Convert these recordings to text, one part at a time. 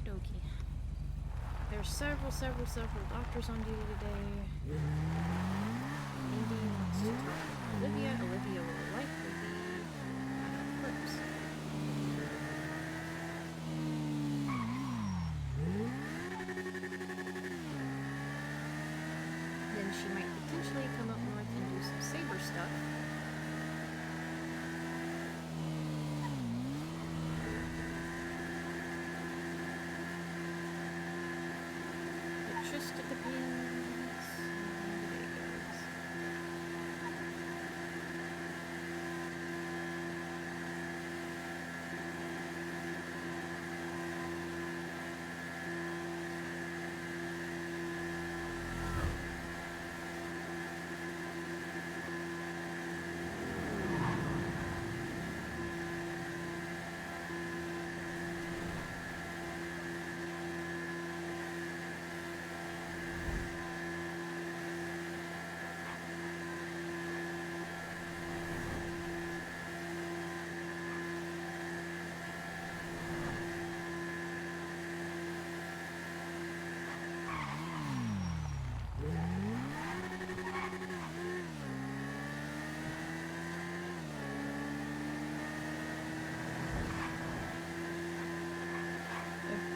dokie. There's several doctors on duty today. Indy wants to talk to Olivia. Olivia will likely be at Eclipse. Then she might potentially come up north and do some saber stuff. It just depends.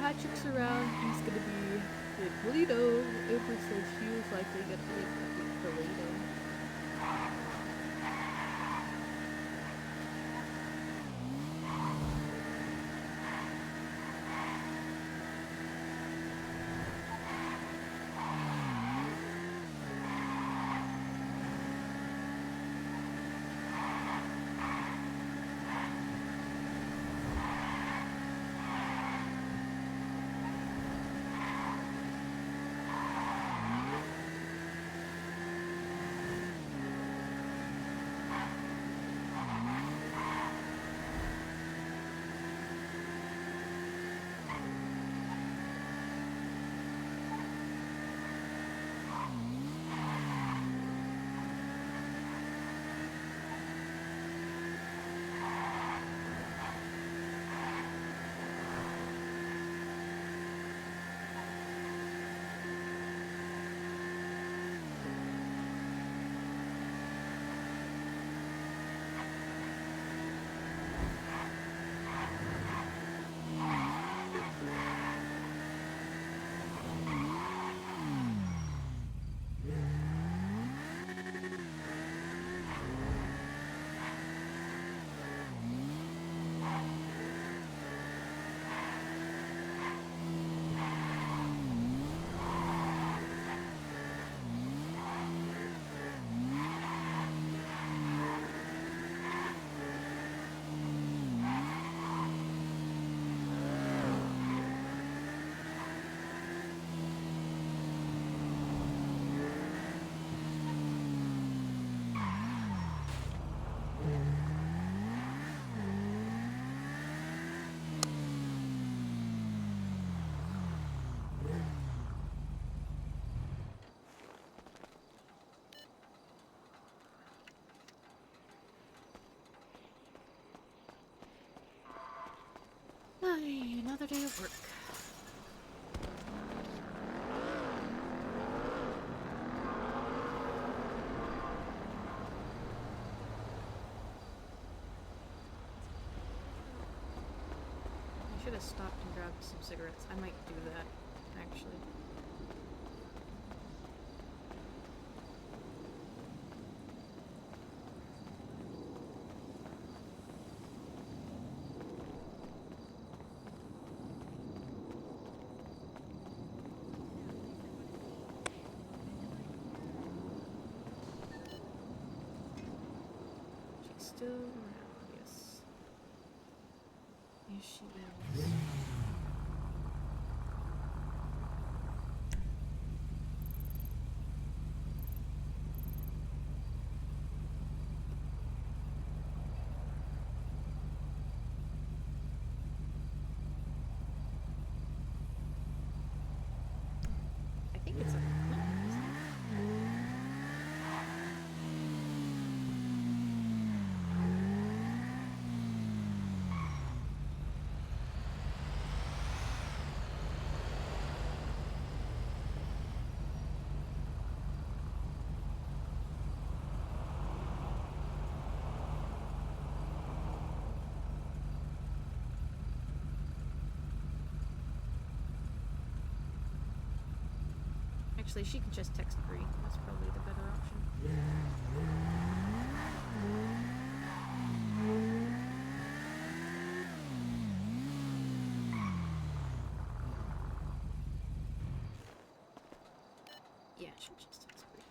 Patrick's around, he's gonna be in Toledo. Amber says he was likely gonna be in Toledo. Another day of work. I should have stopped and grabbed some cigarettes. I might do that, actually. Still around, yes. Yes, she lives. I think it's a Actually, she can just text Bree. That's probably the better option. Yeah, she'll just text Bree.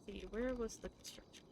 See, where was the construction?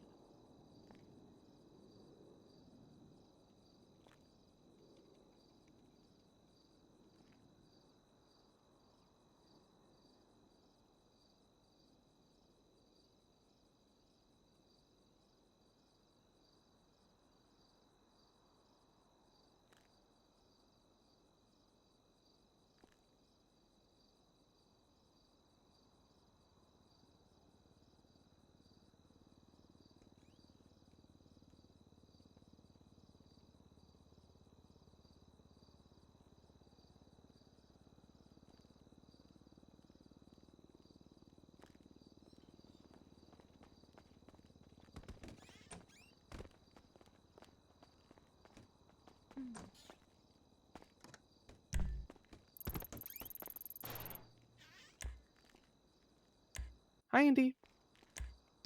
Hi, Indy.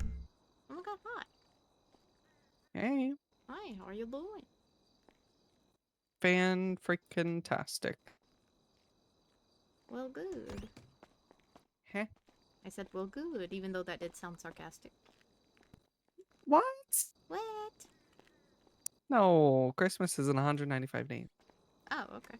Oh my god, hi. Hey. Hi, how are you doing? Fan-freaking-tastic. Well, good. Heh. I said, well, good, even though that did sound sarcastic. What? What? No, Christmas is in 195 days. Oh, okay.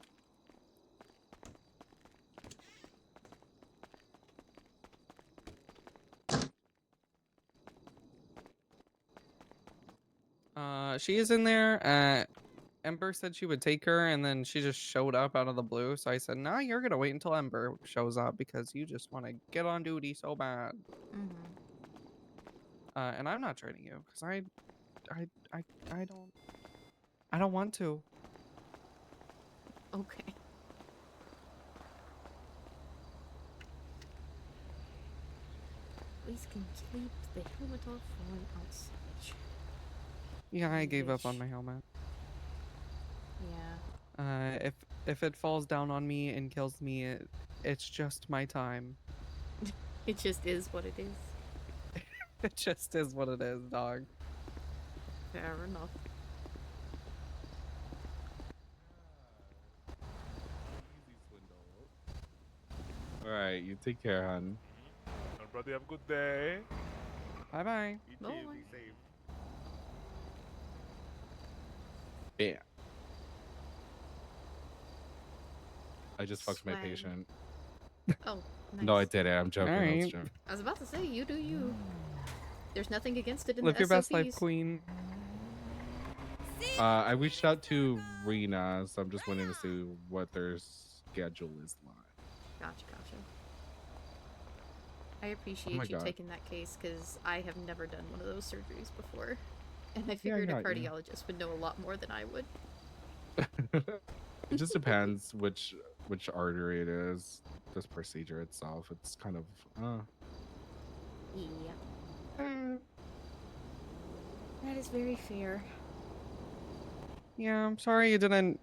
She is in there. Ember said she would take her, and then she just showed up out of the blue. So I said, "Nah, you're gonna wait until Ember shows up because you just want to get on duty so bad." And I'm not training you because I don't want to. Okay. Please can keep the helmet off while outside. Yeah, I gave up on Wish. my helmet. Yeah. If it falls down on me and kills me, it's just my time. It just is what it is. It just is what it is, dog. Fair enough. All right, you take care, hon. Everybody have a good day. Bye bye. You Bye. too. Be safe. Yeah. I just fucked my Swag. patient. Oh, nice. No, I didn't. I'm joking. I was Alright. joking. I was about to say, you do you. There's nothing against it in Live the your best life, SOPs. queen. I reached out to Rena, so I'm just waiting to see what their schedule is like. Gotcha. I Oh appreciate my you God. taking that case, because I have never done one of those surgeries before. And I Yeah, figured a yeah. cardiologist would know a lot more than I would. It just depends which artery it is. This procedure itself, it's kind of Yeah. That is very fair. Yeah, I'm sorry you didn't.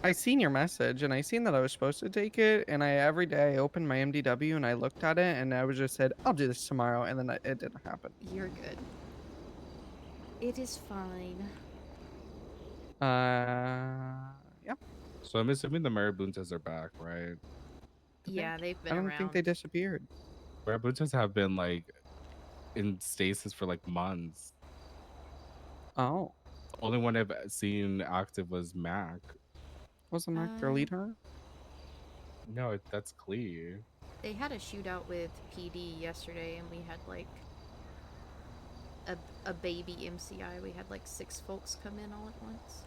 I seen your message and I seen that I was supposed to take it, and every day I opened my MDW and I looked at it and I was just said I'll do this tomorrow, and then it didn't happen. You're good. It is fine. Yeah. So I'm assuming the Marabuntas are back, right? Yeah, they've I been don't think they around. disappeared. Marabuntas have been like in stasis for like months. Oh, The only one I've seen active was Mac. wasn't Mac their leader? No, that's clear. They had a shootout with PD yesterday, and we had like a baby MCI. We had like 6 folks come in all at once.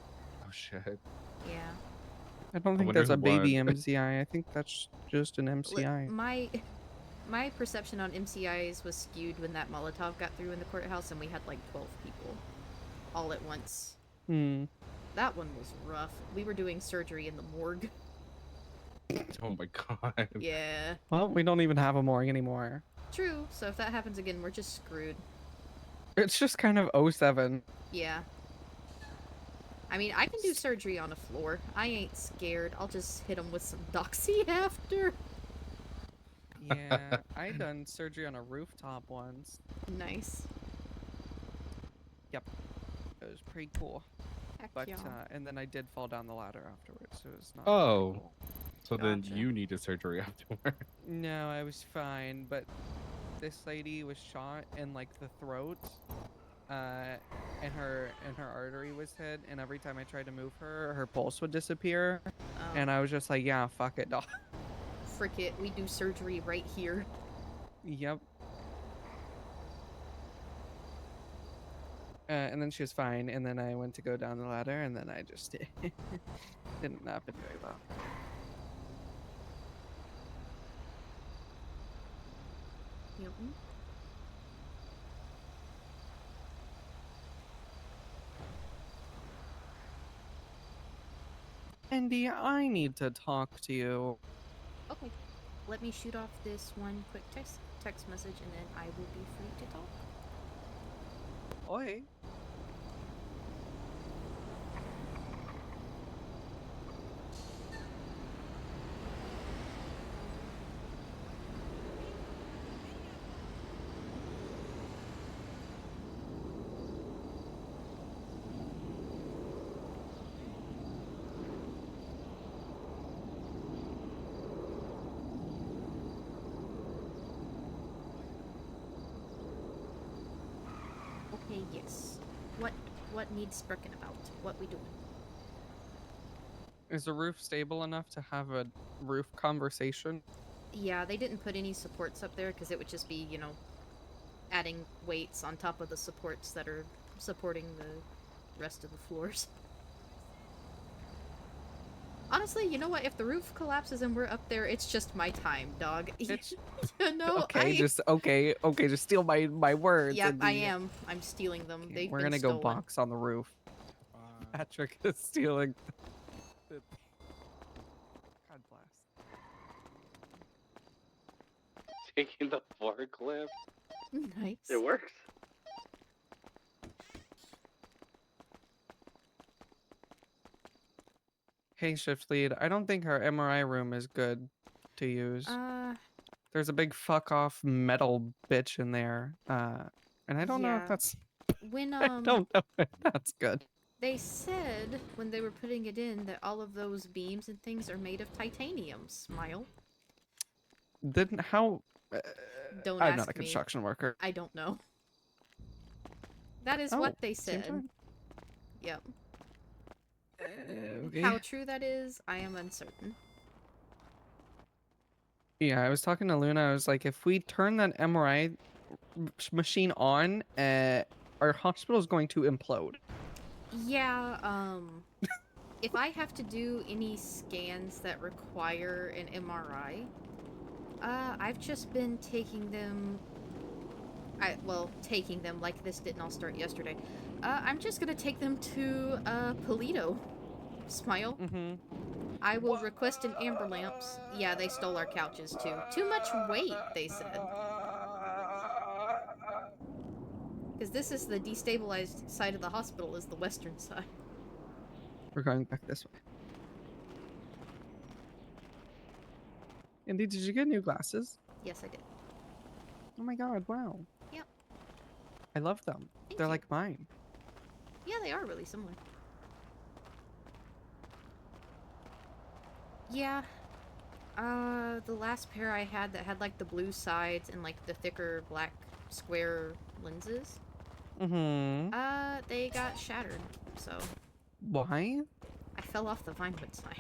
Oh shit. Yeah. I don't I think wonder that's who a baby won. MCI. I think that's just an MCI. My perception on MCIs was skewed when that Molotov got through in the courthouse, and we had like 12 people all at once. Hmm. That one was rough. We were doing surgery in the morgue. Oh my god. Yeah. Well, we don't even have a morgue anymore. True. So if that happens again, we're just screwed. It's just kind of 07. Yeah. I mean, I can do surgery on a floor. I ain't scared. I'll just hit them with some doxy after. Yeah, I done surgery on a rooftop once. Nice. Yep, it was pretty cool. Heck But yeah. and then I did fall down the ladder afterwards, so it was not. Oh. Very cool. So then Gotcha. you need a surgery afterward. No, I was fine, but this lady was shot in like the throat, and her artery was hit, and every time I tried to move her, her pulse would disappear, and I was just like, yeah, fuck it, dog. Frick it, we do surgery right here. Yep. And then she was fine, and then I went to go down the ladder, and then I just didn't happen very well. Yep. Indy, I need to talk to you. Okay. Let me shoot off this one quick text message, and then I will be free to talk. Oi. Okay, yes. What needs speaking about? What we doing? Is the roof stable enough to have a roof conversation? Yeah, they didn't put any supports up there because it would just be, you know, adding weights on top of the supports that are supporting the rest of the floors. Honestly, you know what? If the roof collapses and we're up there, it's just my time, dog. It's You know, okay. Just okay. Just steal my words. Yep, I Indy. am. I'm stealing them. Okay, They've we're been gonna stolen. go box on the roof. Patrick is stealing. God bless. Taking the forklift. Nice. It works. Hey, shift lead. I don't think our MRI room is good to use. There's a big fuck off metal bitch in there. And I don't know if Yeah. that's. When I don't know if that's good. they said when they were putting it in that all of those beams and things are made of titanium. Smile. Didn't how? Don't I'm ask not a me. construction worker. I don't know. That is Oh, what they same said. time. Yep. Okay. How true that is, I am uncertain. Yeah, I was talking to Luna. I was like, if we turn that MRI machine on, our hospital is going to implode. Yeah, if I have to do any scans that require an MRI, I've just been taking them... taking them like this didn't all start yesterday. I'm just gonna take them to, Polito. Smile. Mm-hmm. I will request an amber lamps. Yeah, they stole our couches too. Too much weight, they said. Because this is the destabilized side of the hospital, is the western side. We're going back this way. Indy, did you get new glasses? Yes, I did. Oh my god, wow. Yep. I love them. Thank They're you. like mine. Yeah, they are really similar. Yeah. The last pair I had that had like the blue sides and like the thicker black square lenses, Mm-hmm. they got shattered. So Why? I fell off the Vinewood sign.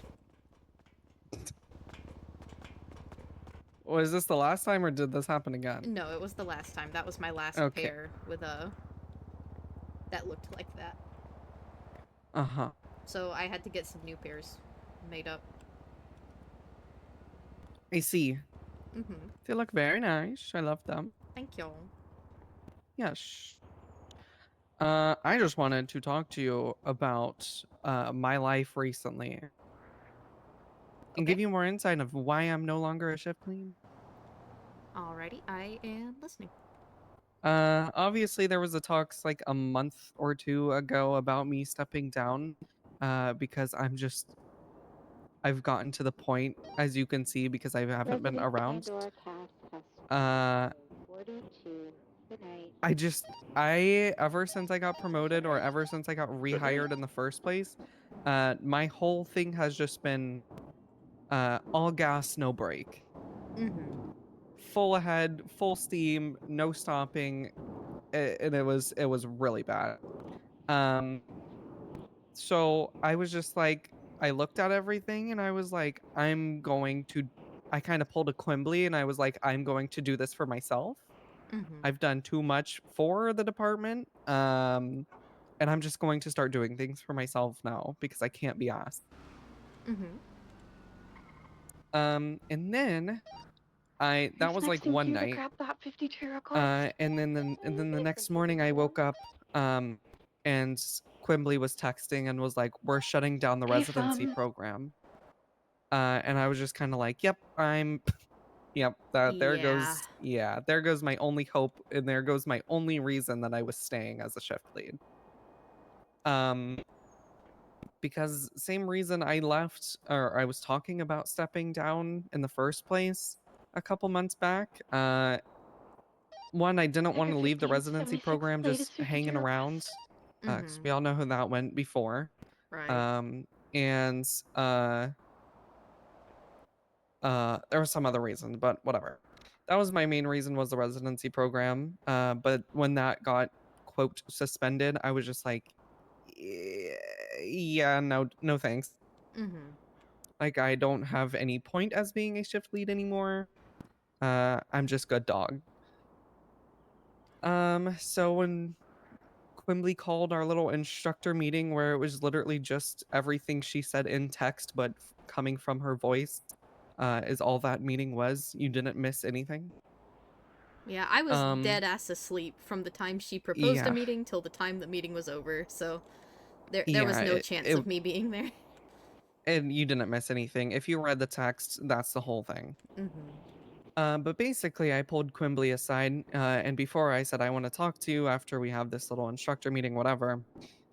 Was this the last time or did this happen again? No, it was the last time. That was my last Okay. pair with that looked like that. Uh-huh. So I had to get some new pairs made up. I see. Mm-hmm. They look very nice. I love them. Thank you. Yes. I just wanted to talk to you about my life recently and give Okay. you more insight of why I'm no longer a shift lead. Alrighty, I am listening. Obviously there was a talks like a month or two ago about me stepping down because I've gotten to the point, as you can see, because I haven't been around. Uh, I ever since I got promoted or ever since I got rehired in the first place, my whole thing has just been all gas, no brake. Mm-hmm. Full ahead, full steam, no stopping, and it was really bad. Um, so I was just like, I looked at everything and I was like, I kind of pulled a Quimbley and I was like, I'm going to do this for myself. Mm-hmm. I've done too much for the department. And I'm just going to start doing things for myself now because I can't be asked. Mm-hmm. And then that was like one night. And then the next morning I woke up and Quimbley was texting and was like, "We're shutting down the residency program." And I was just kind of like, "Yep, yep, Yeah. there goes my only hope and there goes my only reason that I was staying as a shift lead." Um because same reason I left or I was talking about stepping down in the first place a couple months back. One, I didn't want to leave the residency program just hanging around because Mm-hmm. we all know who that went before. Right. And there was some other reason, but whatever. That was my main reason, was the residency program. But when that got quote suspended, I was just like, yeah, no thanks. Mm-hmm. Like I don't have any point as being a shift lead anymore. I'm just good dog. So when Quimbley called our little instructor meeting where it was literally just everything she said in text, but coming from her voice, is all that meeting was. You didn't miss anything. Yeah, I was Um, dead ass asleep from the time she proposed a yeah, meeting till the time the meeting was over, so there was yeah, no chance of me being there. and you didn't miss anything. If you read the text, that's the whole thing. Mm-hmm. But basically, I pulled Quimbley aside, and before I said, I want to talk to you after we have this little instructor meeting, whatever.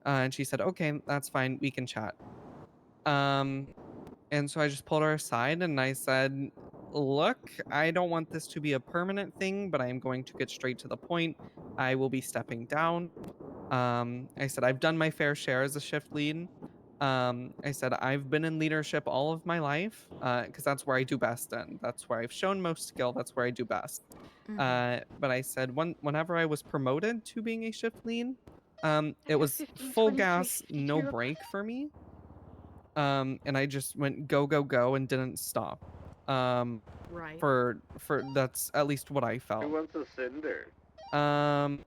And she said, okay, that's fine. We can chat. Um, and so I just pulled her aside and I said, look, I don't want this to be a permanent thing, but I am going to get straight to the point. I will be stepping down. I said, I've done my fair share as a shift lead. I said, I've been in leadership all of my life because that's where I do best in. That's where I've shown most skill. That's where I do best. Mm-hmm. But I said, whenever I was promoted to being a shift lead, it was full gas, no break for me. And I just went go, go, go and didn't stop. Right. For that's at least what I Who felt. wants a cinder? Um,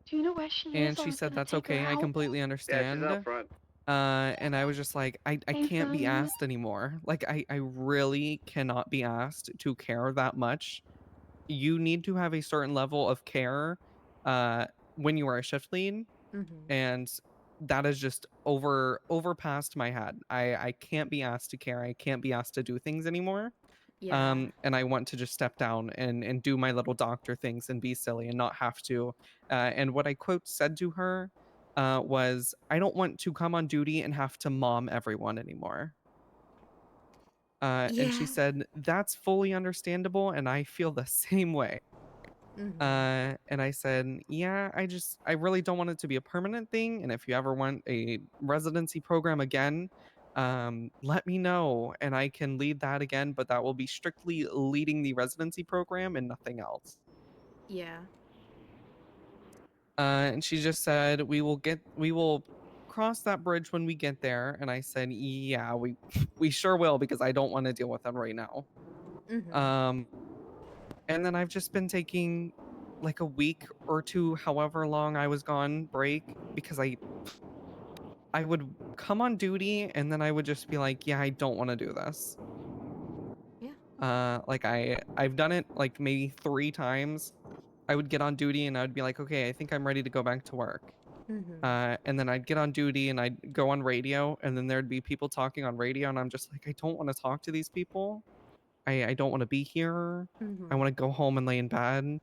Do you know where she is? and I she was said, gonna that's take her okay. I out. completely Yeah, she's understand. out front. And I was just like, I Hey, can't be Fern. asked anymore. Like, I really cannot be asked to care that much. You need to have a certain level of care when you are a shift lead. Mm-hmm. And that is just over past my head. I can't be asked to care. I can't be asked to do things anymore. Yeah. And I want to just step down and do my little doctor things and be silly and not have to. And what I quote said to her was I don't want to come on duty and have to mom everyone anymore. And she Yeah. said, that's fully understandable, and I feel the same way. And I said, yeah, I really don't want it to be a permanent thing. And if you ever want a residency program again, let me know and I can lead that again, but that will be strictly leading the residency program and nothing else. Yeah. And she just said, we will cross that bridge when we get there. And I said, yeah, we sure will, because I don't want to deal with that right now. And then I've just been taking like a week or two, however long I was gone, break, because I would come on duty and then I would just be like, yeah, I don't want to do this. Yeah. Like I've done it like maybe 3 times. I would get on duty and I would be like, okay, I think I'm ready to go back to work. And then I'd get on duty and I'd go on radio, and then there'd be people talking on radio, and I'm just like, I don't want to talk to these people. I don't want to be here. I want to go home and lay in bed.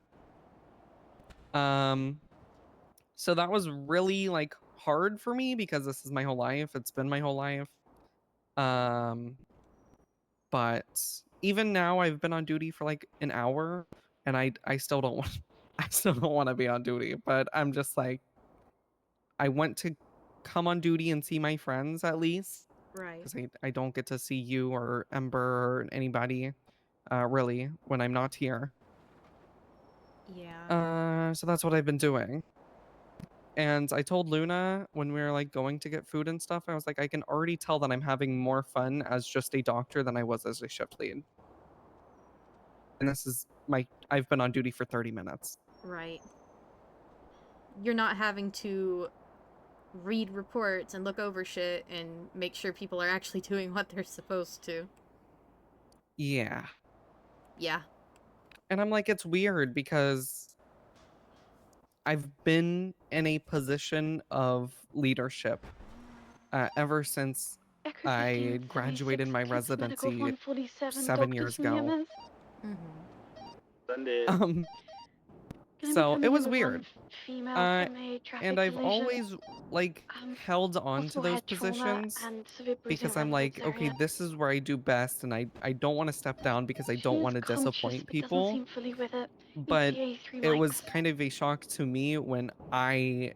So that was really like hard for me because this is my whole life. It's been my whole life. Um, but even now I've been on duty for like an hour and I still don't want I still don't want to be on duty, but I'm just like I want to come on duty and see my friends at least, Right. because I don't get to see you or Ember or anybody really when I'm not here. Yeah. So that's what I've been doing. And I told Luna when we were like going to get food and stuff, I was like, I can already tell that I'm having more fun as just a doctor than I was as a shift lead. And this is I've been on duty for 30 minutes. Right. You're not having to read reports and look over shit and make sure people are actually doing what they're supposed to. Yeah. Yeah. And I'm like, it's weird because I've been in a position of leadership ever since Echo I 15, graduated my 76, medical residency 147, 7 doctors years from ago. EMS. Sunday. Gonna be So it coming in was with weird. one female from a traffic And I've collision. always like held on to Possible those head trauma positions and severe bruising because around I'm the ribs like, okay, area. this is where I do best, and I don't want to step down because I She don't is want to conscious, disappoint but doesn't people. seem fully with it. But ETA 3 it was mics. kind of a shock to me when I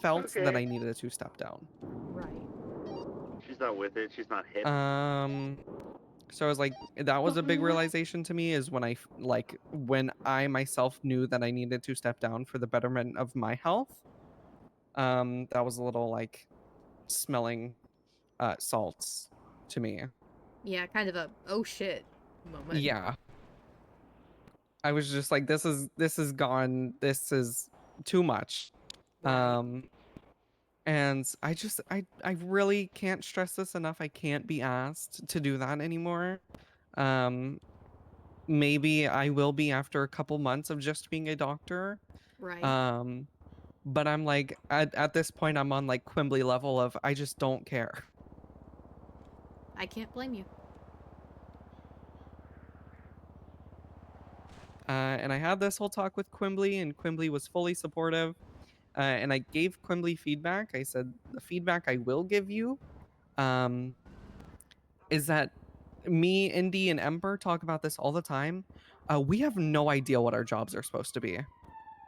felt that Okay. I needed to step down. Right. She's not with it. She's not hip. So I was like, that was a big realization to me, is when when I myself knew that I needed to step down for the betterment of my health. That was a little like smelling salts to me. Yeah, kind of a oh shit moment. Yeah. I was just like, this is gone. This is too much. Right. And I really can't stress this enough. I can't be asked to do that anymore. Maybe I will be after a couple months of just being a doctor. Right. But I'm like, at this point, I'm on like Quimbley level of I just don't care. I can't blame you. And I had this whole talk with Quimbley, and Quimbley was fully supportive. And I gave Quimbley feedback. I said, the feedback I will give you is that me, Indy, and Ember talk about this all the time. We have no idea what our jobs are supposed to be.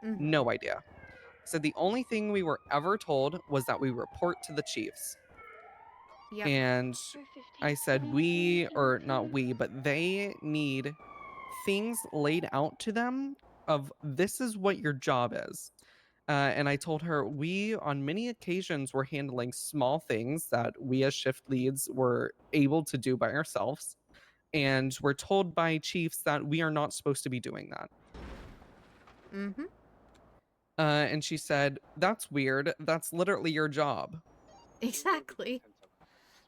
No idea. So the only thing we were ever told was that we report to the chiefs. Yep. And I said or not we, but they need things laid out to them of this is what your job is. And I told her we on many occasions were handling small things that we as shift leads were able to do by ourselves. And we're told by chiefs that we are not supposed to be doing that. And she said, that's weird. That's literally your job. Exactly.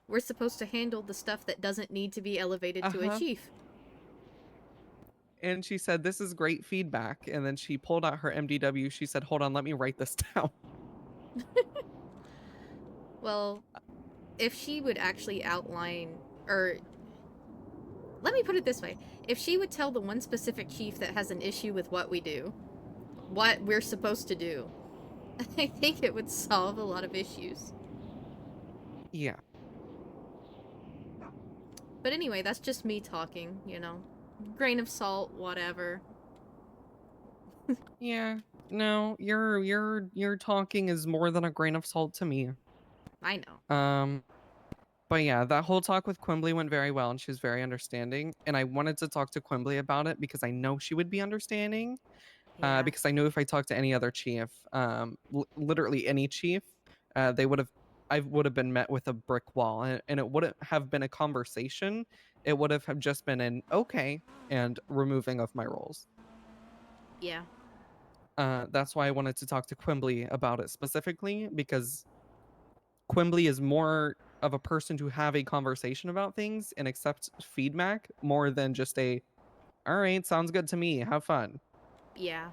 We're supposed to handle the stuff that doesn't need to be elevated to a chief. And she said, this is great feedback. And then she pulled out her MDW. She said, hold on, let me write this down. Well, if she would actually outline, or let me put it this way. If she would tell the one specific chief that has an issue with what we do, what we're supposed to do, I think it would solve a lot of issues. Yeah. But anyway, that's just me talking, you know. Grain of salt, whatever. Yeah. No, your talking is more than a grain of salt to me. I know. But yeah, that whole talk with Quimbly went very well and she was very understanding. And I wanted to talk to Quimbly about it because I know she would be understanding. Yeah. Because I knew if I talked to any other chief, literally any chief, they would have, I would have been met with a brick wall, and it wouldn't have been a conversation. It would have just been an okay and removing of my roles. Yeah. That's why I wanted to talk to Quimbly about it specifically because Quimbly is more of a person to have a conversation about things and accept feedback more than just a, all right, sounds good to me, have fun. Yeah.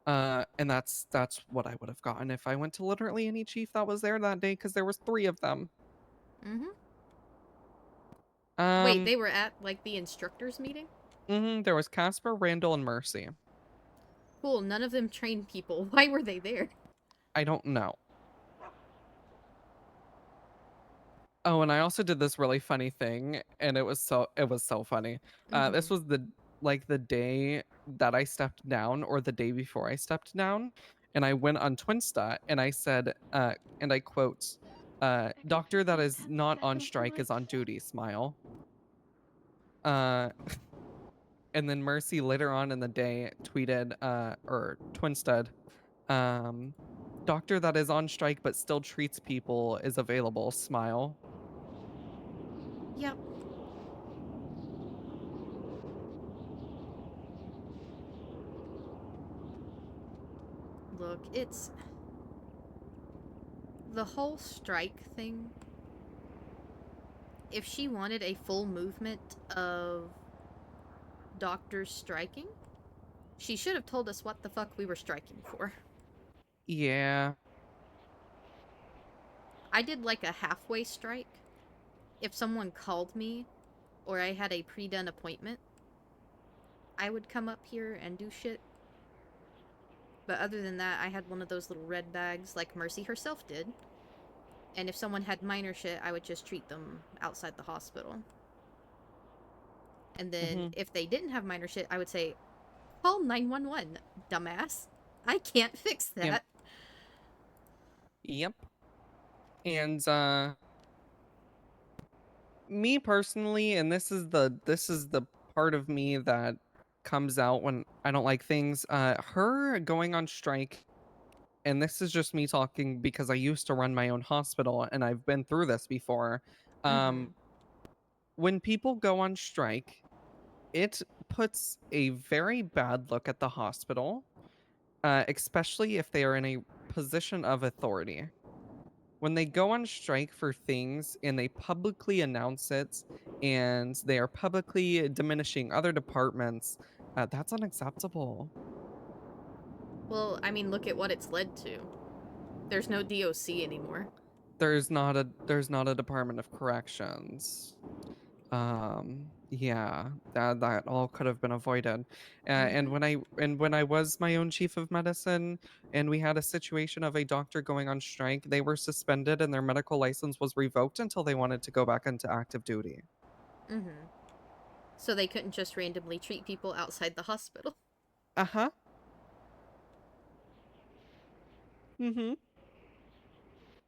And that's what I would have gotten if I went to literally any chief that was there that day because there was 3 of them. Mm-hmm. Wait, Um, they were at, like, the instructors meeting? there was Casper, Randall, and Mercy. Cool, none of them trained people. Why were they there? I don't know. Oh, and I also did this really funny thing, and it was so funny. This was the day that I stepped down, or the day before I stepped down, and I went on Twinsta and I said, and I quote, "Doctor that is not on strike is on duty." Smile. Uh, and then Mercy later on in the day tweeted, or Twinstead, um, "Doctor that is on strike but still treats people is available." Smile. Yep. Look, it's... the whole strike thing. If she wanted a full movement of doctors striking, she should have told us what the fuck we were striking for. Yeah. I did like a halfway strike. If someone called me, or I had a pre-done appointment, I would come up here and do shit. But other than that, I had one of those little red bags like Mercy herself did. And if someone had minor shit, I would just treat them outside the hospital. And then if they didn't have minor shit, I would say, call 911, dumbass. I can't fix that. Yep. And me personally, and this is the part of me that comes out when I don't like things, her going on strike, and this is just me talking because I used to run my own hospital and I've been through this before. Um when people go on strike, it puts a very bad look at the hospital, especially if they are in a position of authority. When they go on strike for things and they publicly announce it and they are publicly diminishing other departments, that's unacceptable. Well, I mean, look at what it's led to. There's no DOC anymore. There's not a Department of Corrections. Yeah, that all could have been avoided. And when I was my own chief of medicine and we had a situation of a doctor going on strike, they were suspended and their medical license was revoked until they wanted to go back into active duty. So they couldn't just randomly treat people outside the hospital. Uh-huh.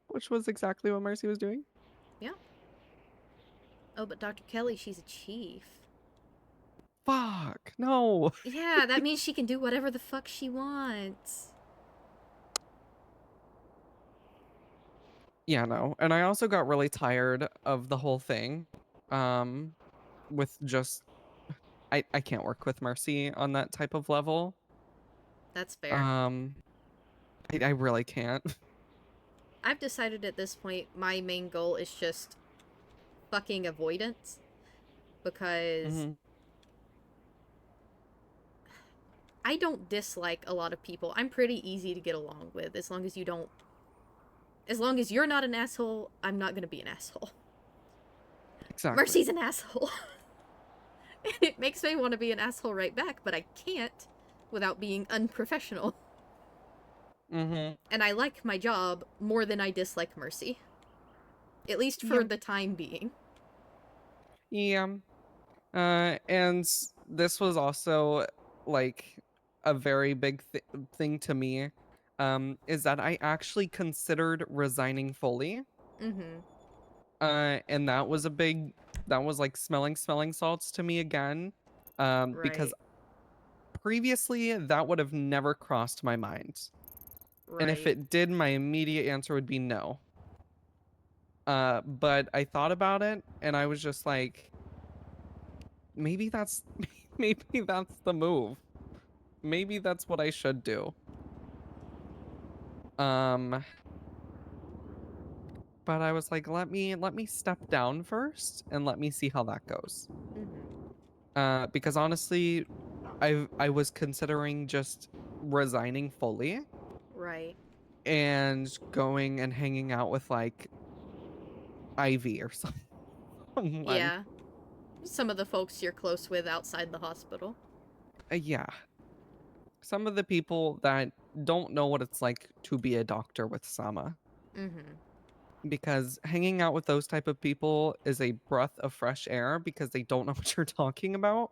Which was exactly what Mercy was doing. Yeah. Oh, but Dr. Kelly, she's a chief. Fuck, no. Yeah, that means she can do whatever the fuck she wants. Yeah, no. And I also got really tired of the whole thing. With just I can't work with Mercy on that type of level. That's fair. I really can't. I've decided at this point my main goal is just fucking avoidance. Because I don't dislike a lot of people. I'm pretty easy to get along with as long as you don't... as long as you're not an asshole, I'm not gonna be an asshole. Exactly. Mercy's an asshole. It makes me want to be an asshole right back, but I can't without being unprofessional. Mm-hmm. And I like my job more than I dislike Mercy. At least for Yeah. the time being. Yeah. And this was also like a very big thing to me. Is that I actually considered resigning fully. Mm-hmm. And that was that was like smelling salts to me again. Because Right. previously that would have never crossed my mind. And if Right. it did, my immediate answer would be no. But I thought about it and I was just like, maybe that's maybe that's the move. Maybe that's what I should do. Um, but I was like, let me step down first and let me see how that goes. Mm-hmm. Because honestly, I was considering just resigning fully Right. and going and hanging out with like Ivy or someone. Yeah. Some of the folks you're close with outside the hospital. Yeah. Some of the people that don't know what it's like to be a doctor with Sama. Mm-hmm. Because hanging out with those type of people is a breath of fresh air because they don't know what you're talking about.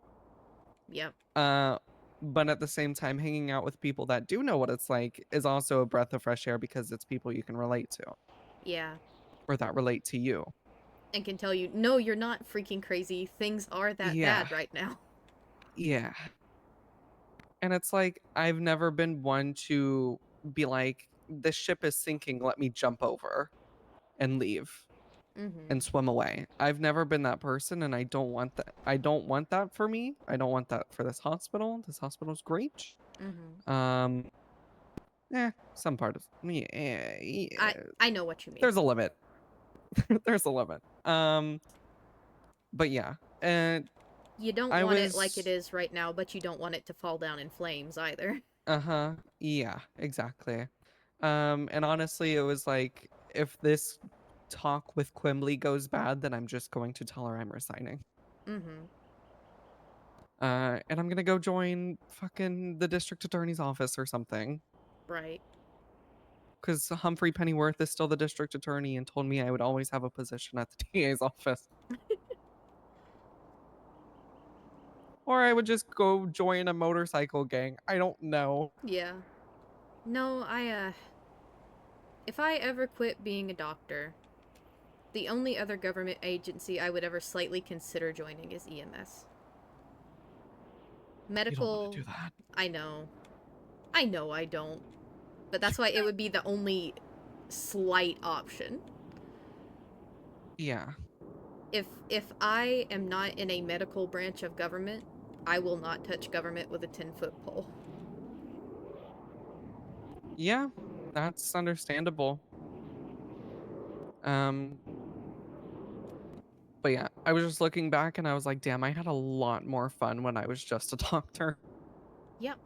Yep. Uh, but at the same time, hanging out with people that do know what it's like is also a breath of fresh air because it's people you can relate to Yeah. or that relate to you. And can tell you, no, you're not freaking crazy. Things are that Yeah. bad right now. Yeah. And it's like, I've never been one to be like, the ship is sinking, let me jump over and leave Mm-hmm. and swim away. I've never been that person and I don't want that. I don't want that for me. I don't want that for this hospital. This hospital's great. Mm-hmm. Some part of me, I know what you mean. there's a limit. There's a limit. But yeah, and You don't I want it like it was, is right now, but you don't want it to fall down in flames either. yeah, exactly. And honestly, it was like, if this talk with Quimbley goes bad, then I'm just going to tell her I'm resigning. Mm-hmm. And I'm gonna go join fucking the district attorney's office or something. Right. Because Humphrey Pennyworth is still the district attorney and told me I would always have a position at the DA's office. Or I would just go join a motorcycle gang. I don't know. Yeah. No, if I ever quit being a doctor, the only other government agency I would ever slightly consider joining is EMS. You don't want Medical, to do that. I know. I know I don't. But that's why it would be the only slight option. Yeah. If I am not in a medical branch of government, I will not touch government with a 10-foot pole. Yeah, that's understandable. But yeah, I was just looking back and I was like, damn, I had a lot more fun when I was just a doctor. Yep.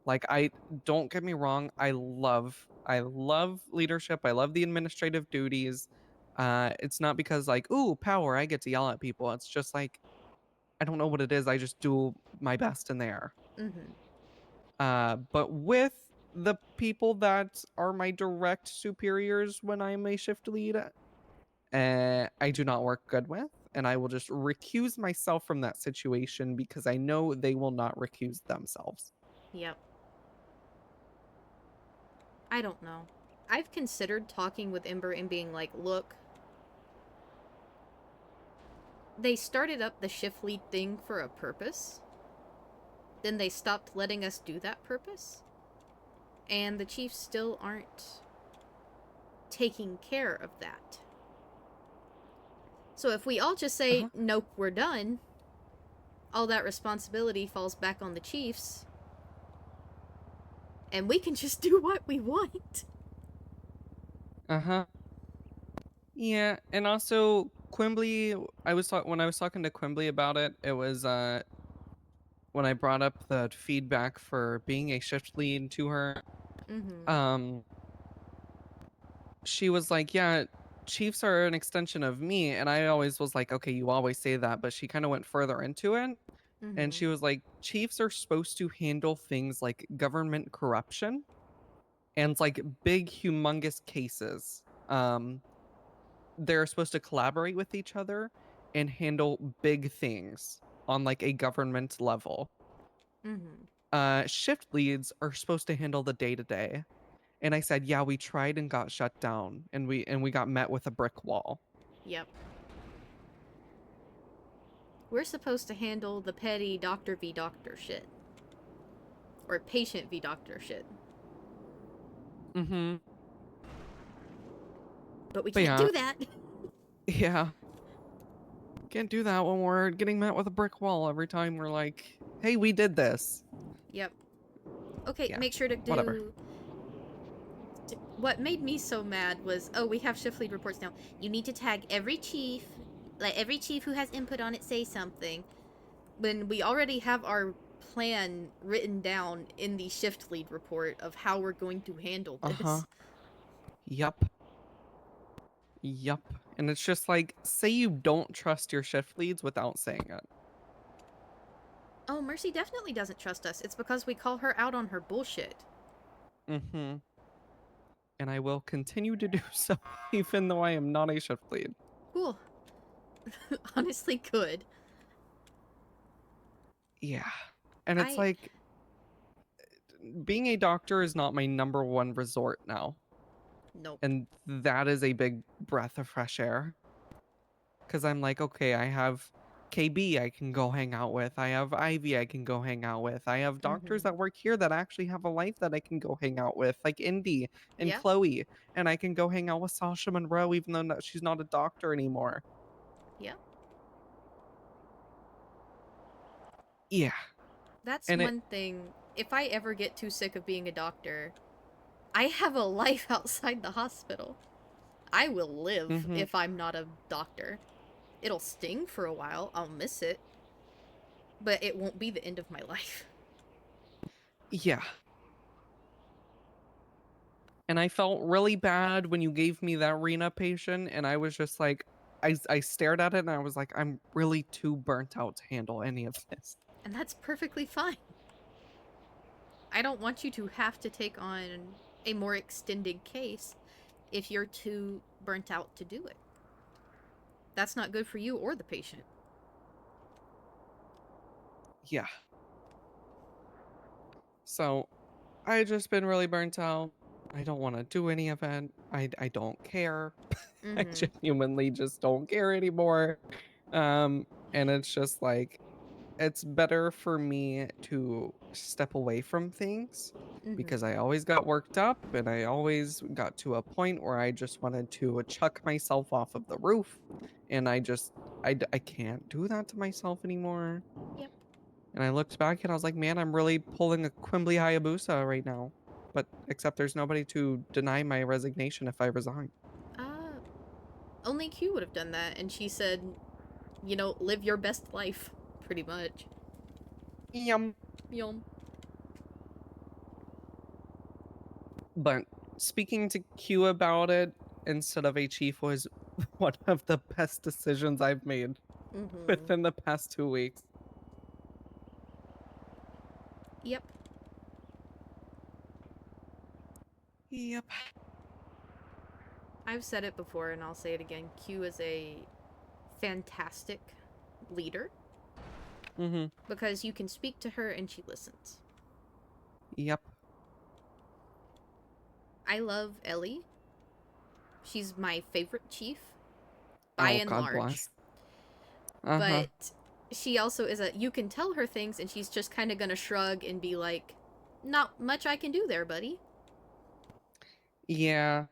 Like, I don't get me wrong, I love leadership. I love the administrative duties. It's not because like, ooh, power, I get to yell at people. It's just like, I don't know what it is. I just do my best in there. Mm-hmm. But with the people that are my direct superiors when I'm a shift lead, I do not work good with, and I will just recuse myself from that situation because I know they will not recuse themselves. Yep. I don't know. I've considered talking with Ember and being like, look, they started up the shift lead thing for a purpose. Then they stopped letting us do that purpose. And the chiefs still aren't taking care of that. So if we all just say, nope, we're done, all that responsibility falls back on the chiefs. And we can just do what we want. Yeah, and also Quimbley, when I was talking to Quimbley about it, it was when I brought up the feedback for being a shift lead to her. Mm-hmm. She was like, yeah, chiefs are an extension of me, and I always was like, okay, you always say that, but she kind of went further into it and she was like, chiefs are supposed to handle things like government corruption and like big, humongous cases. They're supposed to collaborate with each other and handle big things on like a government level. Shift leads are supposed to handle the day to day. And I said, yeah, we tried and got shut down, and we got met with a brick wall. Yep. We're supposed to handle the petty doctor v doctor shit. Or patient v doctor shit. Mm-hmm. But we can't do that. Yeah. Can't do that when we're getting met with a brick wall every time we're like, hey, we did this. Yep. Okay, Yeah, make sure to do... whatever. What made me so mad was, oh, we have shift lead reports now. You need to tag every chief, like every chief who has input on it say something. When we already have our plan written down in the shift lead report of how we're going to handle this. Yup. Yup. And it's just like, say you don't trust your shift leads without saying it. Oh, Mercy definitely doesn't trust us. It's because we call her out on her bullshit. Mm-hmm. And I will continue to do so, even though I am not a shift lead. Cool. Honestly, good. Yeah. And it's like, being a doctor is not my number one resort now. Nope. And that is a big breath of fresh air. Because I'm like, okay, I have KB I can go hang out with. I have Ivy I can go hang out with. I have doctors that work here that actually have a life that I can go hang out with, like Indy and Chloe. And I can go hang out with Sasha Monroe, even though she's not a doctor anymore. Yeah. Yeah. That's one thing. If I ever get too sick of being a doctor, I have a life outside the hospital. I will live if I'm not a doctor. It'll sting for a while. I'll miss it. But it won't be the end of my life. Yeah. And I felt really bad when you gave me that Rena patient, and I was just like, I stared at it and I was like, I'm really too burnt out to handle any of this. And that's perfectly fine. I don't want you to have to take on a more extended case if you're too burnt out to do it. That's not good for you or the patient. Yeah. So, I just been really burnt out. I don't want to do any of it. I don't care. I genuinely just don't care anymore. And it's just like, it's better for me to step away from things because I always got worked up and I always got to a point where I just wanted to chuck myself off of the roof, and I can't do that to myself anymore. Yep. And I looked back and I was like, man, I'm really pulling a Quimbly Hayabusa right now. But except there's nobody to deny my resignation if I resign. Only Q would have done that, and she said, you know, live your best life, pretty much. Yum. But speaking to Q about it instead of a chief was one of the best decisions I've made within the past 2 weeks. Yep. Yep. I've said it before and I'll say it again. Q is a fantastic leader. Because you can speak to her and she listens. Yep. I love Ellie. She's my favorite chief. By and large. But she also is you can tell her things and she's just kind of gonna shrug and be like, not much I can do there, buddy. Yeah.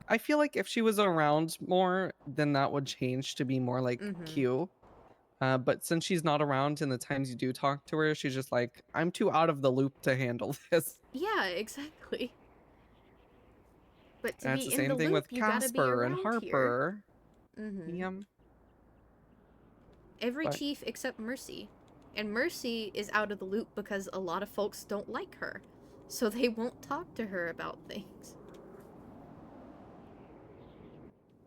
I feel like if she was around more, then that would change to be more like Q. But since she's not around in the times you do talk to her, she's just like, I'm too out of the loop to handle this. Yeah, exactly. But to That's be the in same the thing loop, with you gotta be Casper and around Harper. here. Every chief except Mercy. And Mercy is out of the loop because a lot of folks don't like her. So they won't talk to her about things.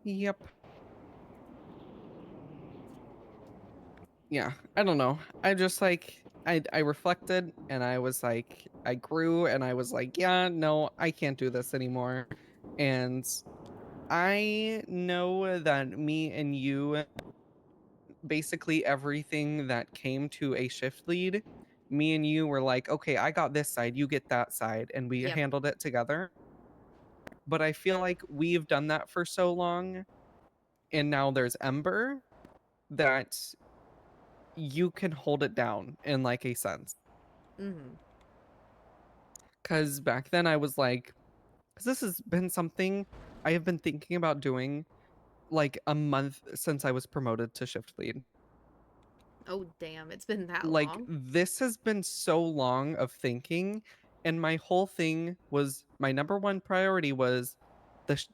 Yep. yeah, I don't know. I just like I reflected and I was like I grew and I was like, yeah, no, I can't do this anymore. And I know that me and you basically everything that came to a shift lead, me and you were like, okay, I got this side, you get that side, and we Yep. handled it together. But I feel like we've done that for so long, and now there's Ember that you can hold it down in like a sense. Mm-hmm. Because back then I was like, because this has been something I have been thinking about doing like a month since I was promoted to shift lead. Oh, damn. It's been that Like long. this has been so long of thinking, and my whole thing was my number one priority was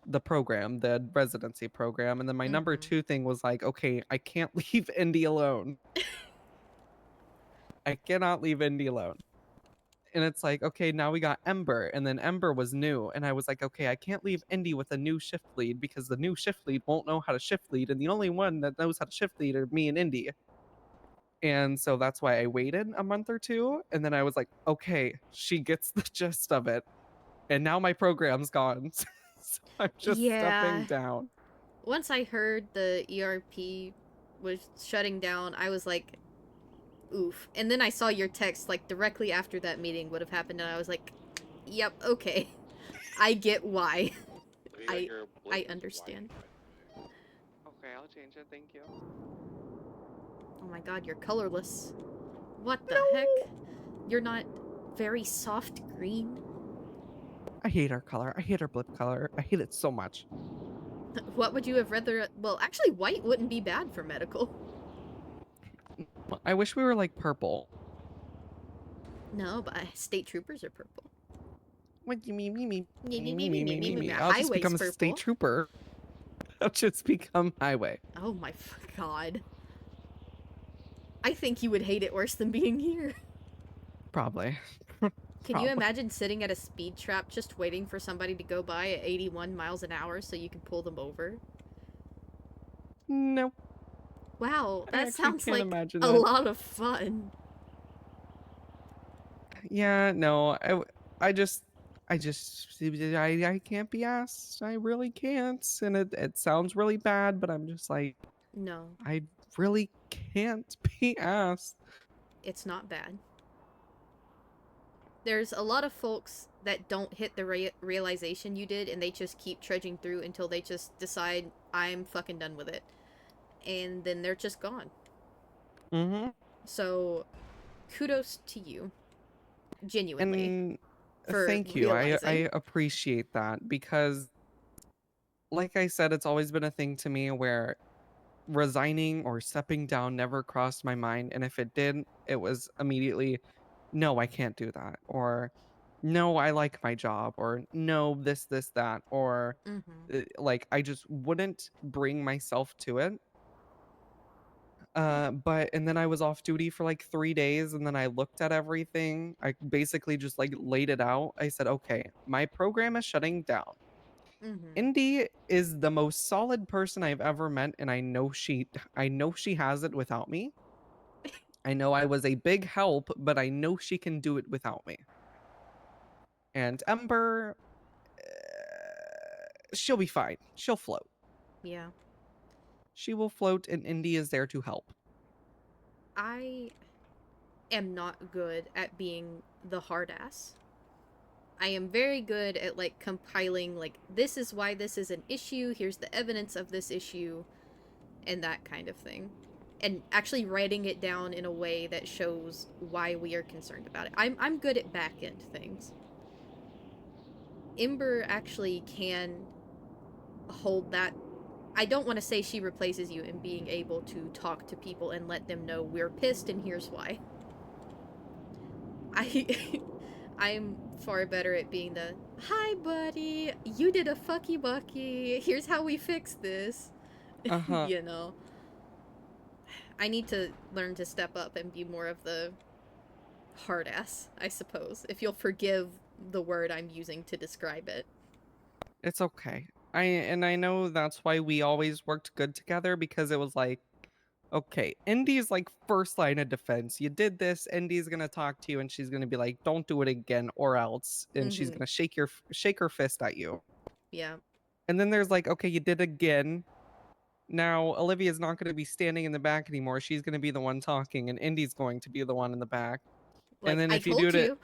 the program, the residency program, and then my number Mm-hmm. two thing was like, okay, I can't leave Indy alone. I cannot leave Indy alone. And it's like, okay, now we got Ember, and then Ember was new, and I was like, okay, I can't leave Indy with a new shift lead because the new shift lead won't know how to shift lead, and the only one that knows how to shift lead are me and Indy. And so that's why I waited a month or two, and then I was like, okay, she gets the gist of it, and now my program's gone. So I'm just stepping Yeah. down. Once I heard the ERP was shutting down, I was like, oof. And then I saw your text like directly after that meeting would have happened, and I was like, yep, okay. I get why. I understand. Okay, I'll change it. Thank you. Oh my god, you're colorless. What the heck? You're not very soft green? I hate our color. I hate our blip color. I hate it so much. What would you have rather? Well, actually, white wouldn't be bad for medical. I wish we were like purple. No, but state troopers are purple. What do you mean? Me. I'll just Highway's become a purple. state trooper. I'll just become highway. Oh my god. I think you would hate it worse than being here. Probably. Can you imagine sitting at a speed trap just waiting for somebody to go by at 81 miles an hour so you can pull them over? No. Wow, I that actually sounds can't like imagine a that. lot of fun. Yeah, no. I I can't be asked. I really can't. And it sounds really bad, but I'm just like, No, I really can't be asked. it's not bad. There's a lot of folks that don't hit the realization you did and they just keep trudging through until they just decide, I'm fucking done with it. And then they're just gone. Mm-hmm. So, kudos to you. Genuinely. And For thank you. I realizing. appreciate that because like I said, it's always been a thing to me where resigning or stepping down never crossed my mind. And if it did, it was immediately, no, I can't do that. Or no, I like my job. Or no, this, that. Or Mm-hmm. like I just wouldn't bring myself to it. But and then I was off duty for like 3 days, and then I looked at everything. I basically just like laid it out. I said, okay, my program is shutting down. Mm-hmm. Indy is the most solid person I've ever met, and I know she has it without me. I know I was a big help, but I know she can do it without me. And Ember, she'll be fine. She'll float. Yeah. She will float, and Indy is there to help. I am not good at being the hard ass. I am very good at like compiling like this is why this is an issue, here's the evidence of this issue, and that kind of thing. And actually writing it down in a way that shows why we are concerned about it. I'm good at back end things. Ember actually can hold that. I don't want to say she replaces you in being able to talk to people and let them know we're pissed and here's why. I'm far better at being the, hi buddy, you did a fucky bucky, here's how we fix this. Uh-huh. You know. I need to learn to step up and be more of the hard ass, I suppose, if you'll forgive the word I'm using to describe it. It's okay. I know that's why we always worked good together because it was like, okay, Indy's like first line of defense. You did this, Indy's gonna talk to you and she's gonna be like, don't do it again or else. And she's gonna shake her fist at you. Yeah. And then there's like, okay, you did again. Now Olivia's not gonna be standing in the back anymore. She's gonna be the one talking, and Indy's going to be the one in the back. Like, And then I if you do told it,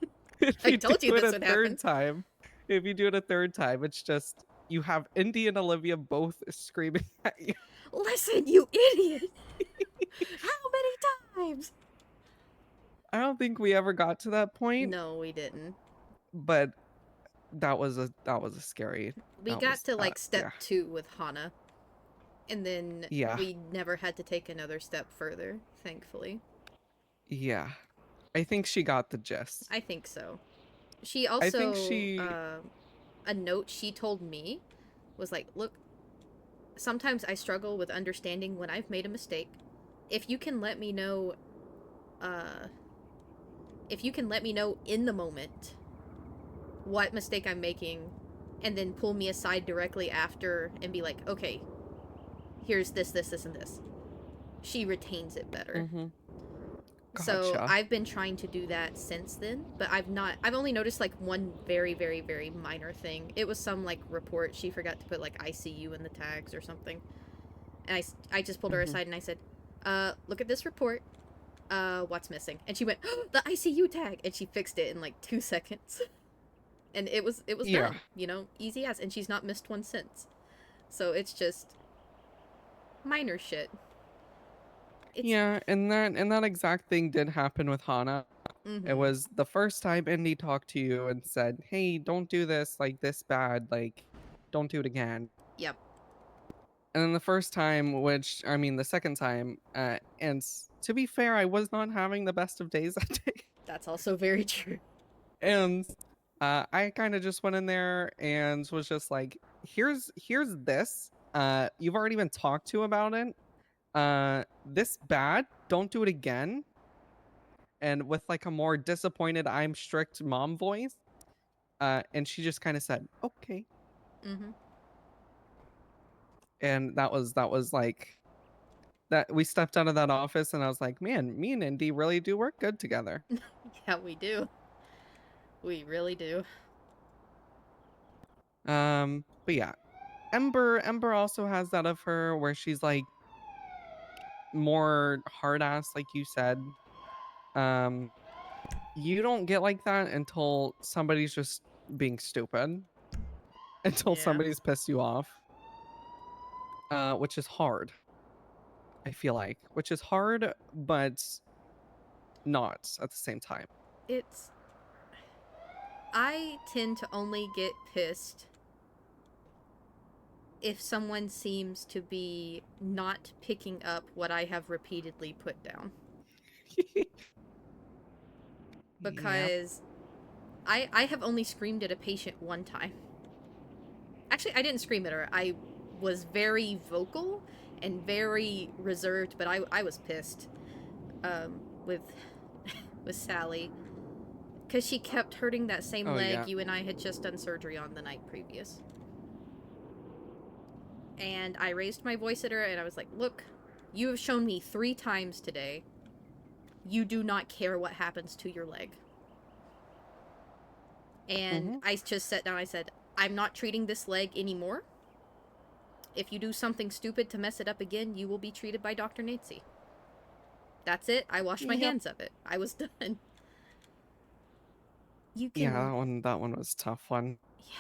you. if I you told do you it this a would third happen. time, if you do it a third time, it's just you have Indy and Olivia both screaming at you. Listen, you idiot! How many times? I don't think we ever got to that point, No, we didn't. but that was a scary. We that got was, to like step yeah. 2 with Hana. And then Yeah. we never had to take another step further, thankfully. Yeah. I think she got the gist. I think so. She also, I think she a note she told me was like, look, sometimes I struggle with understanding when I've made a mistake. If you can let me know, in the moment what mistake I'm making, and then pull me aside directly after and be like, okay, here's this, and this. She retains it better. Mhm. So Gotcha. I've been trying to do that since then, but I've only noticed like one very, very, very minor thing. It was some like report. She forgot to put like ICU in the tags or something. And I just pulled her Mhm. aside and I said, look at this report. What's missing? And she went, oh, the ICU tag, and she fixed it in like 2 seconds. And it was Yeah. done, you know, easy as, and she's not missed one since. So it's just minor shit. Yeah, and that exact thing did happen with Hana. Mm-hmm. It was the first time Indy talked to you and said, "Hey, don't do this like this bad. Like, don't do it again." Yep. And then the first time, which I mean, the second time, to be fair, I was not having the best of days that day. That's also very true. And I kind of just went in there and was just like, here's this. You've already been talked to about it. This bad, don't do it again. And with like a more disappointed, I'm strict mom voice. And she just kind of said, okay. Mm-hmm. And that was like that we stepped out of that office and I was like, man, me and Indy really do work good together. Yeah, we do. We really do. But yeah. Ember also has that of her where she's like more hard ass, like you said. You don't get like that until somebody's just being stupid. Until Yeah. somebody's pissed you off. Which is hard. I feel like. Which is hard, but not at the same time. I tend to only get pissed if someone seems to be not picking up what I have repeatedly put down. Because I have only screamed at a patient one time. Actually, I didn't scream at her. I was very vocal and very reserved, but I was pissed with Sally. Because she kept hurting that same leg you and I had just done surgery on the night previous. And I raised my voice at her and I was like, look, you have shown me 3 times today you do not care what happens to your leg. And I just sat down, I said, I'm not treating this leg anymore. If you do something stupid to mess it up again, you will be treated by Dr. Natsy. That's it. I washed my hands of it. I was done. You can... Yeah, that one was a tough one. Yeah.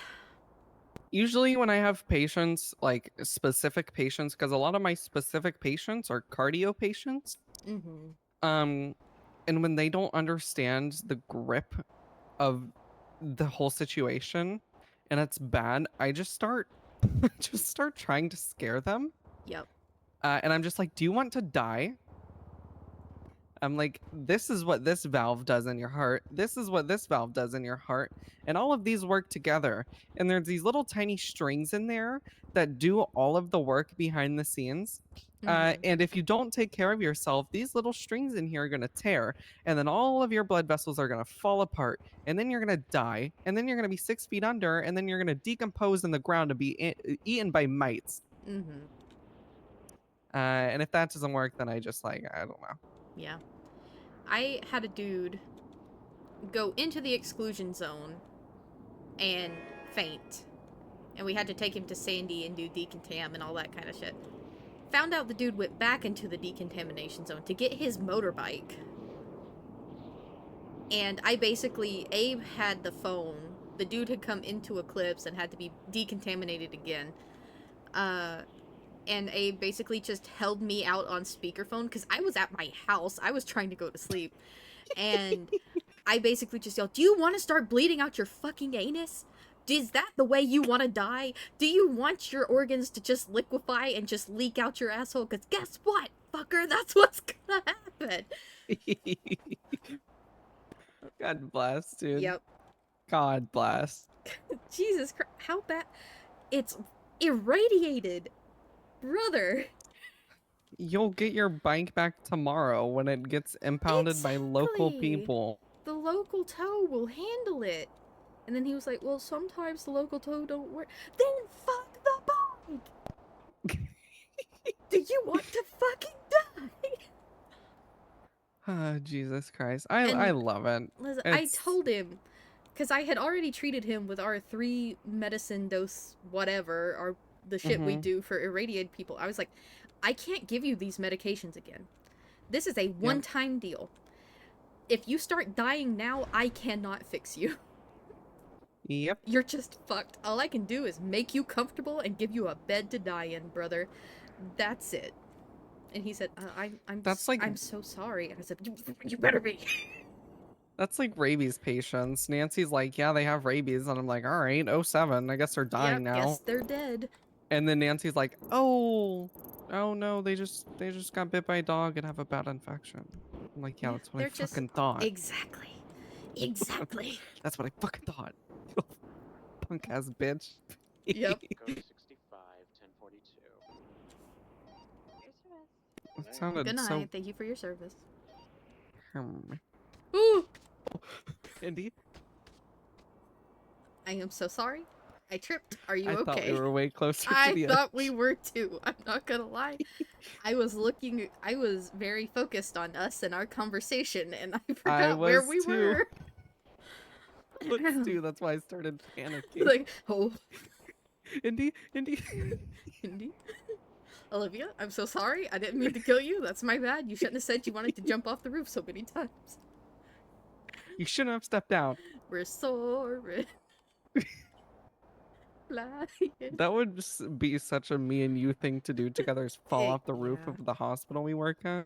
Usually when I have patients, like specific patients, because a lot of my specific patients are cardio patients. Mm-hmm. And when they don't understand the grip of the whole situation and it's bad, I just start trying to scare them. Yep. And I'm just like, do you want to die? I'm like, this is what this valve does in your heart. This is what this valve does in your heart. And all of these work together. And there's these little tiny strings in there that do all of the work behind the scenes. And if you don't take care of yourself, these little strings in here are going to tear. And then all of your blood vessels are going to fall apart. And then you're going to die. And then you're going to be 6 feet under. And then you're going to decompose in the ground and be eaten by mites. And if that doesn't work, then I just like, I don't know. Yeah. I had a dude go into the exclusion zone and faint. And we had to take him to Sandy and do decontam and all that kind of shit. Found out the dude went back into the decontamination zone to get his motorbike. And I basically, Abe had the phone. The dude had come into Eclipse and had to be decontaminated again. And Abe basically just held me out on speakerphone because I was at my house. I was trying to go to sleep. And I basically just yelled, "Do you want to start bleeding out your fucking anus? Is that the way you want to die? Do you want your organs to just liquefy and just leak out your asshole? Because guess what, fucker? That's what's gonna happen." God bless, dude. Yep. God bless. Jesus Christ. How bad? It's irradiated. Brother. You'll get your bike back tomorrow when it gets impounded by local Exactly. people. The local tow will handle it. And then he was like, "Well, sometimes the local tow don't work." Then fuck the bike! Do you want to fucking die? Oh, Jesus Christ. I And love it. Listen, I It's- told him, because I had already treated him with our 3 medicine dose whatever, the shit we Mhm. do for irradiated people. I was like, I can't give you these medications again. This is a one-time deal. If you start dying now, I cannot fix you. Yep. You're just fucked. All I can do is make you comfortable and give you a bed to die in, brother. That's it. And he said, I'm so sorry. And I said, you better be. That's like rabies patients. Nancy's like, yeah, they have rabies. And I'm like, all right, 07. I guess they're dying now. Guess they're dead. And then Nancy's like, oh no, they just got bit by a dog and have a bad infection. I'm like, yeah, that's what I They're just- fucking thought. Exactly. Exactly. That's what I fucking thought. Punk ass bitch. Yep. Code 65, 1042. It sounded Good night. so. Thank you for your service. Hmm. Ooh! Indy, I am so sorry. I tripped. Are you I okay? thought we were way closer to I the thought edge. we were too. I'm not gonna lie. I was very focused on us and our conversation, and I forgot where was we too. were. Let's do. That's why I started panicking. Like, oh, Indy. Indy. Olivia, I'm so sorry. I didn't mean to kill you. That's my bad. You shouldn't have said you wanted to jump off the roof so many times. You shouldn't have stepped down. We're sorry. Flying. That would just be such a me and you thing to do together is fall off the roof yeah. of the hospital we work at.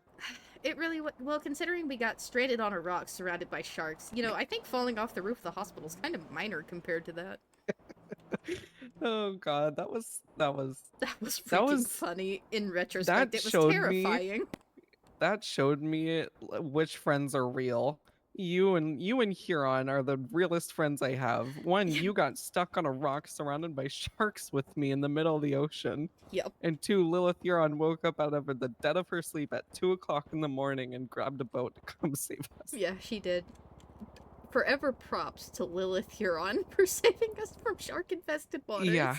It really well, considering we got stranded on a rock surrounded by sharks. You know, I think falling off the roof of the hospital is kind of minor compared to that. Oh god, that was That was freaking That was- funny in retrospect. that It was showed me- terrifying. that showed me which friends are real. You and Huron are the realest friends I have. One, you got stuck on a rock surrounded by sharks with me in the middle of the ocean. Yep. And 2, Lilith Huron woke up out of the dead of her sleep at 2 o'clock in the morning and grabbed a boat to come save us. Yeah, she did. Forever props to Lilith Huron for saving us from shark-infested waters. Yeah.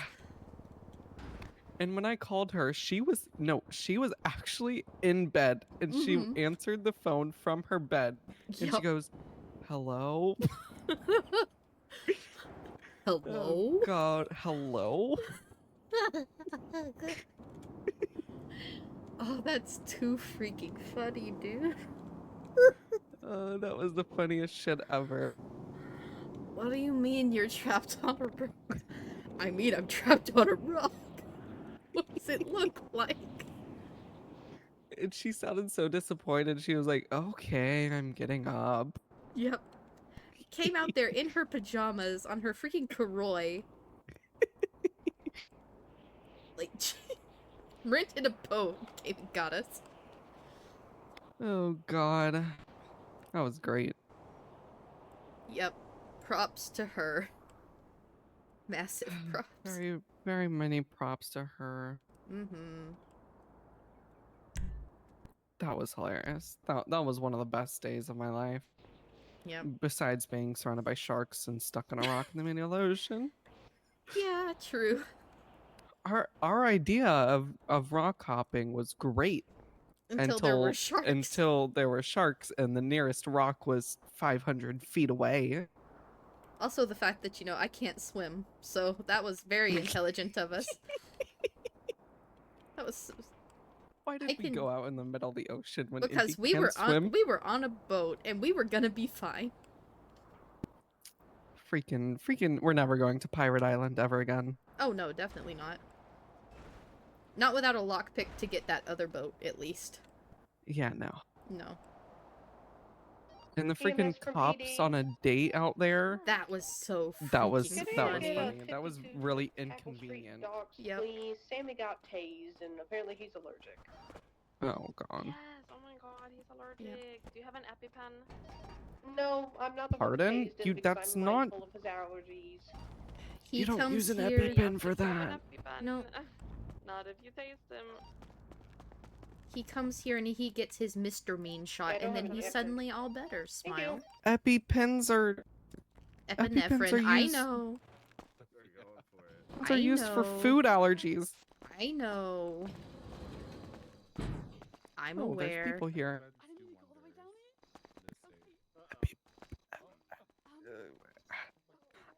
And when I called her, she was actually in bed and Mhm. she answered the phone from her bed and she Yup. goes, "Hello?" Hello? Oh god, hello? Oh, that's too freaking funny, dude. That was the funniest shit ever. What do you mean you're trapped on a rock? I mean, I'm trapped on a rock. What does it look like? And she sounded so disappointed. She was like, "Okay, I'm getting up." Yep. Came out there in her pajamas on her freaking Karoi. Like, rented a boat, came and got us. Oh god. That was great. Yep. Props to her. Massive props. Very, very many props to her. Mm-hmm. That was hilarious. That was one of the best days of my life. Yep. Besides being surrounded by sharks and stuck on a rock in the middle of the ocean. Yeah, true. our idea of rock hopping was great Until there were sharks. until there were sharks and the nearest rock was 500 feet away. Also, the fact that, I can't swim. So that was very intelligent of us. That was... Why did we go out in the middle of the ocean when because Indy can't swim? we were on a boat and we were gonna be fine. Freaking, we're never going to Pirate Island ever again. Oh no, definitely not. Not without a lockpick to get that other boat, at least. Yeah, no. No. And the freaking cops on a date out there. That was so That was funny. funny. That was really inconvenient. Dogs, Yep. please. Sammy got tased, and apparently he's allergic. Oh god. Yes, oh my god, he's allergic. Do you have an EpiPen? No, I'm not the Pardon? one who tased him because That's I'm not- mindful of his allergies. He You don't comes use an here... EpiPen for Have an that. EpiPen. No. Not if you taste him. He comes here and he gets his Mr. Mean shot, I don't and then have an he's EpiPen. suddenly all better. Thank Smile. you. EpiPens are Epinephrine. I used- know. are used for food allergies. I know. I'm Oh, aware. there's people here.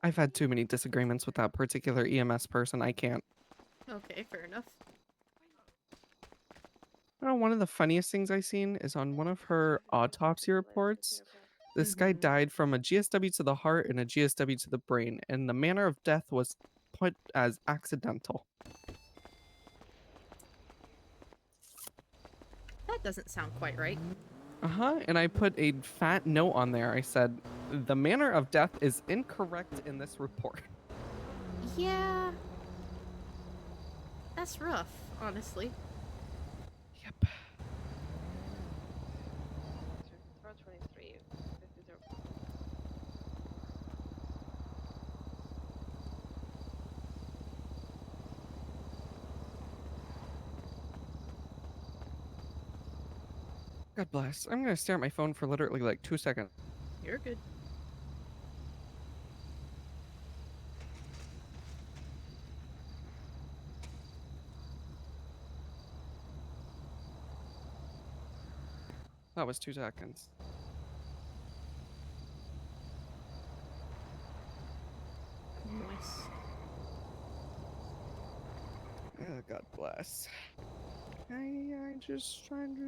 I've had too many disagreements with that particular EMS person. I can't. Okay, fair enough. One of the funniest things I've seen is on one of her autopsy reports. This guy died from a GSW to the heart and a GSW to the brain, and the manner of death was put as accidental. That doesn't sound quite right. And I put a fat note on there. I said, the manner of death is incorrect in this report. Yeah. That's rough, honestly. Yep. Throw 23, 50. God bless. I'm gonna stare at my phone for literally like 2 seconds. You're good. That was 2 seconds. Nice. Oh, God bless. I just trying to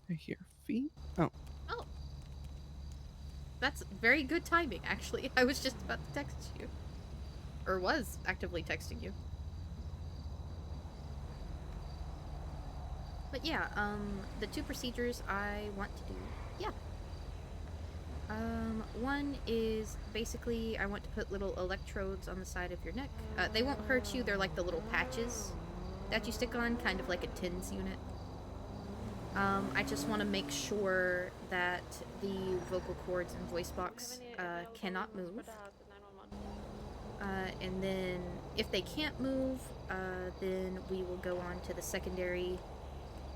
I hear feet. Oh. Oh. That's very good timing, actually. I was just about to text you. Or was actively texting you. But yeah, the two procedures I want to do, yeah. One is basically I want to put little electrodes on the side of your neck. They won't hurt you, they're like the little patches that you stick on, kind of like a TINS unit. I just want to make sure that the vocal cords and voice box cannot move. And then if they can't move, then we will go on to the secondary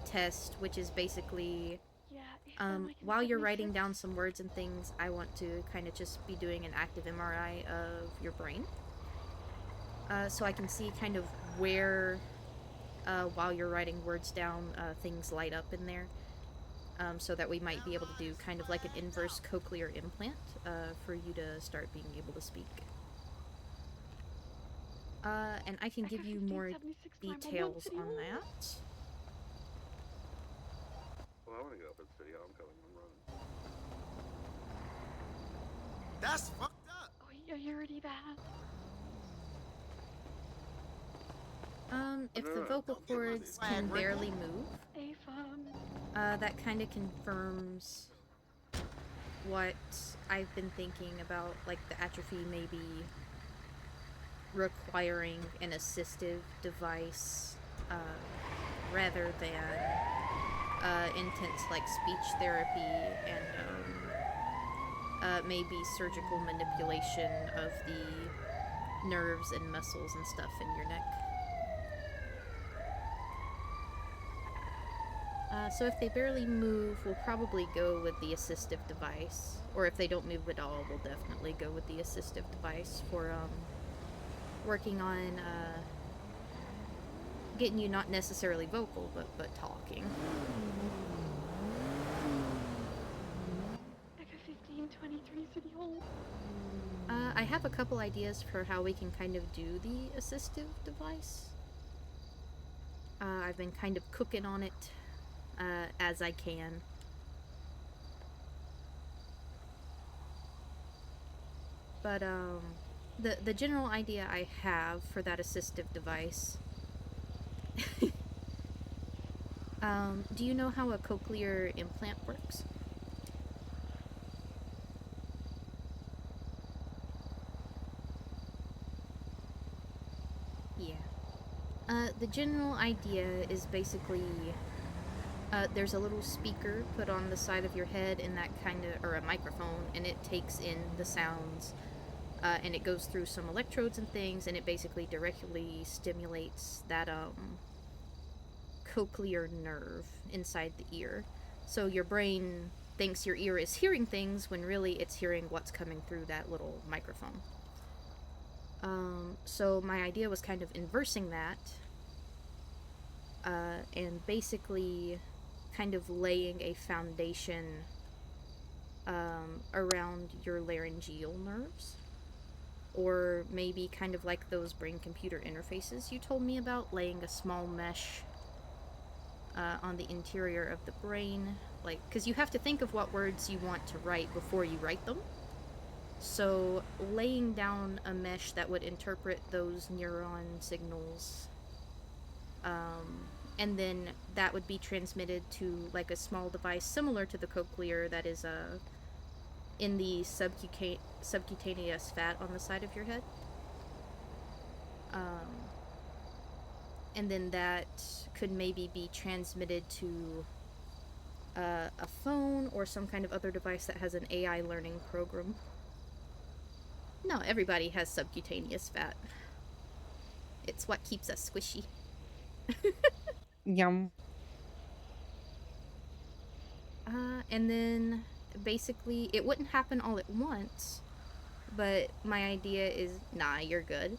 test, which is basically while you're writing down some words and things, I want to kind of just be doing an active MRI of your brain, so I can see kind of where while you're writing words down things light up in there, so that we might be able to do kind of like an inverse cochlear implant for you to start being able to speak. And I can give you more details on that. Well, I want to go up at the city. I'm coming. I'm running. That's fucked up. Oh, you're already bad. If the vocal cords can barely move, that kind of confirms what I've been thinking about, like the atrophy maybe requiring an assistive device rather than intense like speech therapy and maybe surgical manipulation of the nerves and muscles and stuff in your neck. So if they barely move, we'll probably go with the assistive device. Or if they don't move at all, we'll definitely go with the assistive device for working on getting you not necessarily vocal, but talking. Echo 1523 City Hall. I have a couple ideas for how we can kind of do the assistive device. I've been kind of cooking on it as I can. But the general idea I have for that assistive device. Do you know how a cochlear implant works? Yeah. The general idea is basically there's a little speaker put on the side of your head and that kind of, or a microphone, and it takes in the sounds and it goes through some electrodes and things, and it basically directly stimulates that cochlear nerve inside the ear. So your brain thinks your ear is hearing things when really it's hearing what's coming through that little microphone. So my idea was kind of inversing that and basically kind of laying a foundation around your laryngeal nerves. Or maybe kind of like those brain-computer interfaces you told me about, laying a small mesh on the interior of the brain. Like, because you have to think of what words you want to write before you write them. So laying down a mesh that would interpret those neuron signals, and then that would be transmitted to like a small device similar to the cochlear that is in the subcutaneous fat on the side of your head. And then that could maybe be transmitted to a phone or some kind of other device that has an AI learning program. No, everybody has subcutaneous fat. It's what keeps us squishy. Yum. And then basically it wouldn't happen all at once, but my idea is, nah, you're good.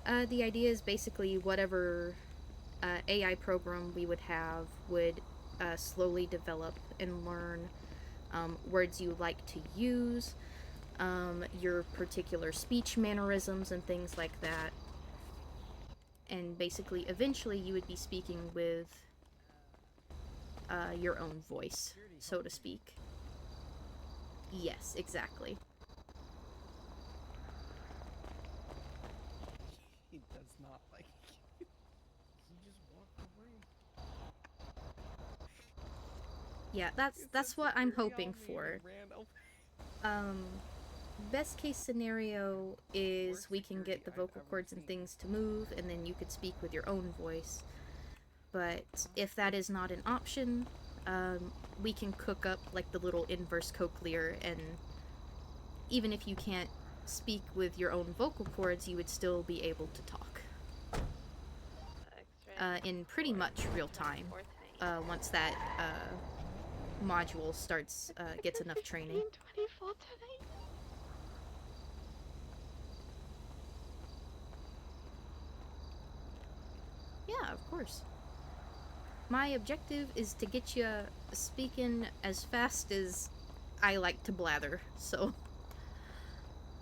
The idea is basically whatever AI program we would have would slowly develop and learn words you like to use, your particular speech mannerisms and things like that. And basically, eventually you would be speaking with your own voice, so to speak. Yes, exactly. He does not like you. He just walked away. Yeah, that's what I'm hoping for. Best case scenario is we can get the vocal cords and things to move, and then you could speak with your own voice. But if that is not an option, we can cook up like the little inverse cochlear, and even if you can't speak with your own vocal cords, you would still be able to talk. In pretty much real time, once that module starts, gets enough training. 1524 today. Yeah, of course. My objective is to get you speaking as fast as I like to blather, so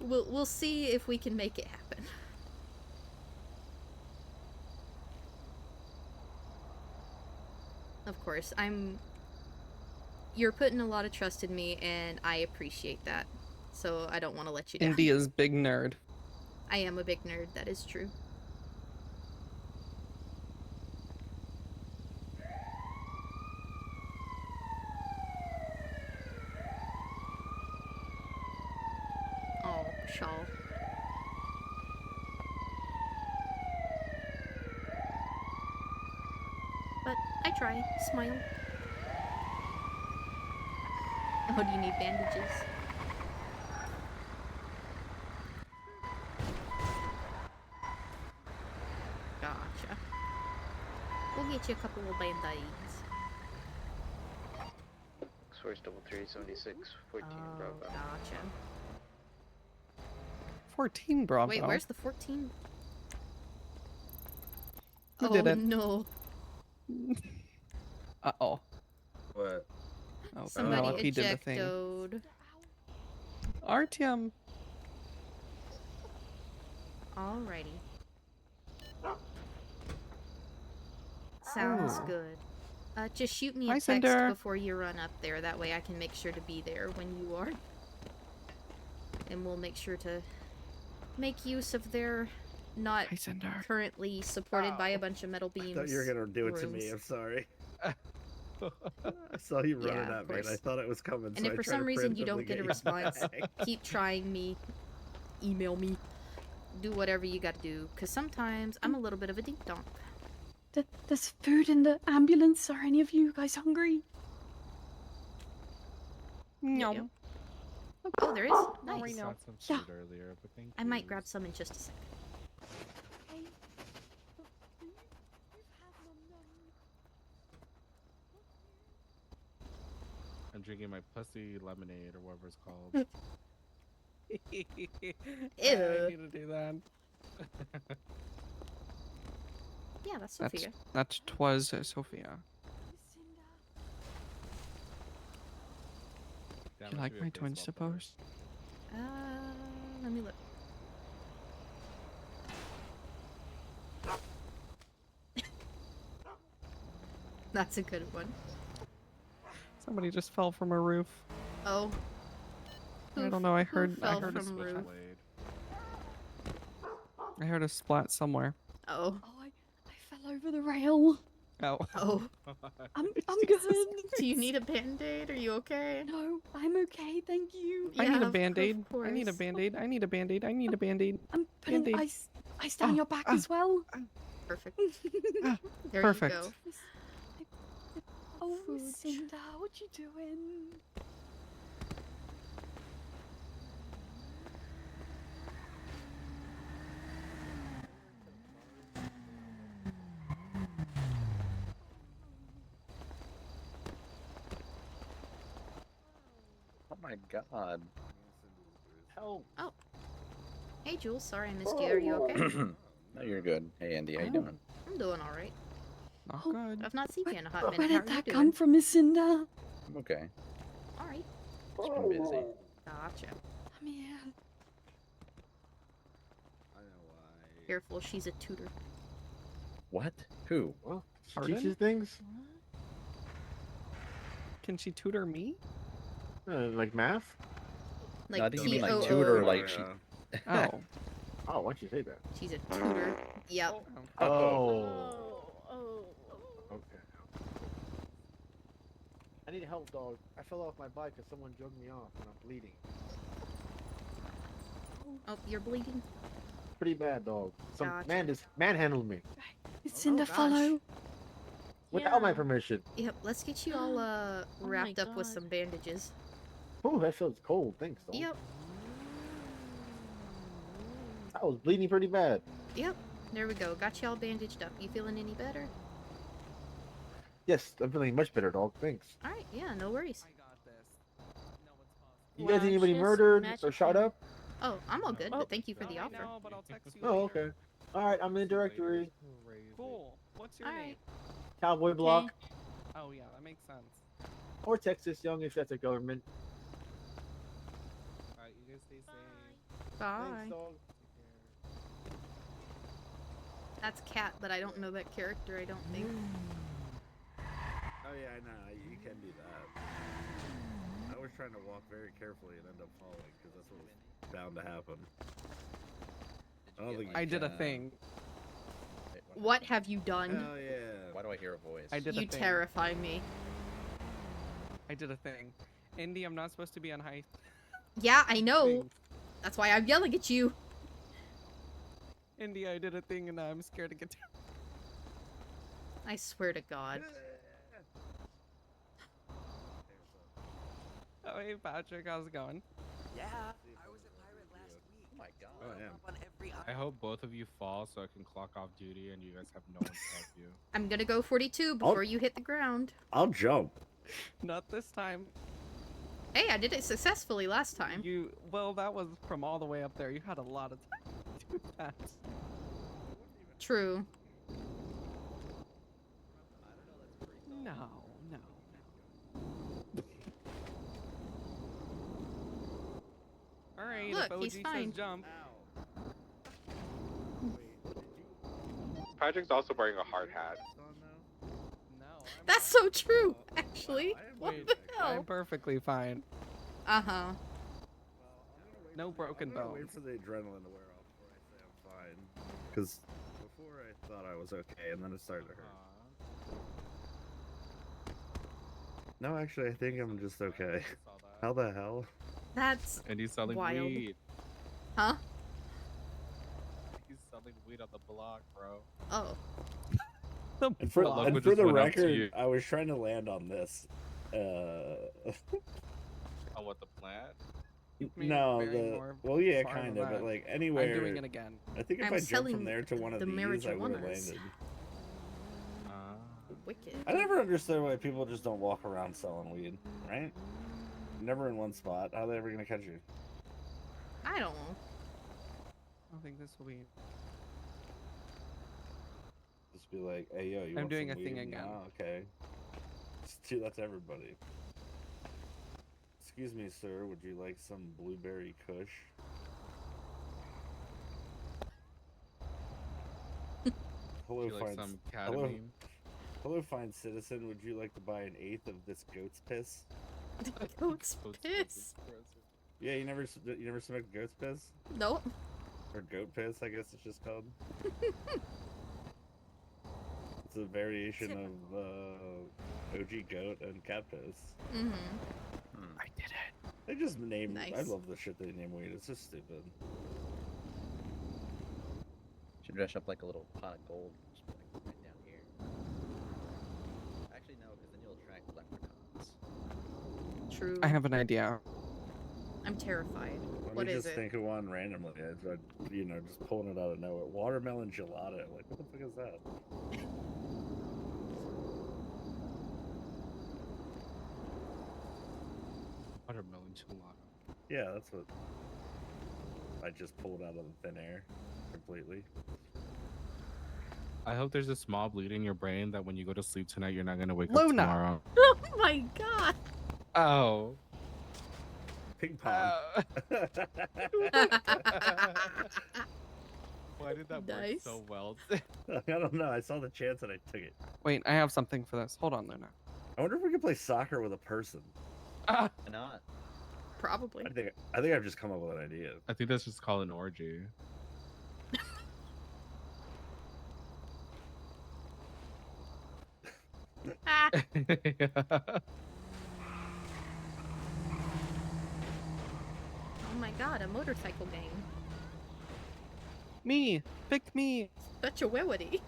we'll see if we can make it happen. Of course, you're putting a lot of trust in me, and I appreciate that, so I don't want to let you down. Indy is big nerd. I am a big nerd, that is true. Oh, Shawl. But I try. Smile. Oh, do you need bandages? Gotcha. We'll get you a couple of band-aids. Source 3376, 14 Oh, Bravo. gotcha. 14 Bravo. Wait, where's the 14? Who oh did it? no. Uh-oh. What? Oh, Somebody Penelope did the thing. ejectoed. Artyom. Alrighty. Sounds Ooh. good. Just shoot me a Hi, text Cinder. before you run up there. That way I can make sure to be there when you are. And we'll make sure to make use of their not Hi, Cinder. currently supported by a bunch of metal beams. I thought you were gonna do it to me. rooms. I'm sorry. I saw you running Yeah, of at me, and I course. thought it was coming. And so if I for tried some to reason you preemptively don't get a you response, back. keep trying me, email me, do whatever you gotta do. Because sometimes I'm a little bit of a dink donk. There's food in the ambulance. Are any of you guys hungry? No. Yep. Oh, there is? Not Nice. right now. Got some Yeah. food earlier, but thank I might you. grab some in just a sec. I'm drinking my pussy lemonade or whatever it's called. I need to do that. Yeah, that's Sophia. That twas Sophia. Damn, You that like should be a my twin baseball player. suppose? Let me look. That's a good one. Somebody just fell from a roof. Oh. I don't know. I who heard. I fell heard a from roof? Switchblade. I heard a splat somewhere. Oh. Oh, I fell over the rail. Oh. Oh. I'm Jesus good. Do you need a band-aid? Are you okay? No, I'm okay. Thank you. I need Yeah, a of band-aid. I need a course. band-aid. I need a band-aid. I need a band-aid. I'm putting Band-Aid. ice down your back as well. Perfect. There Perfect. you go. Oh, Food. Cinder, what you doing? Oh my god. Help. Oh. Hey, Jules. Sorry I missed you. Are you okay? No, you're good. Hey, Andy, how you Oh. doing? I'm doing alright. Not Oh. good. I've not seen you in a hot Where minute. How did are you that doing? come from, Miss Cinder? I'm okay. Alright. Just been busy. Gotcha. I'm here. I know why. Careful, she's a tutor. What? Who? Well, Pardon? teaches things Can she tutor me? like math. Like No, I think you mean like T-O-O. tutor, like she. Oh. Oh, why'd you say that? She's a tutor. Yep. Oh. Okay. I need help, dog. I fell off my bike because someone jugged me off and I'm bleeding. Oh, you're bleeding? Pretty bad, dog. Some Gotcha. man just manhandled me Miss Cinder, gosh. follow. without my permission. Yep, let's get you all my wrapped up with God. some bandages. Oh, that feels cold. Thanks, dog. Yep, I was bleeding pretty bad. yep. There we go. Got you all bandaged up. You feeling any better? Yes, I'm feeling much better, dog. Thanks. Alright, yeah, no worries. I got this. No, it's possible. You guys Wow, anybody she's murdered or magic shot hand. up? Oh, I'm all good, but thank you for No, the I offer. know, but I'll text you Oh, later. okay. All right, I'm in the directory. Cool. What's your Alright. name? Cowboy Block Oh yeah, that makes sense. or Texas Young if that's a government. Alright, you guys stay safe. Bye. Thanks, dog. Take care. That's Cat, but I don't know that character, I don't think. Oh yeah, I know. You can do that. I was trying to walk very carefully and end up falling because that's what was bound to happen. I don't think you I did a can. thing. Wait, What have you done? Hell yeah. Why do I hear a voice? I did a You thing. terrify me. I did a thing. Indy, I'm not supposed to be on high. Yeah, I know. things. That's why I'm yelling at you. Indy, I did a thing and I'm scared to get down. I swear to God. Oh hey Patrick, how's it going? Yeah, I was at Pirate last week. Oh my god. Oh, yeah. Up on every I hope both of you fall so I can clock off duty and you guys have no one to help you. I'm gonna go 42 before you hit the ground. I'll jump. Not this time. Hey, I did it successfully last time. Well, that was from all the way up there. You had a lot of time to do that. True. No. All right, Look, if OG he's fine. says jump. Patrick's also wearing a hard hat. That's so true, actually. What Wait, the hell? I'm perfectly fine. Uh-huh. No broken I'm gonna wait bones. for the adrenaline to wear off before I say I'm fine. Because before I thought I was okay, and then it started to hurt. No, actually, I think I'm just okay. How the hell? That's And he's selling wild. weed. Huh? He's selling weed on the block, bro. Oh. And for, Look and what for just the went up to record, you. I was trying to land on this. Oh, what, the plant? No, very more well, yeah, far than kind of, but that. like anywhere. I'm doing it again. I think if I'm I jumped selling from there to one of the these, I would have marijuanas. landed. Wicked. I never understood why people just don't walk around selling weed, right? Never in one spot. How are they ever gonna catch you? I don't know. I think this will be. Just be like, hey, yo, you I'm want doing some a thing weed? again. Oh, okay. Just do that to everybody. Excuse me, sir. Would you like some blueberry kush? Hello, Would you like fine. some Hello, ketamine? hello, fine citizen. Would you like to buy an eighth of this goat's piss? Goat's piss. Yeah, you never smoked goat's piss? Nope. Or goat piss, I guess it's just called. It's a variation of OG goat and cat piss. Mm-hmm. I did it. They just name. Nice. I love the shit they name weed. It's just stupid. Should dress up like a little pot of gold, just like right down here. Actually, no, because then you'll attract leprechauns. True. I have an idea. I'm terrified. Let What me is just it? think of one randomly. Just pulling it out of nowhere. Watermelon gelato. Like, what the fuck is that? Watermelon gelato. Yeah, that's what. I just pulled out of the thin air, completely. I hope there's a small bleed in your brain that when you go to sleep tonight, you're not gonna wake up Luna. tomorrow. Oh my god. Oh. Ping pong. Why did that work Nice. so well? I don't know. I saw the chance and I took it. Wait, I have something for this. Hold on, Luna. I wonder if we could play soccer with a person. Why not? Probably. I think I've just come up with an idea. I think that's just called an orgy. Ah. Oh my god, a motorcycle gang. Me! Pick me! Such a wiwity.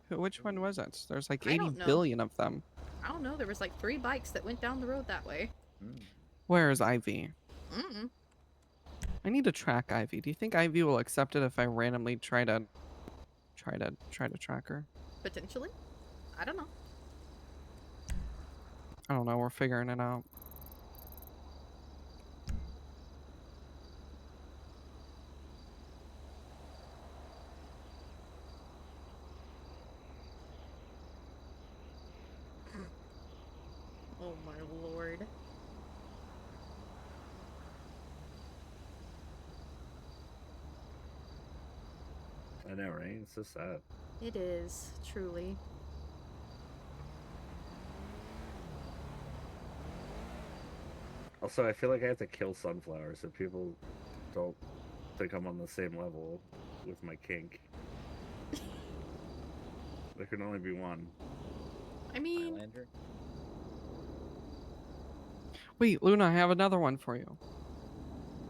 Which one was it? There's like I 80 don't know. billion of them. I don't know, there was like 3 bikes that went down the road that way. Where is Ivy? Mm-mm. I need to track Ivy. Do you think Ivy will accept it if I randomly try to track her? Potentially? I don't know. I don't know. We're figuring it out. Oh my lord. I know, right? It's so sad. It is, truly. Also, I feel like I have to kill Sunflower so people don't think I'm on the same level with my kink. There can only be one. I mean, Highlander? Wait, Luna, I have another one for you.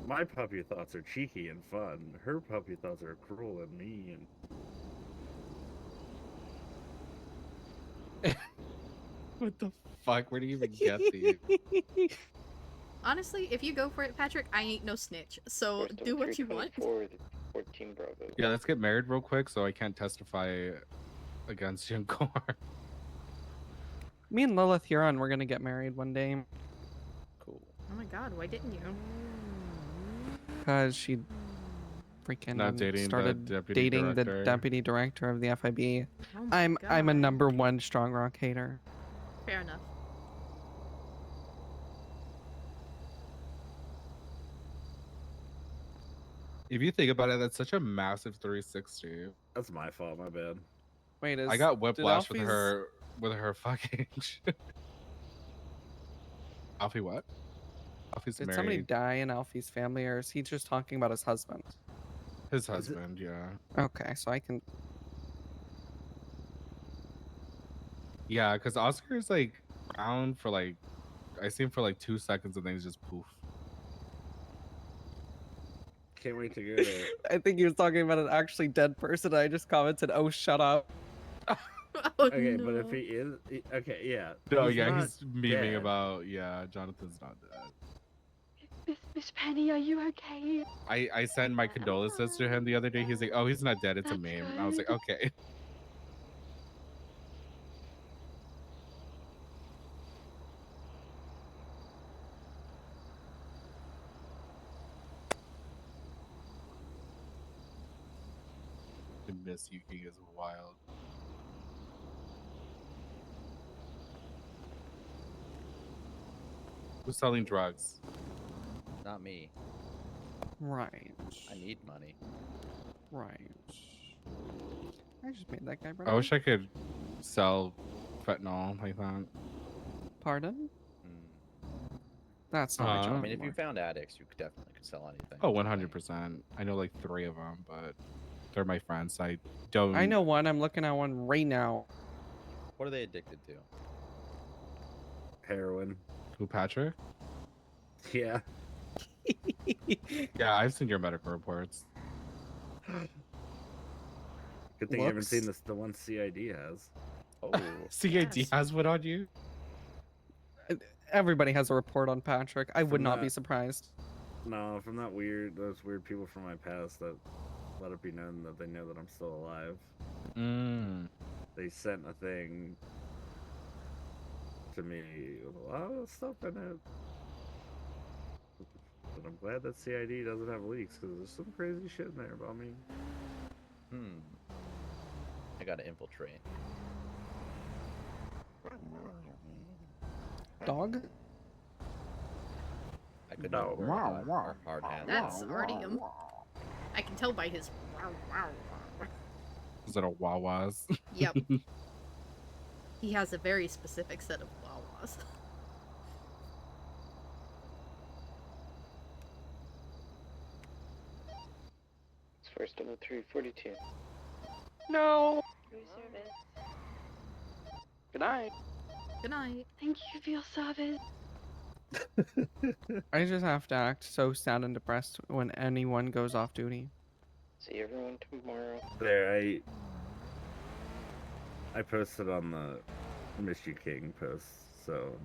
My puppy thoughts are cheeky and fun. Her puppy thoughts are cruel and mean. What the fuck? Where do you even get these? honestly, if you go for it, Patrick, I ain't no snitch. So do what you want. 14 Bravo. Yeah, let's get married real quick so I can't testify against you in court. Me and Lilith Huron, we're gonna get married one day. Cool. Oh my god, why didn't you? Because she freaking Not dating started the deputy dating director. the deputy director of the FIB. Oh my I'm a God. #1 strong rock hater. Fair enough. If you think about it, that's such a massive 360. That's my fault. My bad. Wait, I got did whiplash with Alfie's- her fucking. Alfie, what? Alfie's Did married. somebody die in Alfie's family, or is he just talking about his husband? His husband, yeah. Okay, so I can. Yeah, because Oscar's like around for like, I see him for like 2 seconds and then he's just poof. Can't wait to go to. I think he was talking about an actually dead person. I just commented, "Oh, shut up." Oh, Okay, no. but if he is, okay, yeah. No, he's yeah, not he's memeing dead. about, yeah, Jonathan's not dead. Miss Penny, are you okay? I sent my condolences to him the other day. He's like, oh, he's not dead. It's a That's meme. And I was like, good. okay. The Miss Yuki is wild. Who's selling drugs? Not me. Right. I need money. Right. I just made that guy. I wish I could sell fentanyl like that. Pardon? Hmm. That's not my Uh, job. I mean, if you anymore. found addicts, you definitely could sell anything. Oh, 100%. I know like 3 of them, but they're my friends. I don't. I know one. I'm looking at one right now. What are they addicted to? Heroin. Who, Patrick? Yeah. Yeah, I've seen your medical reports. Good thing you haven't Looks. seen the one CID has. Oh, CID Yes. has one on you? Everybody has a report on Patrick. I would From not be that- surprised. No, from those weird people from my past that let it be known that they know that I'm still alive. Mm. They sent a thing to me with a lot of stuff in it. But I'm glad that CID doesn't have leaks because there's some crazy shit in there about me. I gotta infiltrate. Dog? I could No. not wear a hard hat. That's already him. I can tell by his wow wow wow. Is that a Wawa's? Yep. He has a very specific set of wawas. It's first 342. No. New service. Good night. Good night. Thank you for your service. I just have to act so sad and depressed when anyone goes off duty. See everyone tomorrow. There, I posted on the Miss You King post, so.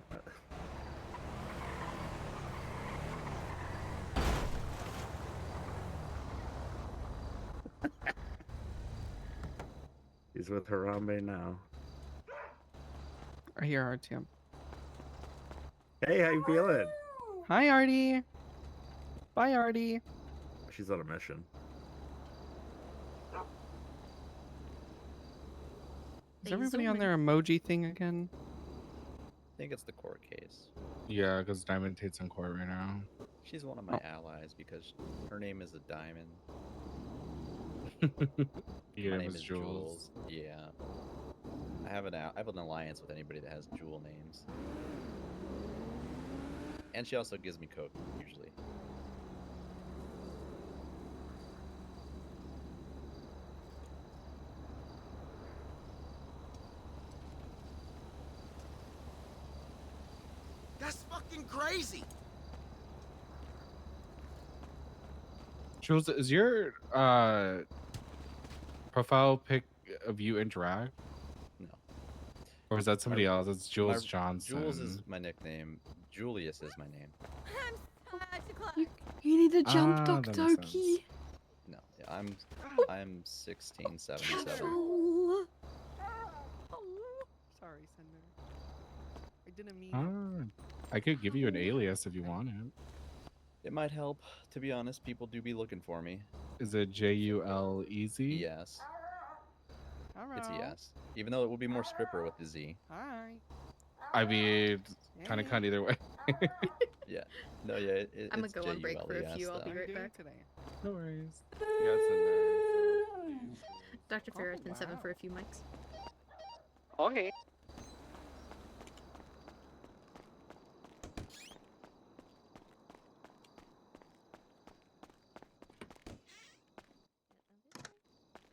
He's with Harambe now. I hear RTM. Hey, how you feeling? Hi, Artie. Bye, Artie. She's on a mission. Is They everybody zoom on in. their emoji thing again? I think it's the court case. Yeah, because Diamond Tate's in court right now. She's one of my allies because her name is a diamond. Your My name name is is Jules. Yeah. I have an alliance with anybody that has jewel names. And she also gives me coke, usually. That's fucking crazy. Jules, is your profile pic of you in drag? No. Or is that somebody else? It's Jules My- Johnson. Jules is my nickname. Julius is my name. You need a jump, Ah, Doc that makes Doki. No, I'm 1677. Oh. Sorry, Cinder. I didn't mean it. I could give you an alias if you want it. It might help. To be honest, people do be looking for me. Is it JUL easy? Yes. Hello. It's a yes. Even though it would be more stripper with the Z. Hi. I mean, kind of cut either way. Yeah. No, yeah. I'm gonna It's go on break for a JULES, few. I'll though. be How are you right doing back. today? No worries. Yeah, it's in there. Dr. Fera, Oh, 7 wow. for a few mics. Okay.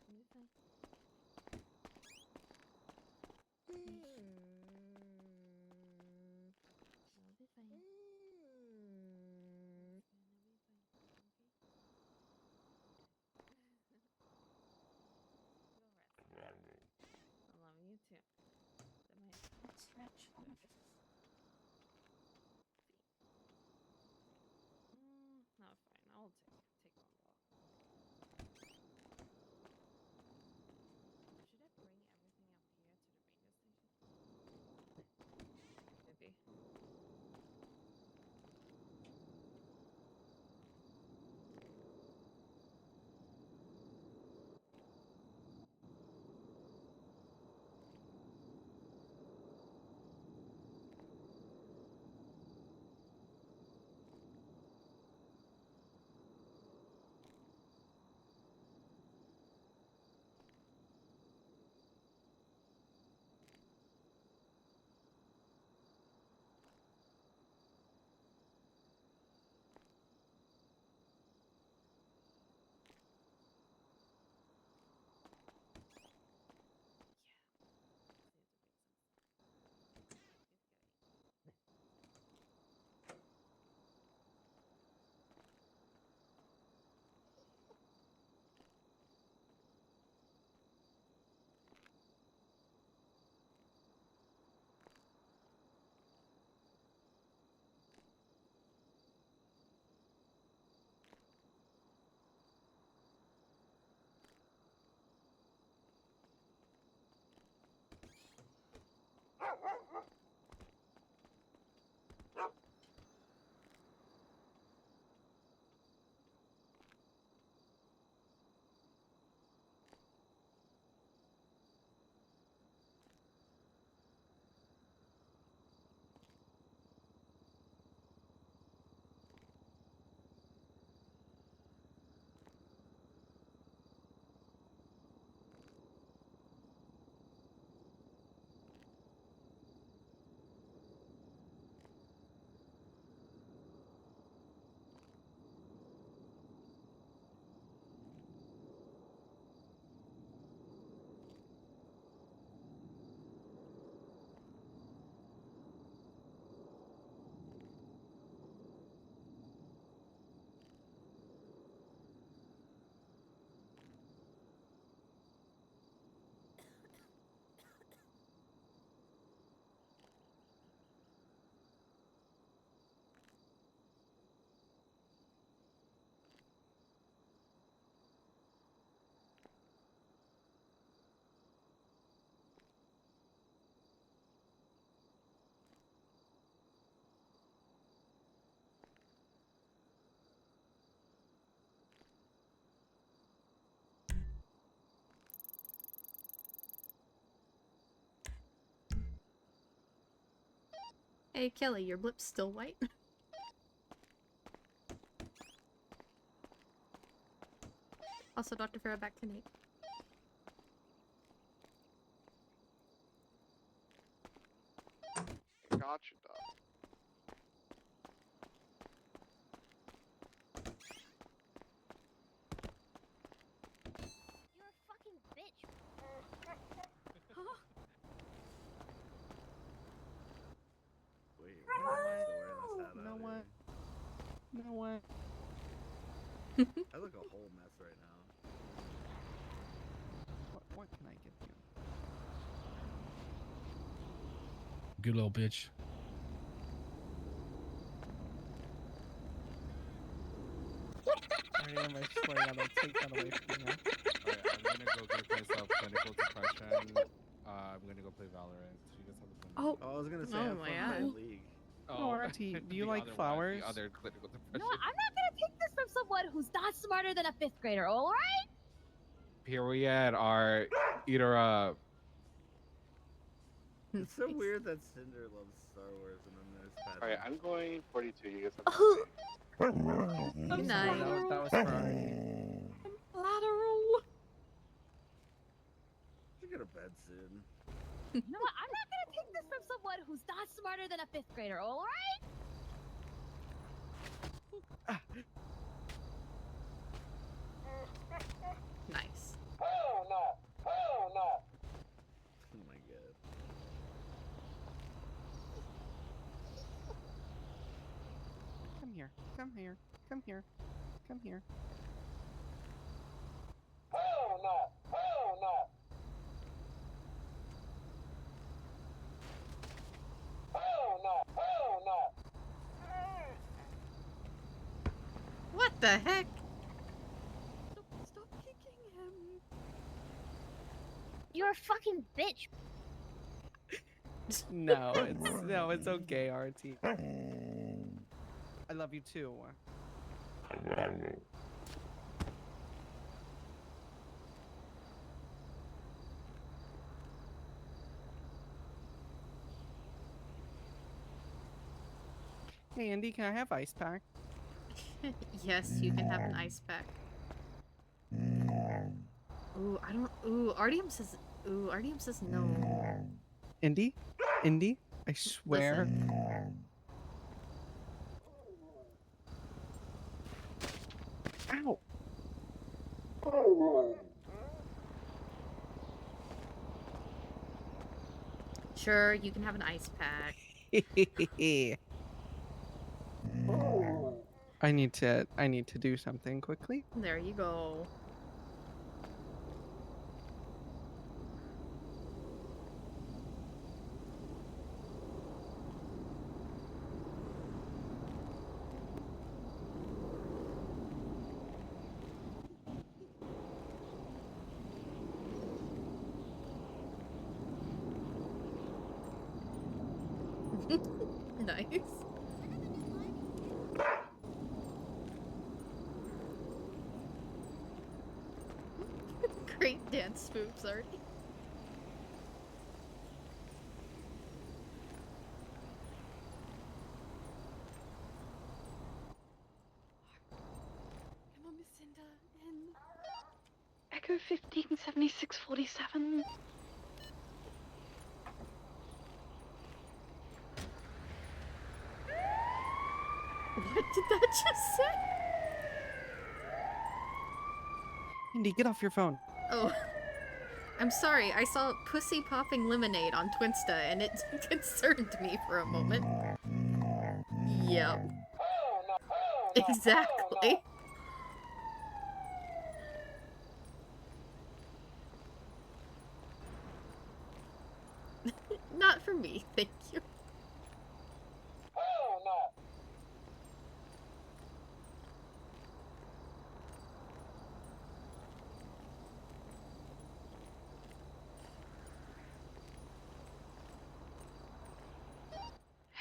You too. No, fine. I'll take one walk. Should I bring everything up here to the radio station? Maybe. Hey, Kelly, your blip's still white? Also, Dr. Fera back to Nate. Gotcha, dog. You're a fucking bitch. Wait, why am I still wearing this hat You know out what? here? You know what? I look a whole mess right now. What can I give you? Good little bitch. Sorry, time, I swear to God, I'll take that away from you. Alright, I'm gonna go give myself clinical depression. I'm gonna go play Valorant. You guys have a fun Oh. night. I was gonna say, Oh have my fun God. playing League. Oh, Auntie, do you the like other one, flowers? the other clinical No, depression. I'm not gonna take this from someone who's not smarter than a 5th grader, alright? Period. Are eater up. It's so weird that Cinder loves Star Wars and then there's Pat. Alright, I'm going 42. You guys have a Oh. Good Sorry, night. that was for Artie. Lateral. Should go to bed soon. No, I'm not gonna take this from someone who's not smarter than a 5th grader, alright? Nice. Oh my god. Come here. Come here. Come here. Come here. What the heck? Stop kicking him. You're a fucking bitch. No, it's okay, Artie. I love you too. Hey, Indy, can I have ice pack? Yes, you can have an ice pack. Ooh, I don't. Ooh, Artyom says. Ooh, Artyom says no. Indy? Indy? I swear. Ow! Sure, you can have an ice pack. I need to do something quickly. There you go. Nice. Great dance moves, Artie. Come on, Miss Cinder. In. Echo 157647. What did that just say? Indy, get off your phone. Oh. I'm sorry, I saw pussy popping lemonade on Twinsta and it concerned me for a moment. Yep. Exactly. Not for me, thank you.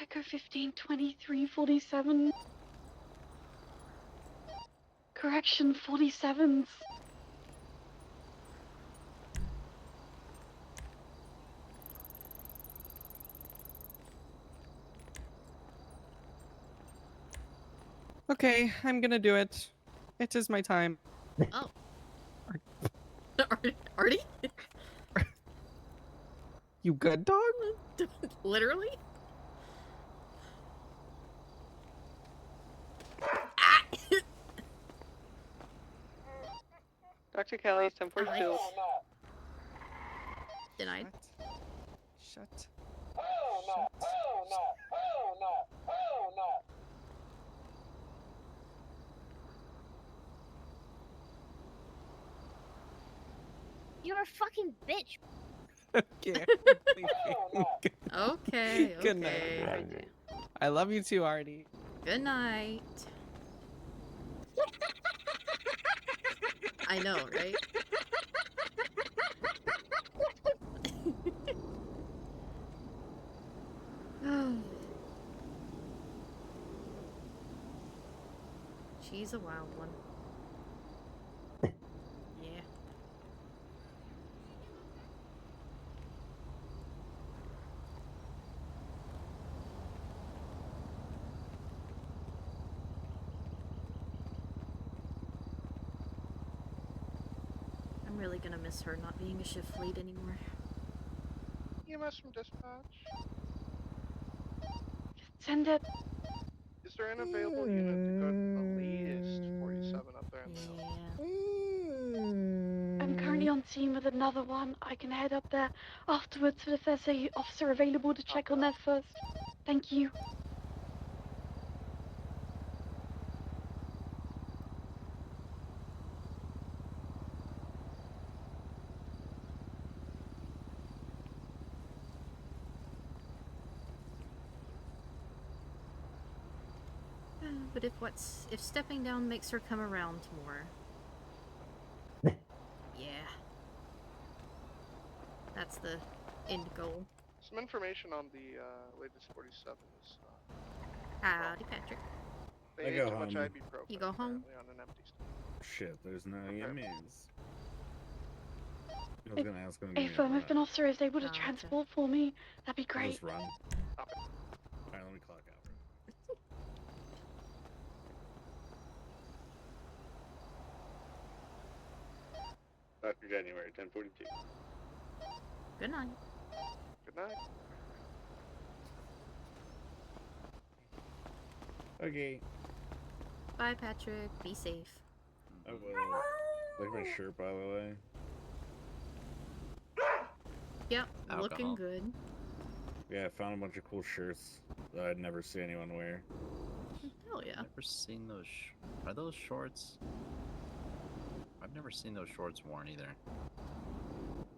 Echo 152347. Correction 47s. Okay, I'm gonna do it. It is my time. Oh. Artie? You good, dog? Literally? Dr. Kelly, 1042. Denied. Shut. You're a fucking bitch. Okay. Okay, Good night. okay. I love you too, Artie. Good night. I know, right? She's a wild one. Yeah. I'm really gonna miss her not being a shift lead anymore. EMS from dispatch. Send it. Is there an available unit to go to at least 47 up there in the hill? I'm currently on scene with another one. I can head up there afterwards if there's a officer available to check on that first. Thank you. But if stepping down makes her come around more. Yeah. That's the end goal. Some information on the latest 47s. Howdy, Patrick. They I ate go too much home. ibuprofen. You go home? apparently, on an empty stomach. Shit, there's no EMEs. I was gonna ask him to give If me a if an ride. officer is able to Gotcha. transport for me, that'd be I'll great. just run. Alright, let me clock out. Dr. January, 1042. Good night. Good night. Okay. Bye, Patrick. Be safe. I will. Like my shirt, by the way. Yep, Alcohol. looking good. Yeah, I found a bunch of cool shirts that I'd never see anyone wear. Hell yeah. Never seen those. Are those shorts? I've never seen those shorts worn either.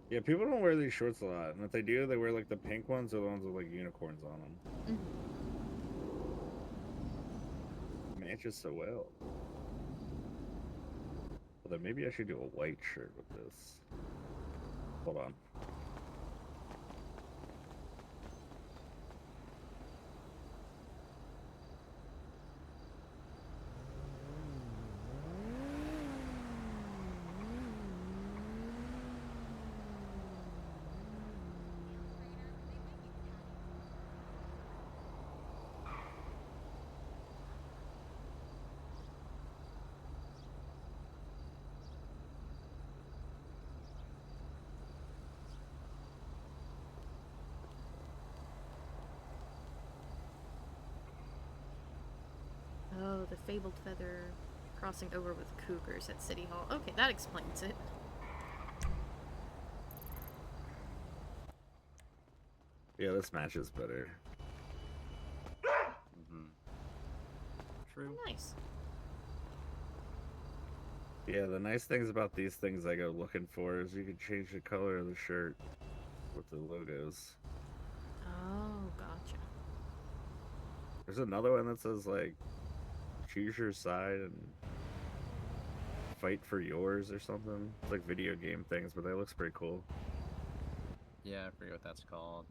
Yeah, people don't wear these shorts a lot, and if they do, they wear like the pink ones or the ones with like unicorns on them. Matches so well. Well, then maybe I should do a white shirt with this. Hold on. Oh, the fabled feather crossing over with cougars at City Hall. Okay, that explains it. Yeah, this matches better. True. Nice. Yeah, the nice things about these things I go looking for is you can change the color of the shirt with the logos. Oh, gotcha. There's another one that says like choose your side and fight for yours or something. It's like video game things, but that looks pretty cool. Yeah, I forget what that's called.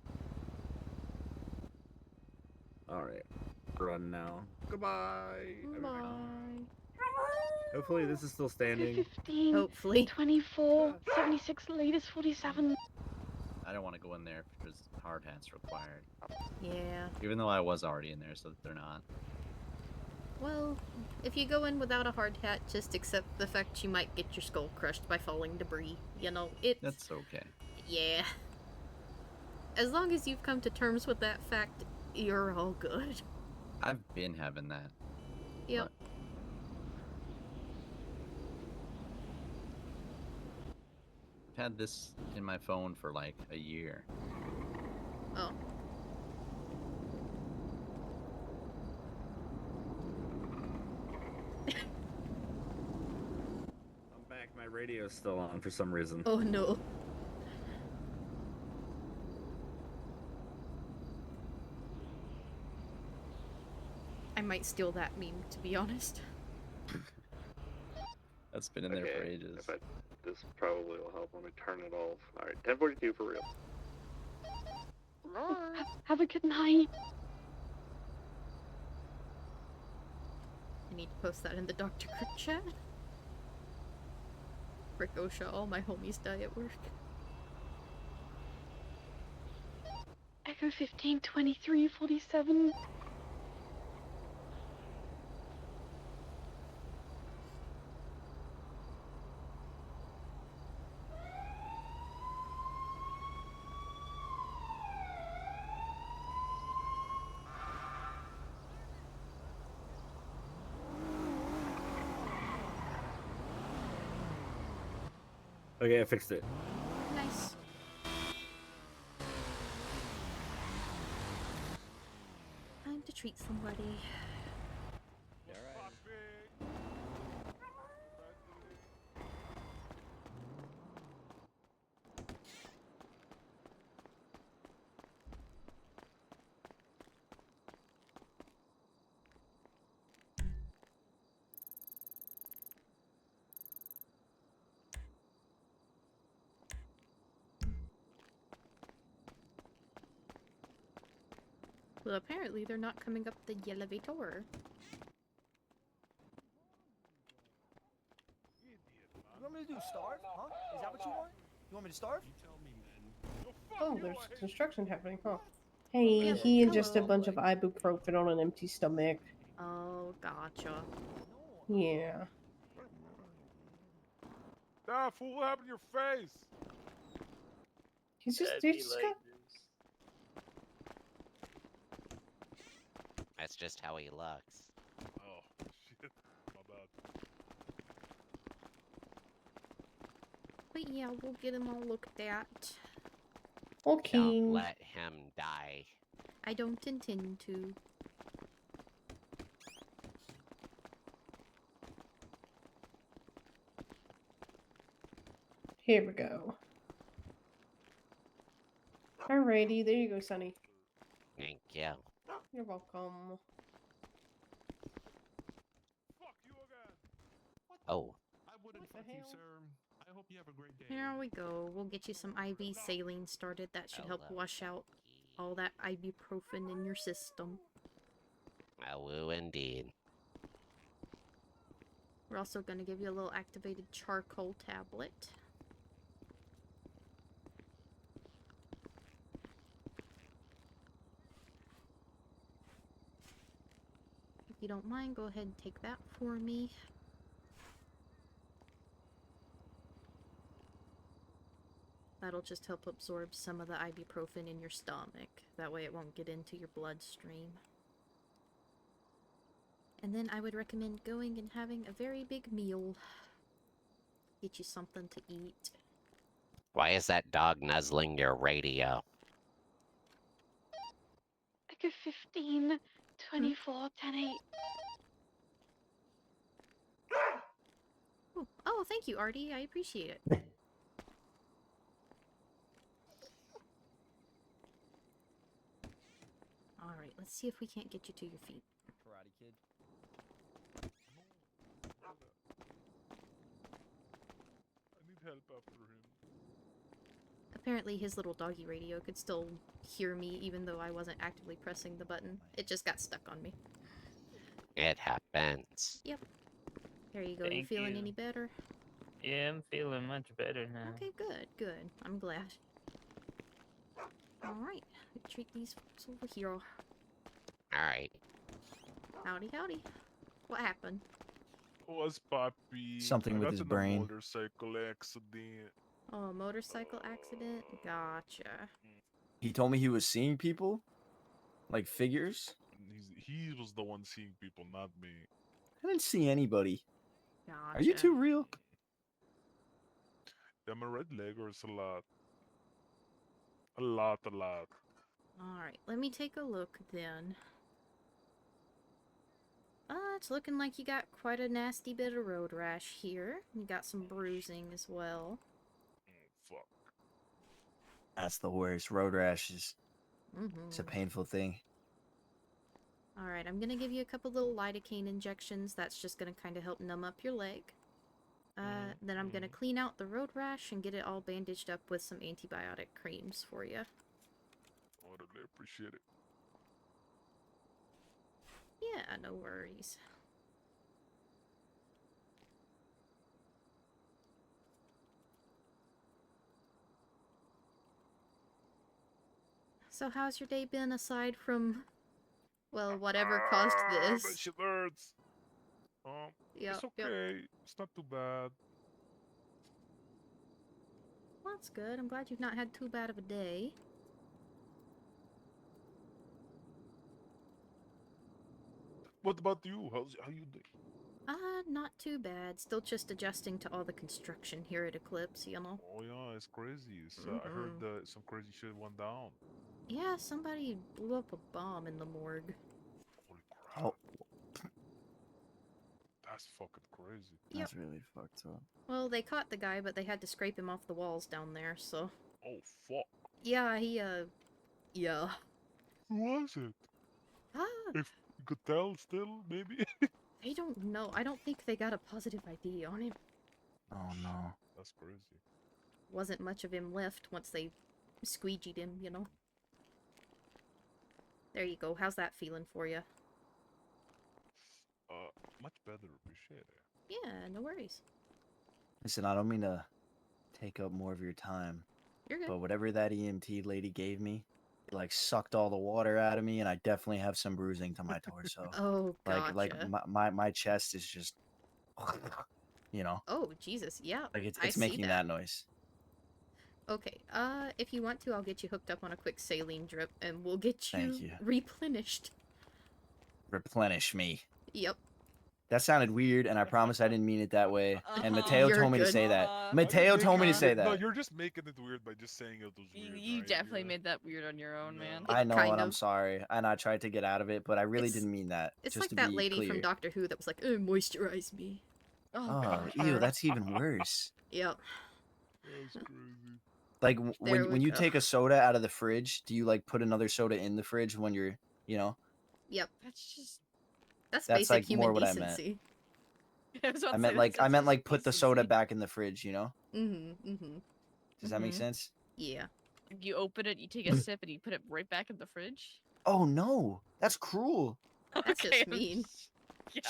Alright. Run now. Goodbye. Bye. Hopefully this is still standing. 15, Hopefully. 24, 76, latest 47. I don't want to go in there if there's hard hats required. Yeah. Even though I was already in there, so they're not. Well, if you go in without a hard hat, just accept the fact you might get your skull crushed by falling debris. You know, it's... That's okay. Yeah. As long as you've come to terms with that fact, you're all good. I've been having that. Yep. I've had this in my phone for like a year. Oh. I'm back. My radio's still on for some reason. Oh no. I might steal that meme, to be honest. That's been in there for ages. This probably will help. Let me turn it off. All right, 10:42 for real. Have a good night. I need to post that in the Dr. Group chat. Frick OSHA, all my homies die at work. Echo 15, 23, 47. Okay, I fixed it. Nice. Time to treat somebody. Well, apparently they're not coming up the elevator. You want me to do starve? Huh? Is that what you want? You want me to starve? Oh, there's construction happening, huh? Hey, Yep, he and just a hello. bunch of ibuprofen on an empty stomach. Oh, gotcha. Yeah. Ah, fool, what happened to your face? He's just, That's just how he looks. Oh, shit. My bad. But yeah, we'll get him all looked at. Okay. Don't let him die. I don't intend to. Here we go. Alrighty, there you go, Sonny. Thank you. You're welcome. Oh. I wouldn't fuck you, sir. I hope you have a great day. Here we go. We'll get you some IV saline started. That should help wash out all that ibuprofen in your system. I will indeed. We're also going to give you a little activated charcoal tablet. If you don't mind, go ahead and take that for me. That'll just help absorb some of the ibuprofen in your stomach. That way it won't get into your bloodstream. And then I would recommend going and having a very big meal. Get you something to eat. Why is that dog nuzzling your radio? Echo 15, 24, 10, 8. Ooh. Oh, thank you, Artie. I appreciate it. Alright, let's see if we can't get you to your feet. Karate Kid. I need help after him. Apparently his little doggy radio could still hear me even though I wasn't actively pressing the button. It just got stuck on me. It happens. Yep. There you go. You feeling any better? Yeah, I'm feeling much better now. Okay, good, good. I'm glad. Alright, treat these folks over here. Alright. Howdy, howdy. What happened? What's Poppy? Something with I got his in a brain. motorcycle accident. Oh, a motorcycle accident? Gotcha. He told me he was seeing people, like figures. He was the one seeing people, not me. I didn't see anybody. Gotcha. Are you two real? Yeah, my red leg hurts a lot. A lot. Alright, let me take a look then. It's looking like you got quite a nasty bit of road rash here. You got some bruising as well. Fuck. That's the worst. Road rashes. It's a Mm-hmm. painful thing. Alright, I'm gonna give you a couple little lidocaine injections. That's just gonna kind of help numb up your leg. Then I'm gonna clean out the road rash and get it all bandaged up with some antibiotic creams for you. Oh, I really appreciate it. Yeah, no worries. So how's your day been aside from, well, whatever caused That this? shit hurts. Yep, It's okay. It's not too bad. Well, that's good. I'm glad you've not had too bad of a day. What about you? How you doing? Not too bad. Still just adjusting to all the construction here at Eclipse, you know? Oh yeah, it's crazy. I heard some crazy shit went down. Yeah, somebody blew up a bomb in the morgue. Holy crap. Oh, That's fucking crazy. that's really fucked up. Well, they caught the guy, but they had to scrape him off the walls down there, so... Oh fuck. Yeah, yeah. Who was it? If you could tell still, maybe? I don't know. I don't think they got a positive ID on him. Oh no. That's crazy. Wasn't much of him left once they squeegeed him, you know? There you go. How's that feeling for you? Much better. Appreciate it. Yeah, no worries. Listen, I don't mean to take up more of your time. You're good. But whatever that EMT lady gave me, it like sucked all the water out of me, and I definitely have some bruising to my torso. Oh, gotcha. Like my chest is just, you know. Oh, Jesus, yeah. Like I it's see making that noise. Okay, if you want to, I'll get you hooked up on a quick saline drip, and we'll get Thank you. replenished. Replenish me. Yep. That sounded weird, and I promise I didn't mean it that way. And Mateo You're told me to good. say that. Mateo told me to say No, that. you're just making it weird by just saying it was weird. You right? definitely made that weird on your own, man. I know, kind and I'm of. sorry. And I tried to get out of it, but I really It's- didn't mean that. It's just like to that be lady clear. from Doctor Who that was like, moisturize me. Oh, ew, that's even worse. Yep. That's crazy. Like There we when you go. take a soda out of the fridge, do you like put another soda in the fridge when you're, you know? Yep. That's That's basic like human more what I meant. decency. I meant like put the soda back in the fridge, you know? Mm-hmm. Does that make sense? Yeah. You open it, you take a sip, and you put it right back in the fridge. Oh no, that's cruel. That's just mean.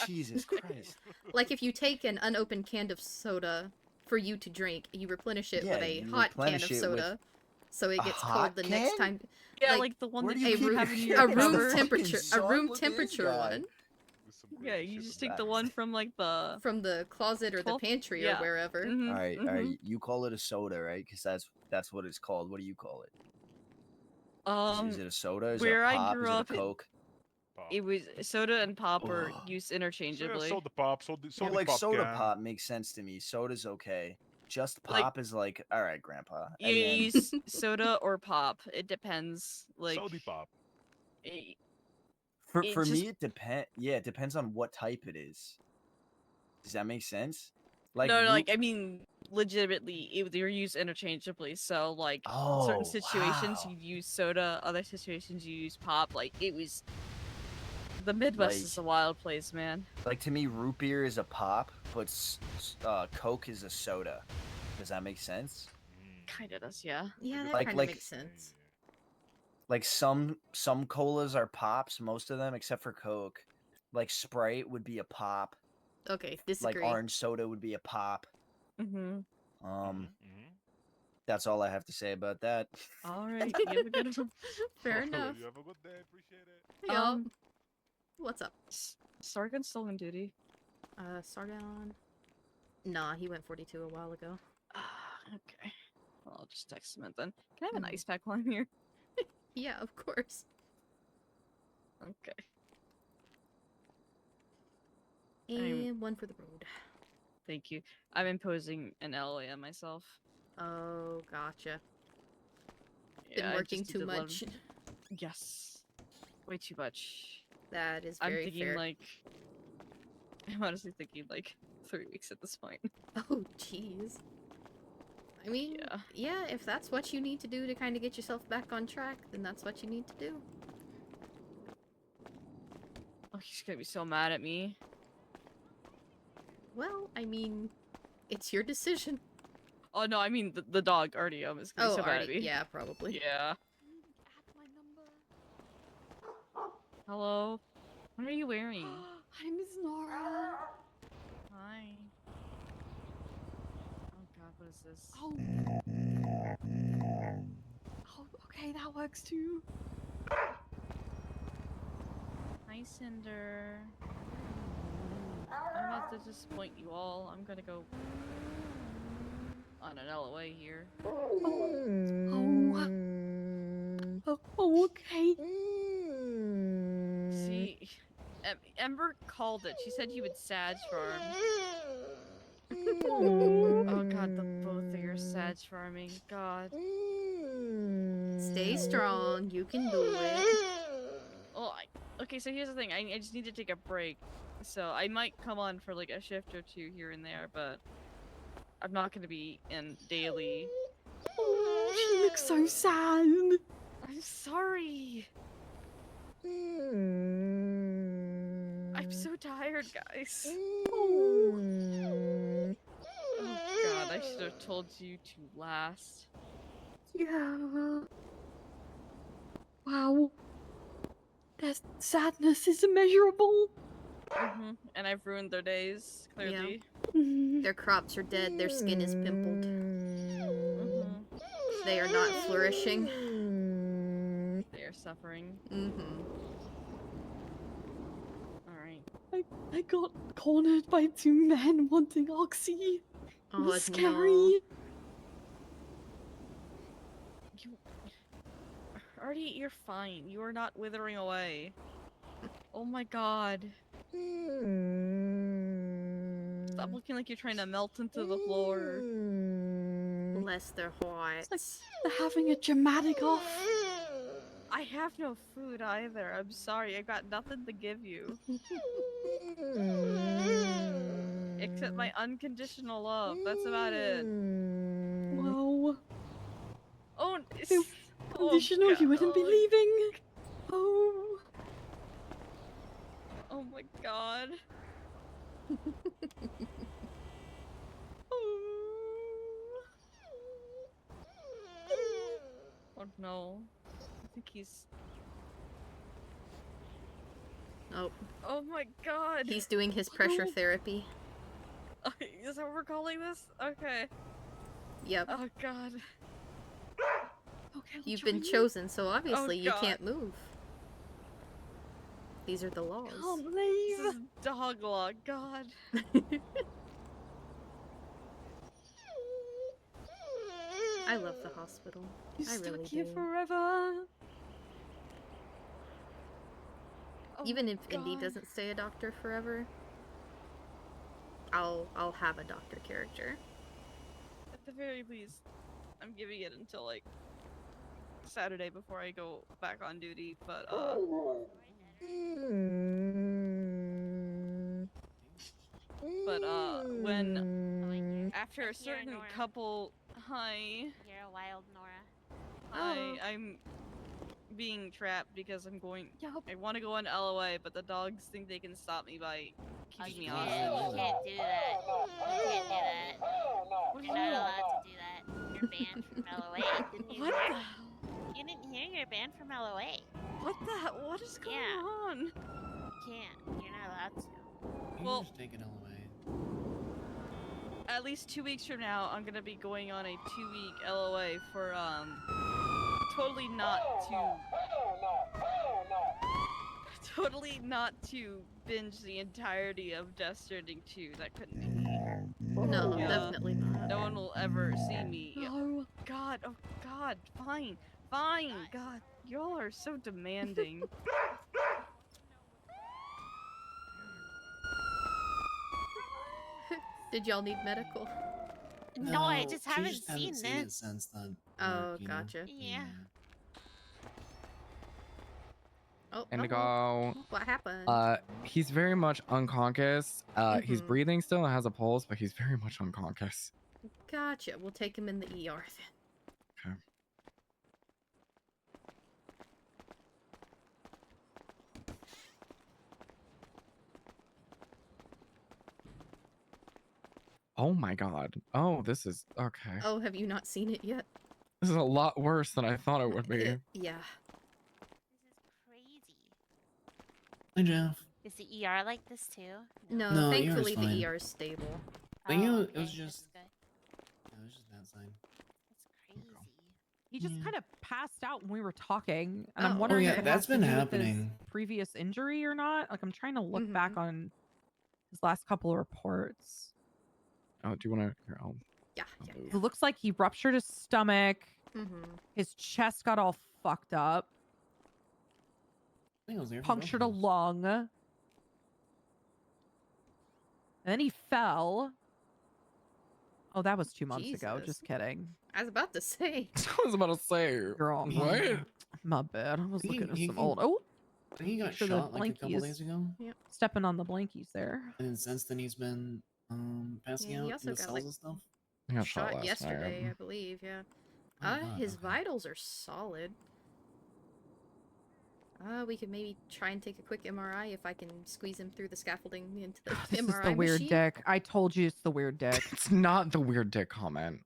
Jesus Christ. Like if you take an unopened can of soda for you to drink, you replenish it Yeah, with a you hot can replenish of it with soda, so it a gets hot cold the next can? time. Yeah, like the one Where that do you you keep have your in shit? your A room cupboard. temperature, son, a room look at this temperature guy. one. Yeah, you just take the one from like the from the closet or the 12 pantry yeah. or wherever. Mhm, All right, mhm. you call it a soda, right? Because that's what it's called. What do you call it? Is it a soda? Is Where it a I pop? grew Is it a up, Coke? it was soda and pop are used So yeah, interchangeably. soda pop, soda Well, like pop soda can. pop makes sense to me. Soda's okay. Just Like- pop is like, all right, Grandpa. You And then use soda or pop. It depends. Like Sody pop. for it for just- me, it depend. Yeah, it depends on what type it is. Does that make sense? Like no, root- like I mean, legitimately, they're used interchangeably. So like, in Oh, certain situations wow. you use soda, other situations you use pop. Like it was, the Midwest Like- is a wild place, man. Like to me, root beer is a pop, but Coke is a soda. Does that make sense? Kinda does, yeah. Yeah, that Like- kind of like- makes sense. Like some colas are pops, most of them except for Coke. Like Sprite would be a pop. Okay, disagree. Like orange soda would be a pop. Mm-hmm. That's all I have to say about that. All right, you have a good one. Fair enough. You have a good day. Appreciate it. Yup. What's up? Sargon's still on duty. Sargon. Nah, he went 42 a while ago. Okay. Well, I'll just text him it then. Can I have an ice pack while I'm here? Yeah, of course. Okay. And one for the road. Thank you. I'm imposing an LA on myself. Oh, gotcha. Yeah, Been I working just too need to let much. him- Yes. Way too much. That is I'm very thinking fair. like... I'm honestly thinking like 3 weeks at this point. Oh, jeez. I mean, yeah, if that's what you need to do to kind of get yourself back on track, then that's what you need to do. Oh, he's gonna be so mad at me. Well, I mean, It's your decision. Oh no, I mean the dog Artyom is gonna be so mad at me. Yeah, probably. Yeah. Hello. What are you wearing? Hi, Miss Nora. Hi. Oh god, what is this? Oh. Oh, okay, that works too. Hi, Cinder. I'm about to disappoint you all. I'm gonna go on an LOA here. Oh, okay. See, Ember called it. She said you would Sag farm. Oh god, the both of your Sag farming. God. Stay strong. You can do it. Well, okay, so here's the thing. I just need to take a break. So I might come on for like a shift or two here and there, but I'm not gonna be in daily. Oh, she looks so sad. I'm sorry. I'm so tired, guys. Oh. Oh god, I should have told you to last. Yeah. Wow. Their sadness is immeasurable. And I've ruined their days, clearly. Their crops are dead. Their skin is pimpled. They are not flourishing. They are suffering. Alright. I got cornered by two men wanting Oxy. It Oh, was scary. Artie, you're fine. You are not withering away. Oh my god. Stop looking like you're trying to melt into the floor. Bless their hearts. It's like they're having a dramatic off. I have no food either. I'm sorry. I got nothing to give you. Except my unconditional love. That's about it. Wow. Oh, Conditional, you wouldn't be leaving. Oh. Oh my god. Oh no. I think he's... Oh. Oh my god. He's doing his pressure therapy. Is that what we're calling this? Okay. Yep. Oh god. Okay, You've been chosen, so obviously you God. can't move. These are the laws. Can't believe. This is dog law, god. I love the hospital. You're I stuck really here do. forever. Even if Indy God. doesn't stay a doctor forever, I'll have a doctor character. At the very least, I'm giving it until like Saturday before I go back on duty, but when after a certain couple You're a wild Nora. I'm being trapped because I want to go on LOA, but the dogs think they can stop me by keeping me hostage. You can't do that. You can't do that. You're not allowed to do that. You're banned from LOA. Didn't you What hear? the hell? You didn't hear you're banned from LOA. What the hell? What is going on? You can't. You're not allowed to. Well, just take an LOA. at least 2 weeks from now, I'm gonna be going on a 2-week LOA for totally not to binge the entirety of Death Stranding 2. That couldn't be me. No, Yeah. definitely not. No one will ever see me. No. God, oh god, fine. God, y'all are so demanding. Did y'all need medical? No, I just she haven't just seen seen it this. since the Oh, work, you know? gotcha. Yeah. Oh, Indigo. what happened? He's very much unconscious. He's breathing still and has a pulse, but he's very much unconscious. Gotcha. We'll take him in the ER then. Okay. Oh my god. Oh, this is okay. Oh, have you not seen it yet? This is a lot worse than I thought it would be. Yeah. Crazy. Hi, Jeff. Is the ER like this too? No, No, ER is thankfully fine. the ER is stable. I think Oh, it was okay, just. that's Yeah, it was just that side. Crazy. He just kind of passed out when we were talking, and Oh. I'm wondering yeah, if it that's has to been do with his happening. previous injury or not. Like, I'm trying to look back on his last couple of reports. Oh, do you want to? Here, I'll. Yeah. It looks like he ruptured his stomach. Mm-hmm. His chest got all fucked up. I think I was there for Punctured a both of those. lung. And then he fell. Oh, that was 2 months ago. Jesus. Just kidding. I was about to say. I was about to say, Girl, what? my bad. I was He- looking at he some can- old. Oh, I think he got make sure shot the like a couple blankie days is ago. Yep. stepping on the blankies there. And then since then he's been passing Yeah, he out also in the got, cells like, and stuff. I got shot Shot last yesterday, night. I believe. Yeah. Oh, God, His okay. vitals are solid. We could maybe try and take a quick MRI if I can squeeze him through the scaffolding into the This MRI is the weird machine. dick. I told you it's the weird dick. It's not the weird dick comment.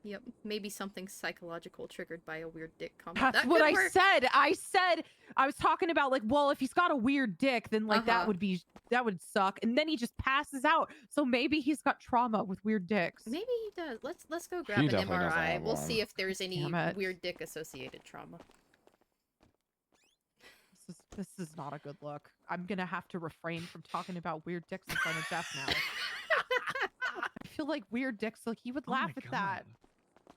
Yep, maybe something psychological triggered by a weird dick comment. That's That what could I work. said. I was talking about, like, well, if he's got a weird dick, then like that would suck. And then he just passes out. So maybe he's got trauma with weird dicks. Maybe he does. Let's go grab He an definitely doesn't MRI. have We'll one. see if there's any Damn it. weird dick associated trauma. This is not a good look. I'm gonna have to refrain from talking about weird dicks in front of Jeff now. I feel like weird dicks, like he would Oh my laugh at that.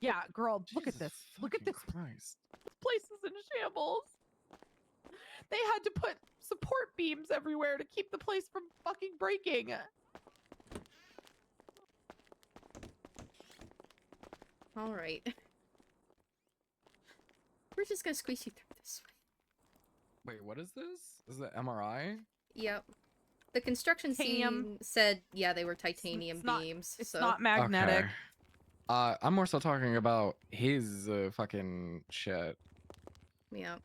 Yeah, girl, look at this. Look at this. Christ. This place is in shambles. They had to put support beams everywhere to keep the place from fucking breaking. All right. We're just gonna squeeze you through this way. Wait, what is this? Is it MRI? Yep. The construction Titanium. scene said, yeah, they were titanium It's not- beams. It's so. not magnetic. Okay. I'm more so talking about his fucking shit. Yeah.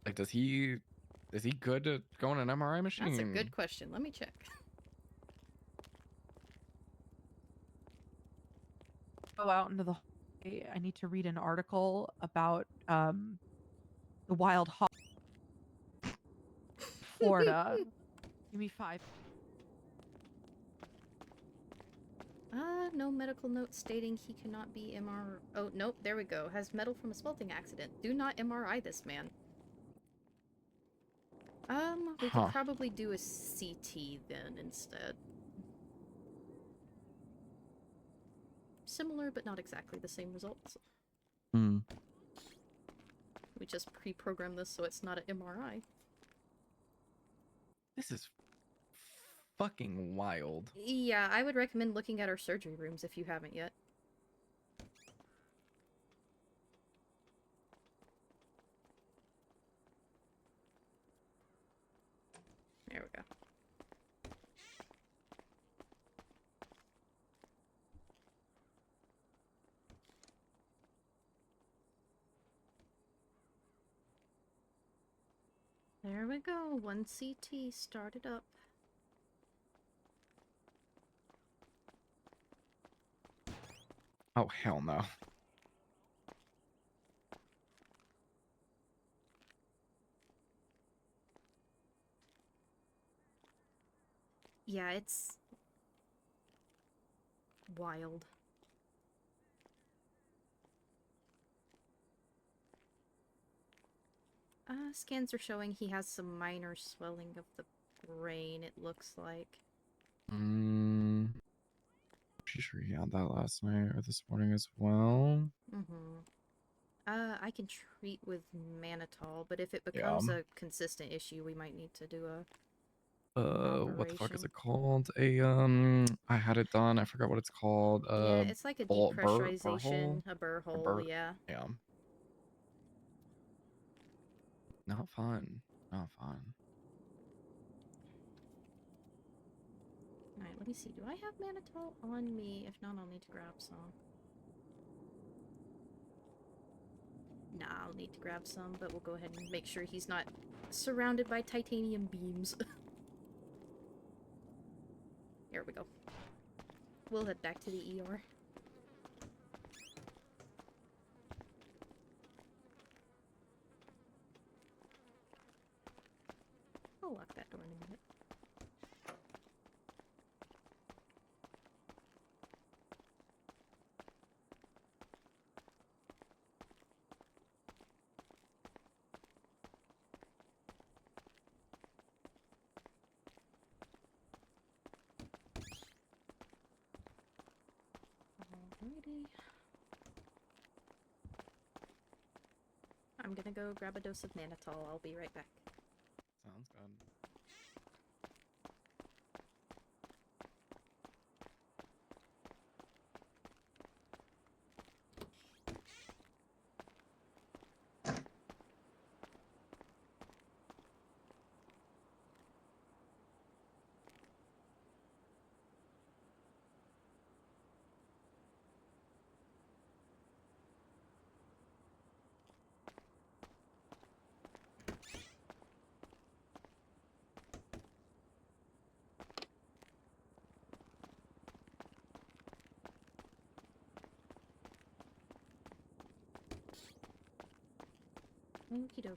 Like, is he good to go in an MRI machine? That's a good question. Let me check. Go out into the hallway. I need to read an article about the wild hog. Florida. Give me 5. No medical note stating he cannot be MR. Oh, nope, there we go. Has metal from a smelting accident. Do not MRI this man. We could probably do a CT then instead. Similar, but not exactly the same results. Hmm. We just pre-program this so it's not an MRI. This is fucking wild. Yeah, I would recommend looking at our surgery rooms if you haven't yet. There we go. There we go. 1 CT started up. Oh, hell no. Yeah, it's wild. Scans are showing he has some minor swelling of the brain, it looks like. Pretty sure he had that last night or this morning as well. I can treat with mannitol, but if it becomes a consistent issue, we might need to do a What the fuck is operation. it called? I had it done. I forgot what it's called. Yeah, it's like a burr depressurization, hole? a burr hole, burr- yeah. Yeah. Not fun. Not fun. Alright, let me see. Do I have mannitol on me? If not, I'll need to grab some. Nah, I'll need to grab some, but we'll go ahead and make sure he's not surrounded by titanium beams. There we go. We'll head back to the ER. I'll lock that door in a minute. Alrighty. I'm gonna go grab a dose of mannitol. I'll be right back. Sounds good. Okie dokie.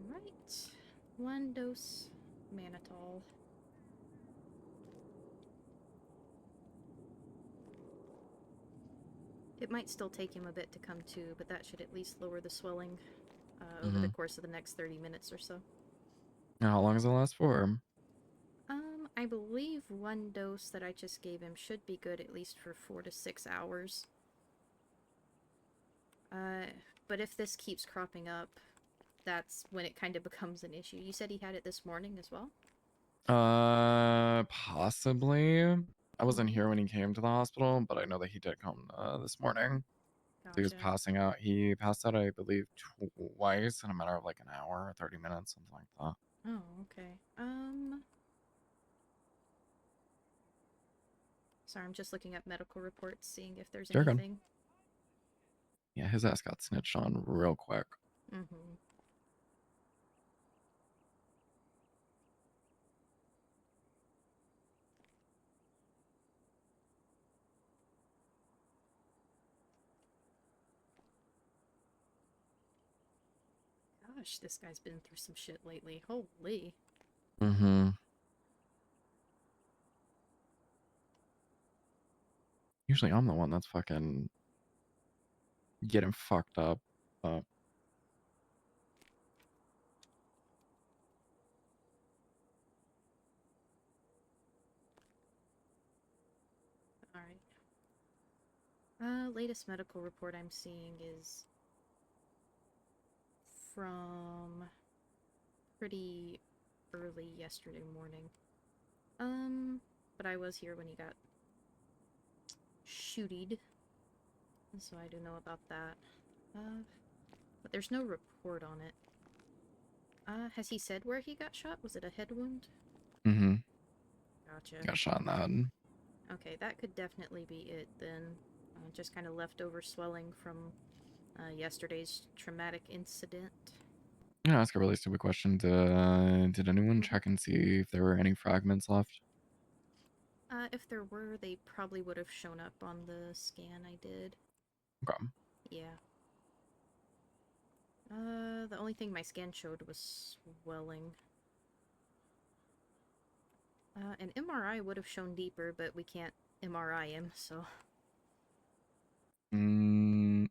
Alright. 1 dose mannitol. It might still take him a bit to come to, but that should at least lower the swelling over the course of the next 30 minutes or so. And how long does it last for? I believe 1 dose that I just gave him should be good at least for 4 to 6 hours. But if this keeps cropping up, that's when it kind of becomes an issue. You said he had it this morning as well? Possibly. I wasn't here when he came to the hospital, but I know that he did come this morning. He was Gotcha. passing out. He passed out, I believe, twice in a matter of like an hour, 30 minutes, something like that. Oh, okay. Sorry, I'm just looking at medical reports, seeing if there's You're good. anything. Yeah, his ass got snitched on real quick. Mm-hmm. Gosh, this guy's been through some shit lately. Holy. Mm-hmm. Usually I'm the one that's fucking getting fucked up. Alright. Latest medical report I'm seeing is from pretty early yesterday morning. But I was here when he got shootied, so I do know about that. But there's no report on it. Has he said where he got shot? Was it a head wound? Mm-hmm. Gotcha. Got shot in the head. Okay, that could definitely be it then. Just kind of leftover swelling from yesterday's traumatic incident. I'm gonna ask a really stupid question. Did anyone check and see if there were any fragments left? If there were, they probably would have shown up on the scan I did. Okay. Yeah. The only thing my scan showed was swelling. An MRI would have shown deeper, but we can't MRI him, so... Any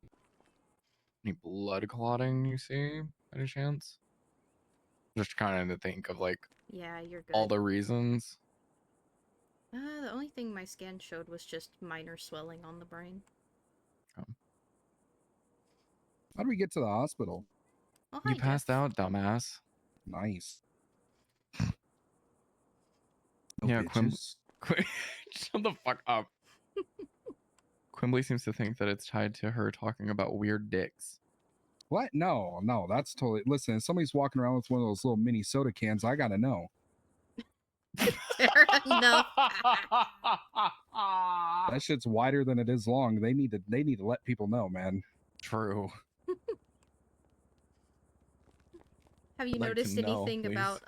blood clotting you see, any chance? Just kind of to think of like Yeah, you're good. all the reasons. The only thing my scan showed was just minor swelling on the brain. How do we get to the hospital? Oh, You passed out, dumbass. Nice. Yeah, bitches. Shut the fuck up. Quimbley seems to think that it's tied to her talking about weird dicks. What? No, that's totally. Listen, if somebody's walking around with one of those little mini soda cans, I gotta know. Fair enough. That shit's wider than it is long. They need to let people know, man. True. Have you Like to noticed know, anything please. about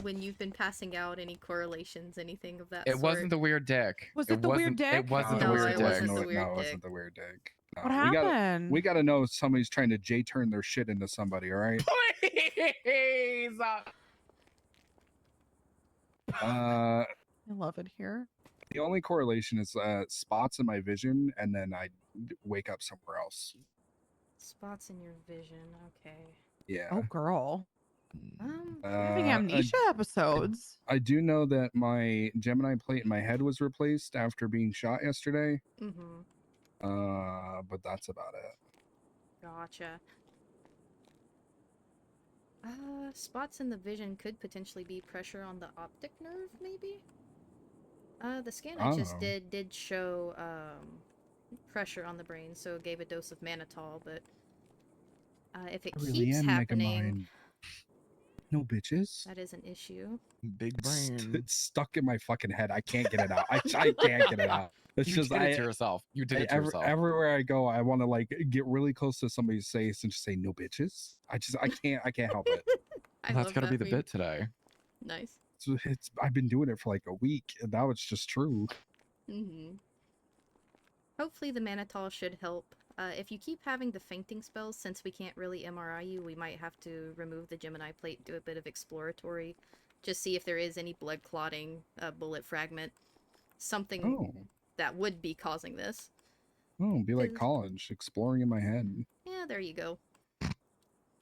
when you've been passing out? Any correlations? Anything of that It sort? wasn't the weird dick. Was it the weird dick? It wasn't the No, weird it dick. wasn't the weird No, it dick. wasn't the weird dick. No, What We happened? gotta know if somebody's trying to J-turn their shit into somebody, all right? Please. I love it here. The only correlation is spots in my vision, and then I wake up somewhere else. Spots in your vision. Okay. Yeah. Oh, girl. Having Uh, amnesia episodes. I do know that my Gemini plate in my head was replaced after being shot yesterday. Mm-hmm. But that's about it. Gotcha. Spots in the vision could potentially be pressure on the optic nerve, maybe? The scan I just Oh. did show, pressure on the brain, so it gave a dose of mannitol, but, if it I really keeps am happening, Megamind. No bitches. that is an issue. Big brain. It's stuck in my fucking head. I can't get it out. I can't get it out. It's You just did it to yourself. You did it to yourself. Everywhere I go, I want to like get really close to somebody's face and just say no bitches. I can't help it. I That's love gotta that be the for you. bit today. Nice. It's I've been doing it for like a week, and now it's just true. Mm-hmm. Hopefully the mannitol should help. If you keep having the fainting spells, since we can't really MRI you, we might have to remove the Gemini plate, do a bit of exploratory, just see if there is any blood clotting, bullet fragment, something that would be causing this. Oh, be like 'Cause- college, exploring in my head. Yeah, there you go.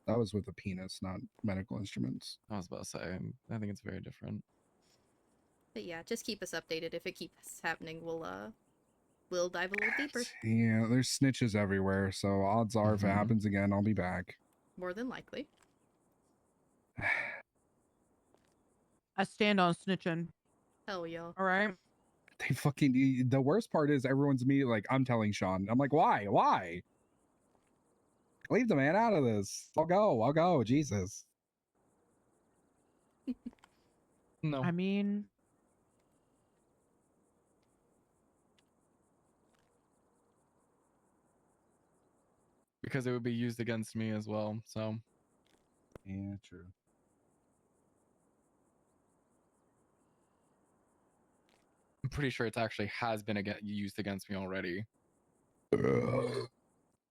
That was with a penis, not medical instruments. I was about to say, I think it's very different. But yeah, just keep us updated. If it keeps happening, we'll dive a little deeper. Yeah, there's snitches everywhere, so odds are if it happens again, I'll be back. More than likely. I stand on snitching. Hell yeah. All right. They fucking. The worst part is everyone's immediately like, I'm telling Sean. I'm like, why? Why? Leave the man out of this. I'll go. Jesus. No. I mean, Because it would be used against me as well, so. Yeah, true. I'm pretty sure it actually has been used against me already.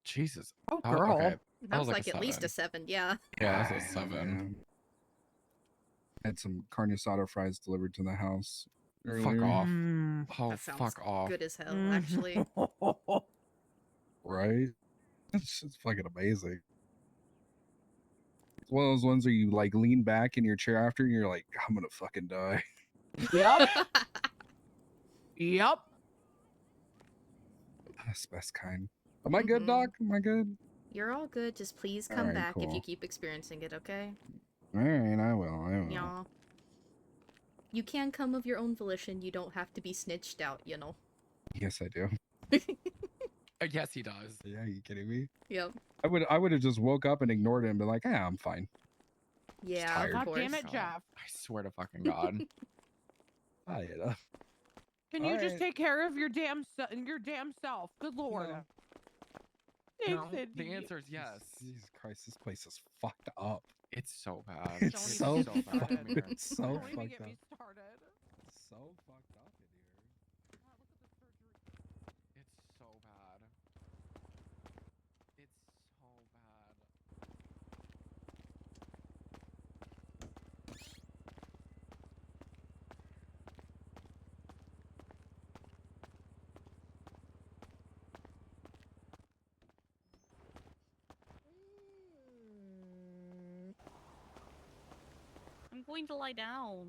Jesus. Oh, girl. Okay. That was like a at least a 7, yeah. Yeah, that's a 7. Had some carne asada fries delivered to the house. Fuck earlier. off. Oh, That sounds fuck off. good as hell, actually. Right? It's just fucking amazing. It's one of those ones where you like lean back in your chair after and you're like, I'm gonna fucking die. Yep. Yep. That's the best kind. Am I good, Doc? Am I good? You're all good. Just please come Alright, back if you cool. keep experiencing it, okay? Alright, I will. Yeah. You can come of your own volition. You don't have to be snitched out, you know. Yes, I do. Yes, he does. Yeah, are you kidding me? Yep. I would have just woke up and ignored it and been like, yeah, I'm fine. Yeah, tired. of God damn course. it, Jeff. I swear to fucking God. Can you just take care of your damn self? Good lord. No. Thanks, No, Indy. the answer is yes. Jesus Christ, this place is fucked up. It's so bad. It's so bad fucked in here. It's so Don't even fucked get up. me started. It's so fucked up in here. It's so bad. It's so bad. I'm going to lie down.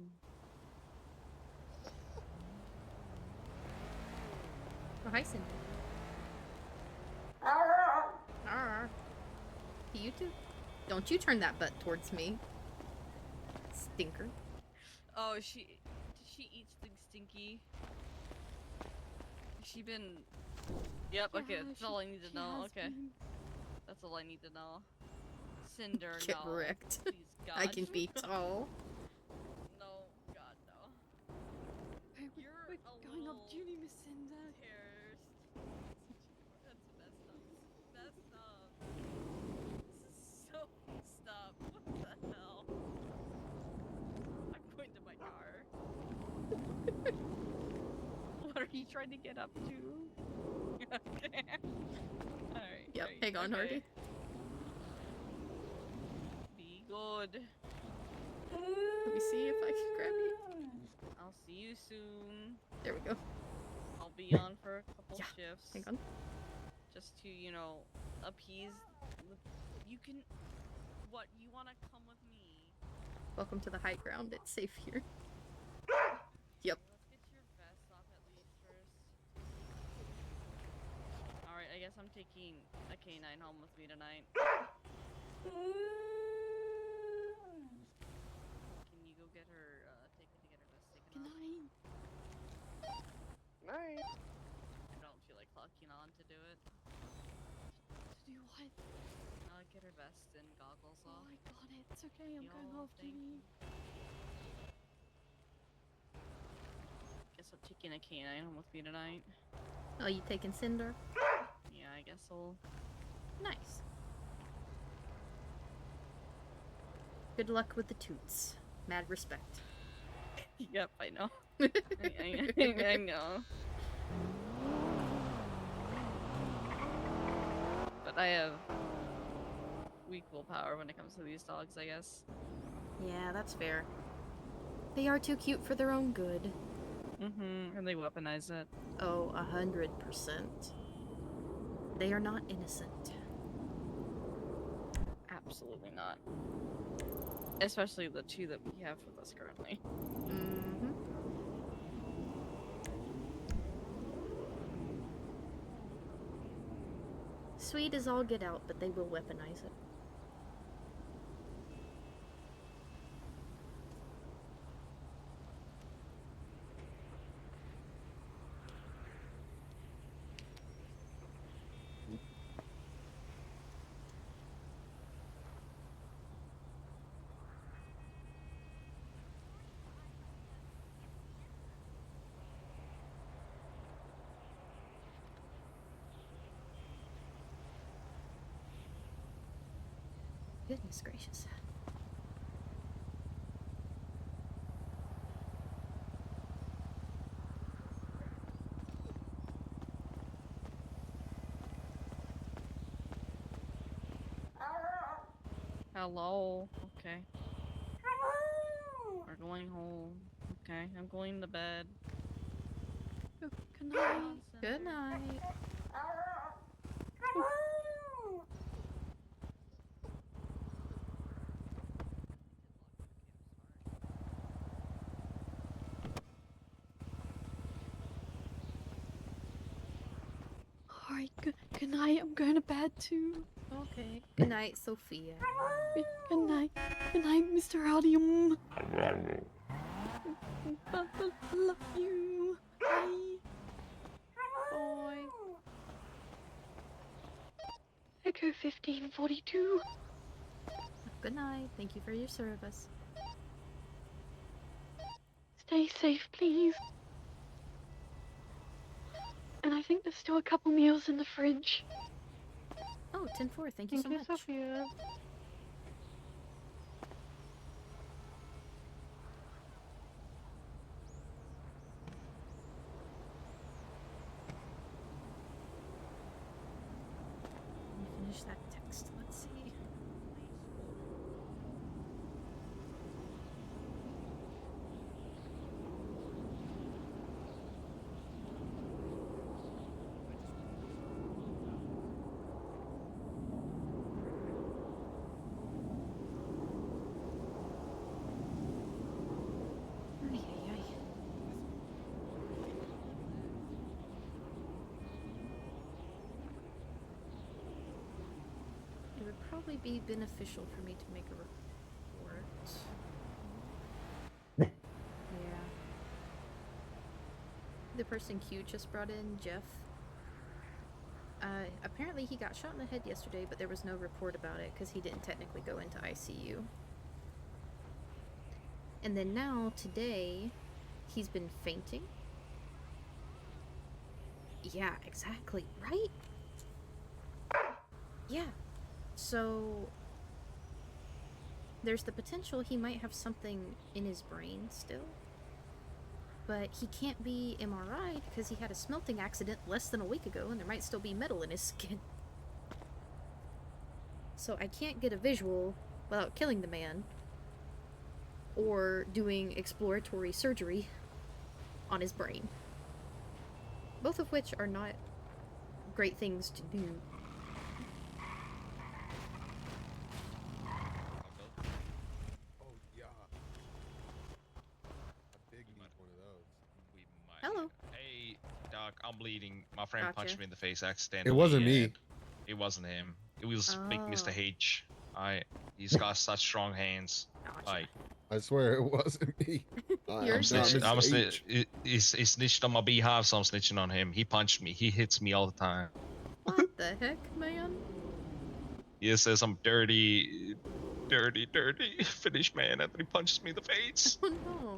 Oh, hi, Cindy. Arr. You too. Don't you turn that butt towards me. Stinker. Oh, did she eat something stinky? Has she been... Yep, okay, Yeah, that's all I need to know, has okay. been. That's all I need to know. Cinder, Get no. wrecked. Please, God. I can be tall. No, God, no. You're going up duty, Miss Cinder. That's messed up. That's not Hardy tried to get up too. Okay. Alright. Yep, right, hang on, okay. Hardy. Be good. Let me see if I can grab you. I'll see you soon. There we go. I'll be on for a couple Yeah, shifts. hang on. Just to, you know, appease. You can. What? You want to come with me? Welcome to the high ground. It's safe here. Yep. Let's get your vest off at least first. Alright, I guess I'm taking a canine home with me tonight. Can you go get her, take her to get her vest taken off? Night. I don't feel like clocking on to do it. To do what? Get her vest and goggles Oh, off. I got it. It's okay. I'm going Yo, off thank duty. Guess I'm taking a canine home with me tonight. Oh, you taking Cinder? Yeah, I guess so. Nice. Good luck with the toots. Mad respect. Yep, I know. I know. But I have weak willpower when it comes to these dogs, I guess. Yeah, that's fair. They are too cute for their own good. And they weaponize it. Oh, 100%. They are not innocent. Absolutely not. Especially the two that we have with us currently. Mm-hmm. Sweet as all get out, but they will weaponize it. Goodness gracious. Hello. Okay. We're going home. Okay, I'm going to bed. Good night. Good night. Alright, good night. I'm going to bed too. Okay. Good night, Sophia. Good night. Good night, Mr. Howdy. Love you. Bye. Bye. Echo 1542. Good night. Thank you for your service. Stay safe, please. And I think there's still a couple meals in the fridge. Oh, 10-4. Thank you so much. Sophia. Let me finish that text. Let's see. Ay, ay, ay. It would probably be beneficial for me to make a report. Yeah. The person Q just brought in, Jeff. Apparently he got shot in the head yesterday, but there was no report about it because he didn't technically go into ICU. And then now, today, he's been fainting. Yeah, exactly. Right? Yeah. So, there's the potential he might have something in his brain still. but he can't be MRI'd because he had a smelting accident less than a week ago and there might still be metal in his skin. So I can't get a visual without killing the man or doing exploratory surgery on his brain. Both of which are not great things to do. Oh yeah. I big need one of those. Hello. Hey, Doc, I'm bleeding. My friend Gotcha. punched me in the face accidentally. It wasn't me. and It wasn't him. It was big Oh. Mr. H. He's got such strong hands. Like, I swear it wasn't me. You're I'm good. snitching. He snitched on my behalf, so I'm snitching on him. He punched me. He hits me all the time. What the heck, man? He says I'm dirty, Finnish man after he punches me in the face. Oh no.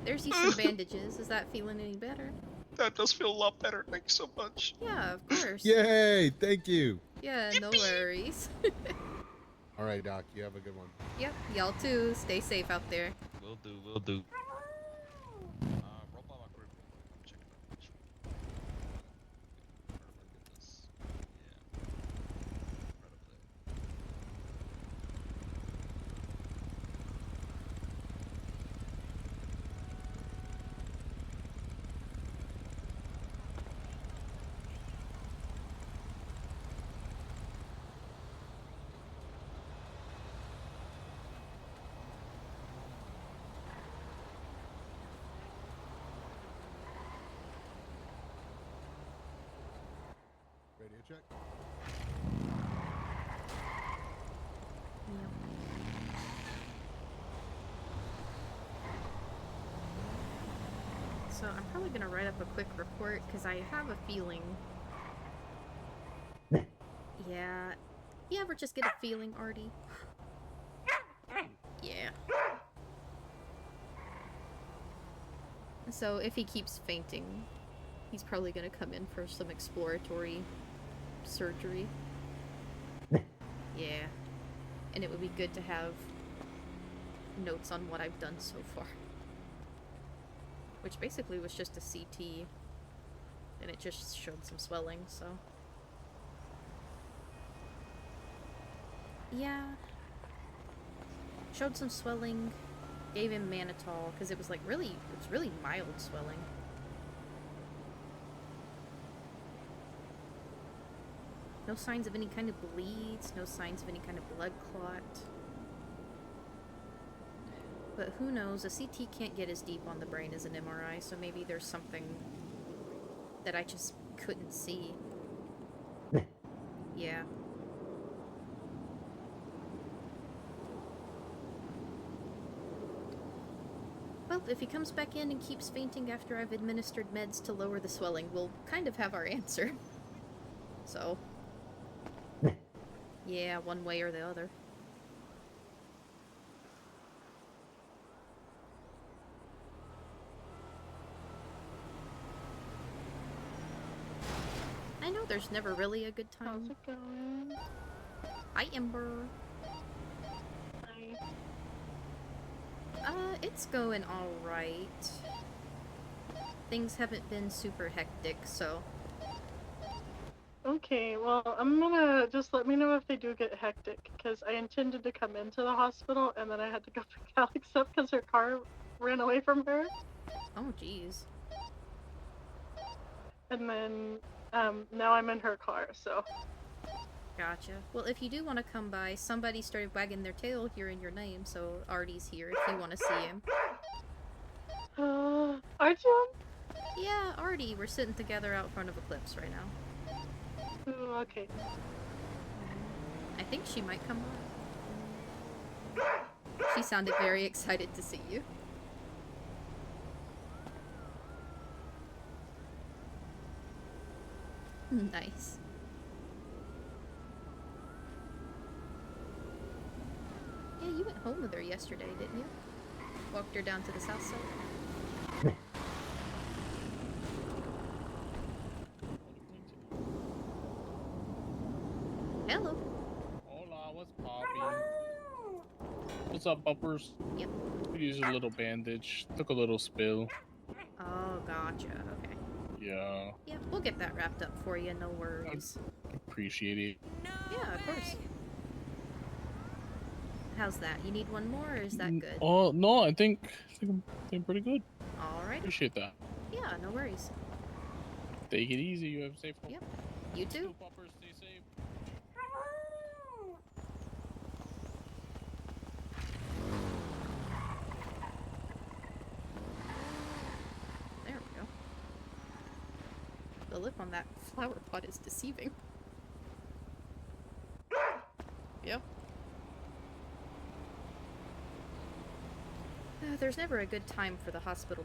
There's you some bandages. Is that feeling any better? That does feel a lot better. Thank you so much. Yeah, of course. Yay! Thank you. Yeah, no worries. All right, Doc. You have a good one. Yep, y'all too. Stay safe out there. Will do. Will do. Roll by my group. Check it out. Radio check. So I'm probably gonna write up a quick report because I have a feeling. Yeah. You ever just get a feeling, Artie? Yeah. So if he keeps fainting, he's probably gonna come in for some exploratory surgery. Yeah. And it would be good to have notes on what I've done so far. Which basically was just a CT. And it just showed some swelling, so. Yeah. Showed some swelling. Gave him mannitol, because it was like really, it was really mild swelling. No signs of any kind of bleeds, no signs of any kind of blood clot. But who knows, a CT can't get as deep on the brain as an MRI, so maybe there's something that I just couldn't see. Yeah. Well, if he comes back in and keeps fainting after I've administered meds to lower the swelling, we'll kind of have our answer. So. Yeah, one way or the other. I know there's never really a good time. How's it going? Hi, Ember. Hi. It's going alright. Things haven't been super hectic, so. Okay, well, I'm gonna just let me know if they do get hectic, because I intended to come into the hospital and then I had to go pick Alex up because her car ran away from her. Oh, jeez. And then, now I'm in her car, so. Gotcha. Well, if you do want to come by, somebody started wagging their tail hearing your name, so Artie's here if you want to see him. Artie? Yeah, Artie. We're sitting together out front of Eclipse right now. Ooh, okay. I think she might come by. She sounded very excited to see you. Nice. Yeah, you went home with her yesterday, didn't you? Walked her down to the south side. Hello. Hola, what's poppin'? What's up, uppers? Yep. Use a little bandage. Took a little spill. Oh, gotcha. Okay. Yeah. Yep, we'll get that wrapped up for you. No worries. Appreciate it. Yeah, of course. How's that? You need one more, or is that good? Oh no, I think I'm doing pretty good. All right. Appreciate that. Yeah, no worries. Take it easy. You have a safe home. Yep. You too. Snoop Puppers, stay safe. There we go. The lip on that flower pot is deceiving. Yep. There's never a good time for the hospital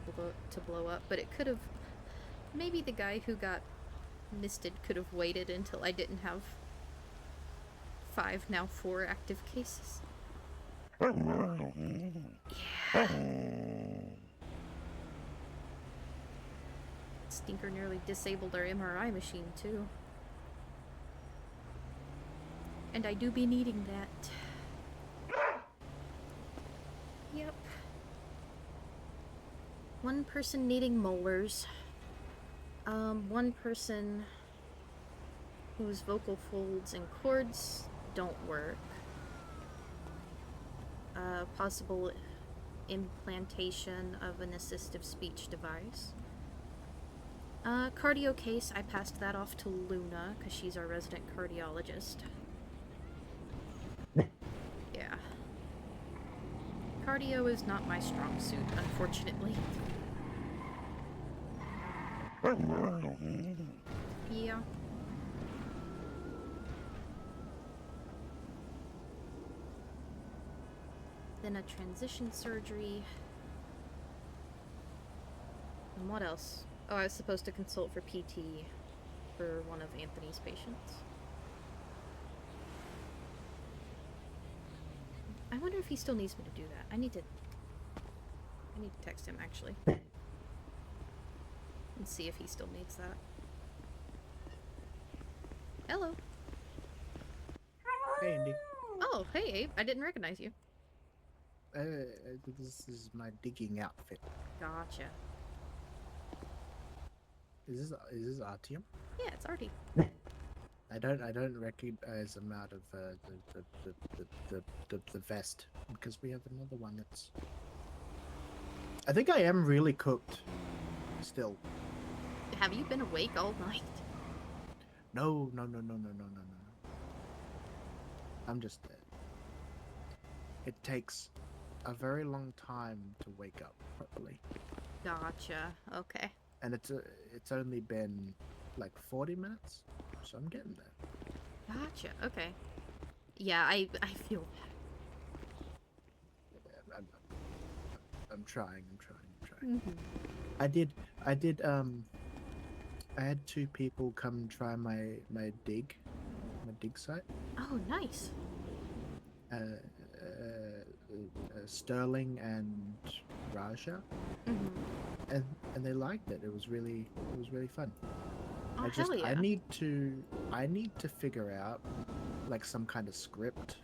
to blow up, but it could have... Maybe the guy who got misted could have waited until I didn't have 5, now 4 active cases. Yeah. Stinker nearly disabled our MRI machine, too. And I do be needing that. Yep. One person needing molars. One person whose vocal folds and cords don't work. Possible implantation of an assistive speech device. Cardio case, I passed that off to Luna, because she's our resident cardiologist. Yeah. Cardio is not my strong suit, unfortunately. Yeah. Then a transition surgery. And what else? Oh, I was supposed to consult for PT for one of Anthony's patients. I wonder if he still needs me to do that. I need to text him, actually. And see if he still needs that. Hello. Hey, Indy. Oh, hey, Abe. I didn't recognize you. This is my digging outfit. Gotcha. Is this Artyom? Yeah, it's Artie. I don't recognize him out of the vest because we have another one that's. I think I am really cooked. Still. Have you been awake all night? No. I'm just dead. It takes a very long time to wake up properly. Gotcha. Okay. And it's only been like 40 minutes, so I'm getting there. Gotcha. Okay. Yeah, I feel that. I'm trying. Mm-hmm. I had 2 people come try my dig site. Oh, nice. Sterling and Raja. Mm-hmm. And they liked it. It was really fun. Oh, hell yeah. I need to figure out like some kind of script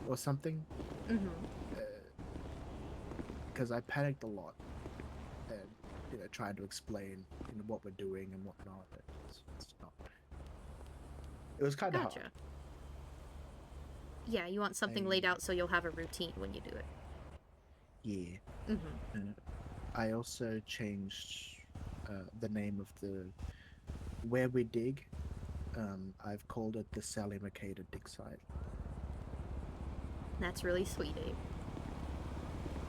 or something. Mm-hmm. Because I panicked a lot, and trying to explain what we're doing and whatnot. It's not. It was kind of hard. Yeah, you want something laid out so you'll have a routine when you do it. Yeah. Mm-hmm. And I also changed the name of where we dig. I've called it the Sally Mercator dig site. That's really sweet, Abe.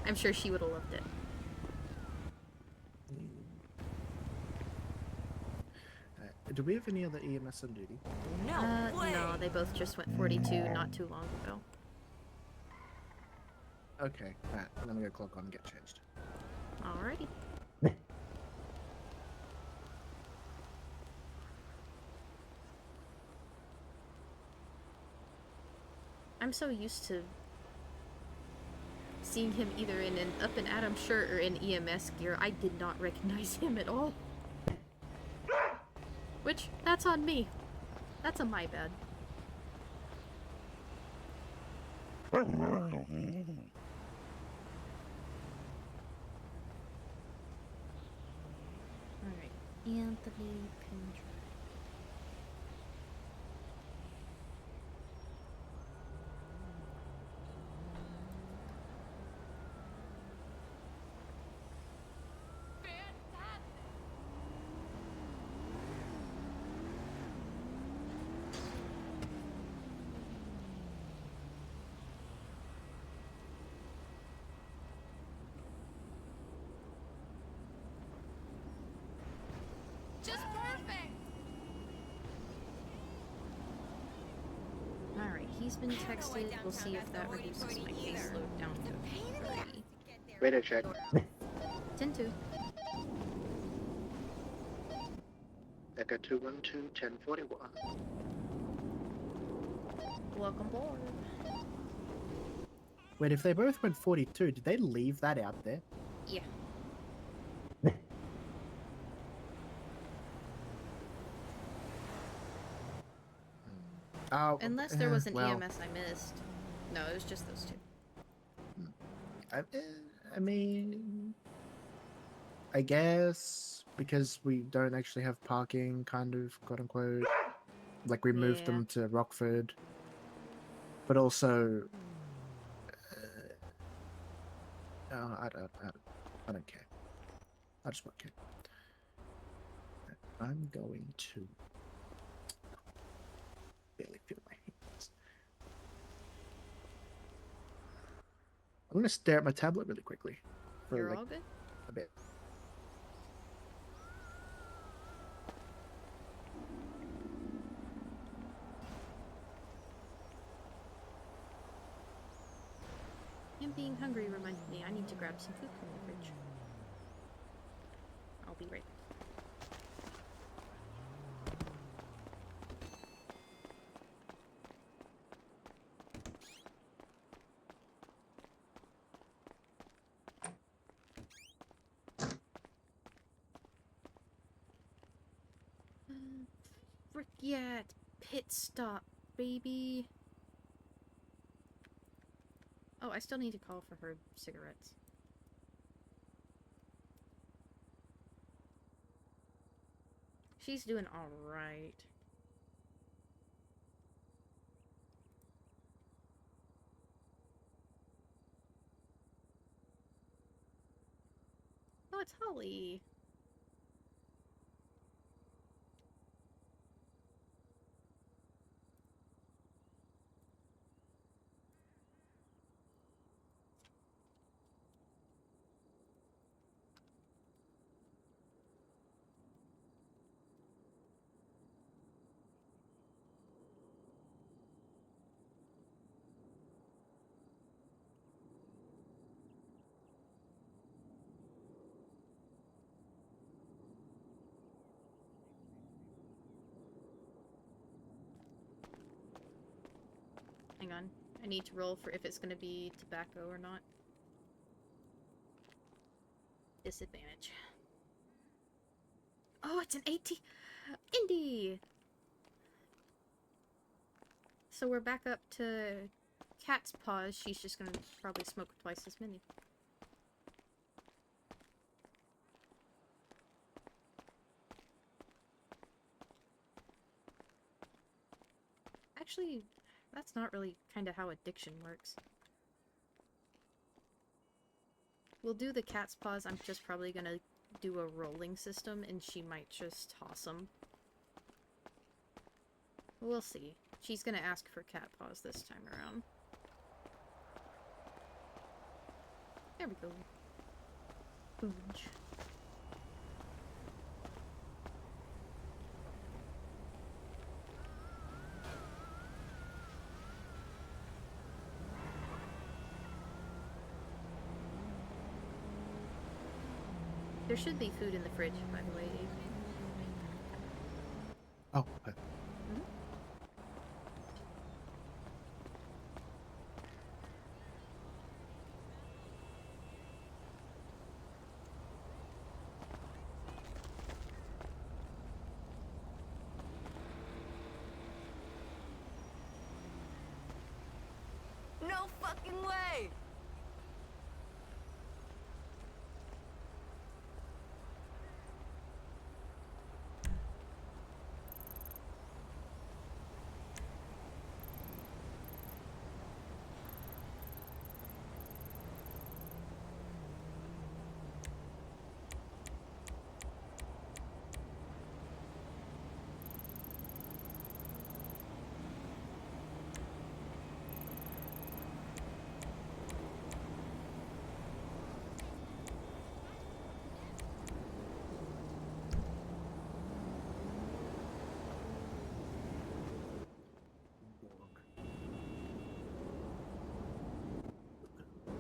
I'm sure she would have loved it. Do we have any other EMS on duty? No, they both just went 42 not too long ago. Okay, alright, I'm gonna go clock on and get changed. Alrighty. I'm so used to seeing him either in an Up and Atom shirt or in EMS gear, I did not recognize him at all. Which, that's on me. That's on my bad. Anthony Pendry. Just perfect. Alright, he's been texted. We'll see if that reduces my caseload down to 30. Radio check. 10-2. Echo 212, 1041. Welcome aboard. Wait, if they both went 42, did they leave that out there? Yeah. Oh, Unless there was an well, EMS I missed. No, it was just those two. I mean, I guess because we don't actually have parking, kind of, quote unquote. Like we moved Yeah. them to Rockford, but also, I don't care. I just won't care. I'm going to barely feel my hands. I'm gonna stare at my tablet really quickly for You're like all good? a bit. And being hungry reminded me I need to grab some food from the fridge. I'll be right back. Frick yeah, it's pit stop, baby. Oh, I still need to call for her cigarettes. She's doing alright. Oh, it's Holly. Hang on. I need to roll for if it's gonna be tobacco or not. Disadvantage. Oh, it's an 18! Indy! So we're back up to Cat's Paws. She's just gonna probably smoke twice as many. Actually, that's not really kind of how addiction works. We'll do the Cat's Paws. I'm just probably gonna do a rolling system, and she might just toss them. We'll see. She's gonna ask for Cat Paws this time around. There we go. Booge. There should be food in the fridge, by the way. Oh, okay. No fucking way!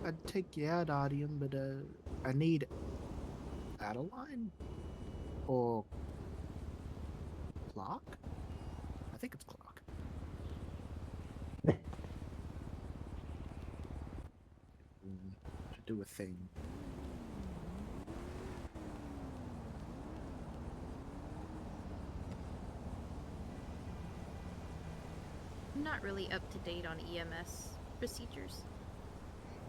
I'd take you out, Artyom, but I need Adeline or Clark. I think it's Clark. To do a thing. I'm not really up to date on EMS procedures.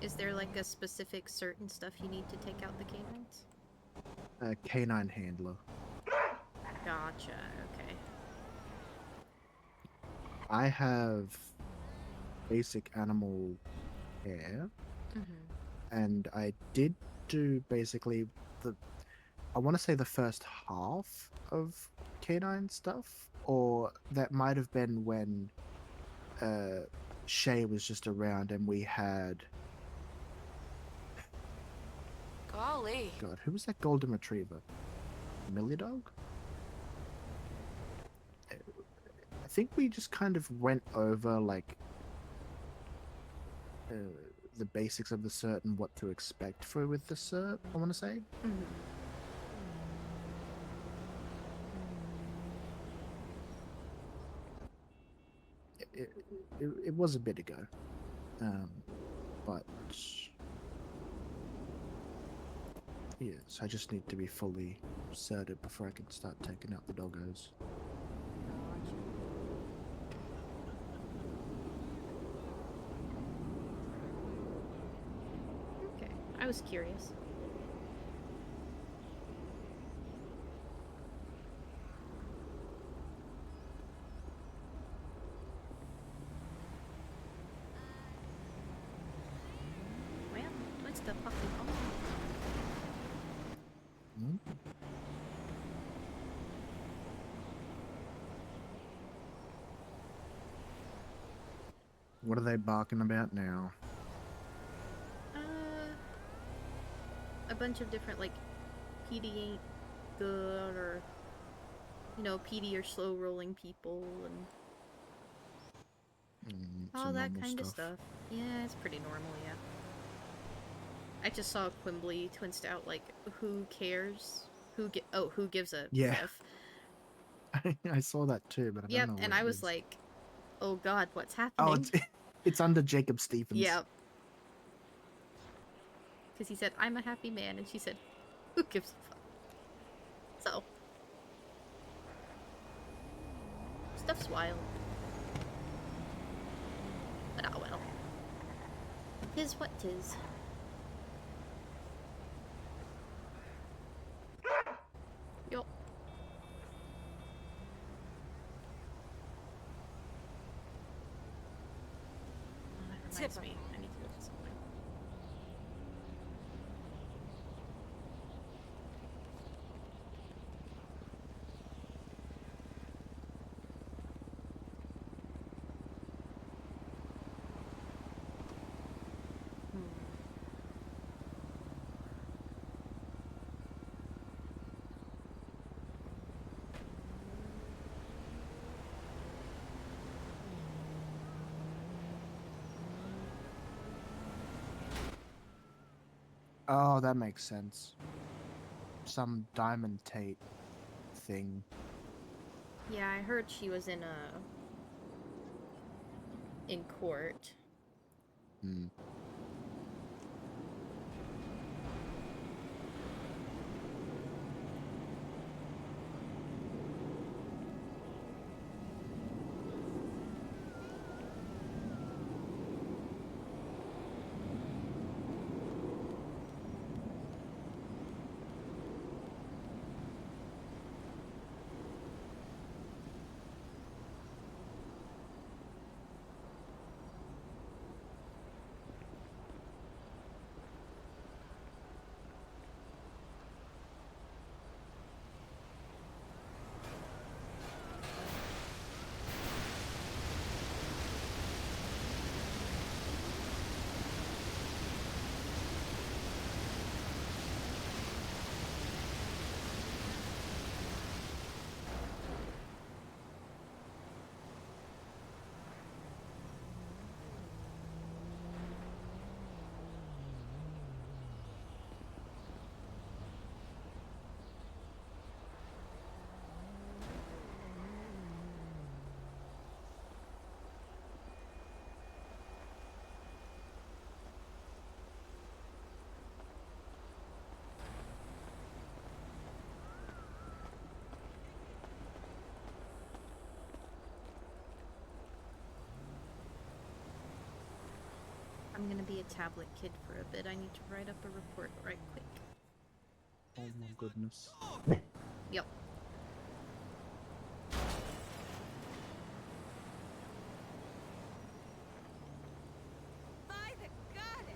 Is there like a specific certain stuff you need to take out the canines? Canine handler. Gotcha, okay. I have basic animal care, and I did do basically I want to say the first half of canine stuff, or that might have been when Shay was just around and we had. Golly. God, who was that golden retriever? Millie Dog? I think we just kind of went over like the basics of the cert and what to expect for with the cert, I want to say. It was a bit ago, but yes, I just need to be fully certed before I can start taking out the doggos. Okay, I was curious. Well, what's the fucking What are they barking about now? A bunch of different, like, PD ain't good, or, you know, PD are slow rolling people, and all that kind of stuff. Yeah, it's pretty normal, yeah. I just saw Quimbly twinced out, like, who cares? Who gives a F? I saw that too, but I don't know. And I was like, oh god, what's happening? Oh, it's under Jacob Stephens. Yep. Because he said, I'm a happy man, and she said, who gives a fuck? So. Stuff's wild. But oh well. Tis what tis. Yup. Oh, that reminds me. I need to look at something. Oh, that makes sense. Some Diamond Tate thing. Yeah, I heard she was in court. I'm gonna be a tablet kid for a bit. I need to write up a report right quick. Oh my goodness. Yep. By the goddess!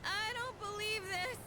I don't believe this!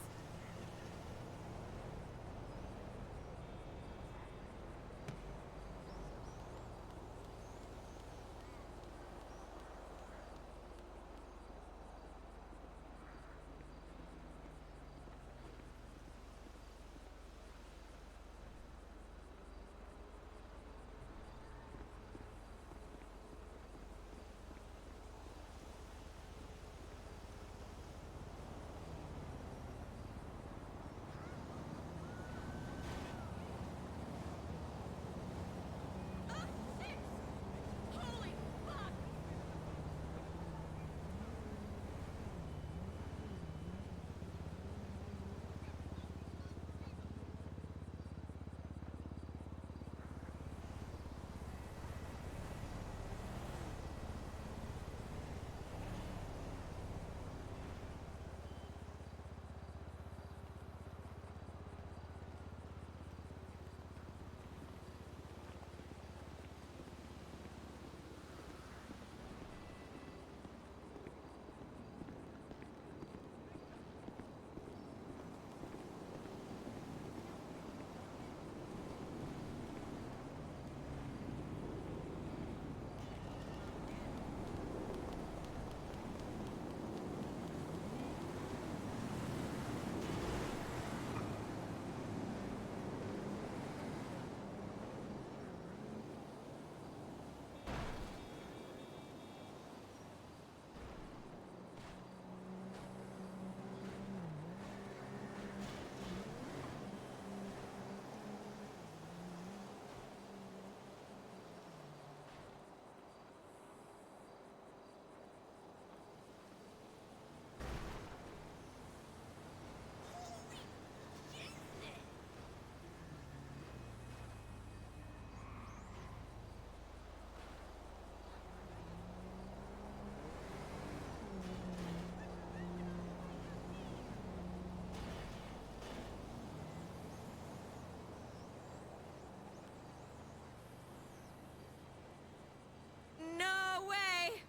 No way!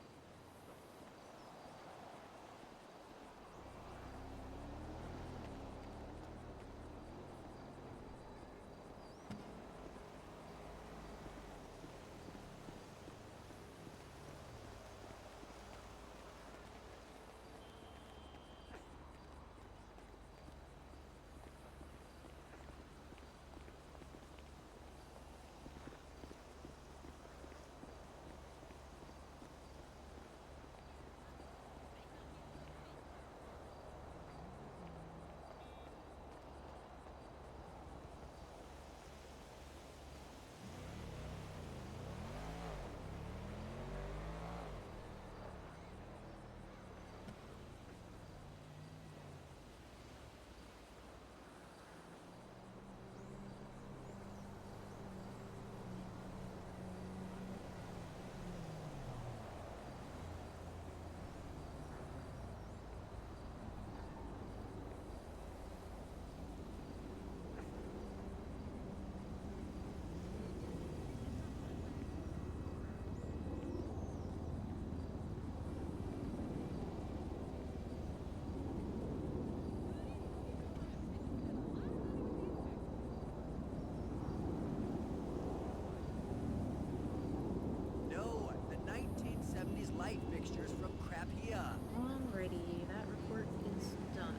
No, the 1970s light fixtures from Crapia. Alrighty, that report is done.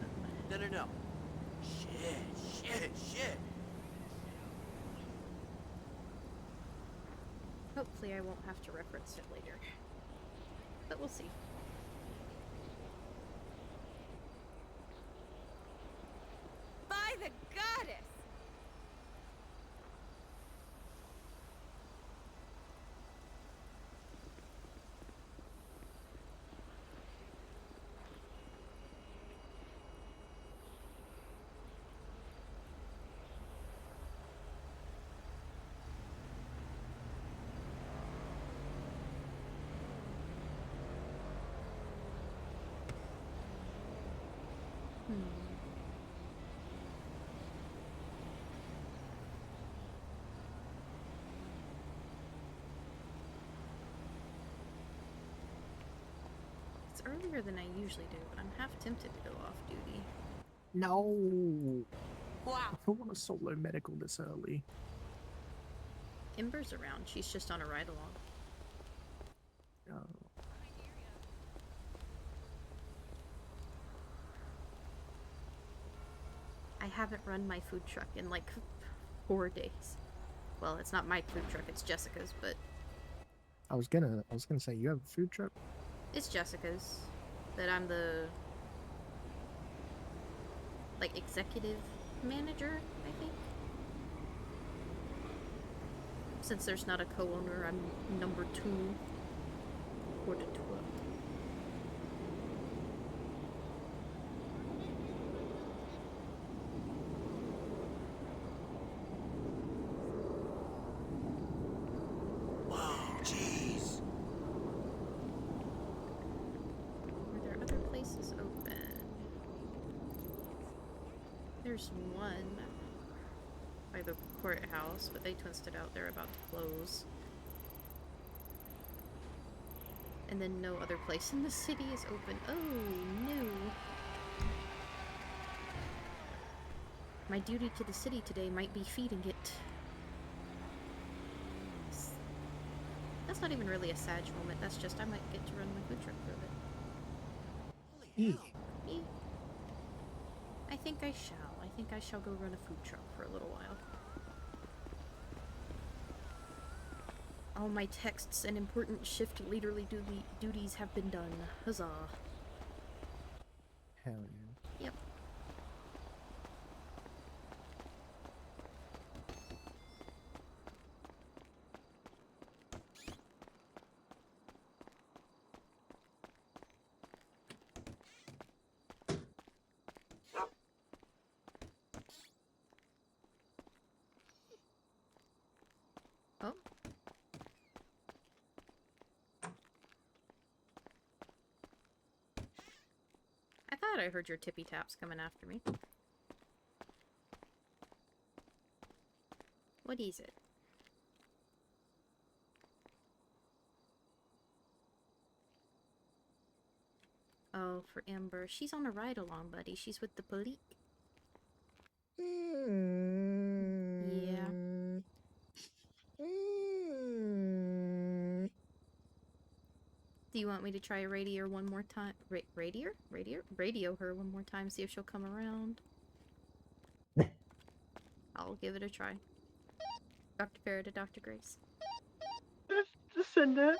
No. Shit. Hopefully I won't have to reference it later. But we'll see. By the goddess! It's earlier than I usually do, but I'm half tempted to go off duty. No. Wow. I don't want to solo medical this early. Ember's around. She's just on a ride along. Oh. I haven't run my food truck in like 4 days. Well, it's not my food truck, it's Jessica's, but I was gonna say, you have a food truck? it's Jessica's. But I'm the like executive manager, I think. Since there's not a co-owner, I'm number 2 or to 12. Whoa, jeez. Are there other places open? There's one by the courthouse, but they twisted out. They're about to close. And then no other place in the city is open. Oh, no. My duty to the city today might be feeding it. That's not even really a Sag moment. That's just I might get to run my food truck for a bit. Me. I think I shall. I think I shall go run a food truck for a little while. All my texts and important shift leaderly duties have been done. Huzzah. Hell yeah. Yep. Oh. I thought I heard your tippy taps coming after me. What is it? Oh, for Amber. She's on a ride along, buddy. She's with the police. Yeah. Do you want me to try a radio one more time? Radio her one more time, see if she'll come around. I'll give it a try. Dr. Fera to Dr. Grace. Send it.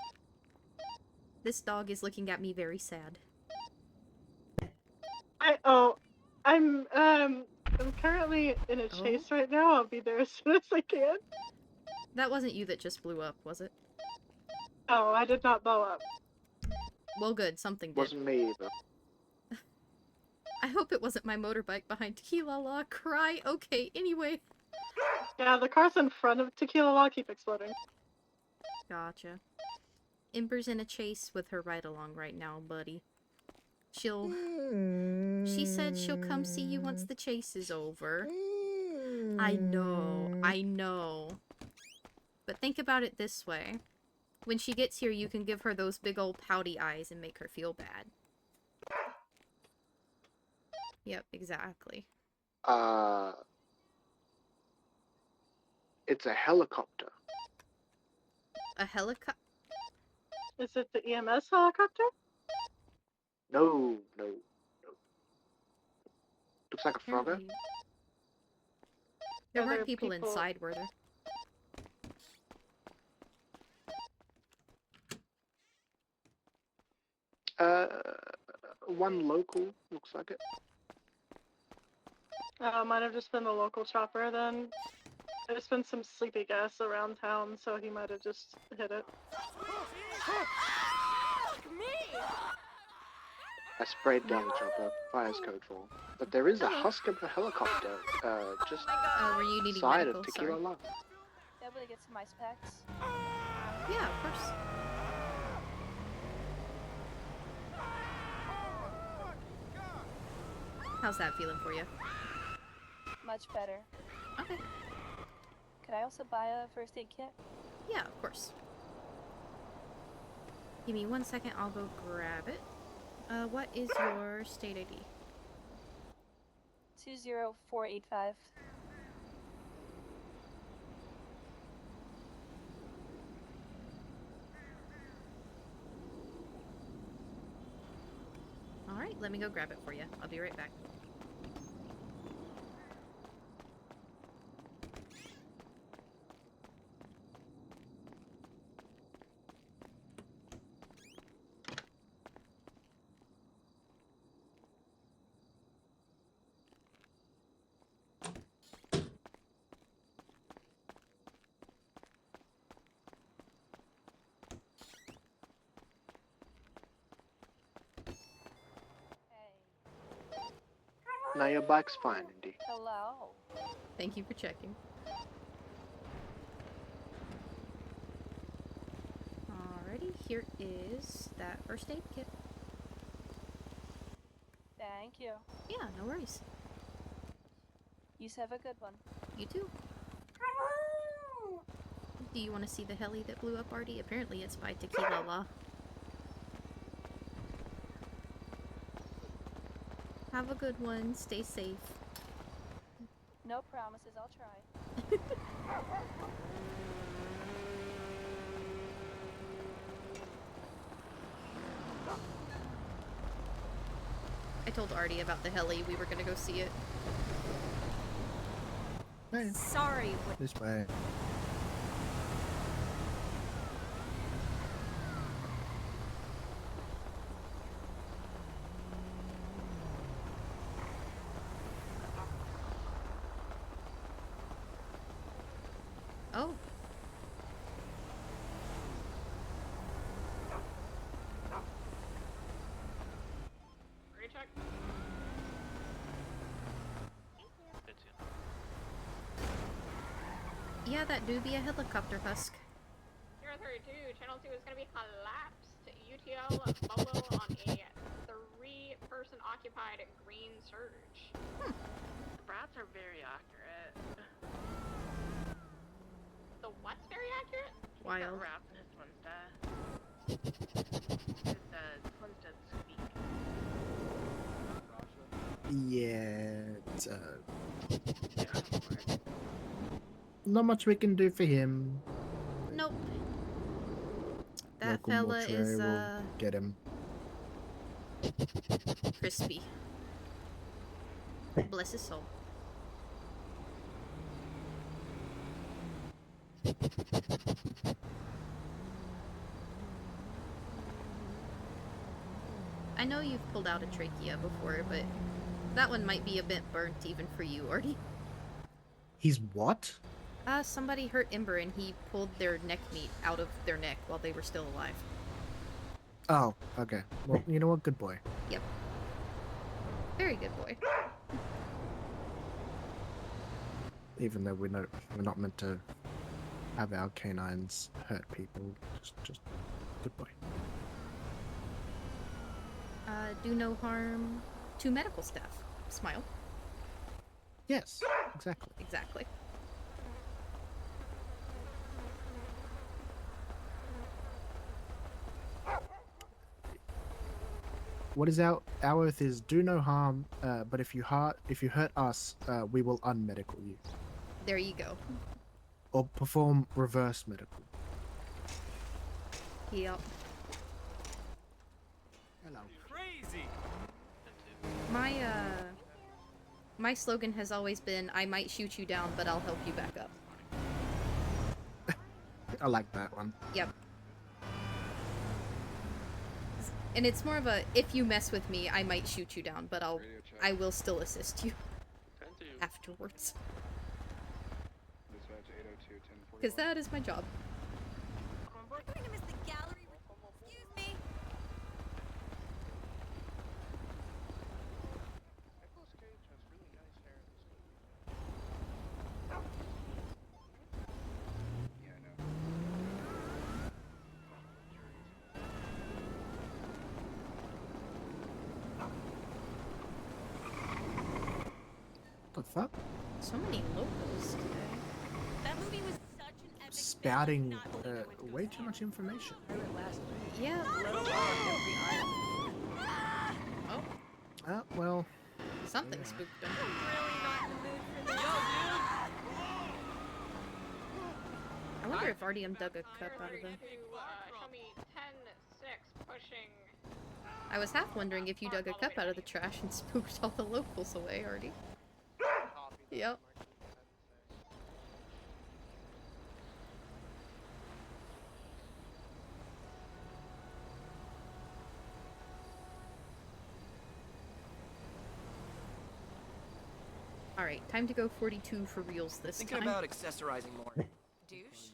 This dog is looking at me very sad. I'm currently in a chase right now. I'll be there as soon as I can. That wasn't you that just blew up, was it? Oh, I did not blow up. Well, good. Something did. Wasn't me either. I hope it wasn't my motorbike behind Tequila Law. Cry. Okay, anyway. Yeah, the cars in front of Tequila Law keep exploding. Gotcha. Ember's in a chase with her ride-along right now, buddy. She said she'll come see you once the chase is over. I know. But think about it this way. When she gets here, you can give her those big old pouty eyes and make her feel bad. Yep, exactly. It's a helicopter. A helicopter? Is it the EMS helicopter? No. Looks like a frogger. Apparently- There Yeah, weren't there are people people- inside, were there? One local, looks like it. Might have just been the local chopper then. There's been some sleepy gas around town, so he might have just hit it. I sprayed down the chopper, fire's code 4. But there is a Husker helicopter just were you needing side medical? of Tequila Sorry. La. Able to get some ice packs. Yeah, of course. How's that feeling for you? Much better. Okay. Could I also buy a first aid kit? Yeah, of course. Give me 1 second, I'll go grab it. What is your state ID? 20485. Alright, let me go grab it for you. I'll be right back. Now your bike's fine, Indy. Hello. Thank you for checking. Alrighty, here is that first aid kit. Thank you. Yeah, no worries. You have a good one. You too. Do you want to see the heli that blew up, Artie? Apparently it's by Tequila La. Have a good one. Stay safe. No promises, I'll try. I told Artie about the heli. We were gonna go see it. Hey, Sorry. this way. Oh. Recheck. Yeah, that do be a helicopter husk. 032, Channel 2 is going to be collapsed. UTL Bolo on a 3-person occupied green surge. The brats are very accurate. The what's very accurate? Wild. Rats and his twin's dead. His twin's dead squeak. Yeah, it's, not much we can do for him. Nope. That Local fella mortuary is, will get him. crispy. Bless his soul. I know you've pulled out a trachea before, but that one might be a bit burnt even for you, Artie. He's what? Somebody hurt Ember and he pulled their neck meat out of their neck while they were still alive. Oh, okay. Well, you know what? Good boy. Yep. Very good boy. Even though we're not meant to have our canines hurt people, just good boy. Do no harm to medical staff. Smile. Yes, exactly. Exactly. What is our oath is do no harm, but if you hurt us, we will unmedical you. There you go. Or perform reverse medical. Yep. Hello. Crazy. my slogan has always been, I might shoot you down, but I'll help you back up. I like that one. Yep. And it's more of a, if you mess with me, I might shoot you down, but I will still assist you afterwards. Dispatch 802 1041. Because that is my job. We're going to miss the gallery. Excuse me. Nicolas Cage has really nice hair in this movie. Yeah, I know. What the fuck? So many locals today. That movie was such an epic Spouting way too much information. Yeah. Oh. Well. Something yeah. spooked him. I wonder if RDM dug a cup out of them. Show me 10-6 pushing. I was half wondering if you dug a cup out of the trash and spooked all the locals away, Artie. Yep. Alright, time to go 42 for reals this Thinking time. about accessorizing more. Douche.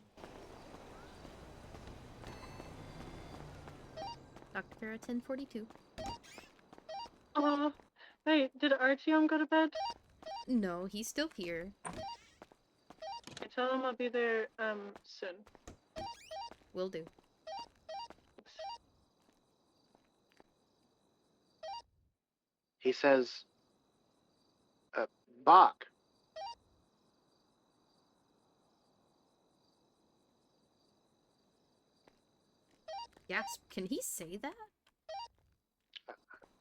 Dr. Fera 1042. Hey, did RTM go to bed? No, he's still here. I tell him I'll be there, soon. Will do. He says, bark. Gasp, can he say that?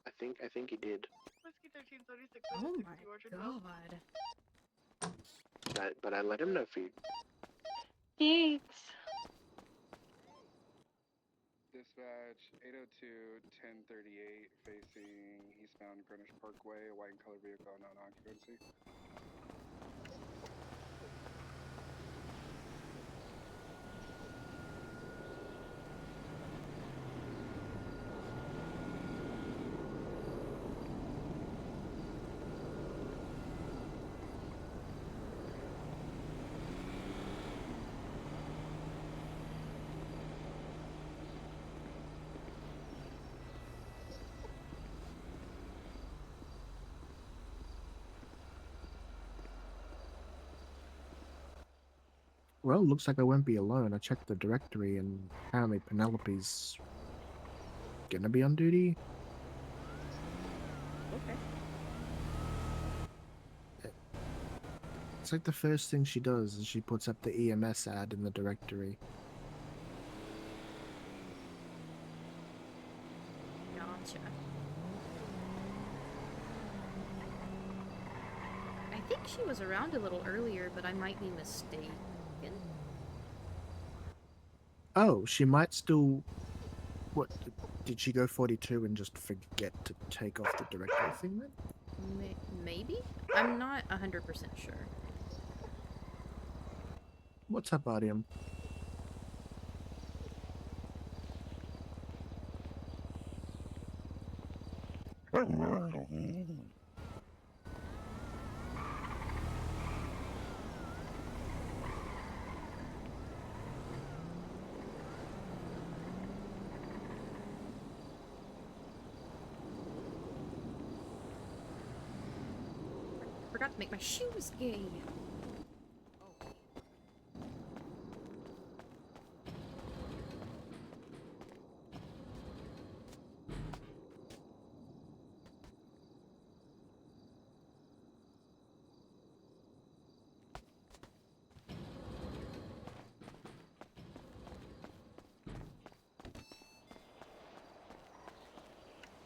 I think he did. Whiskey 1336. Oh my god. But I let him know for you. Thanks. Dispatch 802 1038 facing eastbound Greenwich Parkway, a white and colored vehicle, non-occupancy. Well, looks like I won't be alone. I checked the directory and apparently Penelope's gonna be on duty. Okay. It's like the first thing she does is she puts up the EMS ad in the directory. Gotcha. I think she was around a little earlier, but I might be mistaken. Oh, she might still... What, did she go 42 and just forget to take off the directory thing then? Maybe? I'm not 100% sure. What's up, Artyom? Forgot to make my shoes gay.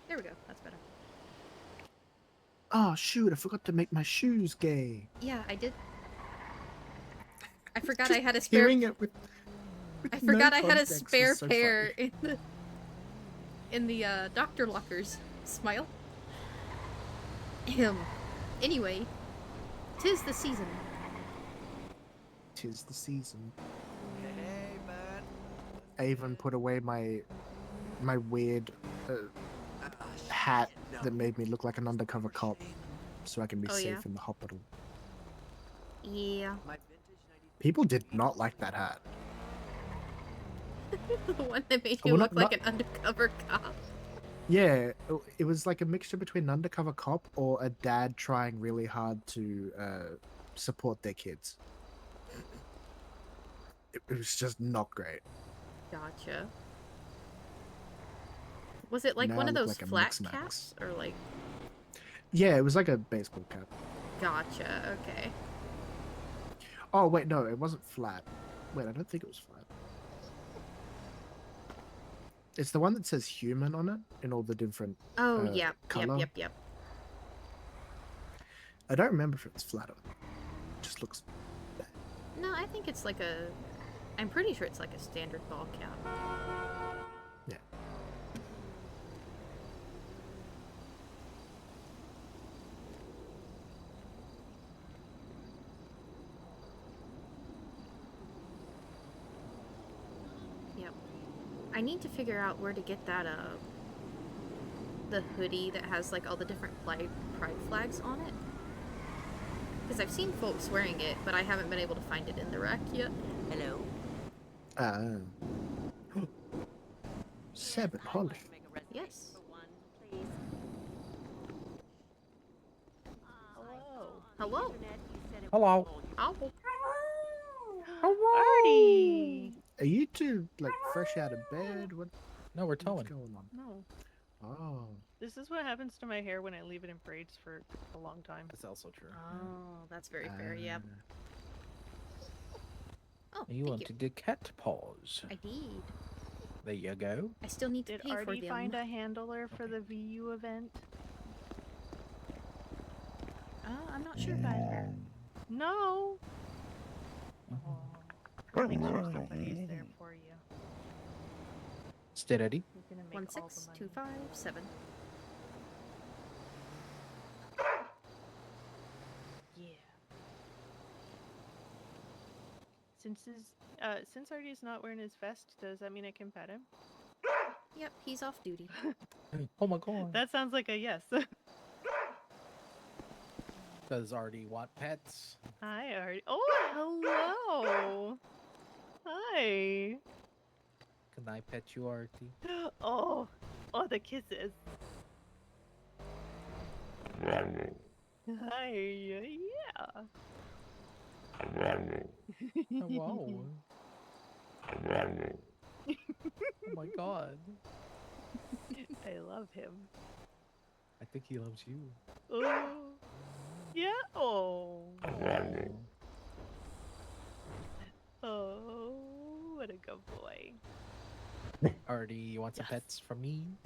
There we go. That's better. Oh, shoot, I forgot to make my shoes gay. Yeah, I did. I forgot Just I had a spare. hearing it with I no forgot I had a context is spare so pair in the doctor lockers. Smile. Anyway, 'tis the season. 'Tis the season. Hey, bud. I even put away my weird hat that made me look like an undercover cop, so I can be Oh, safe yeah? in the hospital. Yeah. People did not like that hat. The one that made you Well, look like an undercover cop. Yeah, it was like a mixture between an undercover cop or a dad trying really hard to support their kids. It was just not great. Gotcha. Was it like Now one I of look those like a flat mix-max. caps? Or like... Yeah, it was like a baseball cap. Gotcha, okay. Oh, wait, no, it wasn't flat. Wait, I don't think it was flat. It's the one that says human on it in all the different Oh, yep, color. yep. I don't remember if it's flat or not. It just looks bad. No, I think it's like a... I'm pretty sure it's like a standard ball cap. Yeah. Yep. I need to figure out where to get that, the hoodie that has, like, all the different pride flags on it. Because I've seen folks wearing it, but I haven't been able to find it in the rack yet. Hello? 7 Holly. Yes. Hello. Hello. Artie! Are you two, like, fresh out of bed? No, we're What's towing. going on? No. Oh. This is what happens to my hair when I leave it in braids for a long time. That's also true. Oh, that's very fair, yep. Oh, You wanted the cat paws. I did. There you go. I still need to Did pay for Artie them. find a handler for the VU event? I'm not sure, bud. No. Make sure somebody's there for you. Stay ready. You're gonna make all the money. 16257. Yeah. Since Artie's not wearing his vest, does that mean I can pet him? Yep, he's off duty. Oh my god. That sounds like a yes. Does Artie want pets? Hi, Artie. Oh, hello. Hi. Can I pet you, Artie? Oh, the kisses. Hi, yeah. Hello. Oh my god. I love him. I think he loves you. Oh, yeah. Oh. Oh, what a good boy. Artie, you want some pets from me?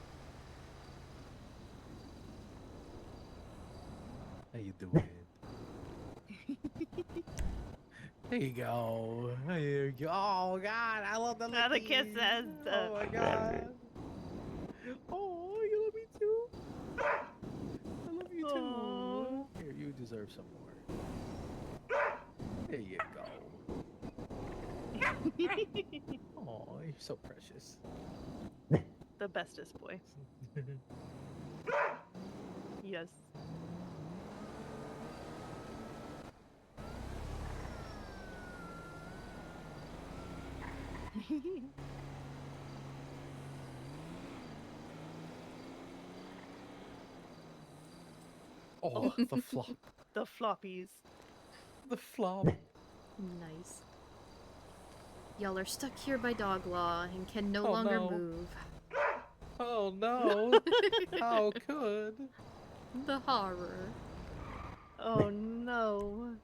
How you doing? There you go. There you go. Oh god, I love the Now the lickies. kisses. Oh my god. Oh, you love me too. I love you too. Aw. Here, you deserve some more. There you go. Oh, you're so precious. The bestest boy. Yes. Oh, the flop. The floppies. The flop. Nice. Y'all are stuck here by dog law and can no Oh, longer no. move. Oh no. How could? The horror. Oh no.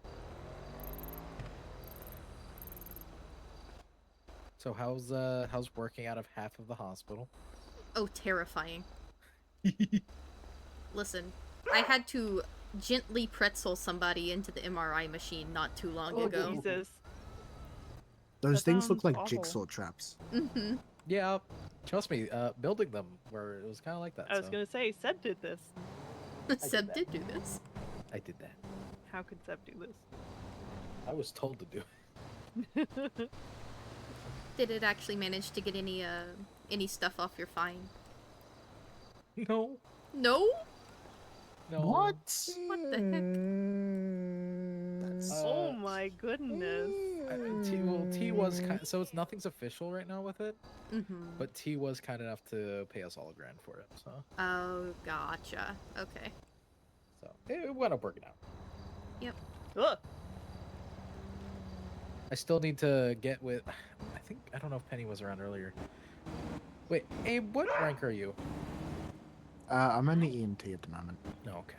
So how's working out of half of the hospital? Oh, terrifying. Listen, I had to gently pretzel somebody into the MRI machine not too long Oh, ago. Jesus. Those That things look sounds like awful. jigsaw traps. Mm-hmm. Yeah, trust me. Building them where it was kind of like that. I was so. gonna say, Seb did this. Seb did do this. I did that. How could Zeb do this? I was told to do it. Did it actually manage to get any stuff off your fine? No. No? No. What? What the heck? Oh my goodness. T was kind. So it's nothing's official right now with it. Mm-hmm. But T was kind enough to pay us all $1,000 for it. So. Oh, gotcha. Okay. So it wound up working out. Yep. Ugh. I still need to get with. I don't know if Penny was around earlier. Wait, Abe, what rank are you? I'm only EMT at the moment. No, okay.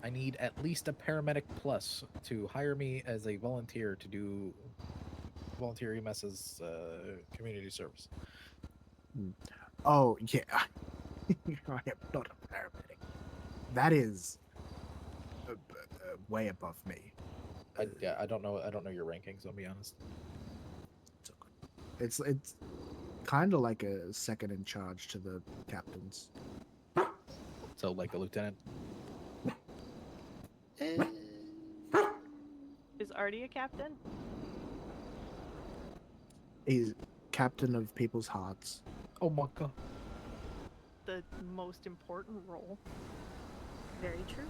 I need at least a paramedic plus to hire me as a volunteer to do volunteer EMS's community service. Oh yeah, I am not a paramedic. That is way above me. I don't know your rankings. I'll be honest. It's kind of like a second in charge to the captains. So like a lieutenant. Is Artie a captain? He's captain of people's hearts. Oh my god. The most important role. Very true.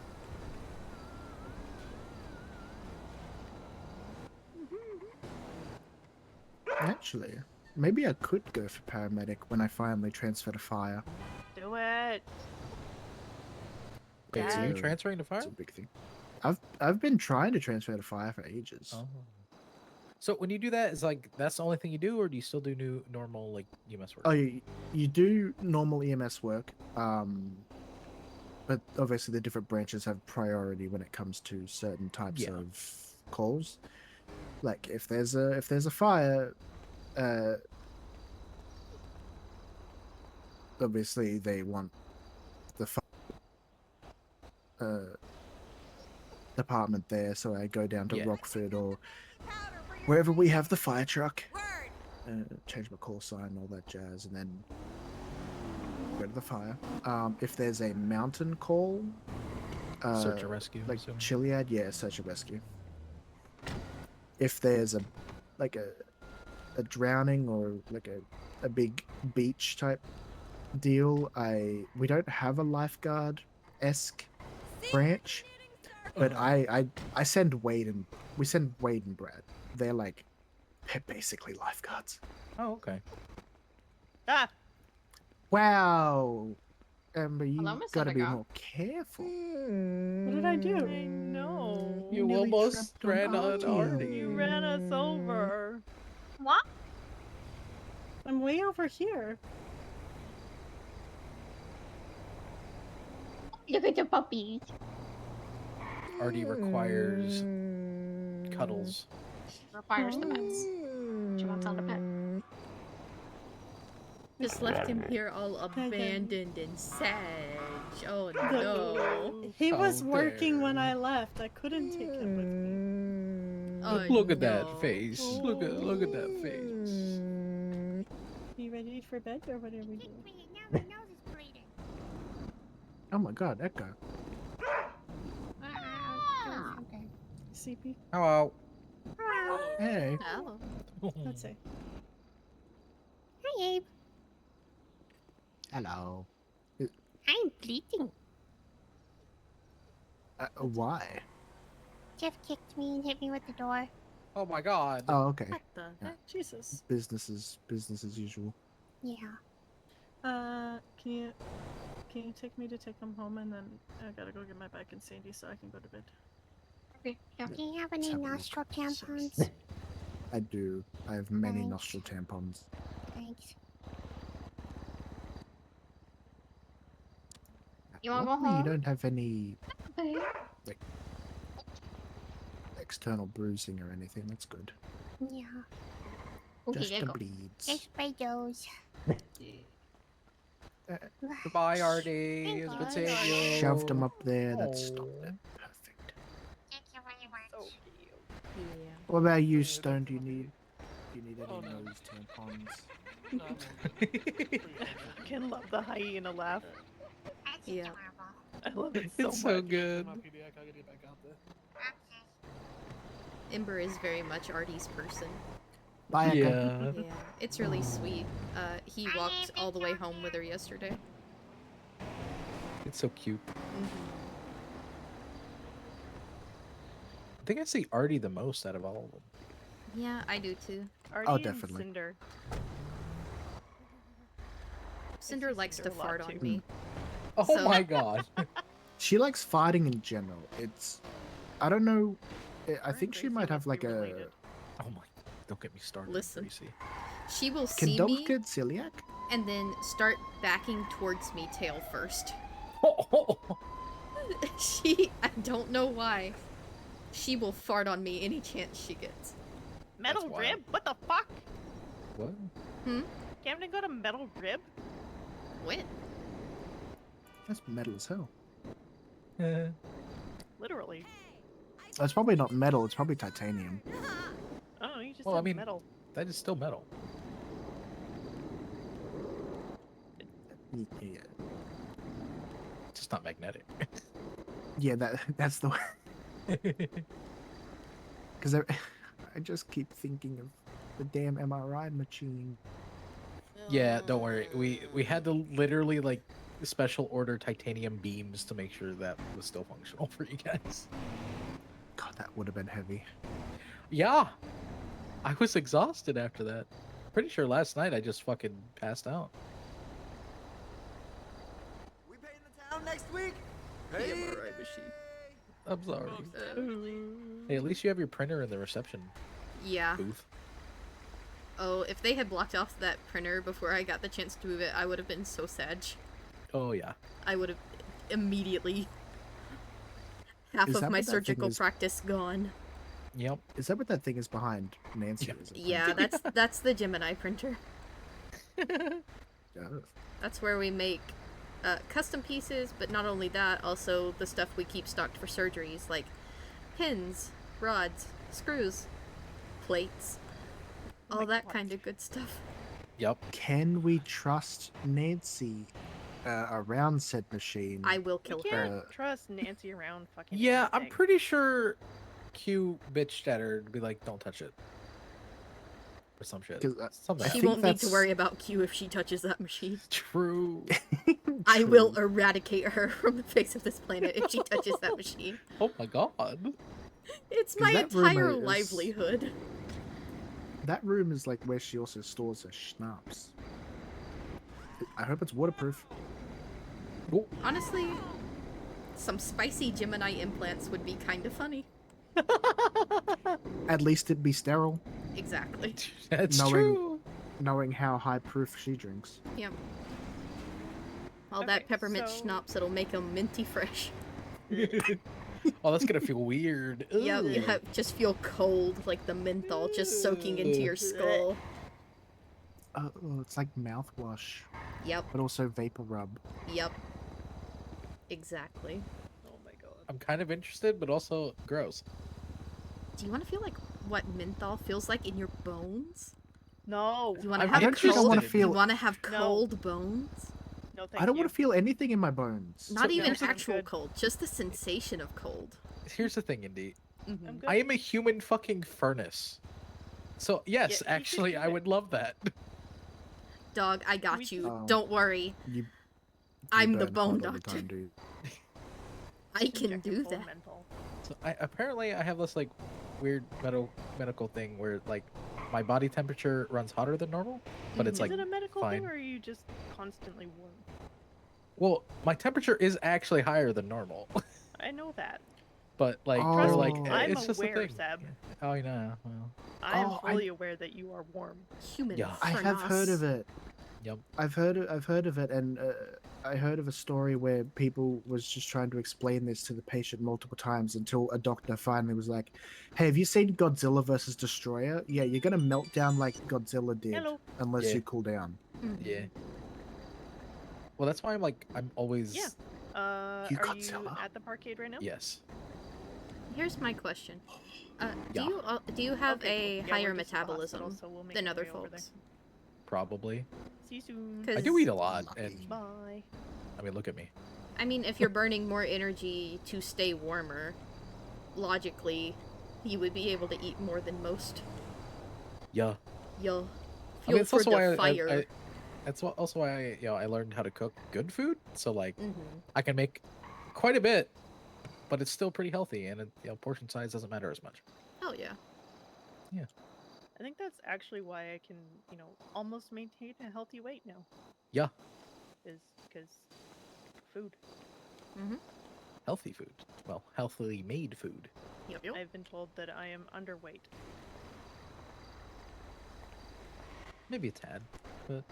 Actually, maybe I could go for paramedic when I finally transfer to fire. Do it. Wait, so you transferring to fire? It's a big thing. I've been trying to transfer to fire for ages. Oh. So when you do that, is like that's the only thing you do, or do you still do normal like EMS work? Oh, you do normal EMS work, but obviously the different branches have priority when it comes to certain types of calls. Like if there's a fire, obviously they want the department there, so I go down to Rockford or wherever we have the fire truck, change my call sign, all that jazz, and then go to the fire. If there's a mountain call, Search and rescue, like assuming. Chiliad, yeah, search and rescue. If there's a drowning or like a big beach type deal, we don't have a lifeguard-esque branch, but I send Wade and Brad. They're basically lifeguards. Oh, okay. Ah. Wow, Amber, you Hello, Miss gotta be Indigo. more careful. What did I do? I know. You Nearly almost trapped ran on Artie. You ran us over. What? I'm way over here. Look at the puppies. Artie requires cuddles. Requires the pets. She wants all the pets. Just left him here all abandoned and sad. Oh no. He was working when I left. I couldn't take him with me. Oh, Look at that face. Look at that face. You ready for bed or what are we doing? Oh my god, Echo. CP? Hello. Hey. Oh. Let's see. Hi, Abe. Hello. I'm bleeding. Why? Jeff kicked me and hit me with the door. Oh my god. Oh, okay. What the heck? Jesus. Business as usual. Yeah. Can you take me to take him home, and then I gotta go get my bike and Sandy so I can go to bed. Okay. Yeah. Do you have any nostril tampons? I do. I have many Thanks. nostril tampons. Thanks. You wanna go Luckily, home? You don't have any Okay. like external bruising or anything. That's good. Yeah. Okay, Just there the you go. bleeds. Just by those. Goodbye, Artie. It's good seeing you. Shoved them up there. That stopped it. Perfect. Thank you very much. So cute. Yeah. What about you, Stone? Do you need any nose tampons? I fucking love the hyena laugh. That's Yeah. adorable. I love it so It's much. so good. Ember is very much Artie's person. Bye, Echo. Yeah. Yeah, it's really sweet. He walked all the way home with her yesterday. It's so cute. Mhm. I think I see Artie the most out of all of them. Yeah, I do too. Artie Oh, and definitely. Cinder. Cinder likes to Cinder a lot, fart on too. me. Oh So- my god. She likes fighting in general. It's, I don't know. I think she Gracie might have must like be a. related. Oh my! Don't get me started. Listen. Gracie. She will Can see dogs me get celiac? and then start backing towards me tail first. I don't know why. She will fart on me any chance she gets. Metal That's rib? What the fuck? What? Camden got a metal rib? When? That's metal as hell. Literally. It's probably not metal. It's probably titanium. Oh, you just Well, I said mean, metal. that is still metal. Yeah. Just not magnetic. Yeah, that's the way. Because I just keep thinking of the damn MRI machine. Yeah, don't worry. We had to literally like special order titanium beams to make sure that was still functional for you guys. God, that would have been heavy. Yeah. I was exhausted after that. Pretty sure last night I just fucking passed out. We painting the town next week? The MRI machine. I'm sorry. Hey, at least you have your printer in the reception Yeah. booth. Oh, if they had blocked off that printer before I got the chance to move it, I would have been so sad. Oh yeah. I would have immediately half Is of that my what that thing surgical is? practice gone. Yep. Is that what that thing is behind Nancy? Is it? Yeah, that's the Gemini printer. Yeah. That's where we make custom pieces, but not only that, also the stuff we keep stocked for surgeries, like pins, rods, screws, plates, all that kind of good stuff. Yep. Can we trust Nancy around said machine? I will kill You her. can't trust Nancy around fucking Yeah, I'm anything. pretty sure Q bitched at her to be like, don't touch it. Or some shit. 'Cause, Something. I She think won't need to that's- worry about Q if she touches that machine. True. I will eradicate her from the face of this planet if she touches that machine. Oh my god. It's 'Cause my that room entire is- livelihood. That room is like where she also stores her schnapps. I hope it's waterproof. Honestly, some spicy Gemini implants would be kind of funny. At least it'd be sterile. Exactly. That's knowing, true. Knowing how high proof she drinks. Yep. All that peppermint schnapps, it'll make them minty fresh. Oh, that's gonna feel weird. Yeah, you Ugh. just feel cold, like the menthol just soaking into your skull. Oh, it's like mouthwash. Yep, But also vapor rub. yep. Exactly. Oh my god. I'm kind of interested, but also gross. Do you want to feel like what menthol feels like in your bones? No. You want to I'm have don't think I cold? wanna feel- You want to have No. cold bones? No, thank I don't you. want to feel anything in my bones. Not So even here's the- actual cold, just the sensation of cold. Here's the thing, Indy. Mhm. I'm good. I am a human fucking furnace. So yes, Yeah, you actually, should I would love that. Dog, I got We- you. Oh. Don't worry. You I'm the burn bone hot all the doctor. time, dude. I can Inject your do full that. mental. So apparently I have this like weird medical thing where like my body temperature runs hotter than normal, but it's Is like it a medical fine. thing or are you just constantly warm? Well, my temperature is actually higher than normal, I know that. but like Oh. they're Trust like me, "Eh, I'm it's just a aware, thing." Seb. Oh, you know. Well, I am Oh, fully aware that you are warm. Human Yeah. I have heard of it. Yep. I've heard of it, and I heard of a story where people was just trying to explain this to the patient multiple times until a doctor finally was like, "Hey, have you seen Godzilla versus Destroyer? Yeah, you're gonna melt down like Godzilla did Hello. unless Yeah. you cool down." Yeah. Well, that's why I'm always Yeah. You Are Godzilla. you at the parkade right now? yes. Here's my question. Do Yeah. you have Okay, a cool. Yeah, higher we're just at the metabolism hospital, so we'll make than our other way over there. folks? Probably. See you soon. I do eat a lot, and Bye. I mean, look at me. I mean, if you're burning more energy to stay warmer, logically, you would be able to eat more than most. Yeah. Yo. I mean, Fuel it's for also the why fire. that's also why I learned how to cook good food. So like, Mhm. I can make quite a bit, but it's still pretty healthy, and portion size doesn't matter as much. Hell yeah. Yeah. I think that's actually why I can, almost maintain a healthy weight now. Yeah. Is because food. Mm-hmm. Healthy food. Well, healthily made food. Yep. I've been told that I am underweight. Maybe a tad, but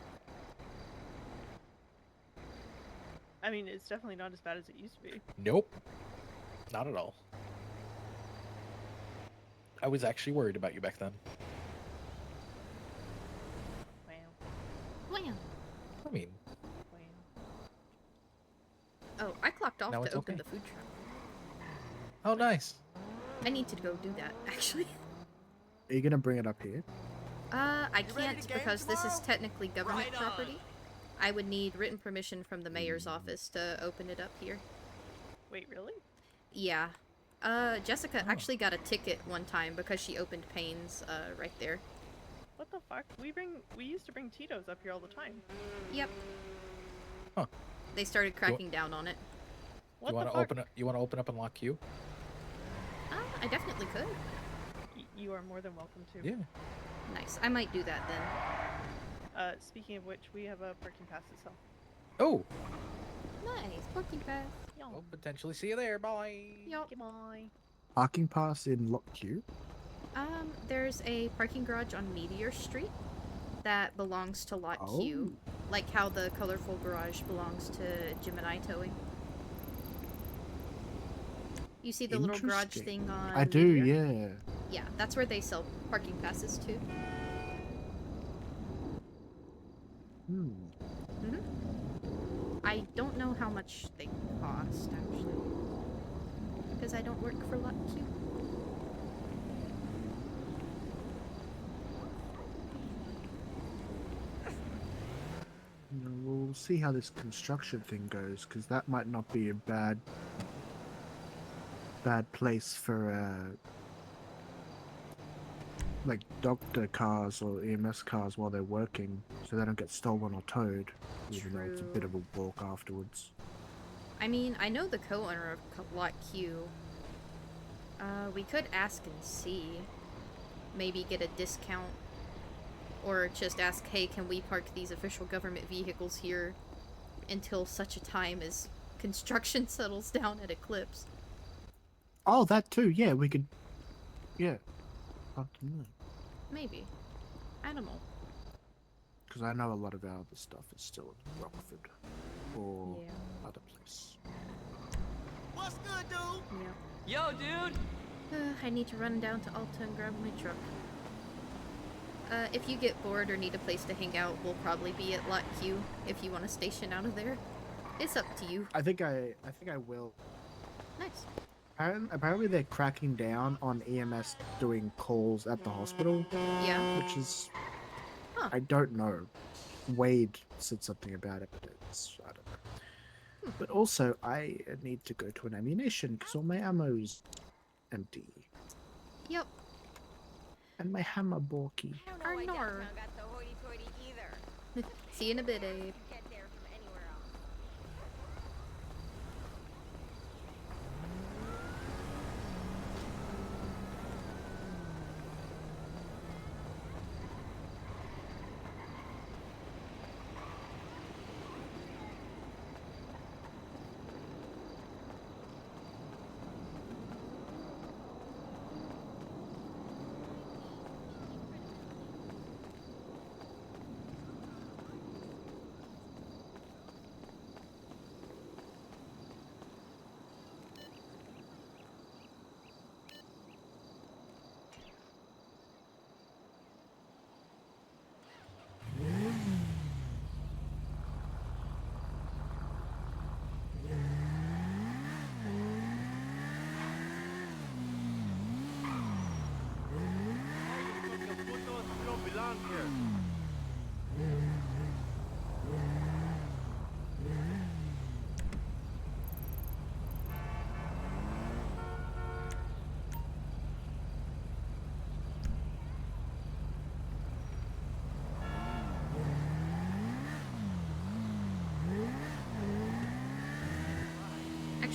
I mean, it's definitely not as bad as it used to be. nope, not at all. I was actually worried about you back then. Wow. I mean, Oh, I clocked off Now to it's open okay. the food truck. oh nice. I need to go do that, actually. Are you gonna bring it up here? I can't because this is technically government property. I would need written permission from the mayor's office to open it up here. Wait, really? Yeah. Jessica actually got a ticket one time because she opened panes, right there. What the fuck? We used to bring Tito's up here all the time. Yep. Huh. They started cracking down on it. What you want to open up? You want to open up and lock you? I definitely could. You are more than welcome to. Yeah. Nice. I might do that then. Speaking of which, we have a parking pass to sell. Oh. Nice. Parking pass. We'll potentially see you there. Bye. Yup. Bye. Parking pass in Lot Q? There's a parking garage on Meteor Street that belongs to Lot Q. Like how the colorful garage belongs to Gemini Towing. You see the little garage thing on I do, Meteor? yeah. Yeah, that's where they sell parking passes too. I don't know how much they cost, actually. Because I don't work for Lot Q. We'll see how this construction thing goes, because that might not be a bad place for like doctor cars or EMS cars while they're working, so they don't get stolen or towed, even though it's a bit of a walk afterwards. I mean, I know the co-owner of Lot Q. We could ask and see. Maybe get a discount. Or just ask, hey, can we park these official government vehicles here until such a time as construction settles down at Eclipse? Oh, that too, yeah, we could... Yeah. Maybe. I don't know. Because I know a lot of our other stuff is still in Rockford. Or other place. What's good, dude? Yeah. Yo, dude! I need to run down to Alta and grab my truck. If you get bored or need a place to hang out, we'll probably be at Lot Q if you want to station out of there. It's up to you. I think I will. Nice. Apparently they're cracking down on EMS doing calls at the hospital. Yeah. Which is... I don't know. Wade said something about it, but it's... I don't know. But also, I need to go to an ammunition because all my ammo's empty. Yep. And my hammer bulky. I don't know why downtown got so hoity-toity either. See you in a bit, Abe. Get there from anywhere else.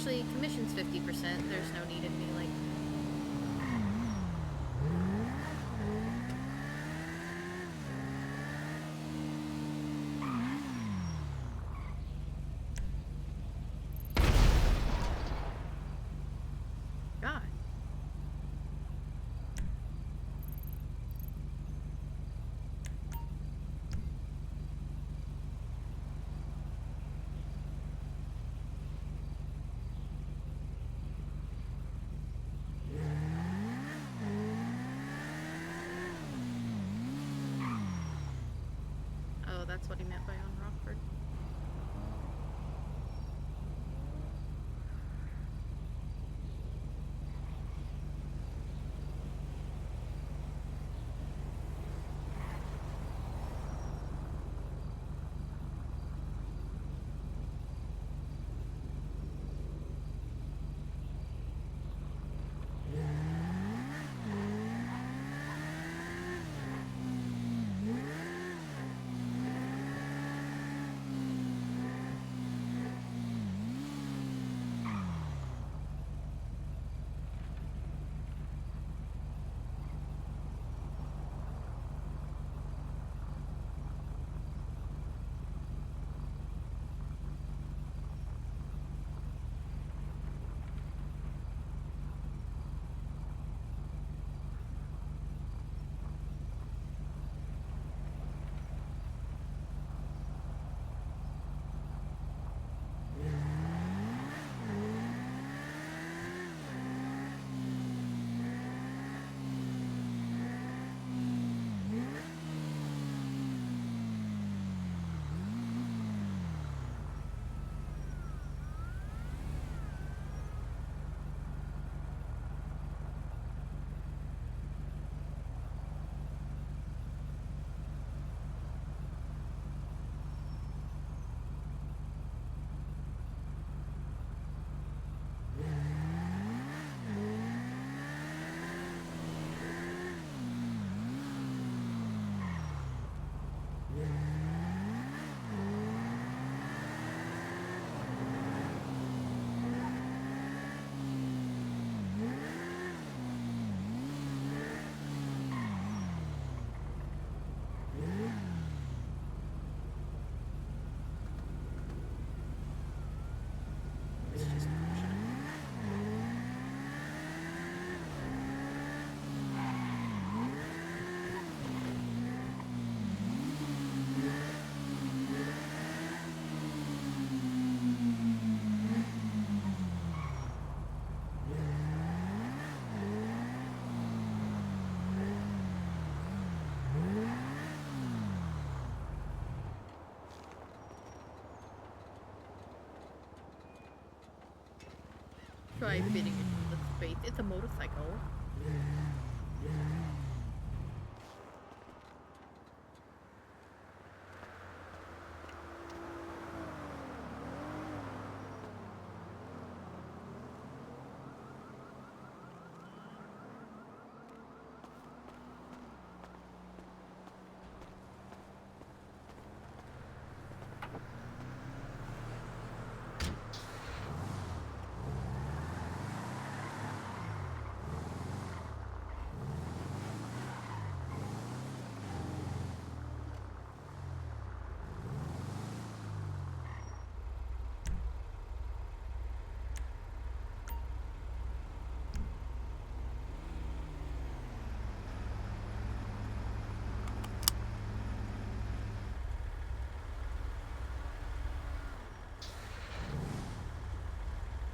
Actually, commission's 50%. There's no need in me, like... God. Oh, that's what he meant by on Rockford. Try bidding it in the space. It's a motorcycle.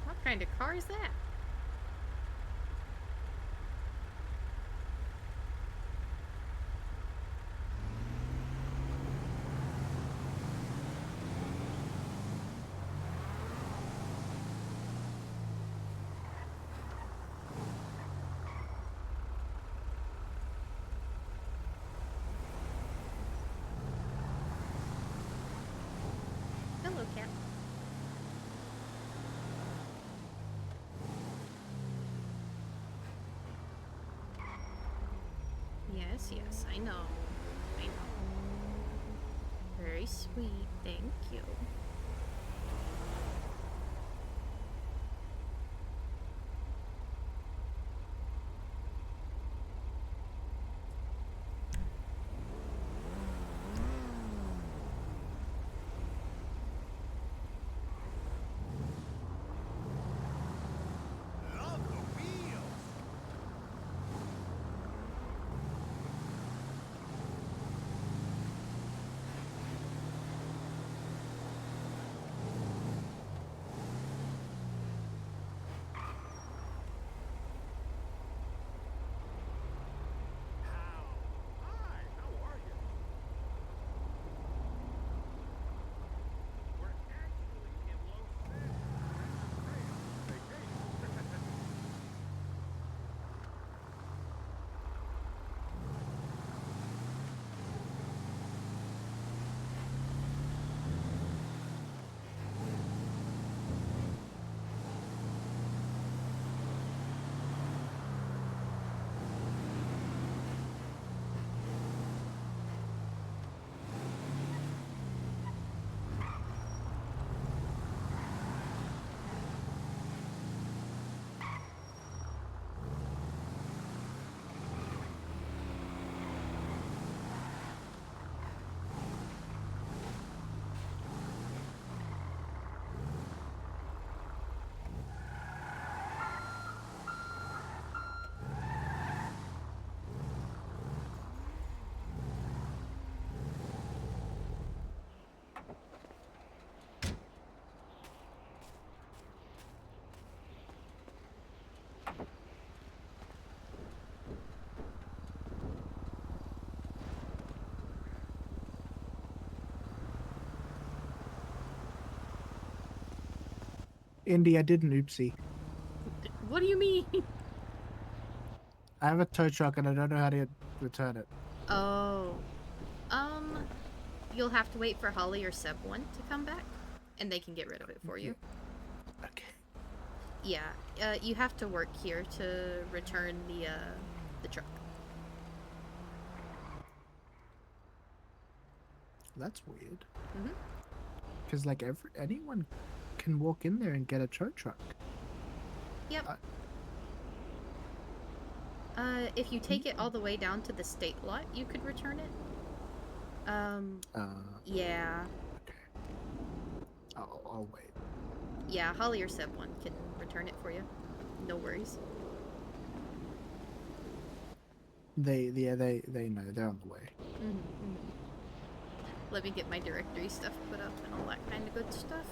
What kind of car is that? Hello, cat. Yes, yes, I know. I know. Very sweet, thank you. Indy, I did an oopsie. What do you mean? I have a tow truck and I don't know how to return it. Oh. You'll have to wait for Holly or Seb 1 to come back, and they can get rid of it for you. Okay. Yeah, you have to work here to return the truck. That's weird. Mhm. Because like anyone can walk in there and get a tow truck. Yep. If you take it all the way down to the state lot, you could return it. Yeah. I'll wait. Yeah, Holly or Seb 1 can return it for you. No worries. They know, they're on the way. Let me get my directory stuff put up and all that kind of good stuff.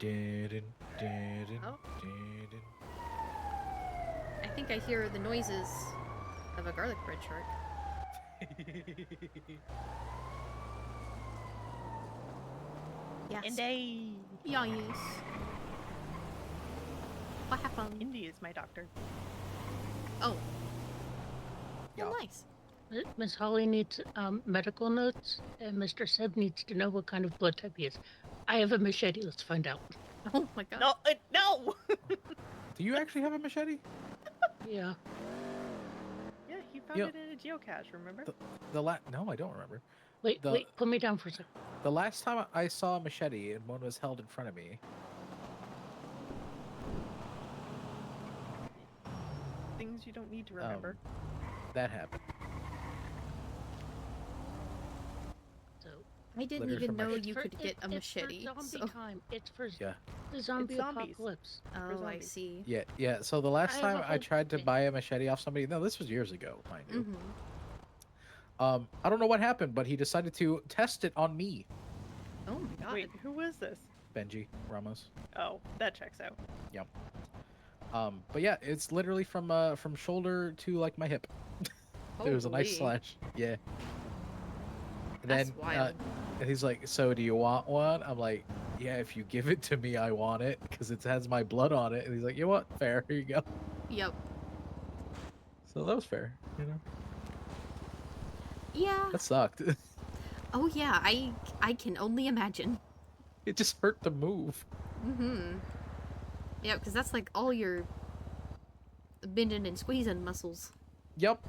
Oh. I think I hear the noises of a garlic bread shark. Yes. Indy. Yeah, yes. What happened? Indy is my doctor. Oh. Yeah. Oh, nice. Miss Holly needs medical notes, and Mr. Seb needs to know what kind of blood type he is. I have a machete. Let's find out. Oh my god. No, no. Do you actually have a machete? Yeah. Yeah, he found it in a geocache. Remember? No, I don't remember. Wait, put me down for a second. The last time I saw a machete and one was held in front of me. Things you don't need to remember. That happened. So I didn't Letters even from know my- you could get a machete. It's for zombie time. It's for Yeah. the zombie It's zombies. apocalypse. Oh, I see. Yeah. So the last I have time a I whole tried to thing. buy a machete off somebody, no, this was years ago, mind you. Mm-hmm. I don't know what happened, but he decided to test it on me. Oh my god. Wait, who was this? Benji Ramos. Oh, that checks out. Yep. But yeah, it's literally from shoulder to like my hip. It was a nice Holy. slash. Yeah. And That's then wild. and he's like, "So do you want one?" I'm like, "Yeah, if you give it to me, I want it because it has my blood on it." And he's like, "You know what? Fair. Here you go." Yep. So that was fair, you know. Yeah. That sucked. Oh yeah, I can only imagine. It just hurt to move. Mm-hmm. Yeah, because that's like all your bending and squeezing muscles. Yep.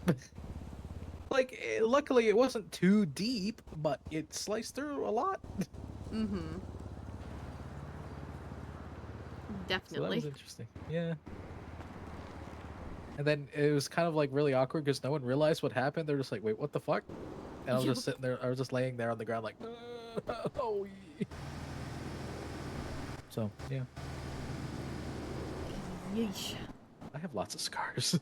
Like, luckily it wasn't too deep, but it sliced through a lot. Mm-hmm. So that Definitely. was interesting. Yeah. And then it was kind of like really awkward because no one realized what happened. They're just like, "Wait, what the fuck?" And I was just sitting there. I was just laying there on the ground, like, "Oh." So yeah, Yeesh. I have lots of scars.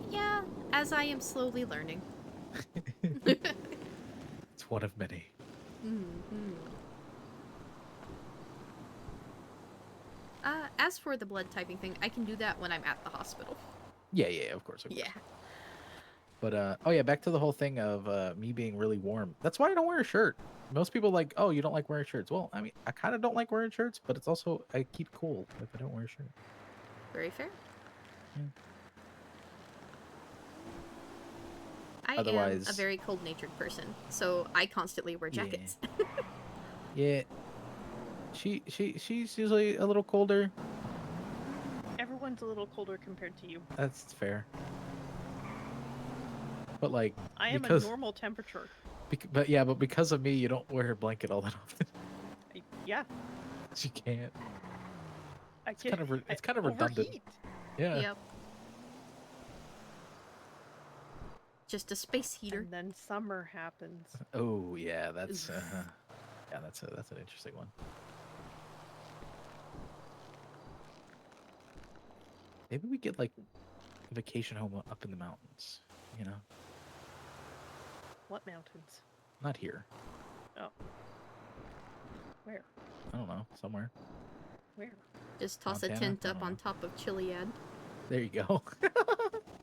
Yeah, as I am slowly learning. It's one of many. Mm-hmm. As for the blood typing thing, I can do that when I'm at the hospital. Yeah, of course. Yeah. But oh yeah, back to the whole thing of me being really warm. That's why I don't wear a shirt. Most people like, "Oh, you don't like wearing shirts." Well, I mean, I kind of don't like wearing shirts, but it's also I keep cool if I don't wear a shirt. Very fair. Yeah. I am a Otherwise- very cold-natured person, so I constantly wear Yeah. jackets. Yeah. She's usually a little colder. Everyone's a little colder compared to you. That's fair. But like, I am because, a normal temperature. but because of me, you don't wear a blanket all that often. Yeah. You can't. It's kind of redundant. Overheat. Yeah. Yep. Just a space heater. And then summer happens. Oh yeah, that's that's an interesting one. Maybe we get like a vacation home up in the mountains. You know, What mountains? not here. Oh. Where? I don't know, somewhere. Where? Just toss Montana? a tent I up don't on top of Chiliad. There you go.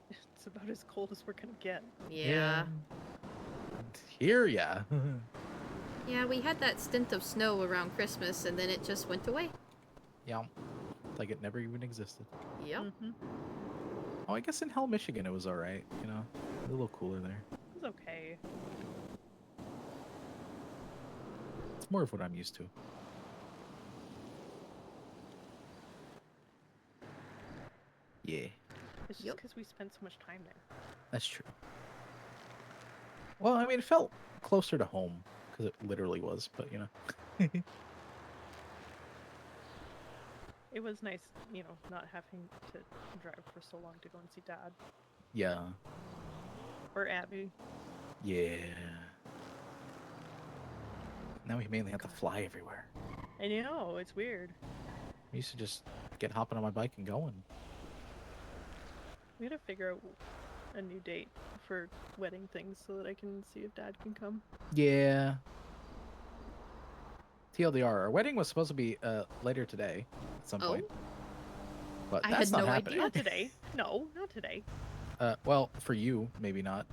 It's about as cold as we're gonna get. Yeah. Here, yeah. Yeah, we had that stint of snow around Christmas, and then it just went away. Yeah. Like it never even existed. Yep. Mm-hmm. Oh, I guess in Hell, Michigan, it was all right. You know, a little cooler there. It's okay. It's more of what I'm used to. Yeah, It's just because we spent so much time there. that's true. Well, I mean, it felt closer to home because it literally was, but you know. It was nice, not having to drive for so long to go and see Dad. Yeah. Or Abby. Yeah. Now we mainly have to fly everywhere. I know, it's weird. I used to just get hopping on my bike and going. We gotta figure out a new date for wedding things so that I can see if Dad can come. Yeah. TLDR, our wedding was supposed to be later today at some point. But I that's had not no happening. idea. Not today. No, not today. Well, for you, maybe not.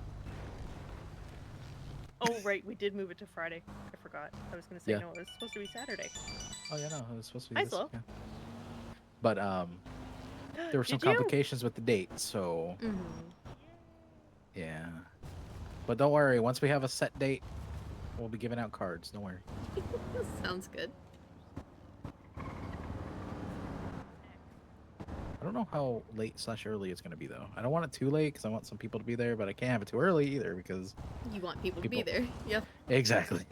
Oh, right. We did move it to Friday. I forgot. I was going to say, Yeah. no, it was supposed to be Saturday. Oh yeah, no, it was supposed to be Hi, this. Flo. Yeah. But there were some Did you? complications with the date, so Mm-hmm. yeah. But don't worry, once we have a set date, we'll be giving out cards. Don't worry. Sounds good. I don't know how late / early it's going to be though. I don't want it too late because I want some people to be there, but I can't have it too early either because You want people to be there. Yep. Exactly.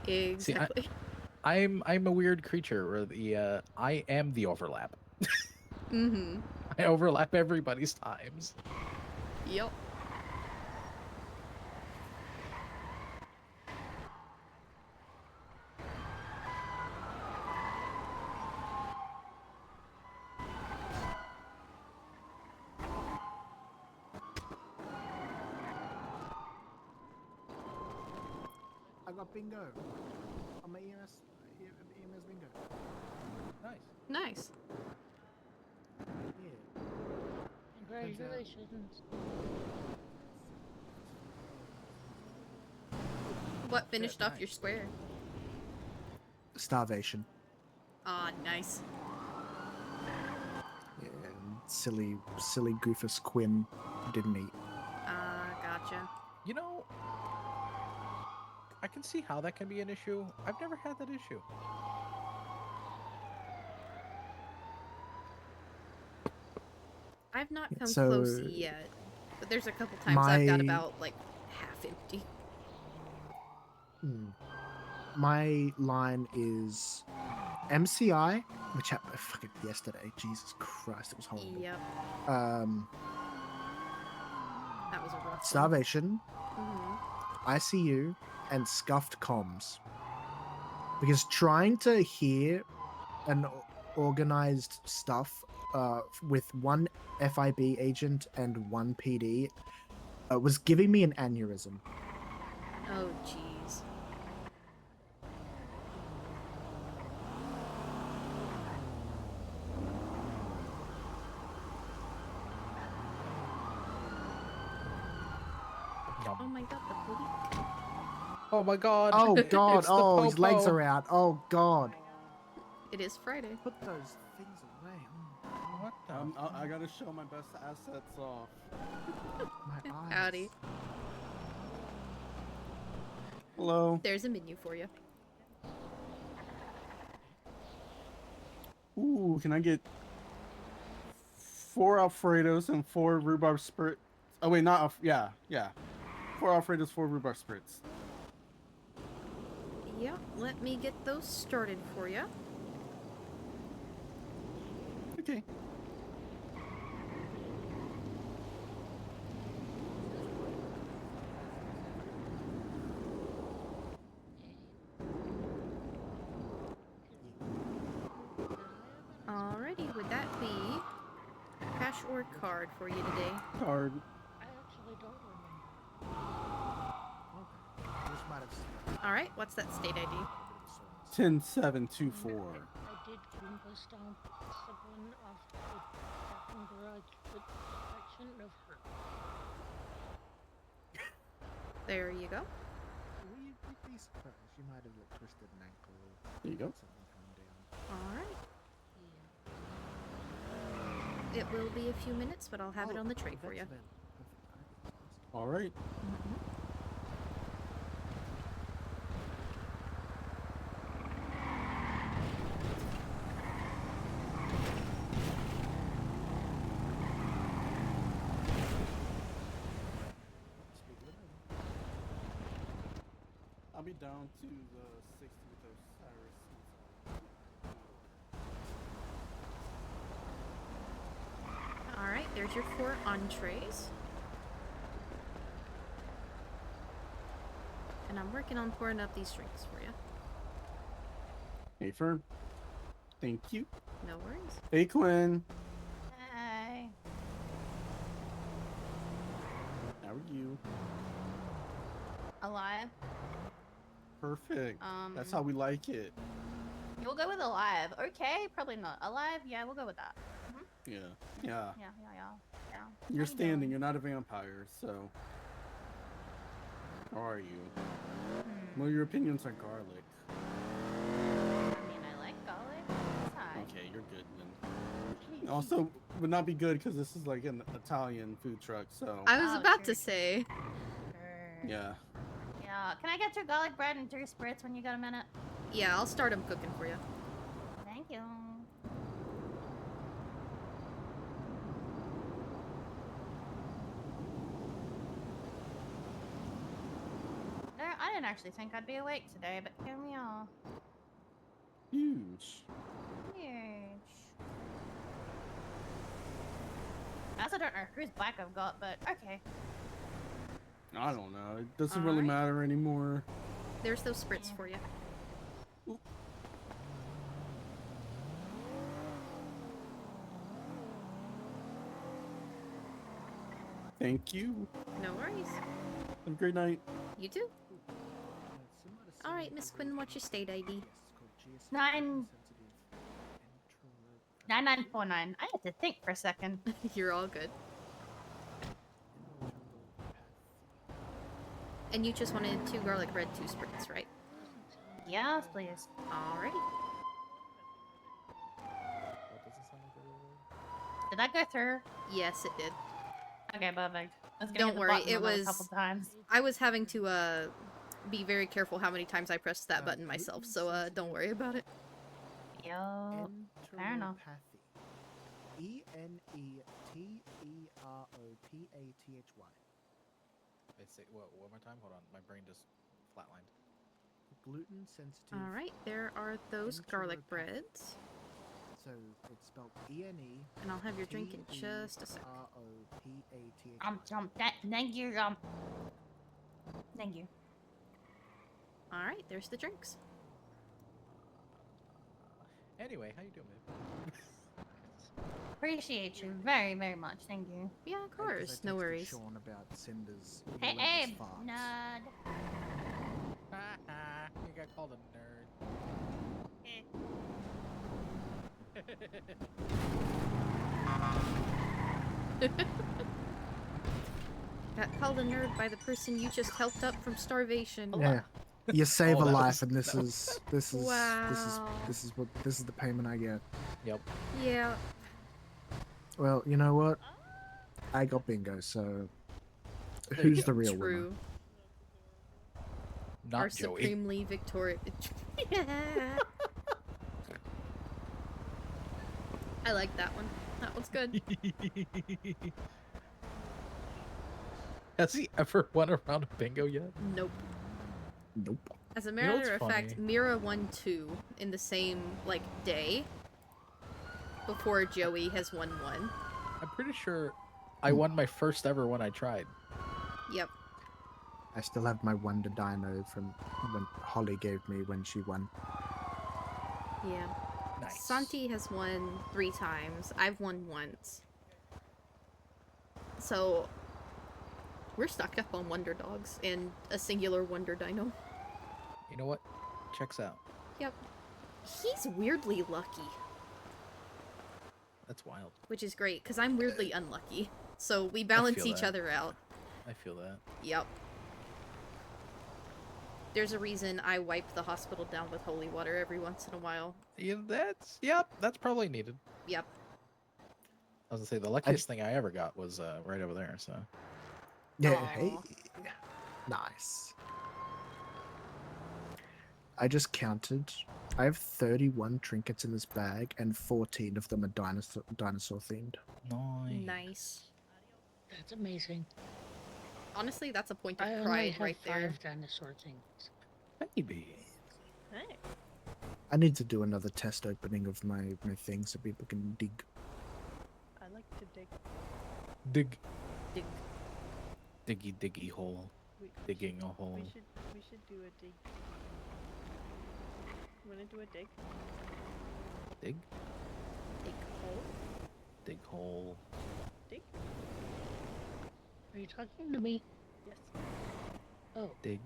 Exactly. See, I'm a weird creature where the I am the overlap. Mm-hmm. I overlap everybody's times. Yep. I got bingo on my EMS bingo. Nice. Nice. Yeah. Congratulations. What finished off your square? Starvation. Ah, nice. Yeah, and silly Goofus Quinn didn't eat. Gotcha. You know, I can see how that can be an issue. I've never had that issue. I've not come So, close yet, but there's a couple times I've got about like half empty. My line is MCI, which happened fucking yesterday. Jesus Christ, it was horrible. Yep. That was a rough one. starvation, Mm-hmm. ICU, and scuffed comms. Because trying to hear an organized stuff with one FIB agent and one PD was giving me an aneurysm. Oh, jeez. Oh my god, the police. Oh my god. Oh god, It's the oh, his legs popo. are out. Oh god. It is Friday. Put those things away. What the? I gotta show my best assets off. My eyes. Howdy. Hello. There's a menu for you. Ooh, can I get 4 Alfredos and 4 rhubarb spritz? Oh wait, not yeah. 4 Alfredos, 4 rhubarb spritz. Yep, let me get those started for you. Okay. Alrighty, would that be cash or card for you today? Card. I actually don't remember. Alright, what's that state ID? 10724. I did Goomba stomp someone off the parking garage, but that shouldn't have hurt. There you go. You'd be surprised. You might have twisted an ankle. There you go. Something calmed down. Alright. It will be a few minutes, but I'll have it on the tray for you. All right. I'll be down to the 60 with Osiris. Alright, there's your 4 entrees. And I'm working on pouring up these drinks for you. Hey, Fern. Thank you. No worries. Hey, Quinn. Hi. How are you? Alive. Perfect. That's how we like it. We'll go with alive. Okay, probably not. Alive? Yeah, we'll go with that. Yeah. Yeah. You're How you standing. doing? You're not a vampire, so. How are you? What are your opinions on garlic? I mean, I like garlic. It's high. Okay, you're good then. Also, would not be good because this is like an Italian food truck, so. I was about to say. Yeah. Yeah. Can I get your garlic bread and 3 spritz when you got a minute? Yeah, I'll start them cooking for you. Thank you. I didn't actually think I'd be awake today, but here we are. Huge. I also don't know whose back I've got, but okay. I don't know. It doesn't really matter anymore. There's those spritz for you. Thank you. No worries. Have a great night. You too. All right, Miss Quinn, what's your state ID? 9949. I had to think for a second. You're all good. And you just wanted 2 garlic bread, 2 spritz, right? Yes, please. Alrighty. Did that go through? Yes, it did. Okay, perfect. Don't worry, it was. A couple times. I was having to be very careful how many times I pressed that button myself, so don't worry about it. Yo, fair enough. ENETEROPATHY. Say what? One more time. Hold on, my brain just flatlined. Gluten sensitive. All right, there are those garlic breads. So it's spelled E-N-E. And I'll have your drink in just a sec. Thank you. Thank you. All right, there's the drinks. Anyway, how you doing, babe? Appreciate you very, very much. Thank you. Yeah, of course. No worries. Sean about Cinder's Hey, relentless Abe. farts. Nerd. You got called a nerd. Got called a nerd by the person you just helped up from starvation. Yeah. You save a that life, was- and this that is this is the payment I get. Yep. Yeah. Well, you know what? I got bingo, so who's the real winner? True. Not Our Joey. supremely victorious. I like that one. That one's good. Has he ever won a round of bingo yet? Nope. Nope. As a You know matter what's of fact, funny? Mira won 2 in the same day before Joey has won 1. I'm pretty sure I won my first ever one I tried. Yep. I still have my Wonder Dino from when Holly gave me when she won. Yeah. Nice. Santi has won 3 times. I've won once. So we're stuck up on Wonder Dogs and a singular Wonder Dino. You know what? Checks out. Yep. He's weirdly lucky, That's wild. which is great because I'm weirdly unlucky. So we balance feel each that. other out. I feel that. Yep. There's a reason I wipe the hospital down with holy water every once in a while. Yeah, that's probably needed. Yep. I was gonna say the luckiest thing I ever got was right over there. So. Yeah, Aw. hey. Nice. I just counted. I have 31 trinkets in this bag, and 14 of them are dinosaur themed. Nice. That's amazing. Honestly, that's a point of I only pride have right there. 5 dinosaur things. Maybe. Hey. I need to do another test opening of my thing so people can dig. I like to dig. Dig. Dig. Diggy hole. Digging a hole. We should do a dig. Wanna do a dig? Dig. Dig hole. Dig hole. Dig? Are you talking to me? Yes. Oh, Dig.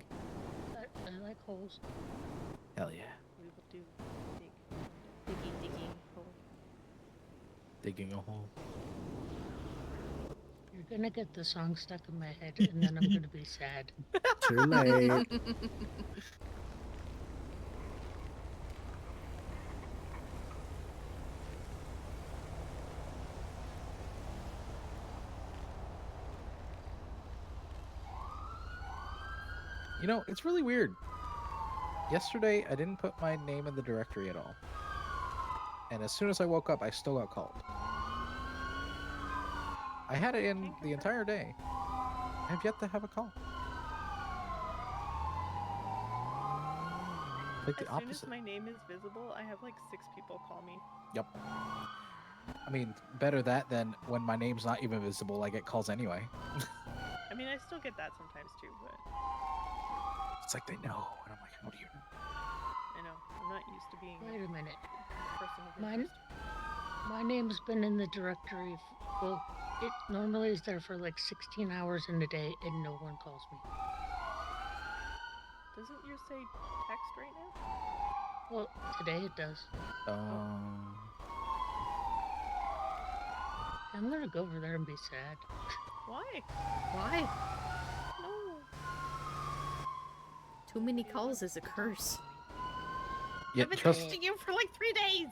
I like holes. Hell yeah. We will do digging hole. Digging a hole. You're gonna get the song stuck in my head, and then I'm gonna be sad. Too late. You know, it's really weird. Yesterday, I didn't put my name in the directory at all. And as soon as I woke up, I still got called. I had it in the entire day. I have yet to have a call. Like the As soon opposite. as my name is visible, I have like 6 people call me. Yep. I mean, better that than when my name's not even visible, I get calls anyway. I mean, I still get that sometimes too, but It's like they know, and I'm like, how do you know? I know I'm not used to being. Wait a minute. a person of My interest. my name's been in the directory. Well, it normally is there for like 16 hours in a day, and no one calls me. Doesn't yours say text right now? Well, today it does. I'm gonna go over there and be sad. Why? Why? No. Too many calls is a curse. Yeah, I've been trust, texting you for like 3 days.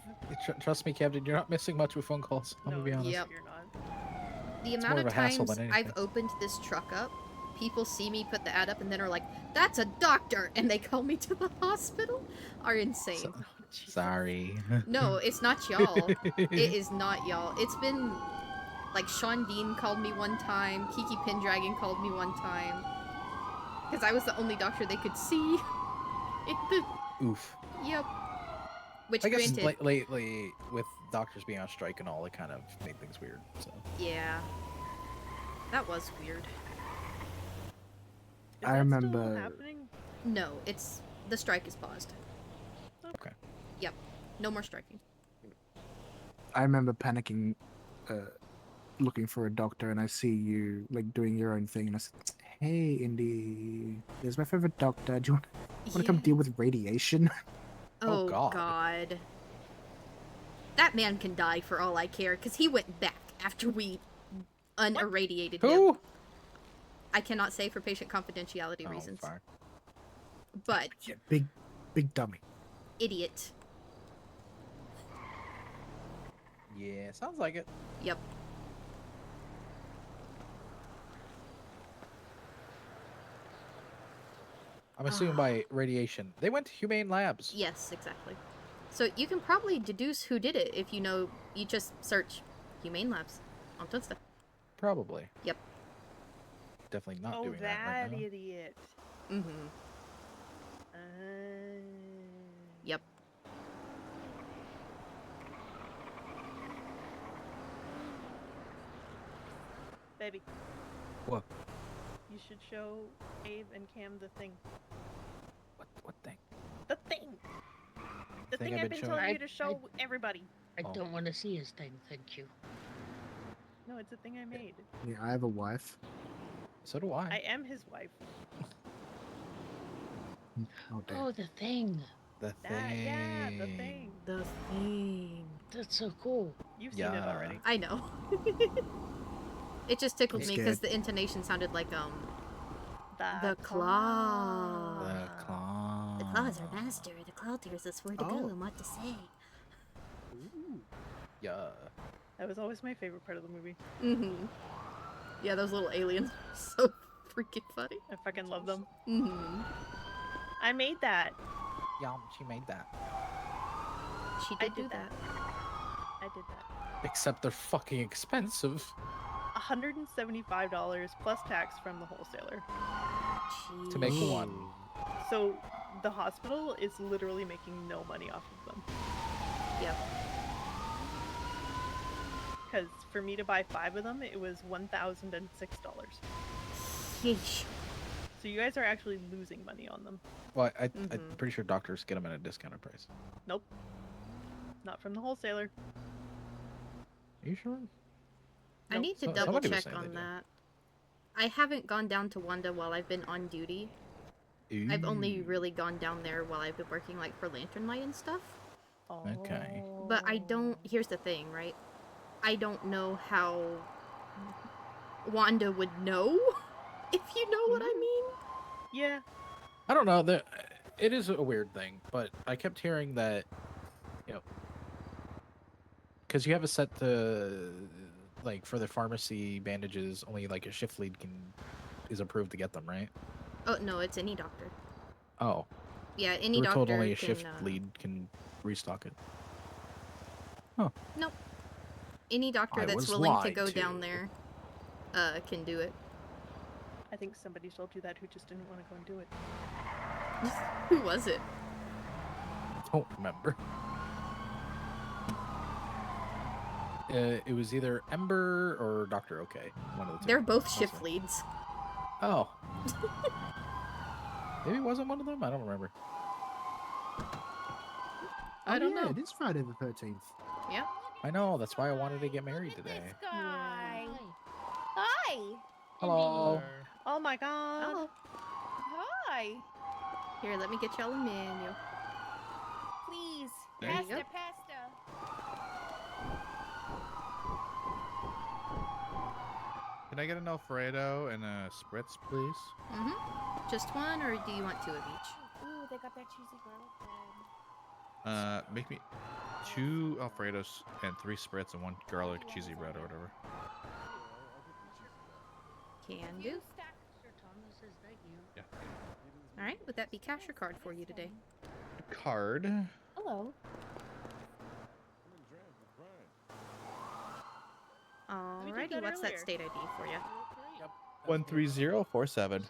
trust me, Captain, you're not missing much with phone calls. I'm gonna be honest. Yep. You're not. The It's amount more of of a hassle times than I've anything. opened this truck up, people see me put the ad up and then are like, "That's a doctor," and they call me to the hospital, are insane. Sorry. No, it's not y'all. It is not y'all. It's been like Sean Dean called me one time, Kiki Pendragon called me one time, because I was the only doctor they could see. Oof. Yep. Which I guess granted, lately, with doctors being on strike and all, it kind of made things weird. So. yeah, that was weird. I remember. Happening? No, the strike is paused. Okay. Yep, no more striking. I remember panicking, looking for a doctor, and I see you like doing your own thing, and I said, "Hey, Indy, there's my favorite doctor. Do you want to come deal with radiation?" Oh God. That man can die for all I care, because he went back after we unirradiated him. I cannot say for patient confidentiality reasons. Fine. But Yeah, big dummy. idiot. Yeah, sounds like it. Yep. I'm assuming by radiation. They went to Humane Labs. Yes, exactly. So you can probably deduce who did it if you know, you just search Humane Labs on Twitter. Probably. Yep. Definitely not Oh, doing that right now. idiot. Mm-hmm. Yep. Baby. What? You should show Abe and Cam the thing. What thing? The thing! The Thing thing I've I've been been showing telling you you? to show everybody. I don't want to see his thing, thank you. No, it's a thing I made. Yeah, I have a wife. So do I. I am his wife. Oh damn. Oh, the thing. The thing. Yeah, the thing. The thing. That's so cool. You've seen it already. I know. It just tickled I'm me because the intonation sounded like the claw. The claw. The claws are master. The claw tells us where to go and what to say. Yeah. That was always my favorite part of the movie. Mm-hmm. Yeah, those little aliens are so freaking funny. I fucking love them. Mm-hmm. I made that. Yeah, she made that. She did do that. I did that. Except they're fucking expensive. $175 plus tax from the wholesaler. To make one. So the hospital is literally making no money off of them. Yep. Because for me to buy 5 of them, it was $1,006. Yeesh. So you guys are actually losing money on them. Well, I'm pretty sure doctors get them at a discounted price. Nope. Not from the wholesaler. Are you sure? I need to double somebody was check saying they on do. that. I haven't gone down to Wanda while I've been on duty. I've only really gone down there while I've been working like for Lantern Light and stuff. Okay. But I don't. Here's the thing, right? I don't know how Wanda would know, if you know what I mean. Yeah. I don't know. It is a weird thing, but I kept hearing that, you know, because you have a set to, like, for the pharmacy bandages, only like a shift lead is approved to get them, right? Oh no, it's any doctor. Oh. Yeah, any We were doctor told only a can, shift lead can restock it. Nope. Any doctor I that's was willing to lied go to. down there, can do it. I think somebody told you that who just didn't want to go and do it. Who was it? Don't remember. It was either Ember or Dr. OK. One of the two. They're both shift leads. Oh. Maybe it wasn't one of them? I don't remember. I don't know. It is Friday the 13th. Yeah. I know. That's why I wanted to get married today. Guy. Hi. Hello. Oh my god. Hello. Hi. Here, let me get y'all a menu. Please. There you Pasta, go. pasta. Can I get an Alfredo and a spritz, please? Mm-hmm. Just one, or do you want two of each? Ooh, they got that cheesy garlic bread. Make me 2 Alfredos and 3 spritz and 1 garlic cheesy bread or whatever. Can do. Yeah. All right. Would that be cash or card for you today? Card. Hello. Alrighty. What's that state ID for you? 13047.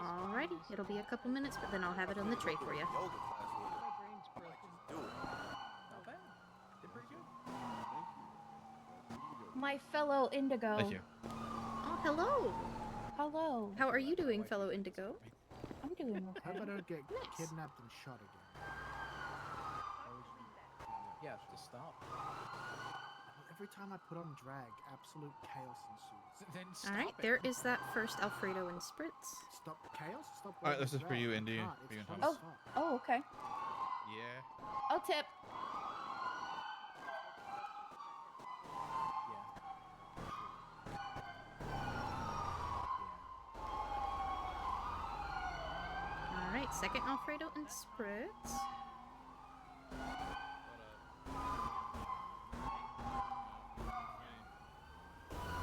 Alrighty. It'll be a couple minutes, but then I'll have it on the tray for you. My fellow Indigo. Thank you. Oh, hello. Hello. How are you doing, fellow Indigo? I'm doing okay. Hope I don't get kidnapped and shot again. Yeah, just stop. Every time I put on drag, absolute chaos ensues. Then All right. There is that first Alfredo and spritz. Stop chaos? Stop. Alright, this is drag. for you, I Indy. can't, For you it's and hot Thomas. as fuck. Oh, okay. Yeah. I'll tip. All right. Second Alfredo and spritz.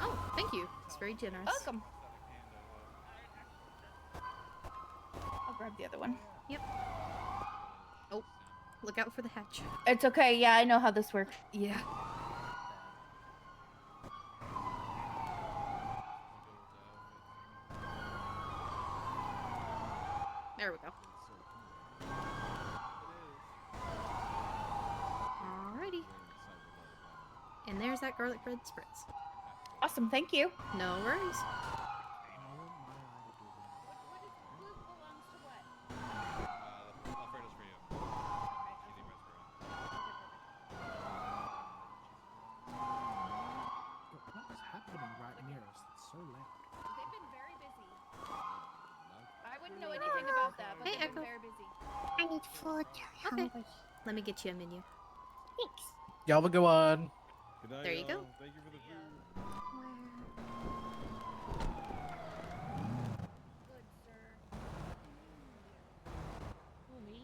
Oh, thank you. It's very generous. Welcome. I'll grab the other one. Yep. Oh, look out for the hatch. It's okay. Yeah, I know how this works. Yeah. There we go. Alrighty. And there's that garlic bread spritz. Awesome. Thank you. No worries. Alfredo's for you. Cheesy bread's for What is happening right near us? It's so loud. They've been very busy. I wouldn't know anything about that, but Hey, they've Echo. been very busy. I need food. Okay. Let me get you a menu. Thanks. Y'all have a good one. Good night, There you go. Thank you for the food. Good, sir. Who, me?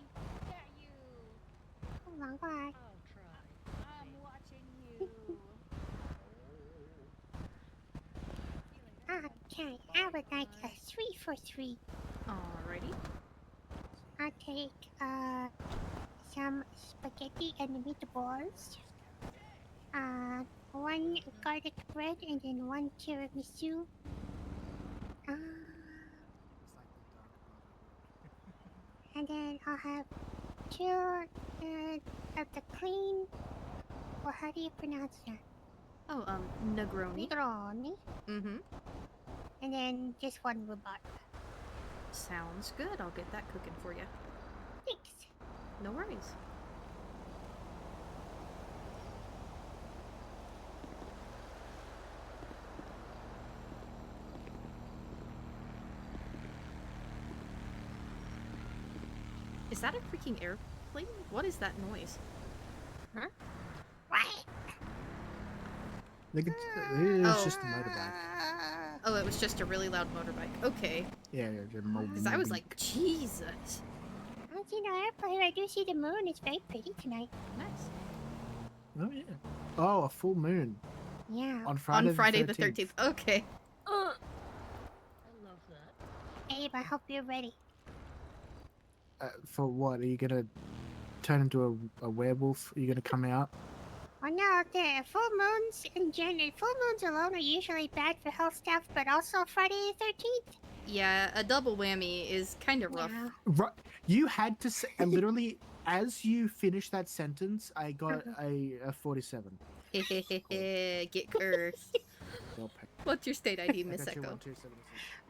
Yeah, you. Hold on, bye. I'll try. I'm watching you. Okay, I would like a 3 for 3. Alrighty. I'll take some spaghetti and meatballs. 1 garlic bread and then 1 tiramisu. And then I'll have 2 of the clean. Or how do you pronounce that? Oh, Negroni. Negroni. Mm-hmm. And then just 1 rhubarb. Sounds good. I'll get that cooking for you. Thanks. No worries. Is that a freaking airplane? What is that noise? Huh? What? Look at it's just a motorbike. Oh, it was just a really loud motorbike. Okay. Yeah, Because I was like, Jesus. I don't see no airplane. I do see the moon. It's very pretty tonight. Nice. Oh yeah. Oh, a full moon. Yeah. On Friday, the 13th. Okay. I love that. Abe, I hope you're ready. For what? Are you gonna turn into a werewolf? Are you gonna come out? Oh no, the full moons in general, full moons alone are usually bad for health stuff, but also Friday the 13th. Yeah, a double whammy is kind of rough. Right. You had to say, and literally, as you finished that sentence, I got a 47. Get cursed. What's your state ID, Miss I got you Echo? 1276.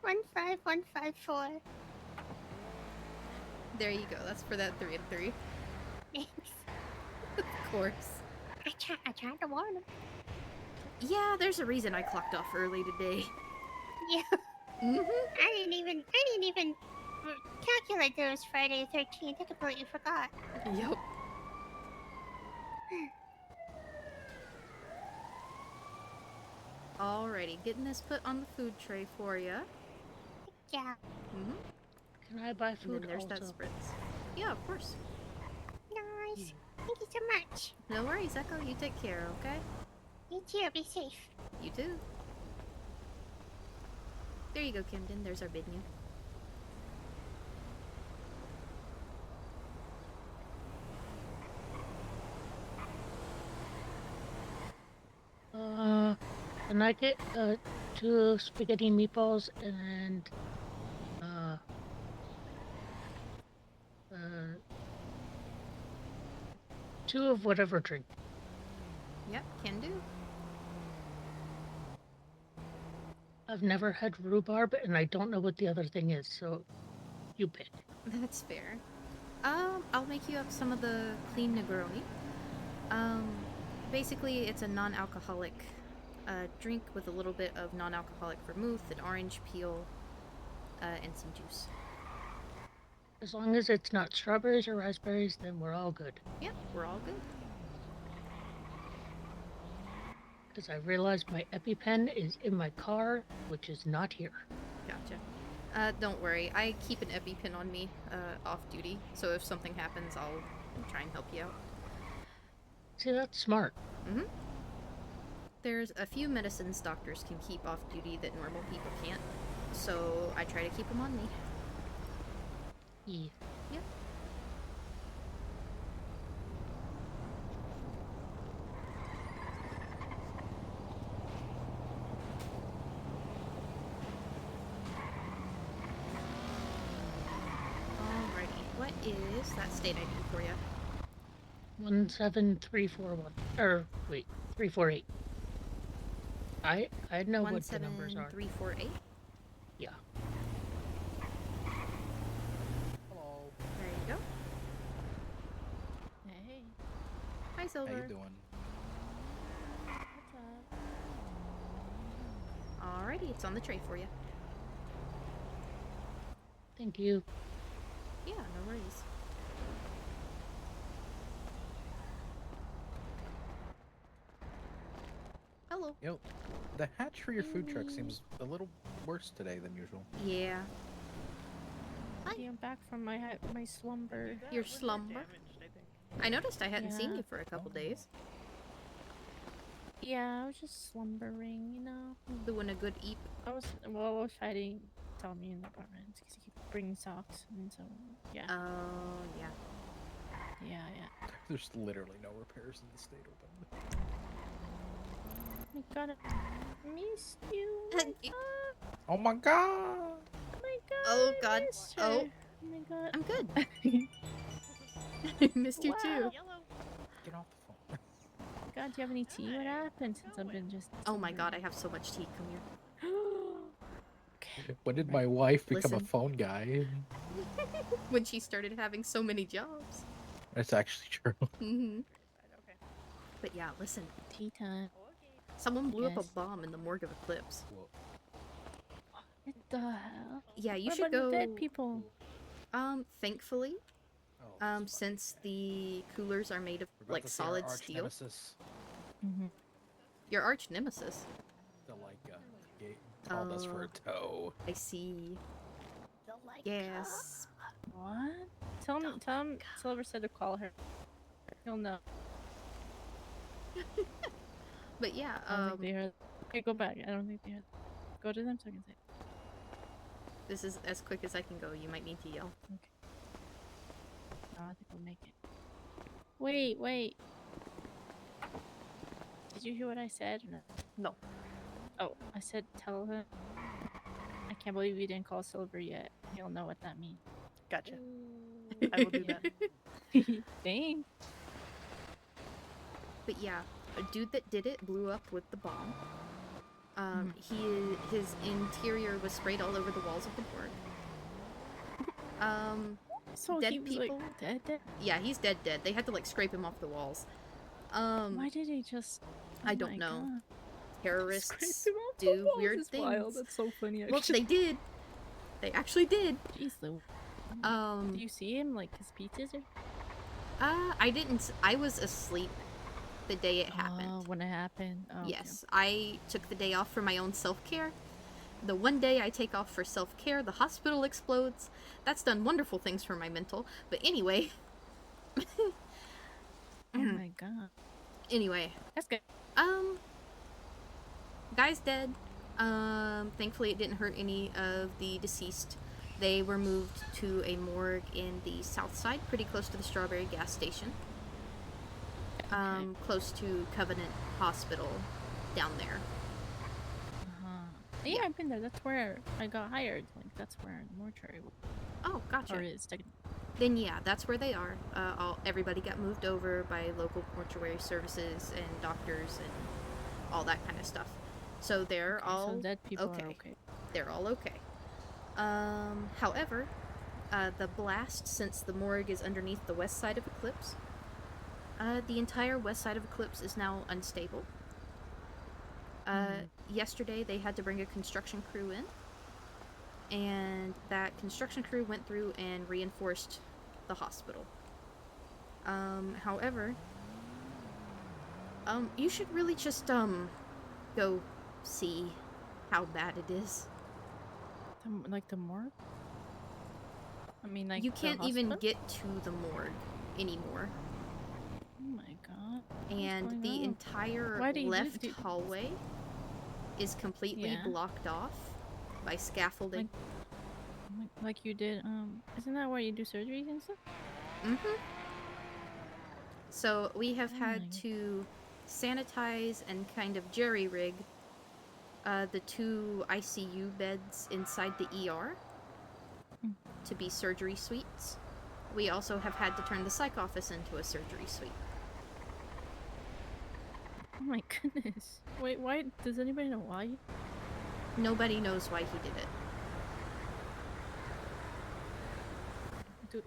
15154. There you go. That's for that 3 and 3. Thanks. Of course. I tried to warn him. Yeah, there's a reason I clocked off early today. Yeah. I didn't even calculate that it was Friday the 13th. I completely forgot. Yep. Alrighty, getting this put on the food tray for you. Yeah. Can I buy And food then there's that also? spritz. Yeah, of course. Nice. Thank you so much. No worries, Echo. You take care, okay? You too. Be safe. You too. There you go, Camden. There's our menu. Can I get 2 spaghetti meatballs and 2 of whatever drink? Yep, can do. I've never had rhubarb, and I don't know what the other thing is, so you pick. That's fair. I'll make you up some of the clean Negroni. Basically, it's a non-alcoholic drink with a little bit of non-alcoholic vermouth, an orange peel, and some juice. As long as it's not strawberries or raspberries, then we're all good. Yep, we're all good. Because I realized my EpiPen is in my car, which is not here. Gotcha. Don't worry. I keep an EpiPen on me, off duty, so if something happens, I'll try and help you out. See, that's smart. There's a few medicines doctors can keep off duty that normal people can't, so I try to keep them on me. Yeah. Yep. Alrighty, what is that state ID for you? 17341. Or wait, 348. I know what the numbers are. 17348? Yeah. There you go. Hey. Hi, Silver. How you doing? What's up? Alrighty, it's on the tray for you. Thank you. Yeah, no worries. Hello. Yo, the hatch for your food truck seems a little worse today than usual. Yeah. Hi. I'm back from my slumber. Your slumber? I noticed I hadn't seen you for a couple days. Yeah, I was just slumbering, you know. Doing a good eep. I was fighting Tommy in the apartment because he kept bringing socks, and so yeah. Oh yeah. Yeah. There's literally no repairs in the state open. Oh my god, I missed you. Oh my god! Oh my god. Oh god. I missed her. Oh. Oh my god. I'm good. I missed you too. Get off the phone. God, do you have any tea? What happened since I've been just... Oh my god, I have so much tea. Come here. When did my wife become a Listen. phone guy? When she started having so many jobs. That's actually true. But yeah, listen. Tea time. Someone blew up Yes. a bomb in the morgue of Eclipse. What the hell? Yeah, you What should about go. the dead people? Thankfully, Since the coolers are made of We're about like to see our solid arch steel. nemesis. Your arch nemesis. The called us for a tow. I see. Yes. What? Tell him Silver said to call her. He'll know. But yeah, I don't think they heard. Okay, go back. I don't think they heard. Go to them so I can say. This is as quick as I can go. You might need to yell. Okay. No, I think we'll make it. Wait. Did you hear what I said? Or no? No. Oh, I said tell him. I can't believe you didn't call Silver yet. He'll know what that means. Gotcha. I will do that. Thanks. But yeah, a dude that did it blew up with the bomb. His interior was sprayed all over the walls of the morgue. So dead he was people. like dead. Yeah, he's dead. They had to like scrape him off the walls. Why did he just? I don't know. God. Terrorists Scrape him off the do walls weird is things. wild. That's so funny. Well, Actually. they did. They actually did. Jeez, Lou. Do you see him like his pieces? Or... I didn't. I was asleep the day it happened. When it happened. Oh, Yes, I took the day off for my own self-care. The one day I take off for self-care, the hospital explodes. That's done wonderful things for my mental. But anyway. Oh my god. Anyway. That's good. Guy's dead. Thankfully it didn't hurt any of the deceased. They were moved to a morgue in the south side, pretty close to the Strawberry gas station. Close to Covenant Hospital down there. Yeah, I've been there. That's where I got hired. Like that's where the mortuary was. Oh, gotcha. Or is technically. Then yeah, that's where they are. Everybody got moved over by local mortuary services and doctors and all that kind of stuff. So they're all so dead people okay. are okay. They're all okay. However, the blast, since the morgue is underneath the west side of Eclipse, the entire west side of Eclipse is now unstable. Yesterday they had to bring a construction crew in, and that construction crew went through and reinforced the hospital. However, you should really just go see how bad it is. Like the morgue? I mean, like you the can't even hospital? get to the morgue anymore. Oh my god. And the entire left hallway is completely blocked off by scaffolding. Like you did, isn't that where you do surgeries and stuff? So we have had to sanitize and kind of jerry-rig the 2 ICU beds inside the ER to be surgery suites. We also have had to turn the psych office into a surgery suite. Oh my goodness. Wait, why? Does anybody know why? Nobody knows why he did it. Dude,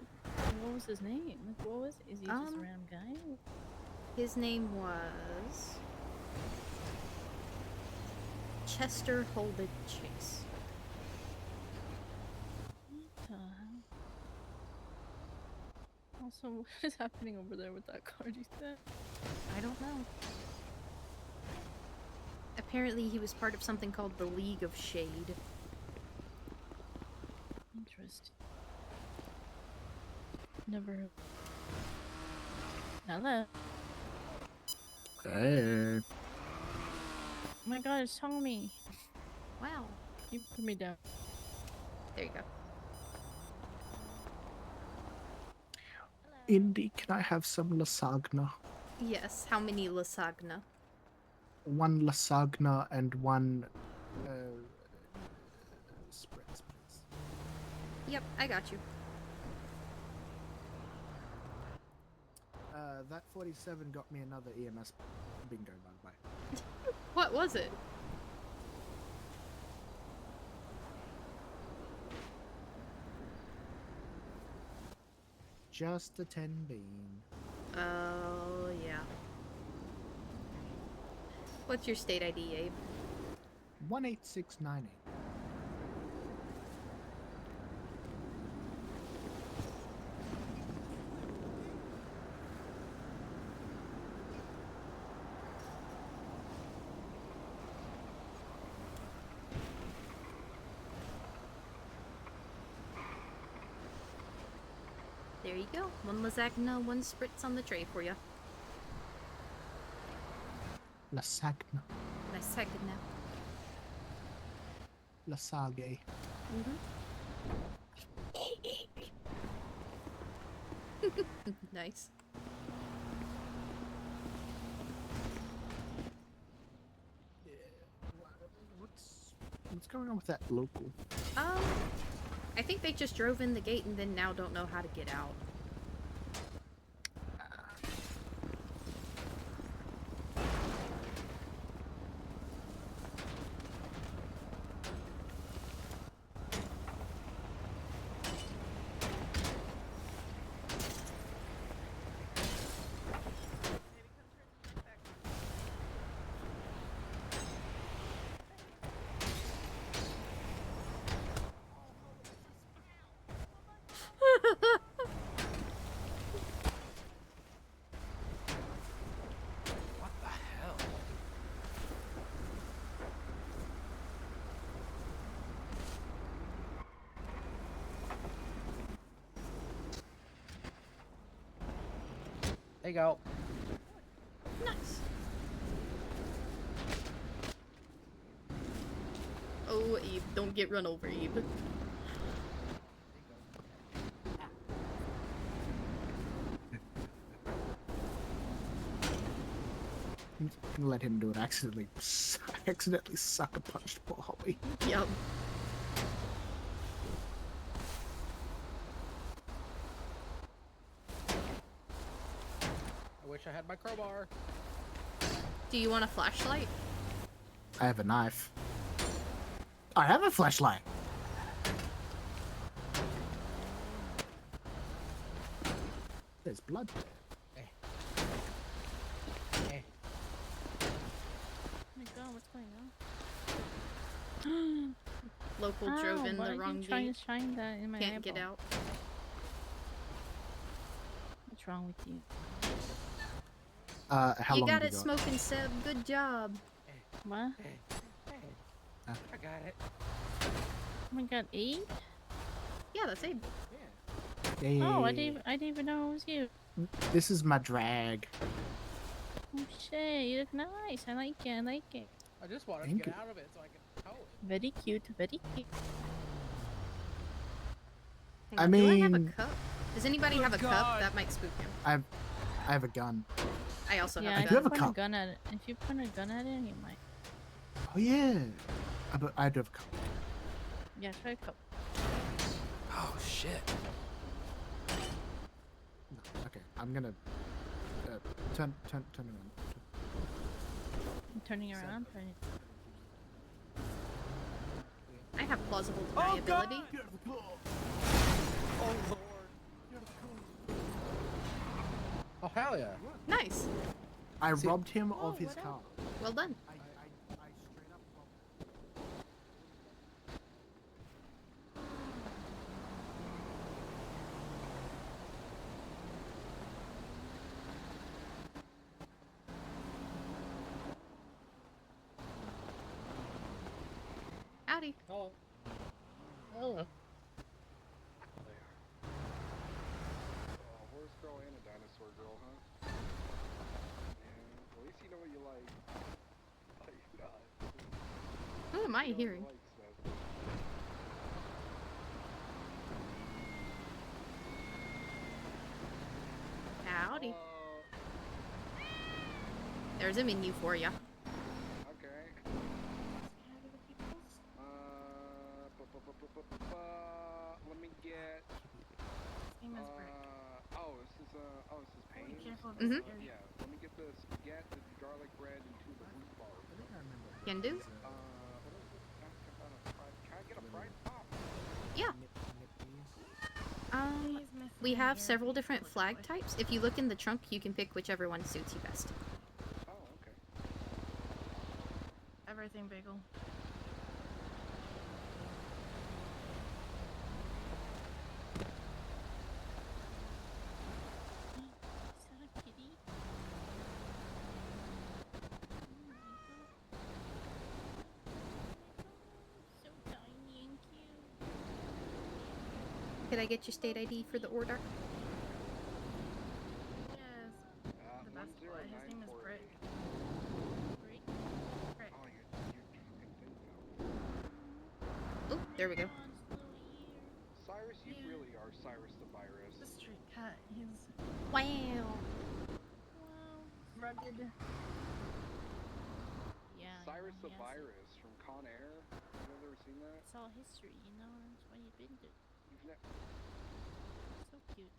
what was his name? Like, what was it? Is he just a random guy? His name was Chester Holden Chase. What the hell? Also, what is happening over there with that card you said? I don't know. Apparently he was part of something called the League of Shade. Interesting. Never heard. Hello. Hey. Oh my god, it's Tommy. Wow. You put me down. There you go. Indy, can I have some lasagna? Yes, how many lasagna? 1 lasagna and 1 spreads, please. Yep, I got you. That 47 got me another EMS bingo, by the way. What was it? Just a 10 bean. Oh, yeah. What's your state ID, Abe? 18698. There you go. One lasagna, one spritz on the tray for you. Lasagna. Lasagna. Lasagna. Nice. What's going on with that local? I think they just drove in the gate and then now don't know how to get out. What the hell? There you go. Nice. Oh, Eve, don't get run over, Eve. I'm gonna let him do it. I accidentally sucker punched poor Holly. Yep. I wish I had my crowbar. Do you want a flashlight? I have a knife. I have a flashlight. There's blood there. Oh my god, what's going on? Local drove in why the are wrong you trying gate. to shine that in my Can't get eyeball? out. What's wrong with you? How You long got have it, Smoking Seb. Good job. What? I got it. Oh my god, 8? Yeah, that's Abe. Yeah. Oh, I didn't even know it was you. This is my drag. Oh shit, you look nice. I like it, I like it. I just wanted Thank to get you. out of it so I could tow it. Very cute, very cute. Hang I on, do I have a mean- cup? Does anybody have a cup? That might spook him. I have a gun. I also Yeah, have a if do you have a gun. point cup. a gun at it, if you point a gun at it, you might. Oh yeah. I do have a cup. Yeah, try a cup. Oh shit. No, okay, I'm gonna turn around. I'm turning around. I have plausible Oh god! deniability. Oh lord. Oh hell yeah! Nice. I robbed him of his car. Well done. I straight up robbed Howdy. Oh. Oh, horse girl and a dinosaur girl, huh? Yeah, at least you know what you like. Like, Who am I you know what you hearing? like, Seth. Howdy. There's a menu for you. Okay. Let me get. This is pain. Mhm. Yeah. Let me get the spaghetti, the garlic bread, and 2 of the wheat bars. Can do. What is it? Can I get a fried pop? Yeah. We have several different flag types. If you look in the trunk, you can pick whichever one suits you best. Oh, okay. Everything bagel. Is that a kitty? So tiny and cute. Could I get your state ID for the order? There we go. Cyrus, you really are Cyrus the Virus. The street cat. He's Wow. rugged. Yeah. Cyrus the he has it. Virus from Con Air. You guys ever seen that? It's all history, you know. That's why you've been to. You've never. So cute.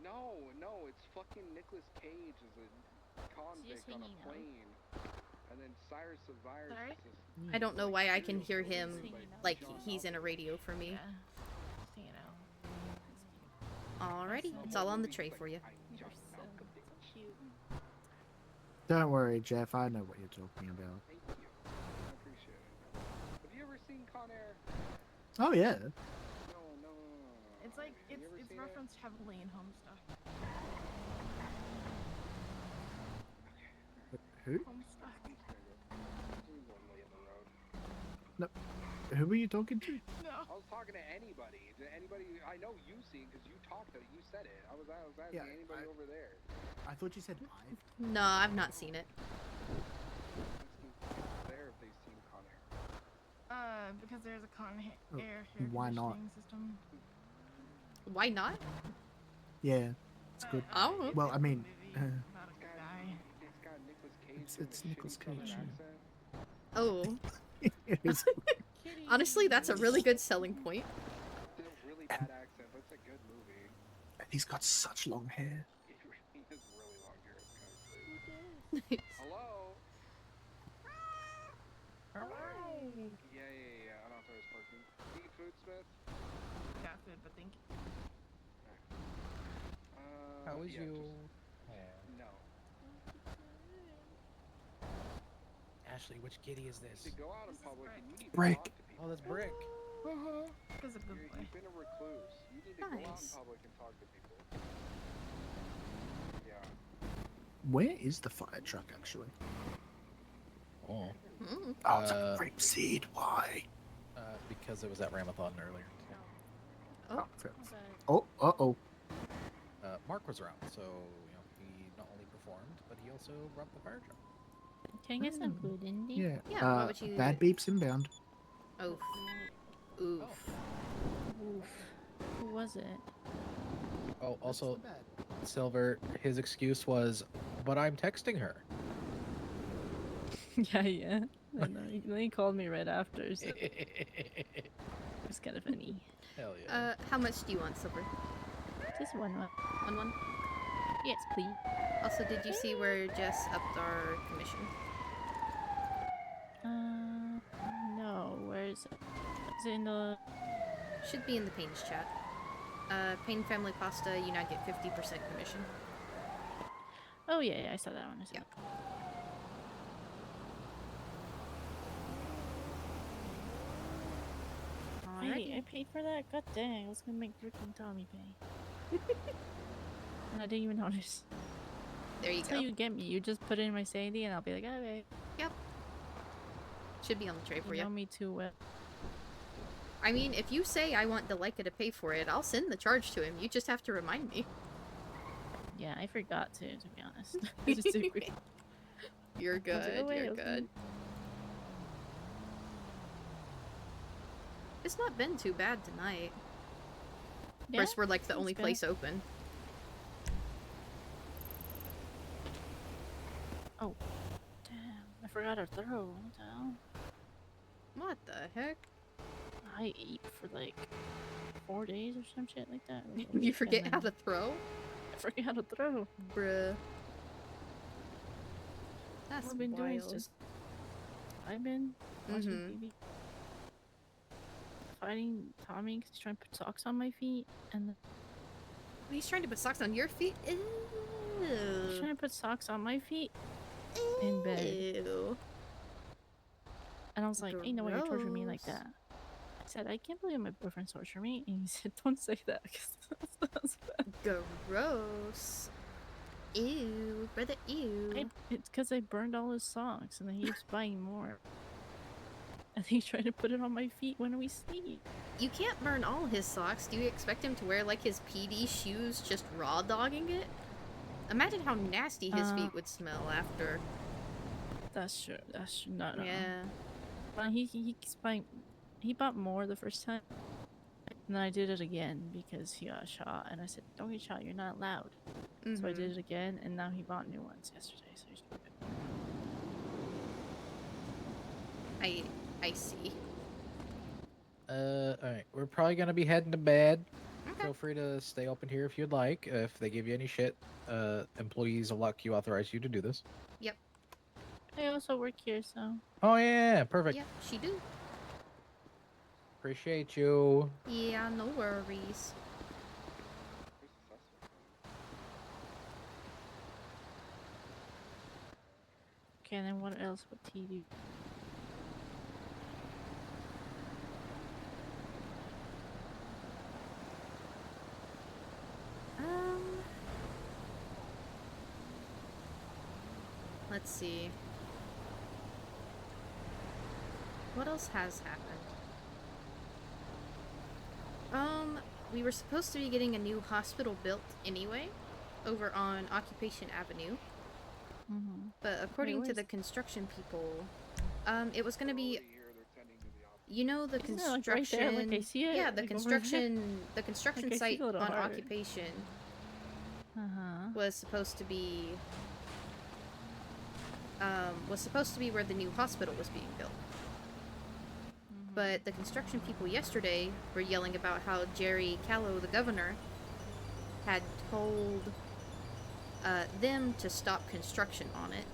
No, it's fucking Nicolas Cage as a convict on a hanging out. plane. And then Cyrus the Virus Sorry? is this I don't know why I can hear him hanging out. like he's in a radio for me. Just hanging out. Alrighty, it's all on the tray for you. You're so cute. Don't worry, Jeff. I know what you're talking about. Thank you. I appreciate it. Have you ever seen Con Air? Oh yeah. No. It's like Have you ever it's seen referenced heavily in Homestuck. Who? Homestuck. No. Who were you talking to? No. I was talking to anybody. To anybody I know you've seen because you talked it. You said it. I was asking Yeah, anybody over there. I thought you said live. No, I've not seen it. There if they've seen Con Air. Because there's a Oh, air why not? conditioning system. Why not? Yeah, it's good. Oh. Well, I mean, About a guy. It's got Nicolas Cage. it's Nicolas Cage. Oh. It is. Honestly, that's a really good selling point. Still really bad accent, but it's a good movie. And he's got such long hair. He has really long hair. It's kind of sick. Hello? Yeah. Unauthorized parking. Need food, Smith? Got food, but thank you. How is yeah, you? No. Ashley, which kitty is this? To go out in public, you need to Brick. talk to people. Oh, that's Brick. He's a good boy. You've been a recluse. You need to go out in Nice. public and talk to people. Yeah. Where is the fire truck actually? Oh. Mm. Oh, it's a grape seed. Why? Because it was at Ramathon earlier. Oh. Oh. Uh-oh. Mark was around, so he not only performed, but he also brought the fire truck. Can I get some food, Indy? Yeah. Yeah, what would you- Bad beeps inbound. Oof. Oof. Oof. Who was it? Oh, also, Silver, his excuse was, but I'm texting her. yeah. I know. He called me right after. So it was kind of funny. Hell yeah. How much do you want, Silver? Just one. 1-1? Yes, please. Also, did you see where Jess upped our commission? No. Where is it? Is it in the? Should be in the Payne's chat. Payne Family Pasta, you now get 50% commission. Oh yeah, I saw that one. Yeah. Hey, I paid for that. God dang, I was gonna make Rick and Tommy pay. And I didn't even notice. There you That's go. how you get me. You just put it in my sanity, and I'll be like, okay. Yep. Should be on the tray for You know you. me too well. I mean, if you say I want Delica to pay for it, I'll send the charge to him. You just have to remind me. Yeah, I forgot to be honest. I just did quick. You're I was like, good. "Oh, wait, You're okay." good. It's not been too bad tonight. Of course, we're like the only been- place open. Oh, damn! I forgot to throw. What the hell? What the heck? I ate for like 4 days or some shit like that. Like a You week, forget and how then to throw? I forget how to throw. Bruh. That's What I've been doing is wild. just I've been watching Mhm. TV, fighting Tommy because he's trying to put socks on my feet, and then He's trying to put socks on your feet? he's Ew. trying to put socks on my feet in bed. Ew. And I was like, ain't no way you're torturing me like Gross. that. I said, I can't believe my boyfriend's torturing me. And he said, don't say that because that's bad. Gross. Ew. Brother, ew. It's because I burned all his socks and then he keeps buying more. And he's trying to put it on my feet when we sleep. You can't burn all his socks. Do you expect him to wear like his PD shoes just raw dogging it? Imagine how nasty his feet would smell after. That's true. That's true. No. Yeah. But he keeps buying he bought more the first time. And then I did it again because he got shot, and I said, "Don't get shot. You're not allowed." So I did it again, and now he bought new ones yesterday. So he's doing good. I see. All right. We're probably gonna be heading to bed. Feel free to stay open here if you'd like. If they give you any shit, employees of Lock you authorize you to do this. Yep. I also work here, so. Oh yeah, perfect. Yep, she do. Appreciate you. Yeah, no worries. Okay, and then what else would he do? Let's see. What else has happened? We were supposed to be getting a new hospital built anyway, over on Occupation Avenue. But according to the construction people, it was gonna be, you know, the Isn't it, construction. like, right there? Like, I see it, Yeah, the like, over there? construction Like, I see site the little on heart. Occupation was supposed to be where the new hospital was being built. But the construction people yesterday were yelling about how Jerry Callow, the governor, had told them to stop construction on it.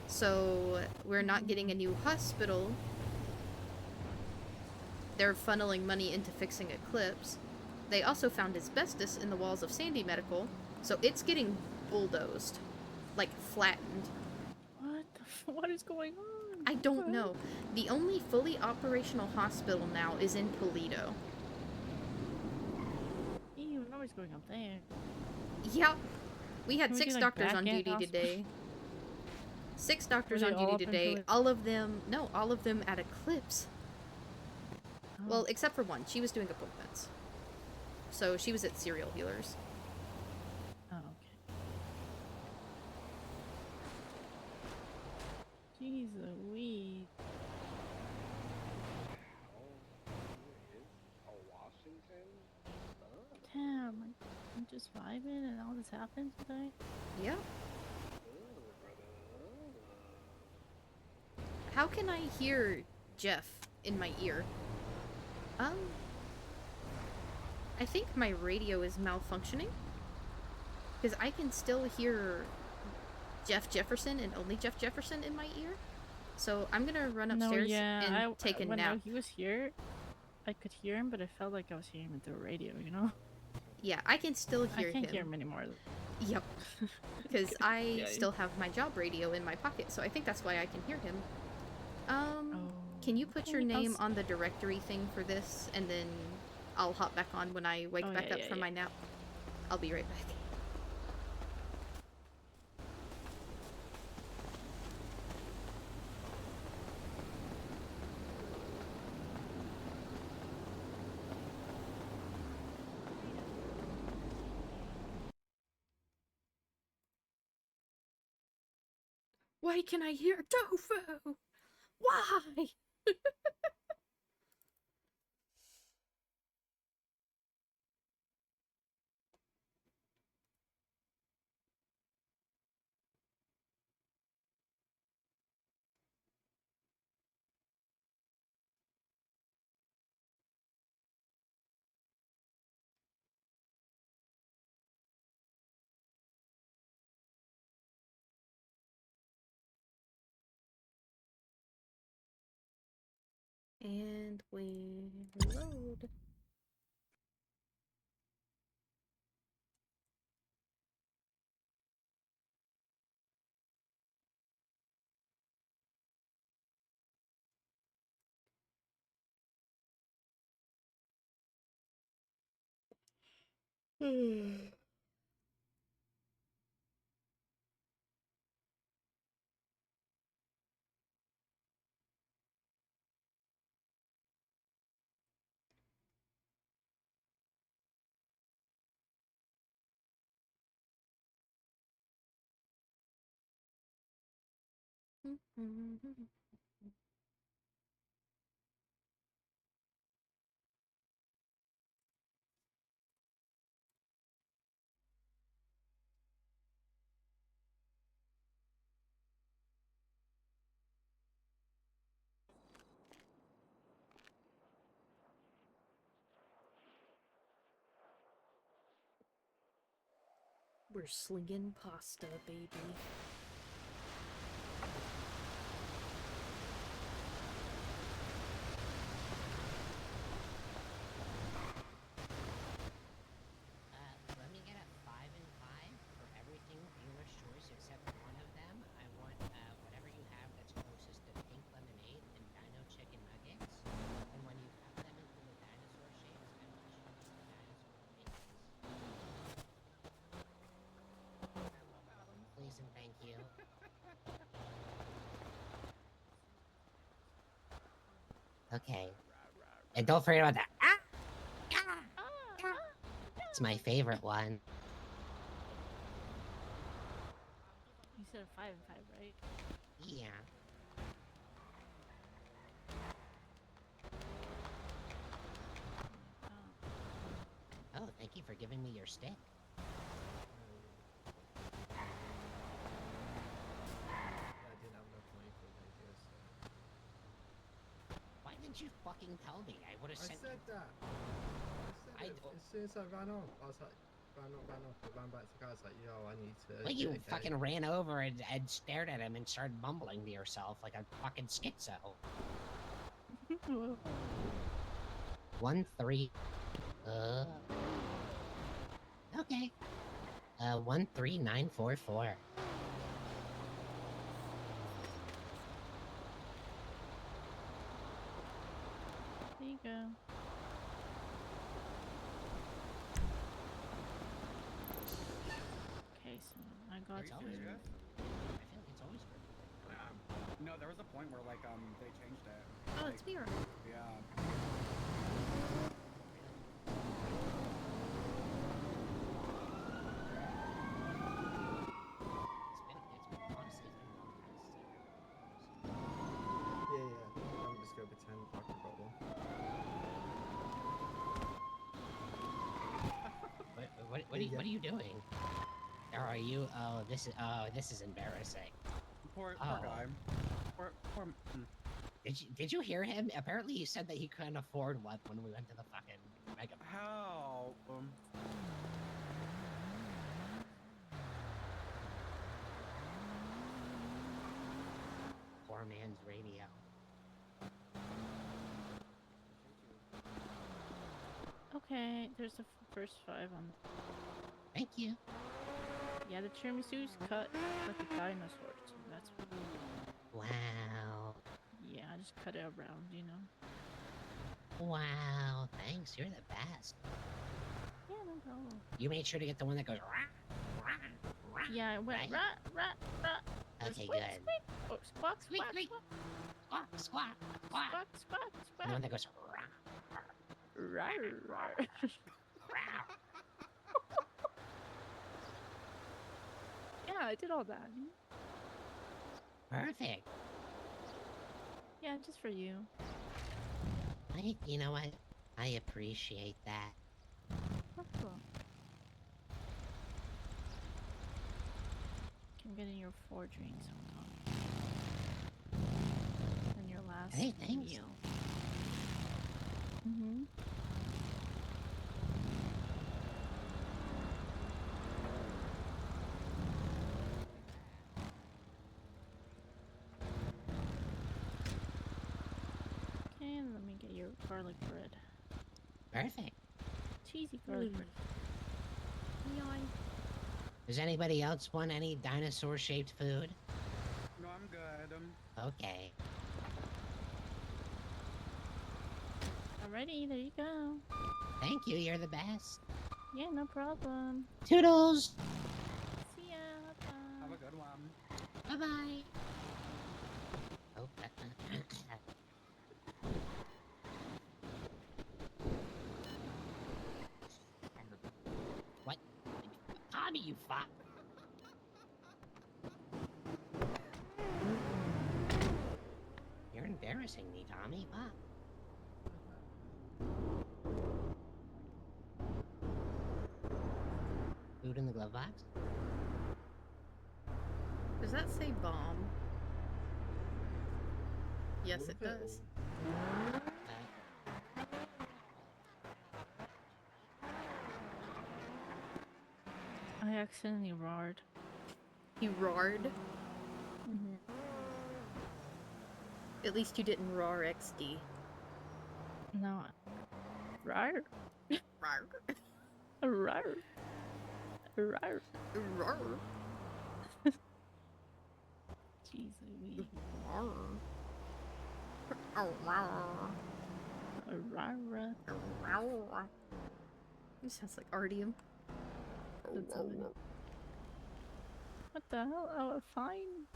So we're not getting a new hospital. They're funneling money into fixing Eclipse. They also found asbestos in the walls of Sandy Medical, so it's getting bulldozed. Like, flattened. What is going on? I don't know. The only fully operational hospital now is in Toledo. Ew, nobody's going up there. Yep. We had Can we 6 do, like, doctors on back-end duty hospital? today. 6 doctors Were they on all duty up in today. Toledo? All of them, no, all of them at Eclipse. Oh. Well, except for one. She was doing appointments. So she was at Serial Healers. Oh, okay. Jeez Louise. Damn, I'm just vibing and all this happens today? Yeah. How can I hear Jeff in my ear? I think my radio is malfunctioning. Because I can still hear Jeff Jefferson and only Jeff Jefferson in my ear. So I'm gonna run upstairs and take a when nap. he was here, I could hear him, but I felt like I was hearing him through the radio, you know? Yeah, I can still hear him. I can't hear him anymore. Yep. Because I Yeah. still have my job radio in my pocket, so I think that's why I can hear him. Can you put your okay, name on the directory thing for this, and then I'll hop back on when I wake back up from my nap. I'll be right back. Why can I hear tofu? Why? And we reload. We're slinging pasta, baby. Let me get a 5 and 5 for everything dealer's choice except one of them. I want whatever you have that's closest to pink lemonade and dino chicken nuggets. And when you have them into the dinosaur shapes, I want you to put the dinosaur wings. Please and thank you. Okay. And don't forget about that. It's my favorite one. You said a 5 and 5, right? Yeah. Oh, thank you for giving me your stick. Why didn't you fucking tell me? I would have I sent said you. that. I said it. As soon as I ran off, I was like, ran back to the car. I was like, yo, I need to. Well, you okay. fucking ran over and stared at him and started mumbling to yourself like a fucking schizo. 1-3. Okay. 13944. There you go. Okay, so I got It's always you. good. I feel like it's always good. No, there was a point where like they changed it. Oh, Like, it's Mira. Yeah. Yeah. I'm just gonna pretend I forgot one. What are you doing? Or are you? Oh, this is embarrassing. Poor Oh. guy. Poor. Did you hear him? Apparently, he said that he couldn't afford one when we went to the fucking mega. How? Poor man's radio. Okay, there's the first 5 on. Thank you. Yeah, the tiramisu's cut like a dinosaur, so that's. Wow. Yeah, I just cut it around, you know. Wow. Thanks. You're the best. Yeah, no problem. You made sure to get the one that goes. Rah, rah, rah, Yeah, I went right? rat, rat, rat. Okay, Squeak, good. squeak. Oh, squawk, Squeak, squawk, squeak. squawk. Squawk, squawk, squawk. Squawk, squawk, The squawk. one that goes. Rah, Rar, rar. rah. Yeah, I did all that. Perfect. Yeah, just for you. You know what? I appreciate that. That's cool. I'm getting your 4 drinks on top. And your last Hey, thanks. meal. Mm-hmm. Okay, and let me get your garlic bread. Perfect. Cheesy garlic bread. Yawn. Does anybody else want any dinosaur-shaped food? No, I'm good. Okay. Alrighty, there you go. Thank you. You're the best. Yeah, no problem. Toodles. See ya. Bye. Have a good one. Bye-bye. Oh, what? Tommy, you fuck. You're embarrassing me, Tommy. Fuck. Food in the glove box? Does that say bomb? Yes, it does. I accidentally roared. You roared? Mm-hmm. At least you didn't roar XD. No. Roar. Roar. Roar. Roar. Roar. Jeez Louise. Roar. Roar. It sounds like Artium. That's how it- What the hell? Oh, a fine?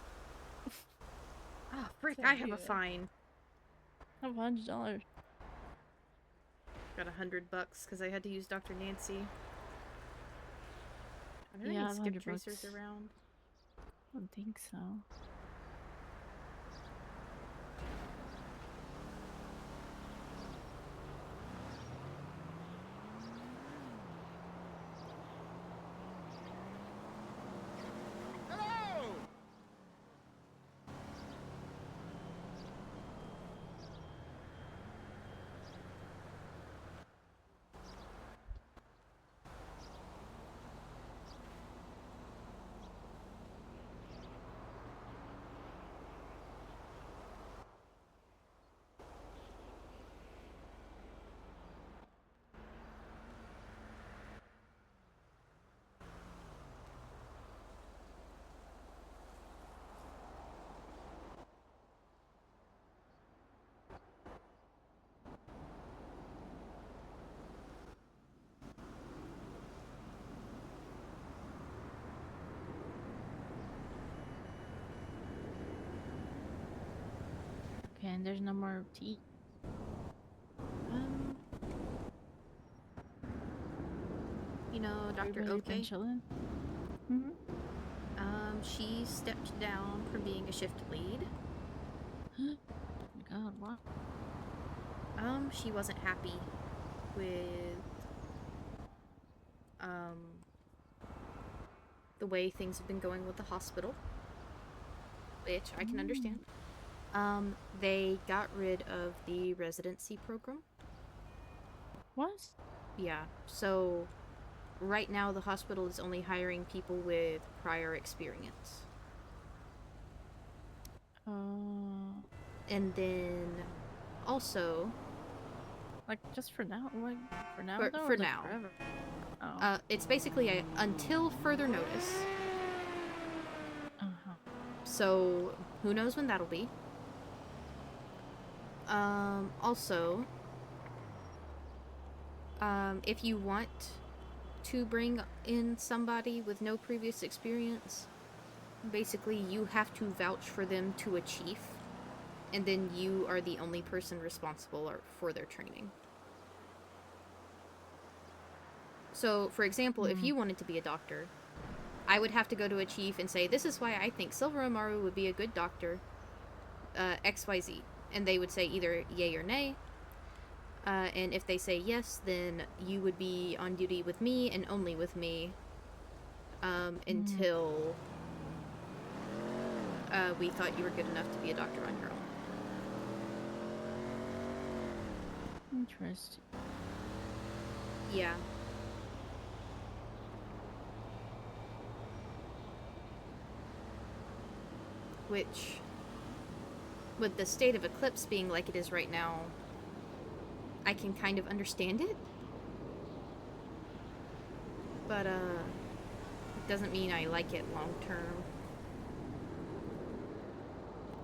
Oh, frick, It's I have a idea. fine. I have $100. Got $100 because I had to use Dr. Nancy. Are there Yeah, any I have skip $100. tracers around? I don't think so. Hello! Okay, and there's no more tea. You know, Dr. Everybody been OK? chilling? Mm-hmm. She stepped down from being a shift lead. God, what? She wasn't happy with, the way things have been going with the hospital. Which I can understand. They got rid of the residency program. What? Yeah, so right now the hospital is only hiring people with prior experience. And then also, like, just for now? Like, for now? For, though, for or, like, now. Forever? Oh. It's basically until further notice. Uh-huh. So, who knows when that'll be. Also, if you want to bring in somebody with no previous experience, basically you have to vouch for them to a chief, and then you are the only person responsible for their training. So, for example, if you wanted to be a doctor, I would have to go to a chief and say, this is why I think Silver Amaru would be a good doctor, XYZ. And they would say either yay or nay. And if they say yes, then you would be on duty with me and only with me until we thought you were good enough to be a doctor on your own. Interesting. Yeah. Which, with the state of Eclipse being like it is right now, I can kind of understand it. But, it doesn't mean I like it long term.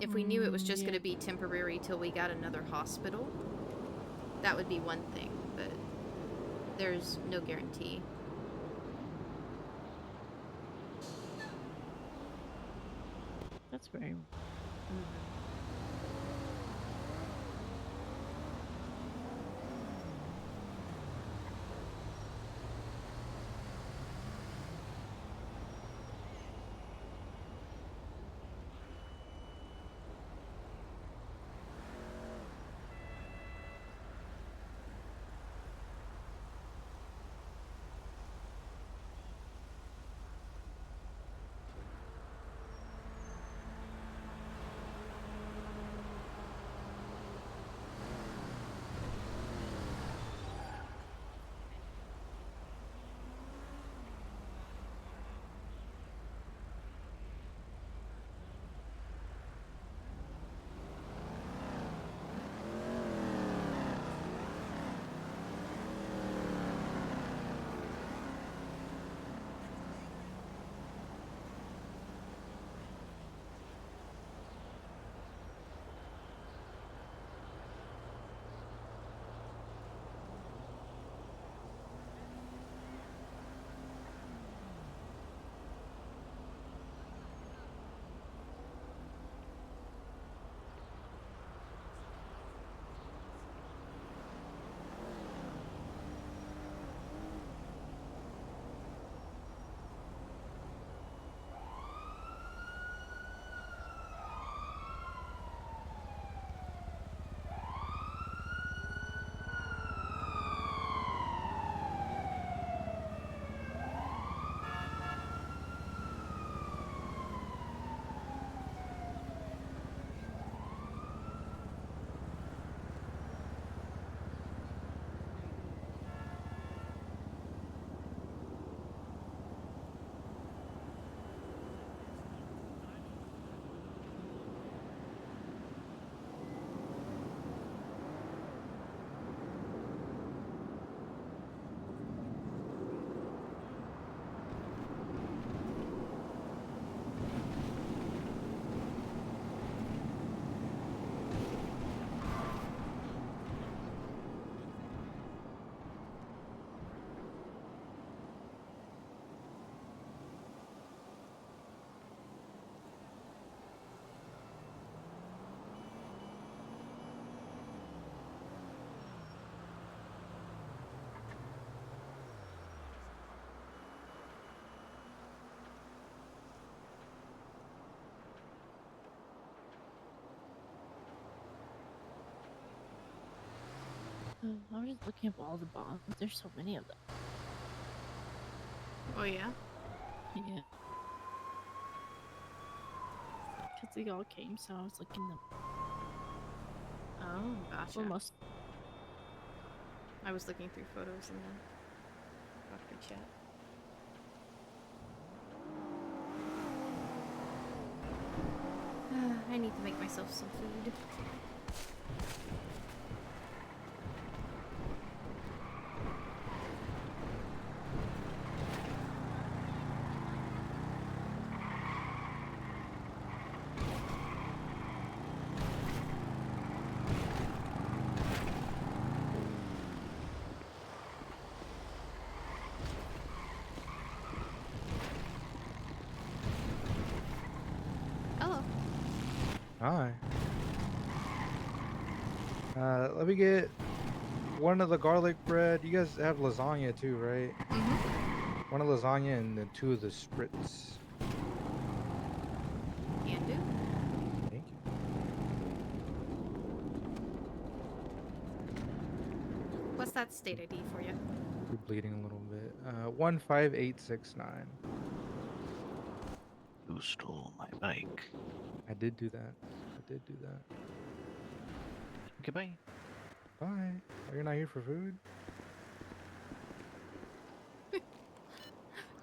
If we knew it was just yeah. going to be temporary till we got another hospital, that would be one thing, but there's no guarantee. That's very... I was just looking up all the bombs. There's so many of them. Oh yeah. Yeah. Because they all came, so I was looking them. Oh, gotcha. Almost. I was looking through photos and then Dr. Chat. I need to make myself some food. Hello. Hi. Let me get one of the garlic bread. You guys have lasagna too, right? Mm-hmm. One of lasagna and then 2 of the spritz. Can do. Thank you. What's that state ID for you? You're bleeding a little bit. 15869. Who stole my bike? I did do that. I did do that. Goodbye. Bye. Are you not here for food?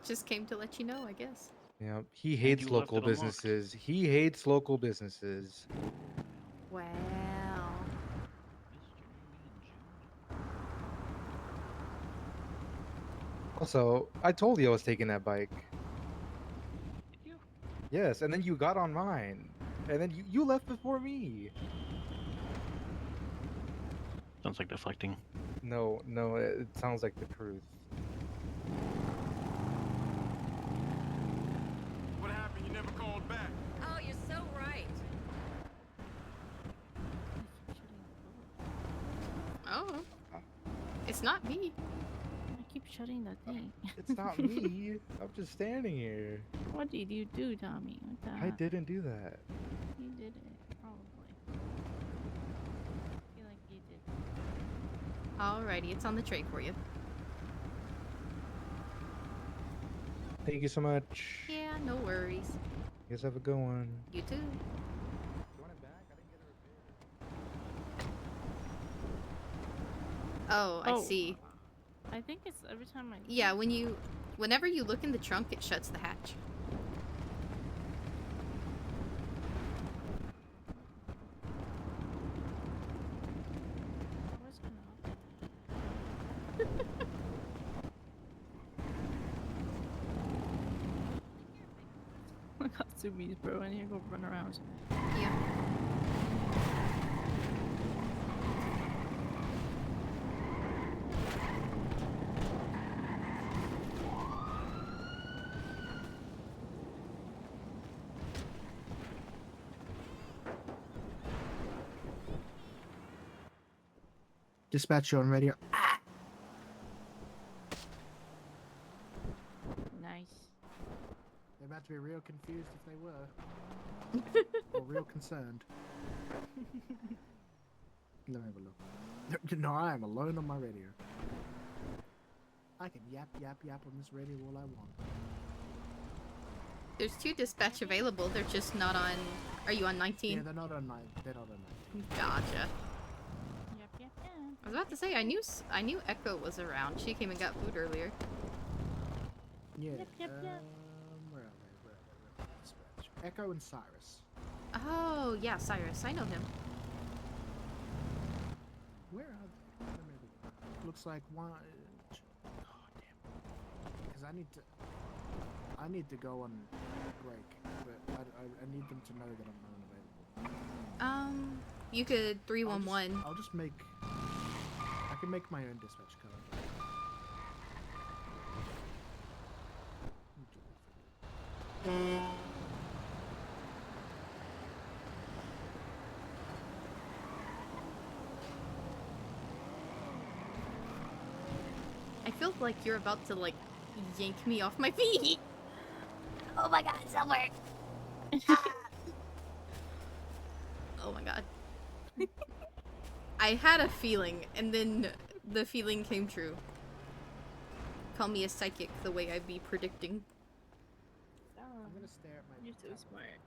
Just came to let you know, I guess. Yeah, he hates you left local it unlocked. businesses. He hates local businesses. Wow. Also, I told you I was taking that bike. Did you? Yes, and then you got on mine. And then you left before me. Sounds like deflecting. No, no, it sounds like the truth. What happened? You never called back. Oh, you're so right. Oh. It's not me. I keep shutting the thing. It's not me. I'm just standing here. What did you do, Tommy? What the I heck? didn't do that. You did it, probably. I feel like you did. Alrighty, it's on the tray for you. Thank you so much. Yeah, no worries. You guys have a good one. You too. Oh, I see. I think it's every time I... Yeah, whenever you look in the trunk, it shuts the hatch. I got zoomies, bro. I need to go run around. Yeah. Dispatch, you on radio. Nice. They're about to be real confused if they were. Or real concerned. Let me have a look. No, I am alone on my radio. I can yap, yap, yap on this radio all I want. There's 2 dispatch available. They're just not on. Are you on 19? Yeah, they're not on 19. Gotcha. Yep, yep, yep. I was about to say I knew Echo was around. She came and got food earlier. Yeah. Yep, yep, yep. Where are they? Dispatch. Echo and Cyrus. Oh yeah, Cyrus. I know him. Where are they? Let me have a look. Looks like one. Oh damn. Because I need to go on break, but I need them to know that I'm unavailable. You could 311. I'll just make. I can make my own dispatch code. I feel like you're about to like yank me off my feet. Oh my god, somewhere. Oh my god. I had a feeling, and then the feeling came true. Call me a psychic the way I be predicting. I'm gonna stare at my. You're so smart.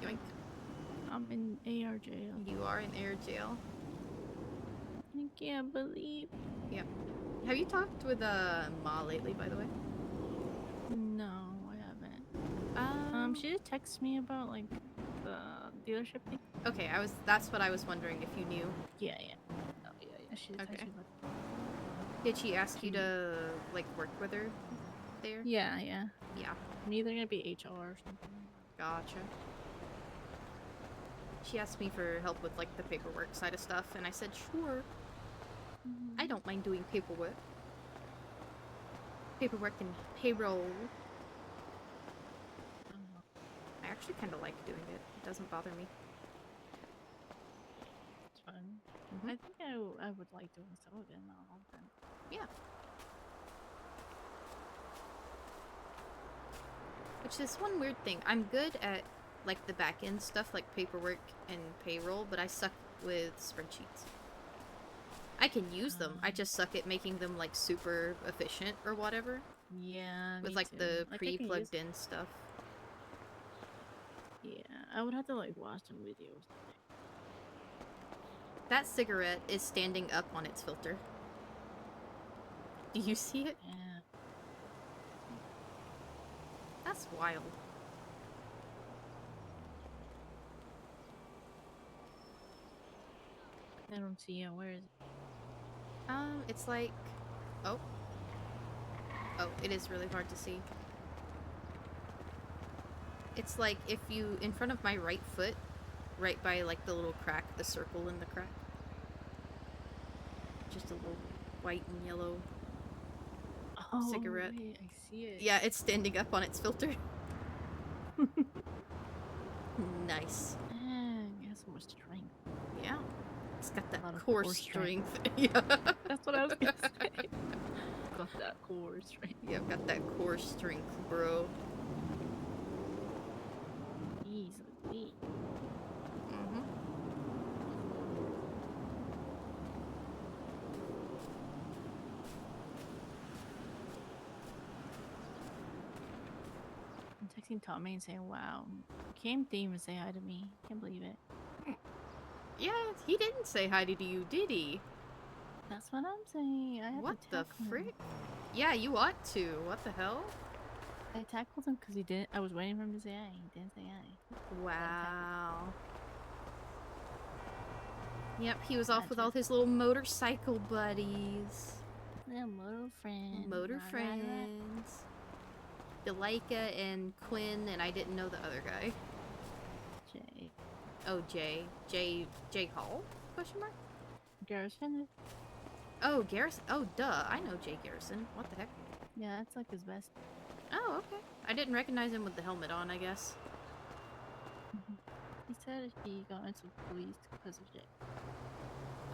Yoink. I'm in AR jail. You are in air jail. I can't believe. Yep. Have you talked with Ma lately, by the way? No, I haven't. She did text me about like the dealership thing. Okay, that's what I was wondering if you knew. Yeah. Oh yeah. She did text me about that. Did she ask you to like work with her there? Yeah. Yeah. I'm either gonna be HR or something. Gotcha. She asked me for help with like the paperwork side of stuff, and I said sure. I don't mind doing paperwork. Paperwork and payroll. I actually kind of like doing it. It doesn't bother me. It's fun. I think I would like doing some of it, not all of them. Yeah. Which is one weird thing. I'm good at like the back end stuff like paperwork and payroll, but I suck with spreadsheets. I can use them. I just suck at making them like super efficient or whatever. Yeah. With me like too. the Like, I can pre-plugged use- in stuff. Yeah, I would have to like watch some videos. That cigarette is standing up on its filter. Do you see it? Yeah. That's wild. I don't see it. Where is it? It's like... Oh. Oh, it is really hard to see. It's like if you, in front of my right foot, right by like the little crack, the circle in the crack. Just a little white and yellow cigarette. Wait, I see it. Yeah, it's standing up on its filter. Nice. It has so much strength. Yeah. It's got that lot of core core strength. strength. Yeah. That's what I was gonna say. Got that core strength. Yeah, I've got that core strength, bro. Easily. I'm texting Tommy and saying, wow, came theme and say hi to me. Can't believe it. Yeah, he didn't say hi to you, did he? That's what I'm saying. I had What to the tackle him. frick? Yeah, you ought to. What the hell? I tackled him because he didn't. I was waiting for him to say hi. He didn't say hi. Wow. Yep, he was off with all his little motorcycle buddies. Yeah, motor friends. Motor friends. Delica and Quinn, and I didn't know the other guy. Jay. Oh, Jay. Jay Hall? Question mark? Garrison? Oh, Garrison. Oh, duh. I know Jay Garrison. What the heck? Yeah, that's like his best. Oh, okay. I didn't recognize him with the helmet on, I guess. He said he got into police because of Jay.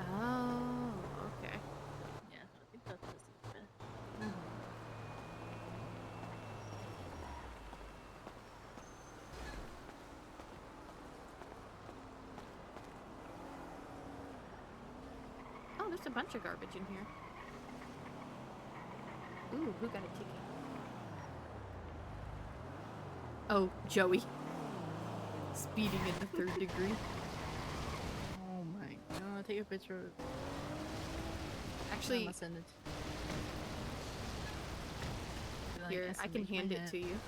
Oh, okay. Yeah, I think that's his best. Oh, there's a bunch of garbage in here. Ooh, who got a ticket? Oh, Joey. Speeding in the 3rd degree. Oh my god, take a picture of it. Actually, I'm gonna send it. Like, here, I can hand it to you.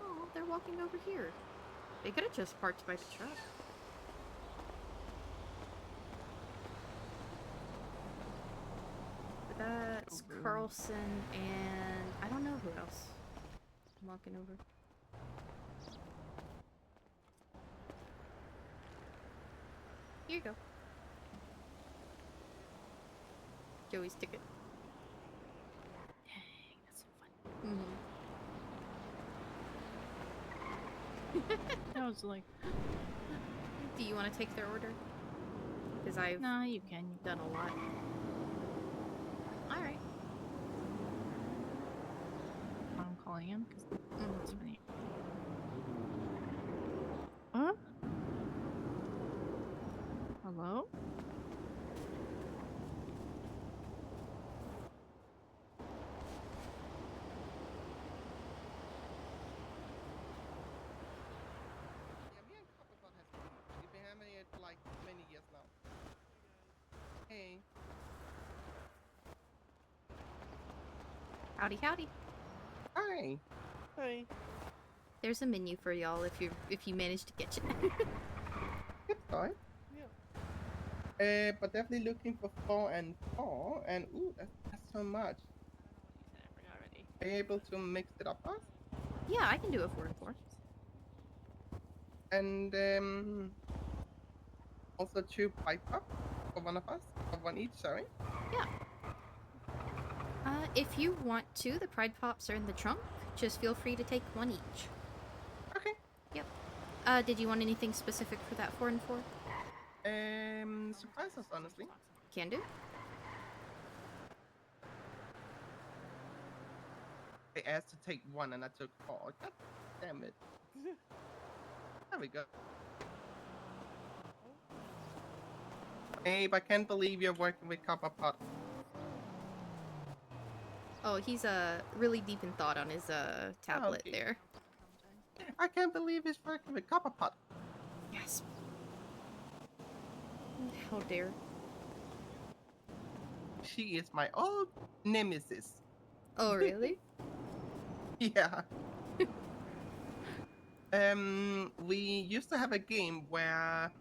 Oh, they're walking over here. They could have just parked by the truck. That's Carlson and I don't know who else. I'm walking over. Here you go. Joey's ticket. Dang, that's so fun. I was like, do you want to take their order? Because I've you can. You've done a lot. Alright. I'm calling calling him because it's funny. Huh? Hello? We've been having it for like many years now. Hey. Howdy, howdy. Hi. Hi. There's a menu for y'all if you manage to get it. It's fine. Yeah. But definitely looking for 4 and ooh, that's so much. Are you able to mix it up, us? Yeah, I can do a 4 and 4. And also 2 pipe up for one of us, or one each. Sorry. Yeah. If you want to, the Pride Pops are in the trunk. Just feel free to take one each. Okay. Yep. Did you want anything specific for that 4 and 4? Surprise us, honestly. Can do. They asked to take 1 and I took 4. God damn it. There we go. Abe, I can't believe you're working with Copper Pot. Oh, he's really deep in thought on his tablet Okay. there. I can't believe he's working with Copper Pot. Yes. How dare. She is my old nemesis. Oh, really? Yeah. We used to have a game where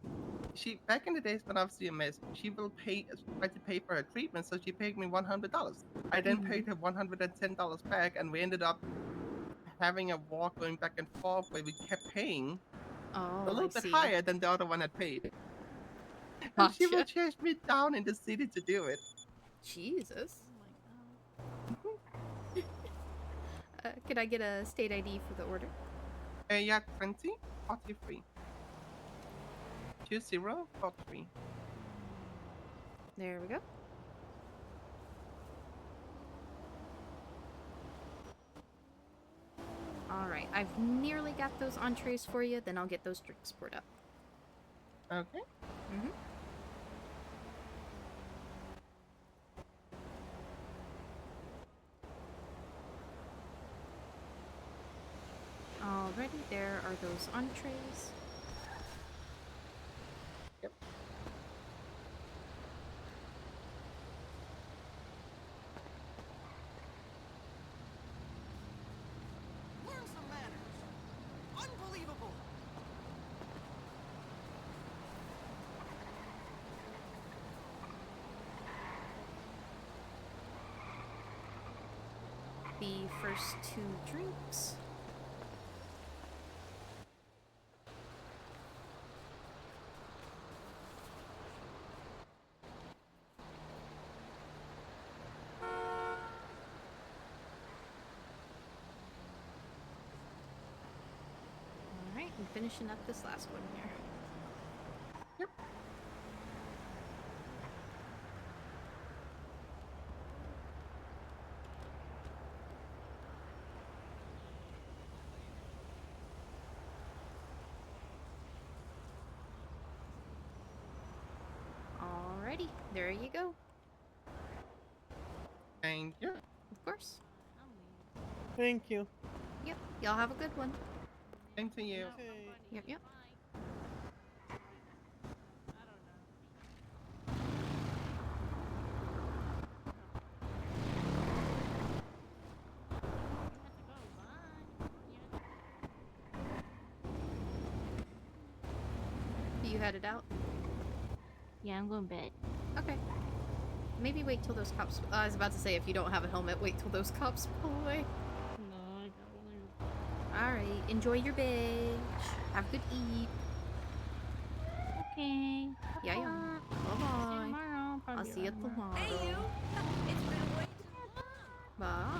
she, back in the days when I was CMS, she will try to pay for her treatment, so she paid me $100. I then paid her $110 back, and we ended up having a war going back and forth where we kept paying Oh, a little I bit see. higher than the other one had paid. And she will chase me down in the city to do it. Jesus. Could I get a state ID for the order? Yeah, 2043. 2043. There we go. Alright, I've nearly got those entrees for you, then I'll get those drinks poured up. Okay. Mm-hmm. Alrighty, there are those entrees. Yep. Learn some manners. Unbelievable. The first 2 drinks. Alright, I'm finishing up this last one here. Yep. Alrighty, there you go. Thank you. Of course. Thank you. Yep, y'all have a good one. Same to you. Yep, yep. You headed out? Yeah, I'm going to bed. Okay. Maybe wait till those cops... I was about to say, if you don't have a helmet, wait till those cops pull away. No, I got one. Alright, enjoy your beige. Have a good eat. Okay. Yeah, yeah. Bye-bye. Tomorrow. I'll see you tomorrow. Hey, you. It's been way too long. Bye.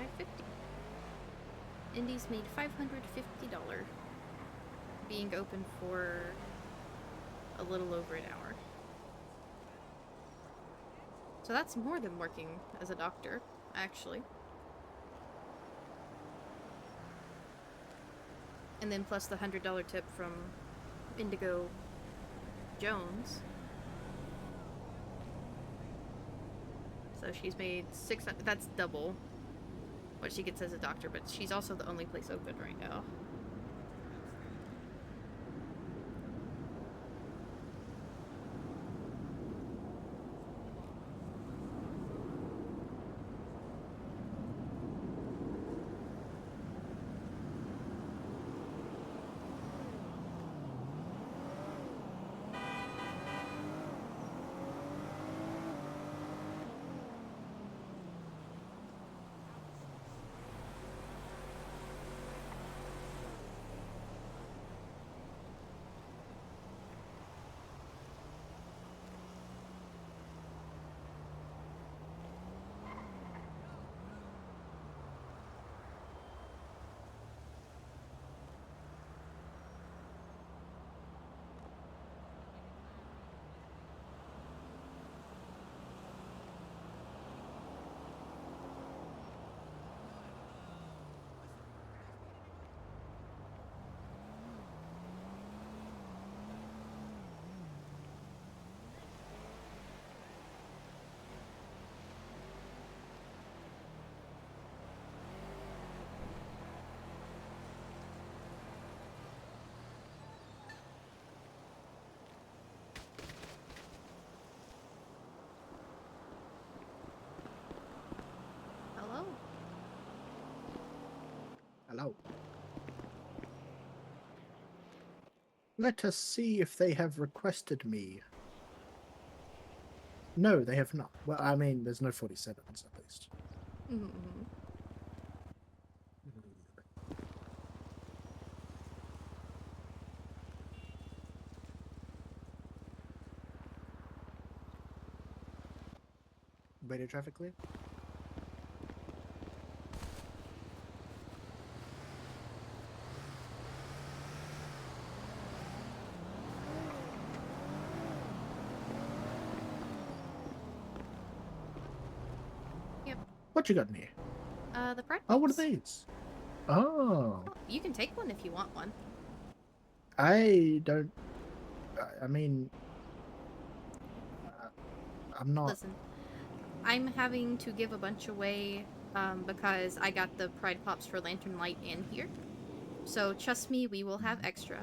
$550. Indy's made $550 being open for a little over an hour. So that's more than working as a doctor, actually. And then plus the $100 tip from Indigo Jones. So she's made $600. That's double what she gets as a doctor, but she's also the only place open right now. Hello? Hello. Let us see if they have requested me. No, they have not. Well, I mean, there's no 47s at least. Mm-hmm. Radio traffic clear? Yep. What you got in here? The Pride Oh, what are Pops. these? Oh. You can take one if you want one. I don't... I mean... I'm not... Listen, I'm having to give a bunch away because I got the Pride Pops for Lantern Light in here. So trust me, we will have extra.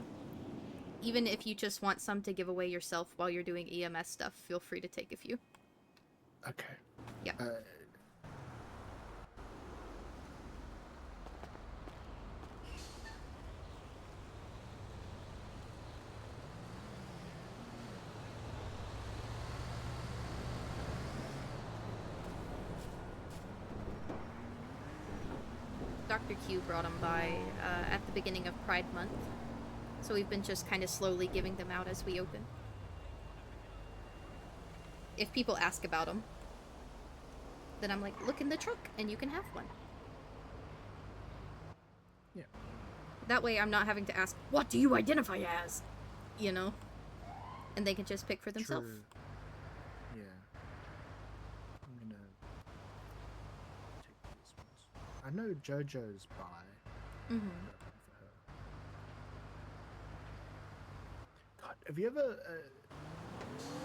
Even if you just want some to give away yourself while you're doing EMS stuff, feel free to take a few. Okay. Yeah. Dr. Q brought them by at the beginning of Pride Month. So we've been just kind of slowly giving them out as we open. If people ask about them, then I'm like, look in the truck and you can have one. Yeah. That way I'm not having to ask, what do you identify as? You know? And they can just pick for themselves. True. Yeah. I'm gonna take these ones. I know JoJo's by. Mm-hmm. God, have you ever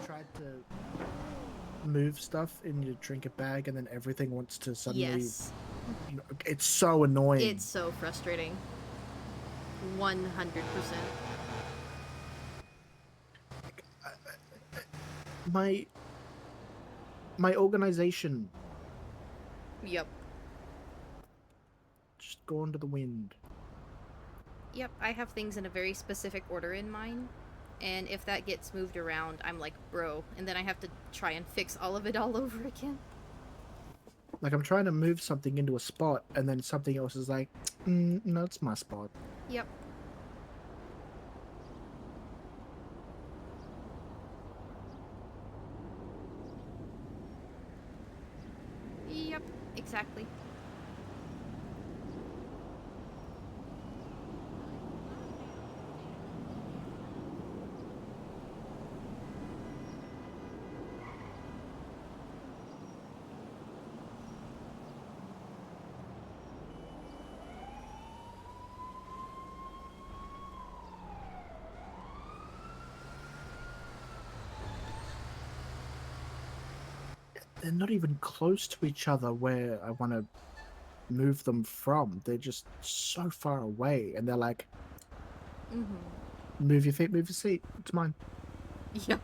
tried to move stuff in your trinket bag and then everything wants to suddenly... Yes. It's so annoying. It's so frustrating. 100%. My organization Yep. just gone to the wind. Yep, I have things in a very specific order in mind. And if that gets moved around, I'm like, bro. And then I have to try and fix all of it all over again. Like, I'm trying to move something into a spot, and then something else is like, no, it's my spot. Yep. Yep, exactly. they're not even close to each other where I want to move them from. They're just so far away, and they're like, move your feet, move your seat. It's mine. Yeah.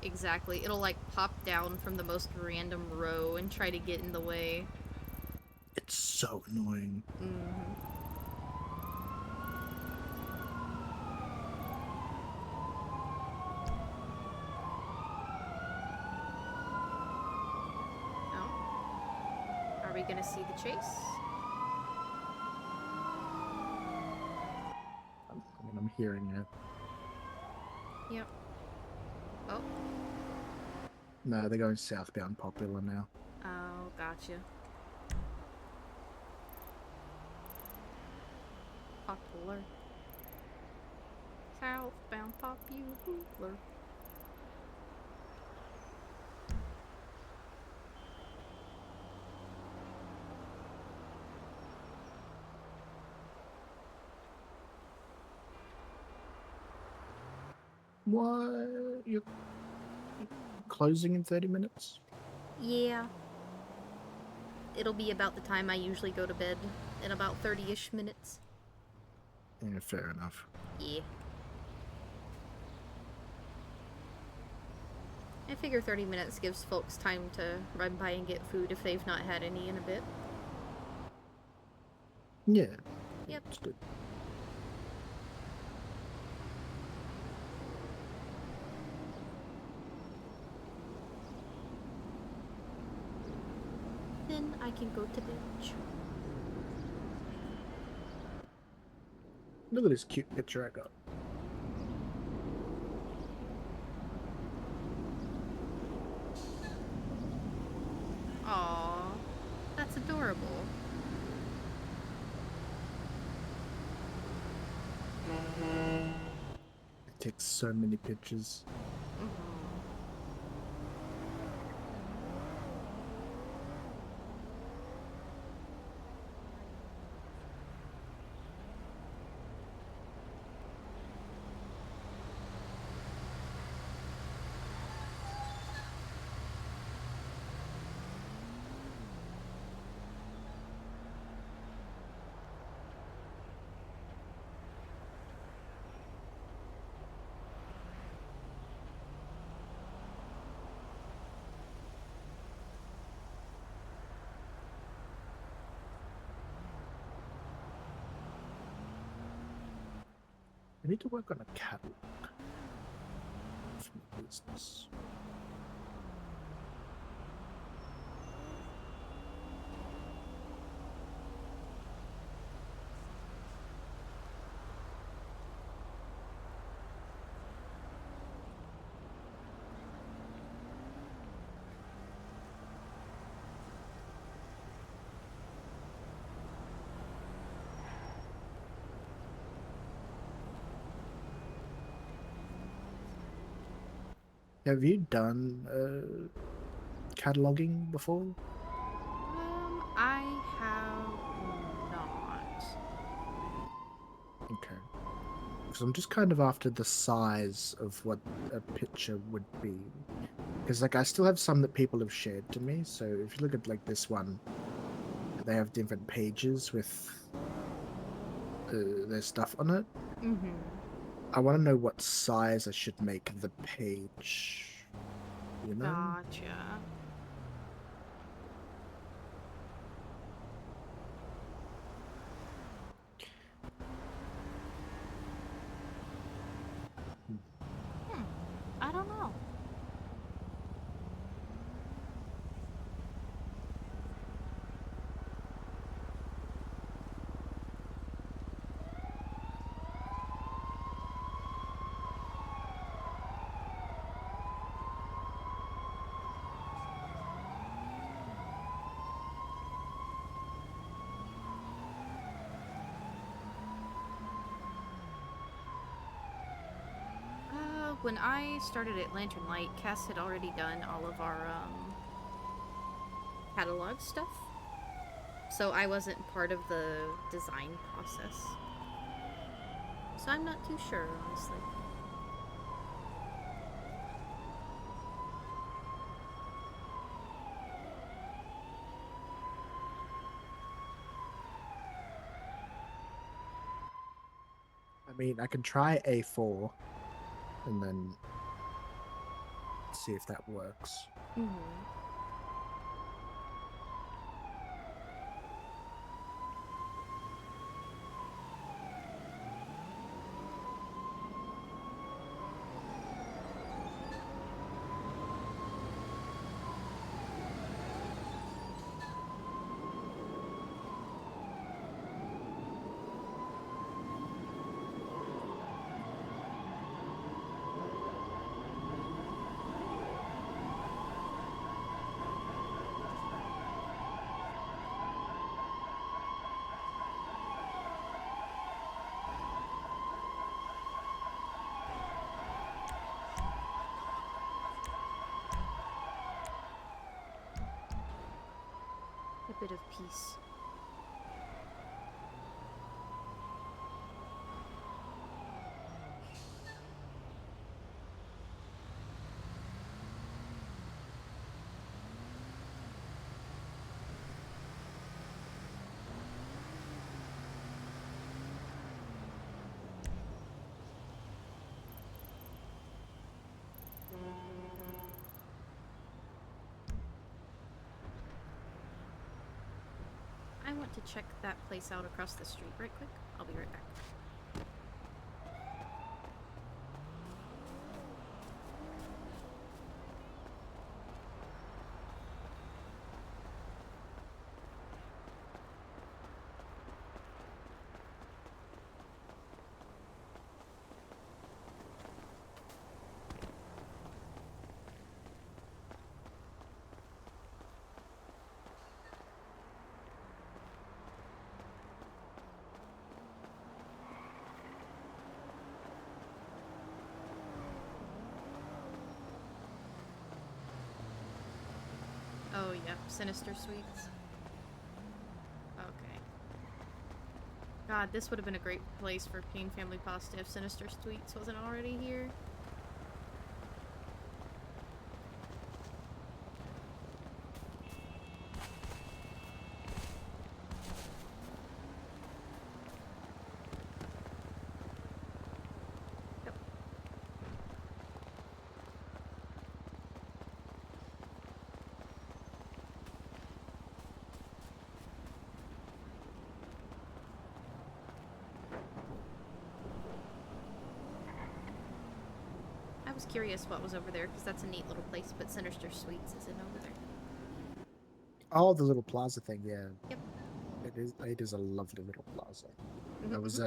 Exactly. It'll like pop down from the most random row and try to get in the way. It's so annoying. Oh. Are we gonna see the chase? I'm hearing it. Yep. Oh. No, they're going southbound Popular now. Oh, gotcha. Popular. Southbound Popular. What? You're closing in 30 minutes? Yeah. It'll be about the time I usually go to bed, in about 30-ish minutes. Yeah, fair enough. Yeah. I figure 30 minutes gives folks time to run by and get food if they've not had any in a bit. Yeah. Yep. It's good. Then I can go to bed. Look at this cute picture I got. Aww. That's adorable. It takes so many pictures. I need to work on a catalog for my business. Have you done cataloging before? I have not. Okay. Because I'm just kind of after the size of what a picture would be. Because, like, I still have some that people have shared to me. So if you look at, like, this one, they have different pages with their stuff on it. I want to know what size I should make the page. You know? Gotcha. I don't know. When I started at Lantern Light, Cass had already done all of our catalog stuff. So I wasn't part of the design process. So I'm not too sure, honestly. mean, I can try A4 and then see if that works. A bit of peace. I want to check that place out across the street right quick. I'll be right back. Oh, yep, Sinister Suites. Okay. God, this would have been a great place for Pain Family Pasta if Sinister Suites wasn't already here. I was curious what was over there, because that's a neat little place, but Sinister Suites isn't over there. Oh, the little plaza thing, yeah. Yep. It is a lovely little plaza. I was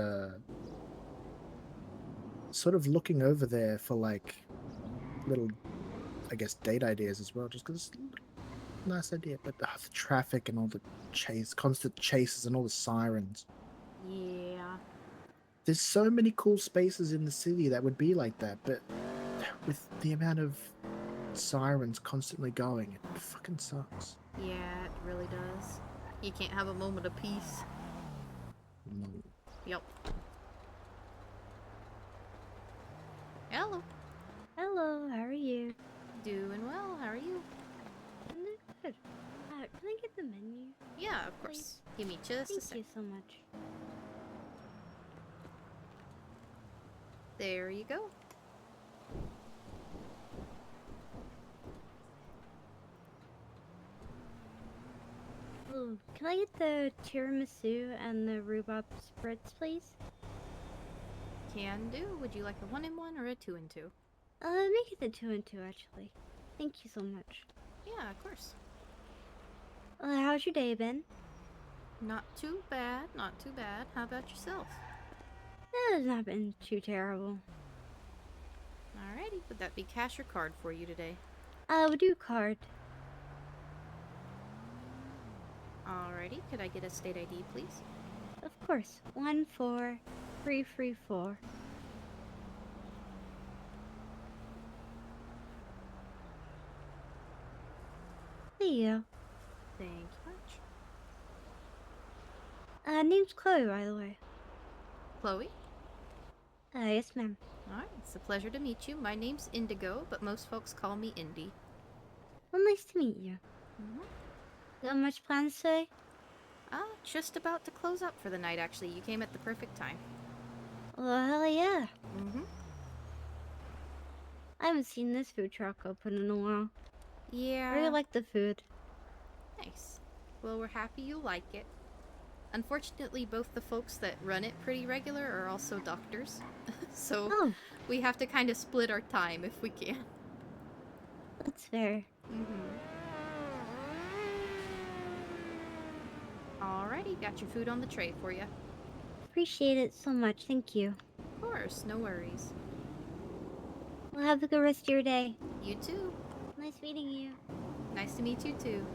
sort of looking over there for like little, I guess, date ideas as well, just because it's a nice idea. But the traffic and all the constant chases and all the sirens. Yeah. There's so many cool spaces in the city that would be like that, but with the amount of sirens constantly going, it fucking sucks. Yeah, it really does. You can't have a moment of peace. No. Yep. Hello. Hello, how are you? Doing well, how are you? I'm doing good. Can I get the menu? Yeah, of course. Give me just a sec. Thank you so much. There you go. Oh, can I get the tiramisu and the rhubarb spritz, please? Can do. Would you like a 1-in-1 or a 2-in-2? Make it the 2-in-2 actually. Thank you so much. Yeah, of course. How's your day been? Not too bad, not too bad. How about yourself? It's not been too terrible. Alrighty, would that be cash or card for you today? We'll do card. Alrighty, could I get a state ID, please? Of course. 14334. There you go. Thank you much. Name's Chloe, by the way. Chloe? Yes, ma'am. Alright, it's a pleasure to meet you. My name's Indigo, but most folks call me Indy. Well, nice to meet you. Got much plans today? Just about to close up for the night, actually. You came at the perfect time. Oh, hell yeah. Mm-hmm. I haven't seen this food truck open in a while. Yeah. I really like the food. Nice. Well, we're happy you like it. Unfortunately, both the folks that run it pretty regular are also doctors. So we have to kind of split our time if we can. That's fair. Mm-hmm. Alrighty, got your food on the tray for you. Appreciate it so much. Thank you. Of course, no worries. Well, have a good rest of your day. You too. Nice meeting you. Nice to meet you too.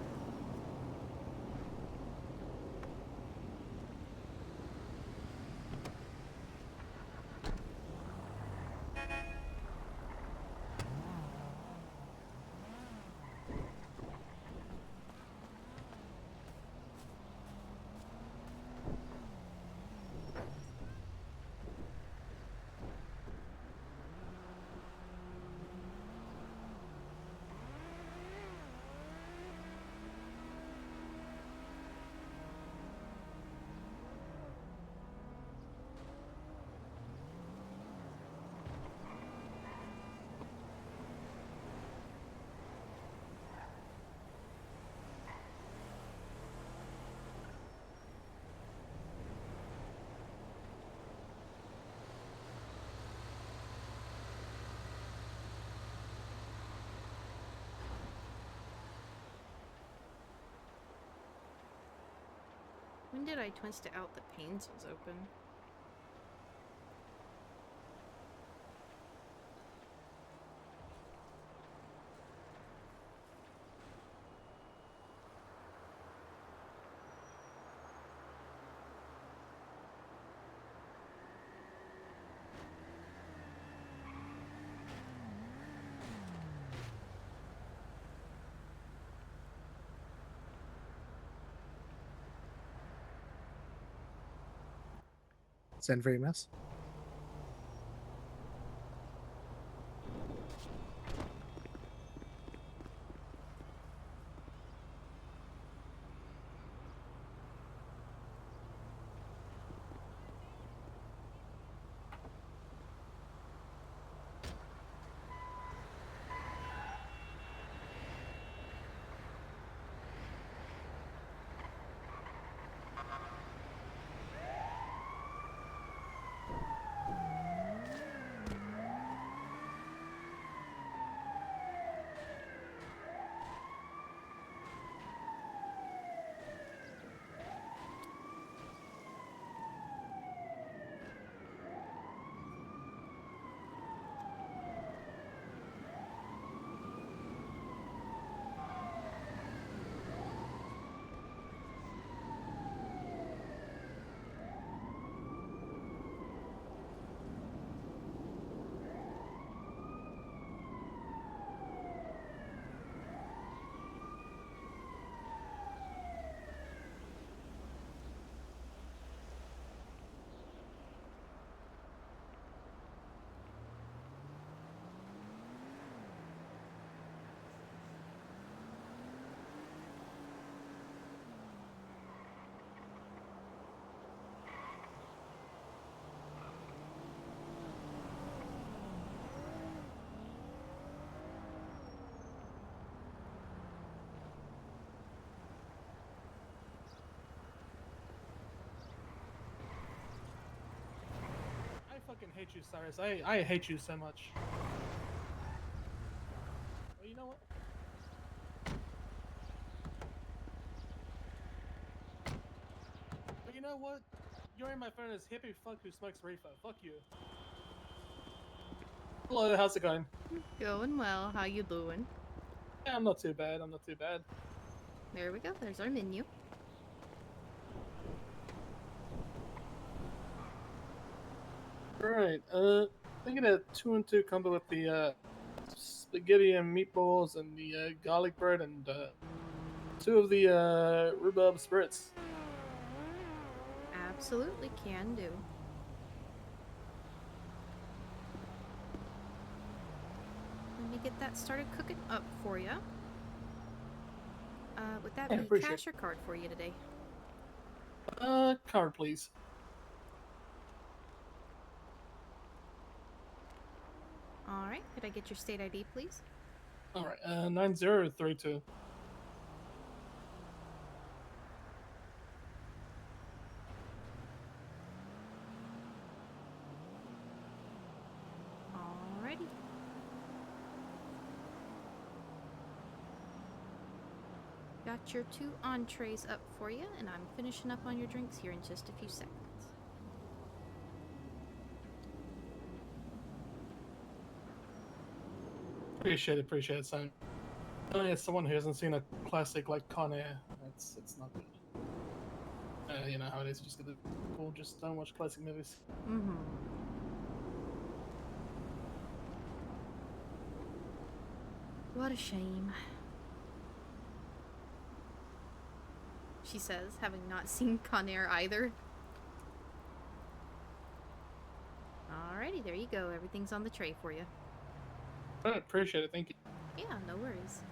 When did I twist it out that Pains was open? Send for emails. I fucking hate you, Cyrus. I hate you so much. Well, you know what? But you know what? You're in my friend is hippie fuck who smokes reefer. Fuck you. Hello, how's it going? Going well. How you doing? Yeah, I'm not too bad. I'm not too bad. There we go. There's our menu. Alright, thinking a 2 and 2 combo with the spaghetti and meatballs and the garlic bread and 2 of the rhubarb spirits. Absolutely can do. Let me get that started cooking up for you. Would that Yeah, be appreciate cash or card for you today? Card, please. All right. Could I get your state ID, please? All right. 9032. Alrighty. Got your 2 entrees up for you, and I'm finishing up on your drinks here in just a few seconds. Appreciate it, son. Only as someone who hasn't seen a classic like Con Air, it's not good. You know how it is. Just get the cool. Just don't watch classic movies. Mm-hmm. What a shame. She says, having not seen Con Air either. Alrighty, there you go. Everything's on the tray for you. I appreciate it. Thank you. Yeah, no worries.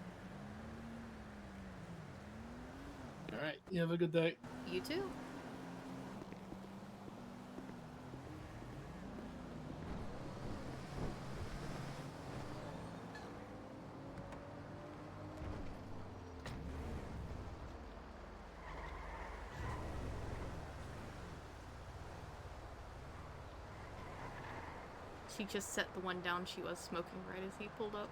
All right. You have a good day. You too. She just set the one down she was smoking right as he pulled up.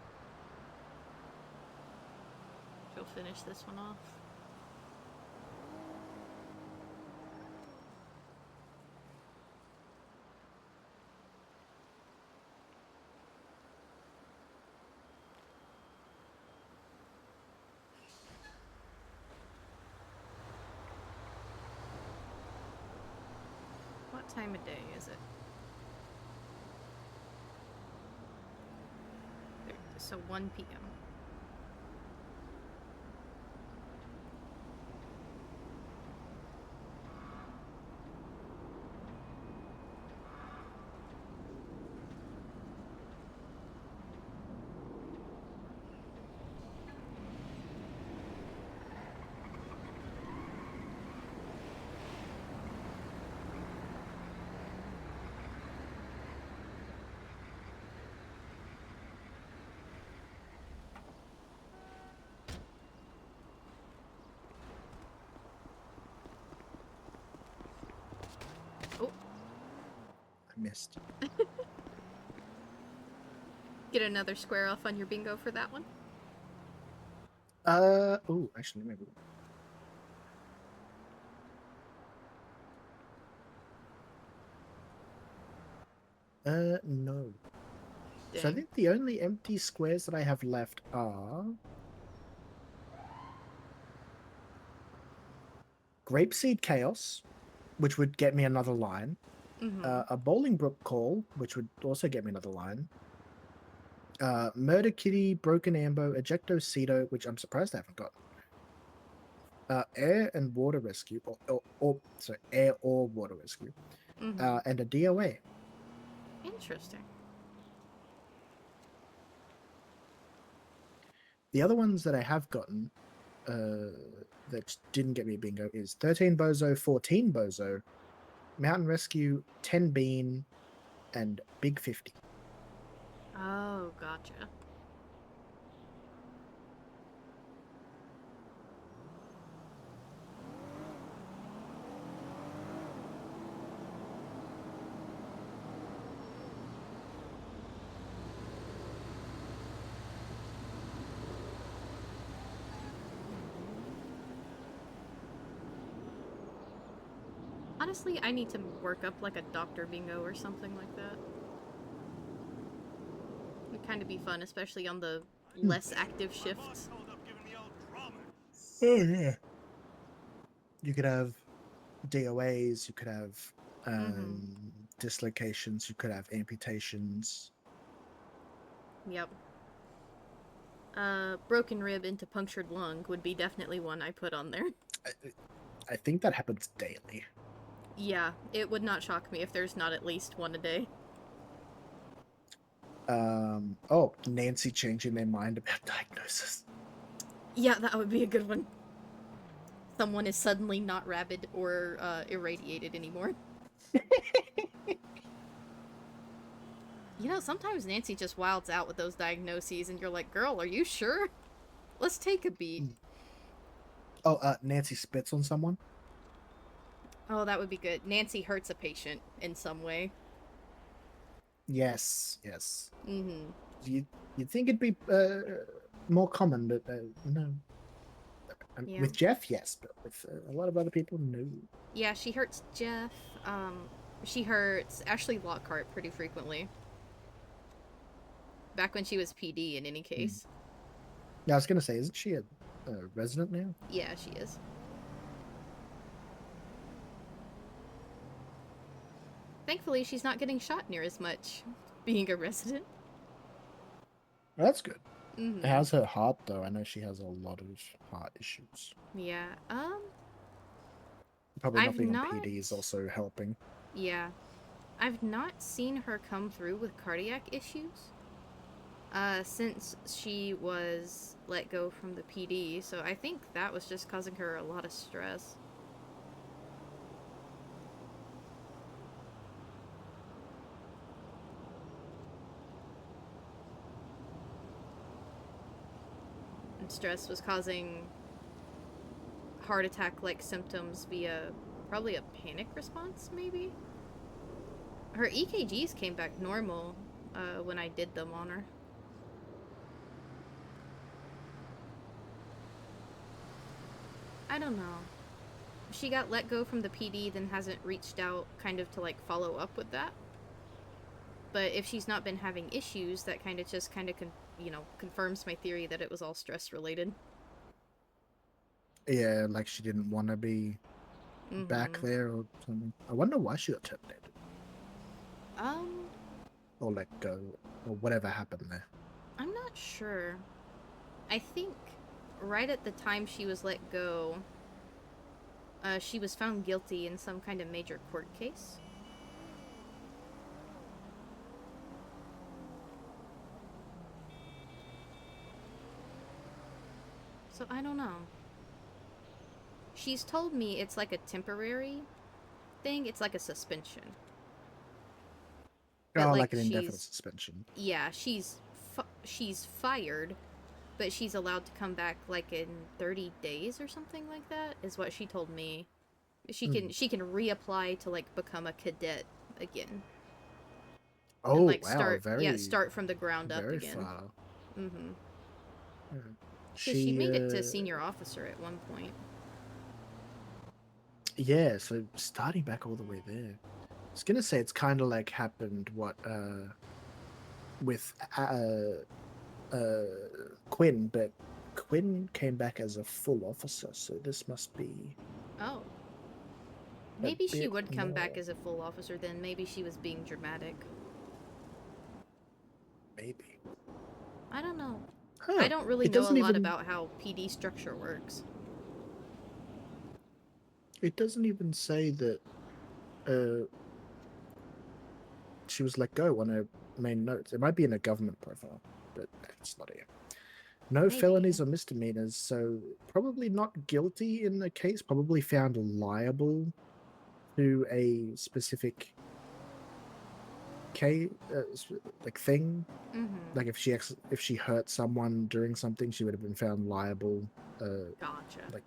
She'll finish this one off. What time of day is it? So 1 p.m. I missed. Get another square off on your bingo for that one. Oh, actually, maybe. No. So I Dang. think the only empty squares that I have left are Grapeseed Chaos, which would get me another line. A Bolingbrook Call, which would also get me another line. Murder Kitty, Broken Ambo, Ejecto Cedo, which I'm surprised I haven't got. Air and Water Rescue, sorry, Air or Water Rescue, and a DOA. Interesting. The other ones that I have gotten that didn't get me a bingo is 13 Bozo, 14 Bozo, Mountain Rescue, 10 Bean, and Big 50. Oh, gotcha. Honestly, I need to work up like a doctor bingo or something like that. It'd kind of be fun, especially on the less active shifts. Oh, yeah. You could have DOAs, you could have dislocations, you could have amputations. Yep. Broken rib into punctured lung would be definitely one I put on there. I think that happens daily. Yeah, it would not shock me if there's not at least one a day. Oh, Nancy changing their mind about diagnosis. Yeah, that would be a good one. Someone is suddenly not rabid or irradiated anymore. You know, sometimes Nancy just wilds out with those diagnoses, and you're like, girl, are you sure? Let's take a beat. Oh, Nancy spits on someone? Oh, that would be good. Nancy hurts a patient in some way. Yes, yes. Mm-hmm. You'd think it'd be more common, but no. Yeah. With Jeff, yes, but with a lot of other people, no. Yeah, she hurts Jeff. She hurts Ashley Lockhart pretty frequently. Back when she was PD, in any case. Yeah, I was gonna say, isn't she a resident now? Yeah, she is. Thankfully, she's not getting shot near as much, being a resident. Well, that's good. Mm-hmm. How's her heart, though? I know she has a lot of heart issues. Yeah, Probably not I've being not... on PD is also helping. Yeah. I've not seen her come through with cardiac issues. Since she was let go from the PD, so I think that was just causing her a lot of stress. And stress was causing heart attack-like symptoms via probably a panic response, maybe? Her EKGs came back normal when I did them on her. I don't know. She got let go from the PD, then hasn't reached out kind of to like follow up with that. But if she's not been having issues, that kind of just kind of confirms my theory that it was all stress related. Yeah, like she didn't want to be back there or something. I wonder why she got terminated. Or let go, or whatever happened there. I'm not sure. I think right at the time she was let go, she was found guilty in some kind of major court case. So I don't know. She's told me it's like a temporary thing. It's like a suspension. Oh, like an indefinite suspension. Yeah, she's fired, but she's allowed to come back like in 30 days or something like that, is what she told me. She can reapply to like become a cadet again. Oh, and, like, wow, start from the ground up very again. far. Mm-hmm. Yeah. Because she made it to senior officer at one point. Yeah, so starting back all the way there. I was gonna say it's kind of like happened with Quinn, but Quinn came back as a full officer, so this must be. Oh. Maybe she would come back as a full officer then. Maybe she was being dramatic. Maybe. I don't know. Huh. I don't really know a lot about how PD structure works. It doesn't even say that she was let go on her main notes. It might be in a government profile, but it's not here. No felonies or misdemeanors, so probably not guilty in the case, probably found liable to a specific thing. Like if she hurt someone during something, she would have been found liable. Gotcha. Like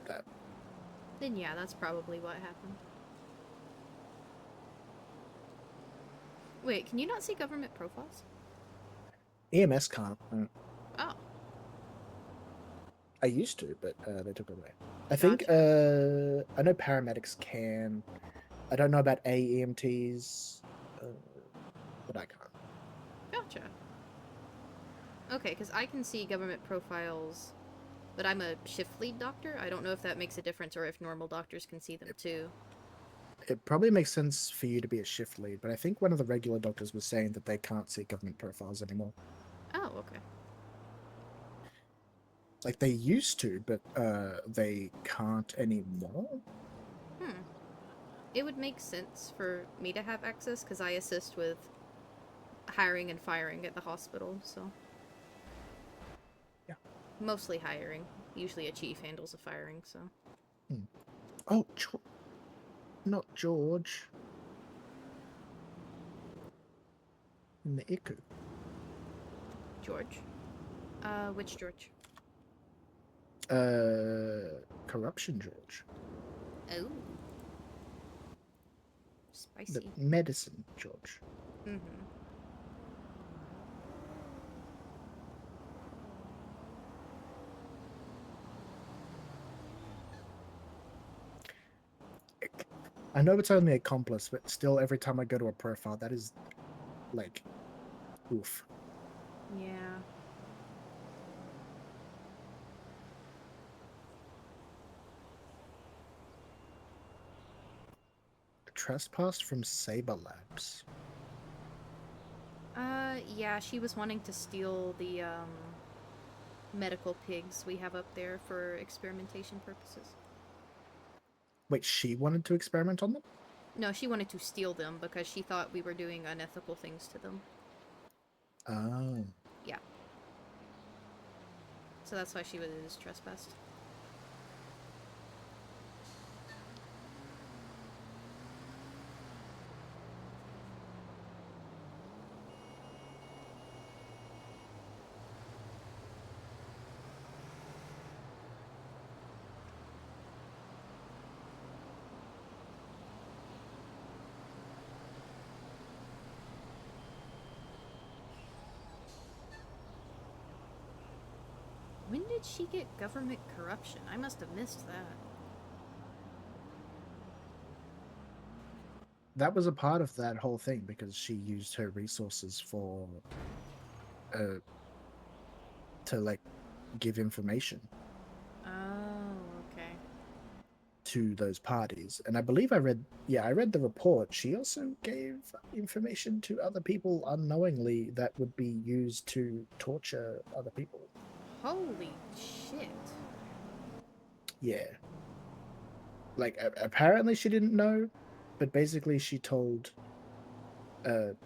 that. Then yeah, that's probably what happened. Wait, can you not see government profiles? EMS can't. Oh. I used to, but they took it away. I think I know paramedics can. I don't know about AEMTs, but I can't. Gotcha. Okay, because I can see government profiles, but I'm a shift lead doctor. I don't know if that makes a difference or if normal doctors can see them too. It probably makes sense for you to be a shift lead, but I think one of the regular doctors was saying that they can't see government profiles anymore. Oh, okay. Like they used to, but they can't anymore. It would make sense for me to have access because I assist with hiring and firing at the hospital, so. Yeah. Mostly hiring. Usually a chief handles the firing, so. Oh, not George. in the iku? George. Which George? Corruption George. Oh. The Spicy. medicine George. Mm-hmm. I know it's only accomplice, but still, every time I go to a profile, that is, like, oof. Yeah. Trespass from Saber Labs. Yeah, she was wanting to steal the, medical pigs we have up there for experimentation purposes. Wait, she wanted to experiment on them? No, she wanted to steal them because she thought we were doing unethical things to them. Oh. Yeah. So that's why she was trespassed. When did she get government corruption? I must have missed that. That was a part of that whole thing because she used her resources for to like give information Oh, okay. to those parties. And I believe I read the report. She also gave information to other people unknowingly that would be used to torture other people. Holy shit. Yeah. Like apparently she didn't know, but basically she told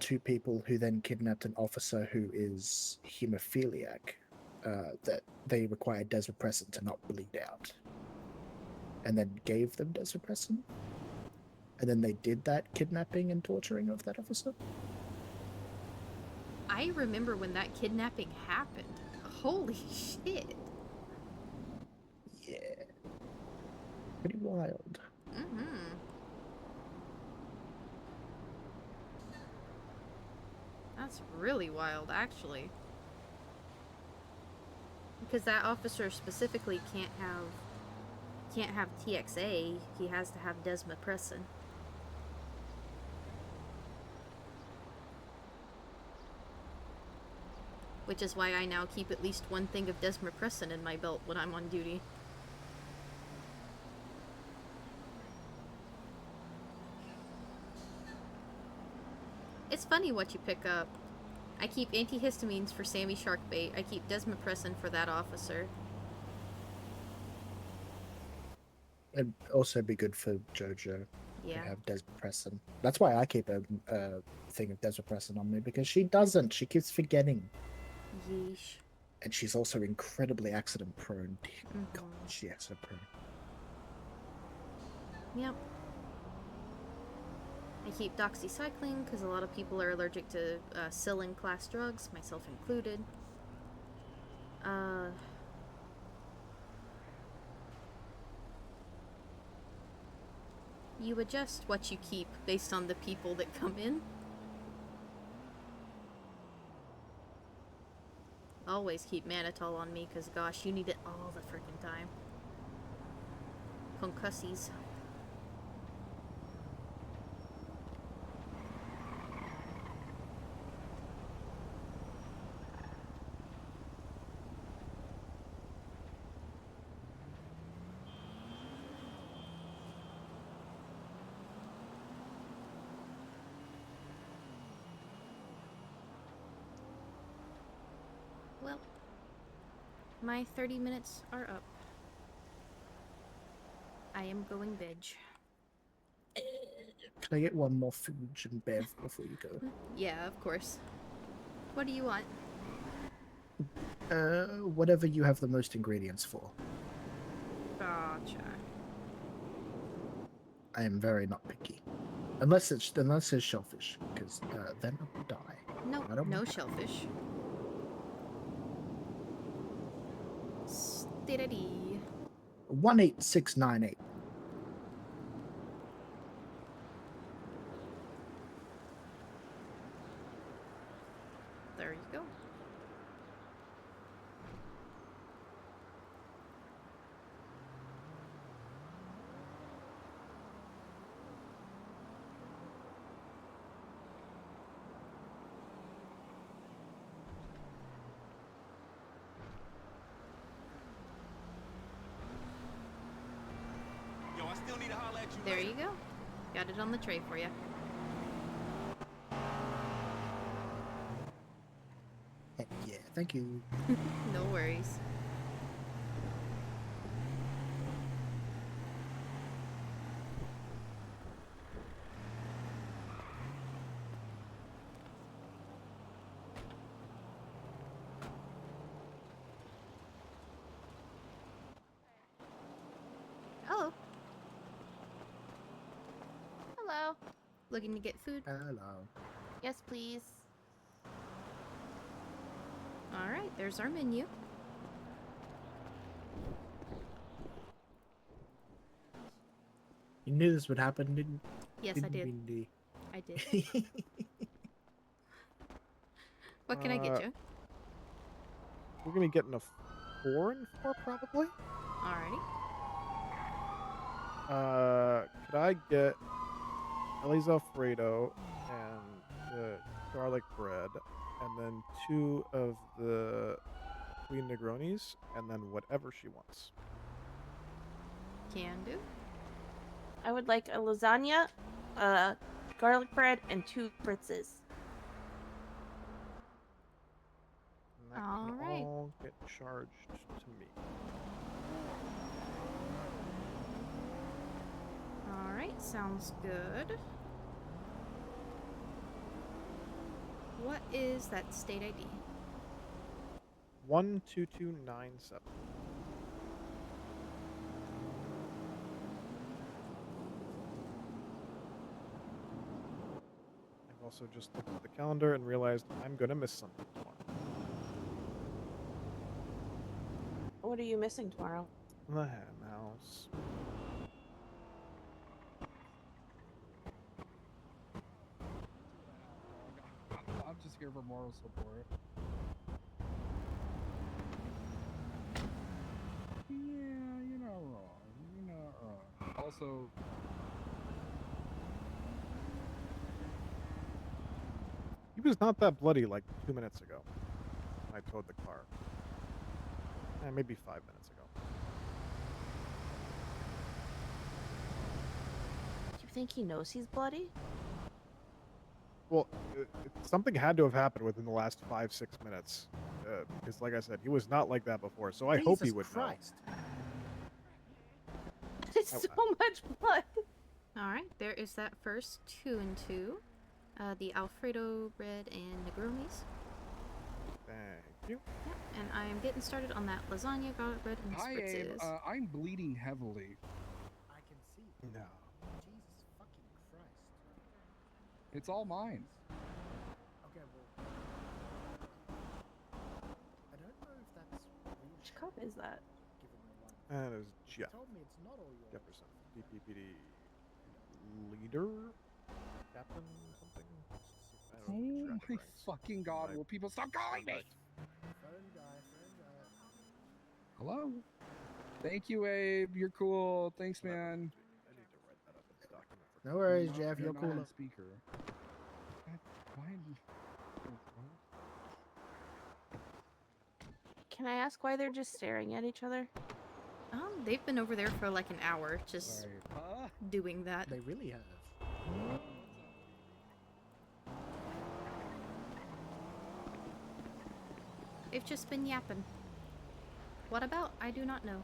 two people who then kidnapped an officer who is hemophiliac that they required desmopressin to not bleed out, and then gave them desmopressin, and then they did that kidnapping and torturing of that officer. I remember when that kidnapping happened. Holy shit. Yeah. Pretty wild. Mm-hmm. That's really wild, actually. Because that officer specifically can't have TXA. He has to have desmopressin. Which is why I now keep at least one thing of desmopressin in my belt when I'm on duty. It's funny what you pick up. I keep antihistamines for Sammy Sharkbait. I keep desmopressin for that officer. It'd also be good for JoJo Yeah. to have desmopressin. That's why I keep a thing of desmopressin on me, because she doesn't. She keeps forgetting. Yeesh. And she's also incredibly accident prone. Mm-hmm. God, she's accident prone. Yep. I keep doxycycline because a lot of people are allergic to Cillin class drugs, myself included. You adjust what you keep based on the people that come in. Always keep mannitol on me because, gosh, you need it all the frickin' time. Concussies. Well, my 30 minutes are up. I am going veg. Can I get one more food and bev before you go? Yeah, of course. What do you want? Whatever you have the most ingredients for. Gotcha. I am very not picky. Unless it's shellfish, because then I'll die. Nope, I don't no mind. shellfish. Steady. 18698. There you go. Yo, I still need to holler at you There later. you go. Got it on the tray for you. Heck yeah, thank you. No worries. Hello. Hello. Looking to get food? Hello. Yes, please. Alright, there's our menu. You knew this would happen, didn't? Yes, I did. Indy? I did. What can I get you? We're gonna be getting a 4 and 4 probably. Alrighty. Could I get Ellie's Alfredo and the garlic bread, and then 2 of the Queen Negronis, and then whatever she wants. Can do. I would like a lasagna, garlic bread, and 2 fritzes. And that can Alright. all get charged to me. Alright, sounds good. What is that state ID? 12297. I've also just looked at the calendar and realized I'm gonna miss something tomorrow. What are you missing tomorrow? The ham house. I'm just here for moral support. Yeah, you're not wrong. You're not wrong. Also, He was not that bloody like 2 minutes ago. When I towed the car. Maybe 5 minutes ago. You think he knows he's bloody? Well, something had to have happened within the last 5-6 minutes. Because, like I said, he was not like that before. So I hope he would know. It's so much blood. Alright, there is that first 2 and 2. The Alfredo bread and Negronis. Thank you. Yep, and I am getting started on that lasagna, garlic bread, and hi Abe, spritzes. I'm bleeding heavily. I can see. No. Jesus fucking Christ. It's all mine. Okay, well. I don't know if that's Which cop is that? given the one. That is Jeff. Told me it's not all yours. Jefferson. DPPD leader? Captain something? I don't know. Oh my fucking god, will people stop calling me? Phone guy. Hello? Thank you, Abe. You're cool. Thanks, man. I need to write that up in the document. No worries, Not- Jeff. You're not cool. on speaker. Why? Can I ask why they're just staring at each other? They've been over there for like an hour, just Sorry. doing that. They really have. They've just been yapping. What about? I do not know.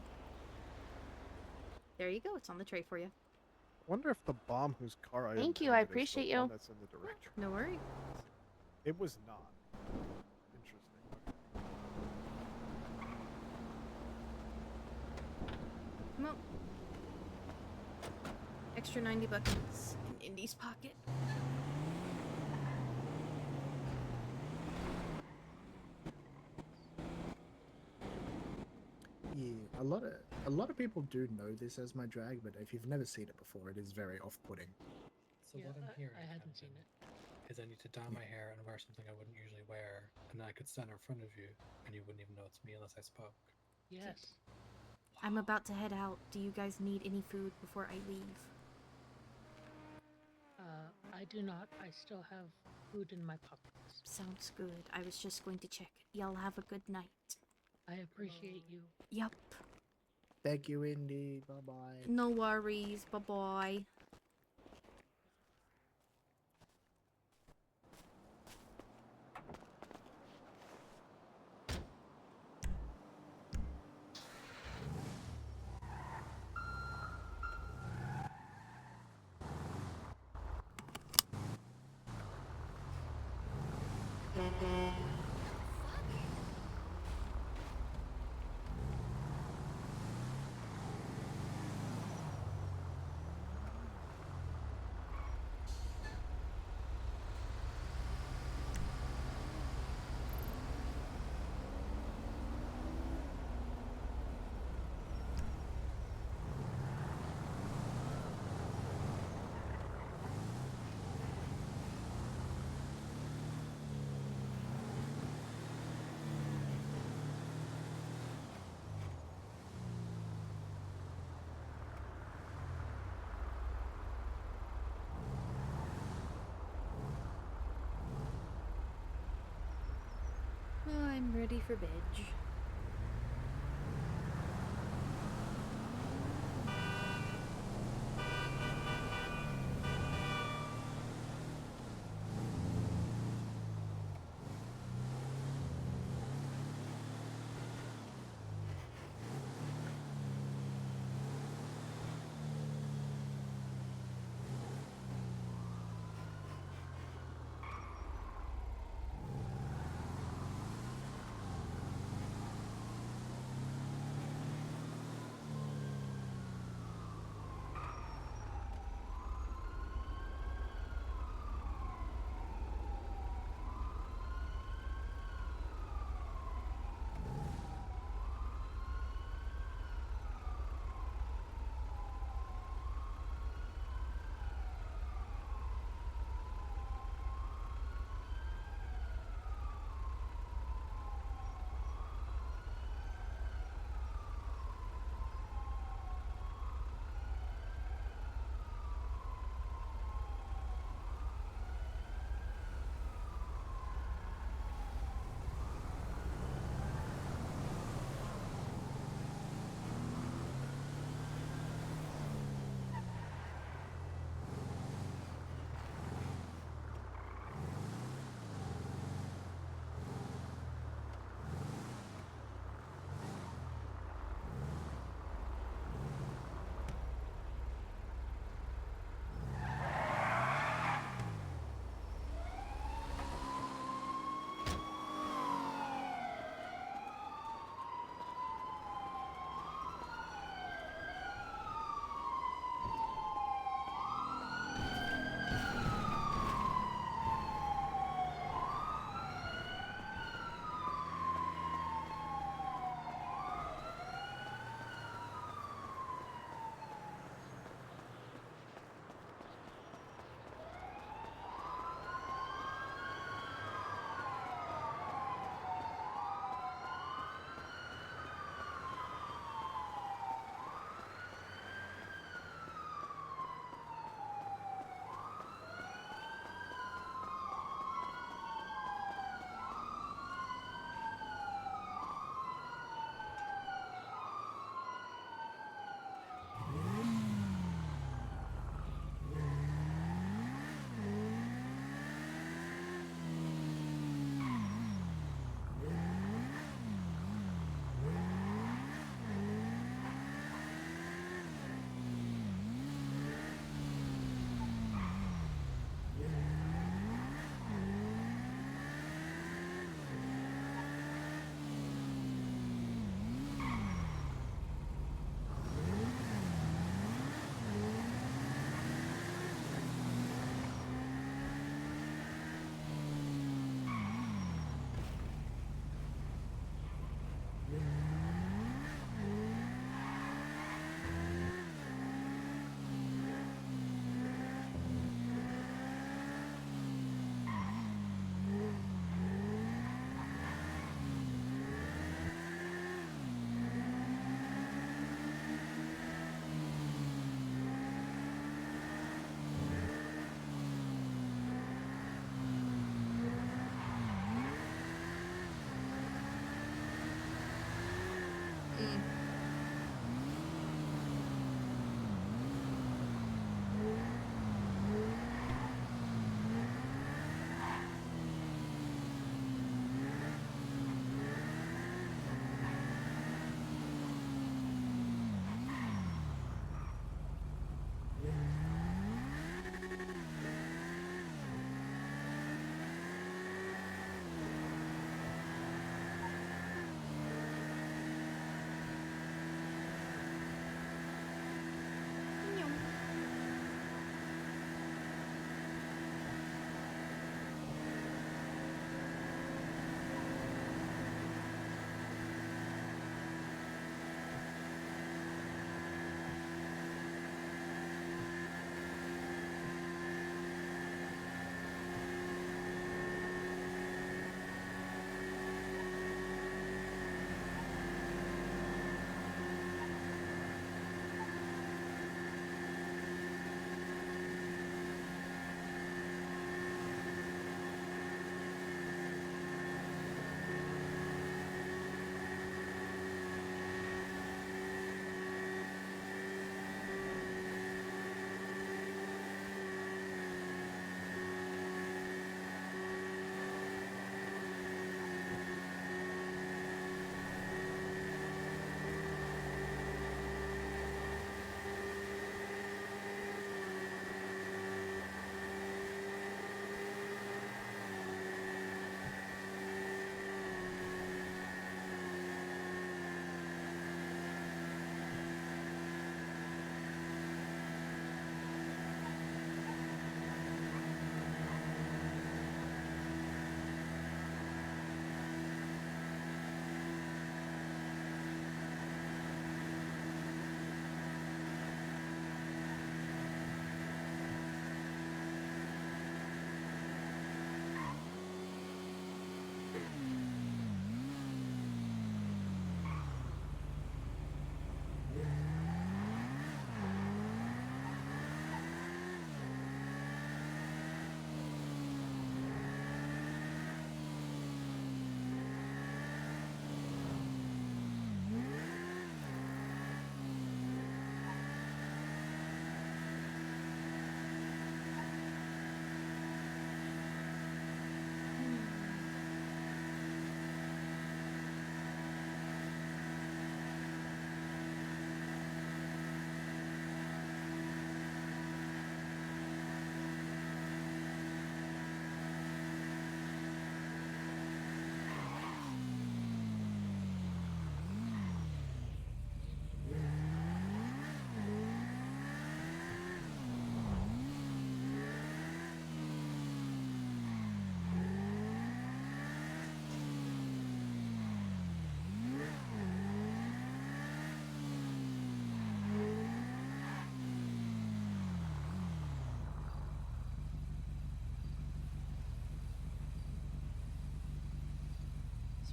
There you go. It's on the tray for you. Wonder if the bomb whose car I Thank you, I intended is the appreciate one you. That's in the directory. No worries. It was not. Interesting. Come on. Extra 90 bucks in Indy's pocket. Yeah, a lot of people do know this as my drag, but if you've never seen it before, it is very off-putting. So what I'm hearing, I hadn't seen it, is I need to dye my hair and wear something I wouldn't usually wear, and then I could stand in front of you, and you wouldn't even know it's me unless I spoke. Yes. I'm about to head out. Do you guys need any food before I leave? I do not. I still have food in my pockets. Sounds good. I was just going to check. Y'all have a good night. I appreciate you. Yup. Thank you, Indy. Bye-bye. No worries. Bye-bye. I'm ready for bed.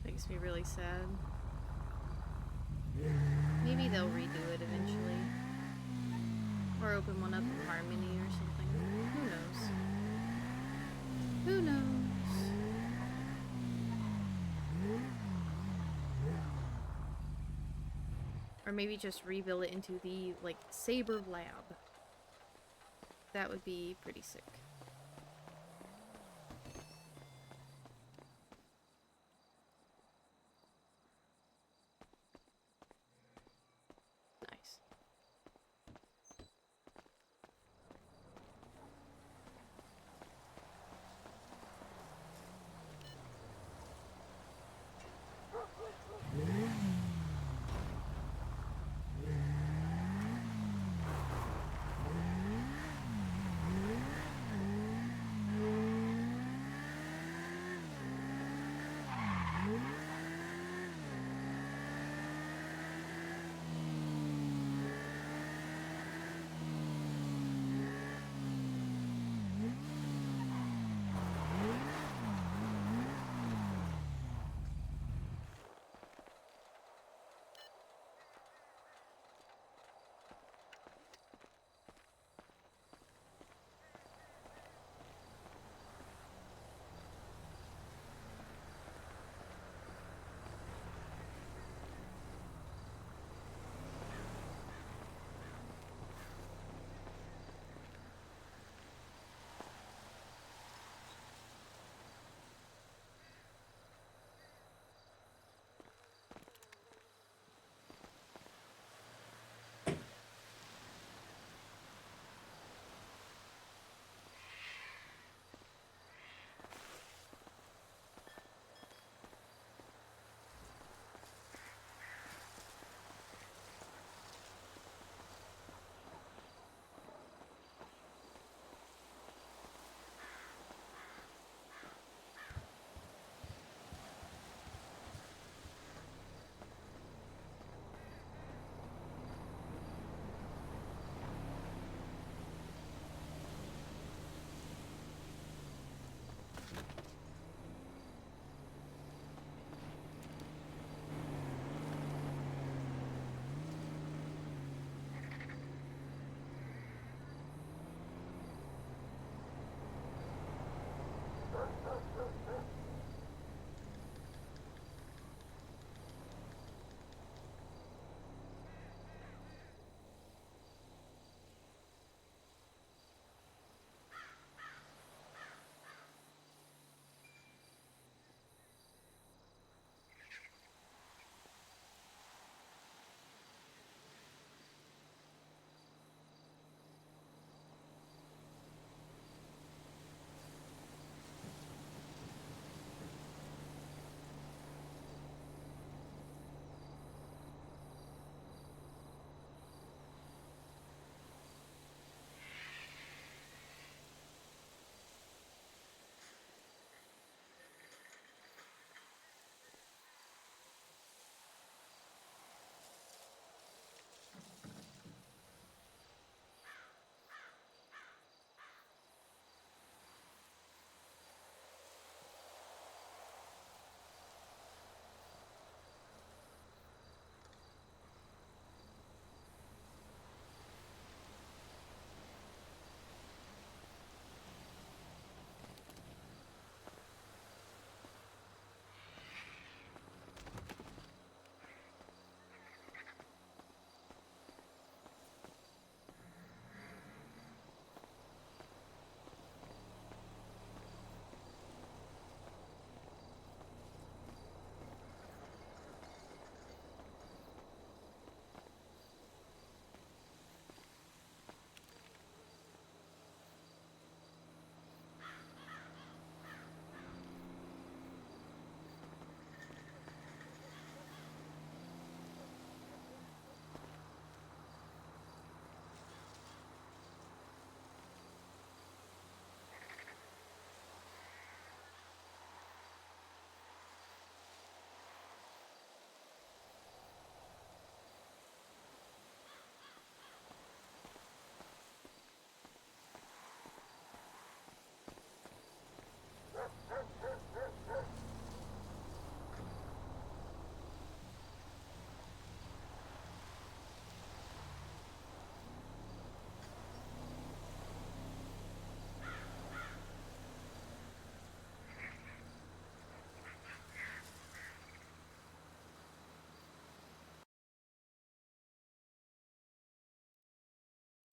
Makes me really sad. Maybe they'll redo it eventually. Or open one up in Harmony or something. Who knows? Who knows? Or maybe just rebuild it into the, like, Saber Lab. That would be pretty sick.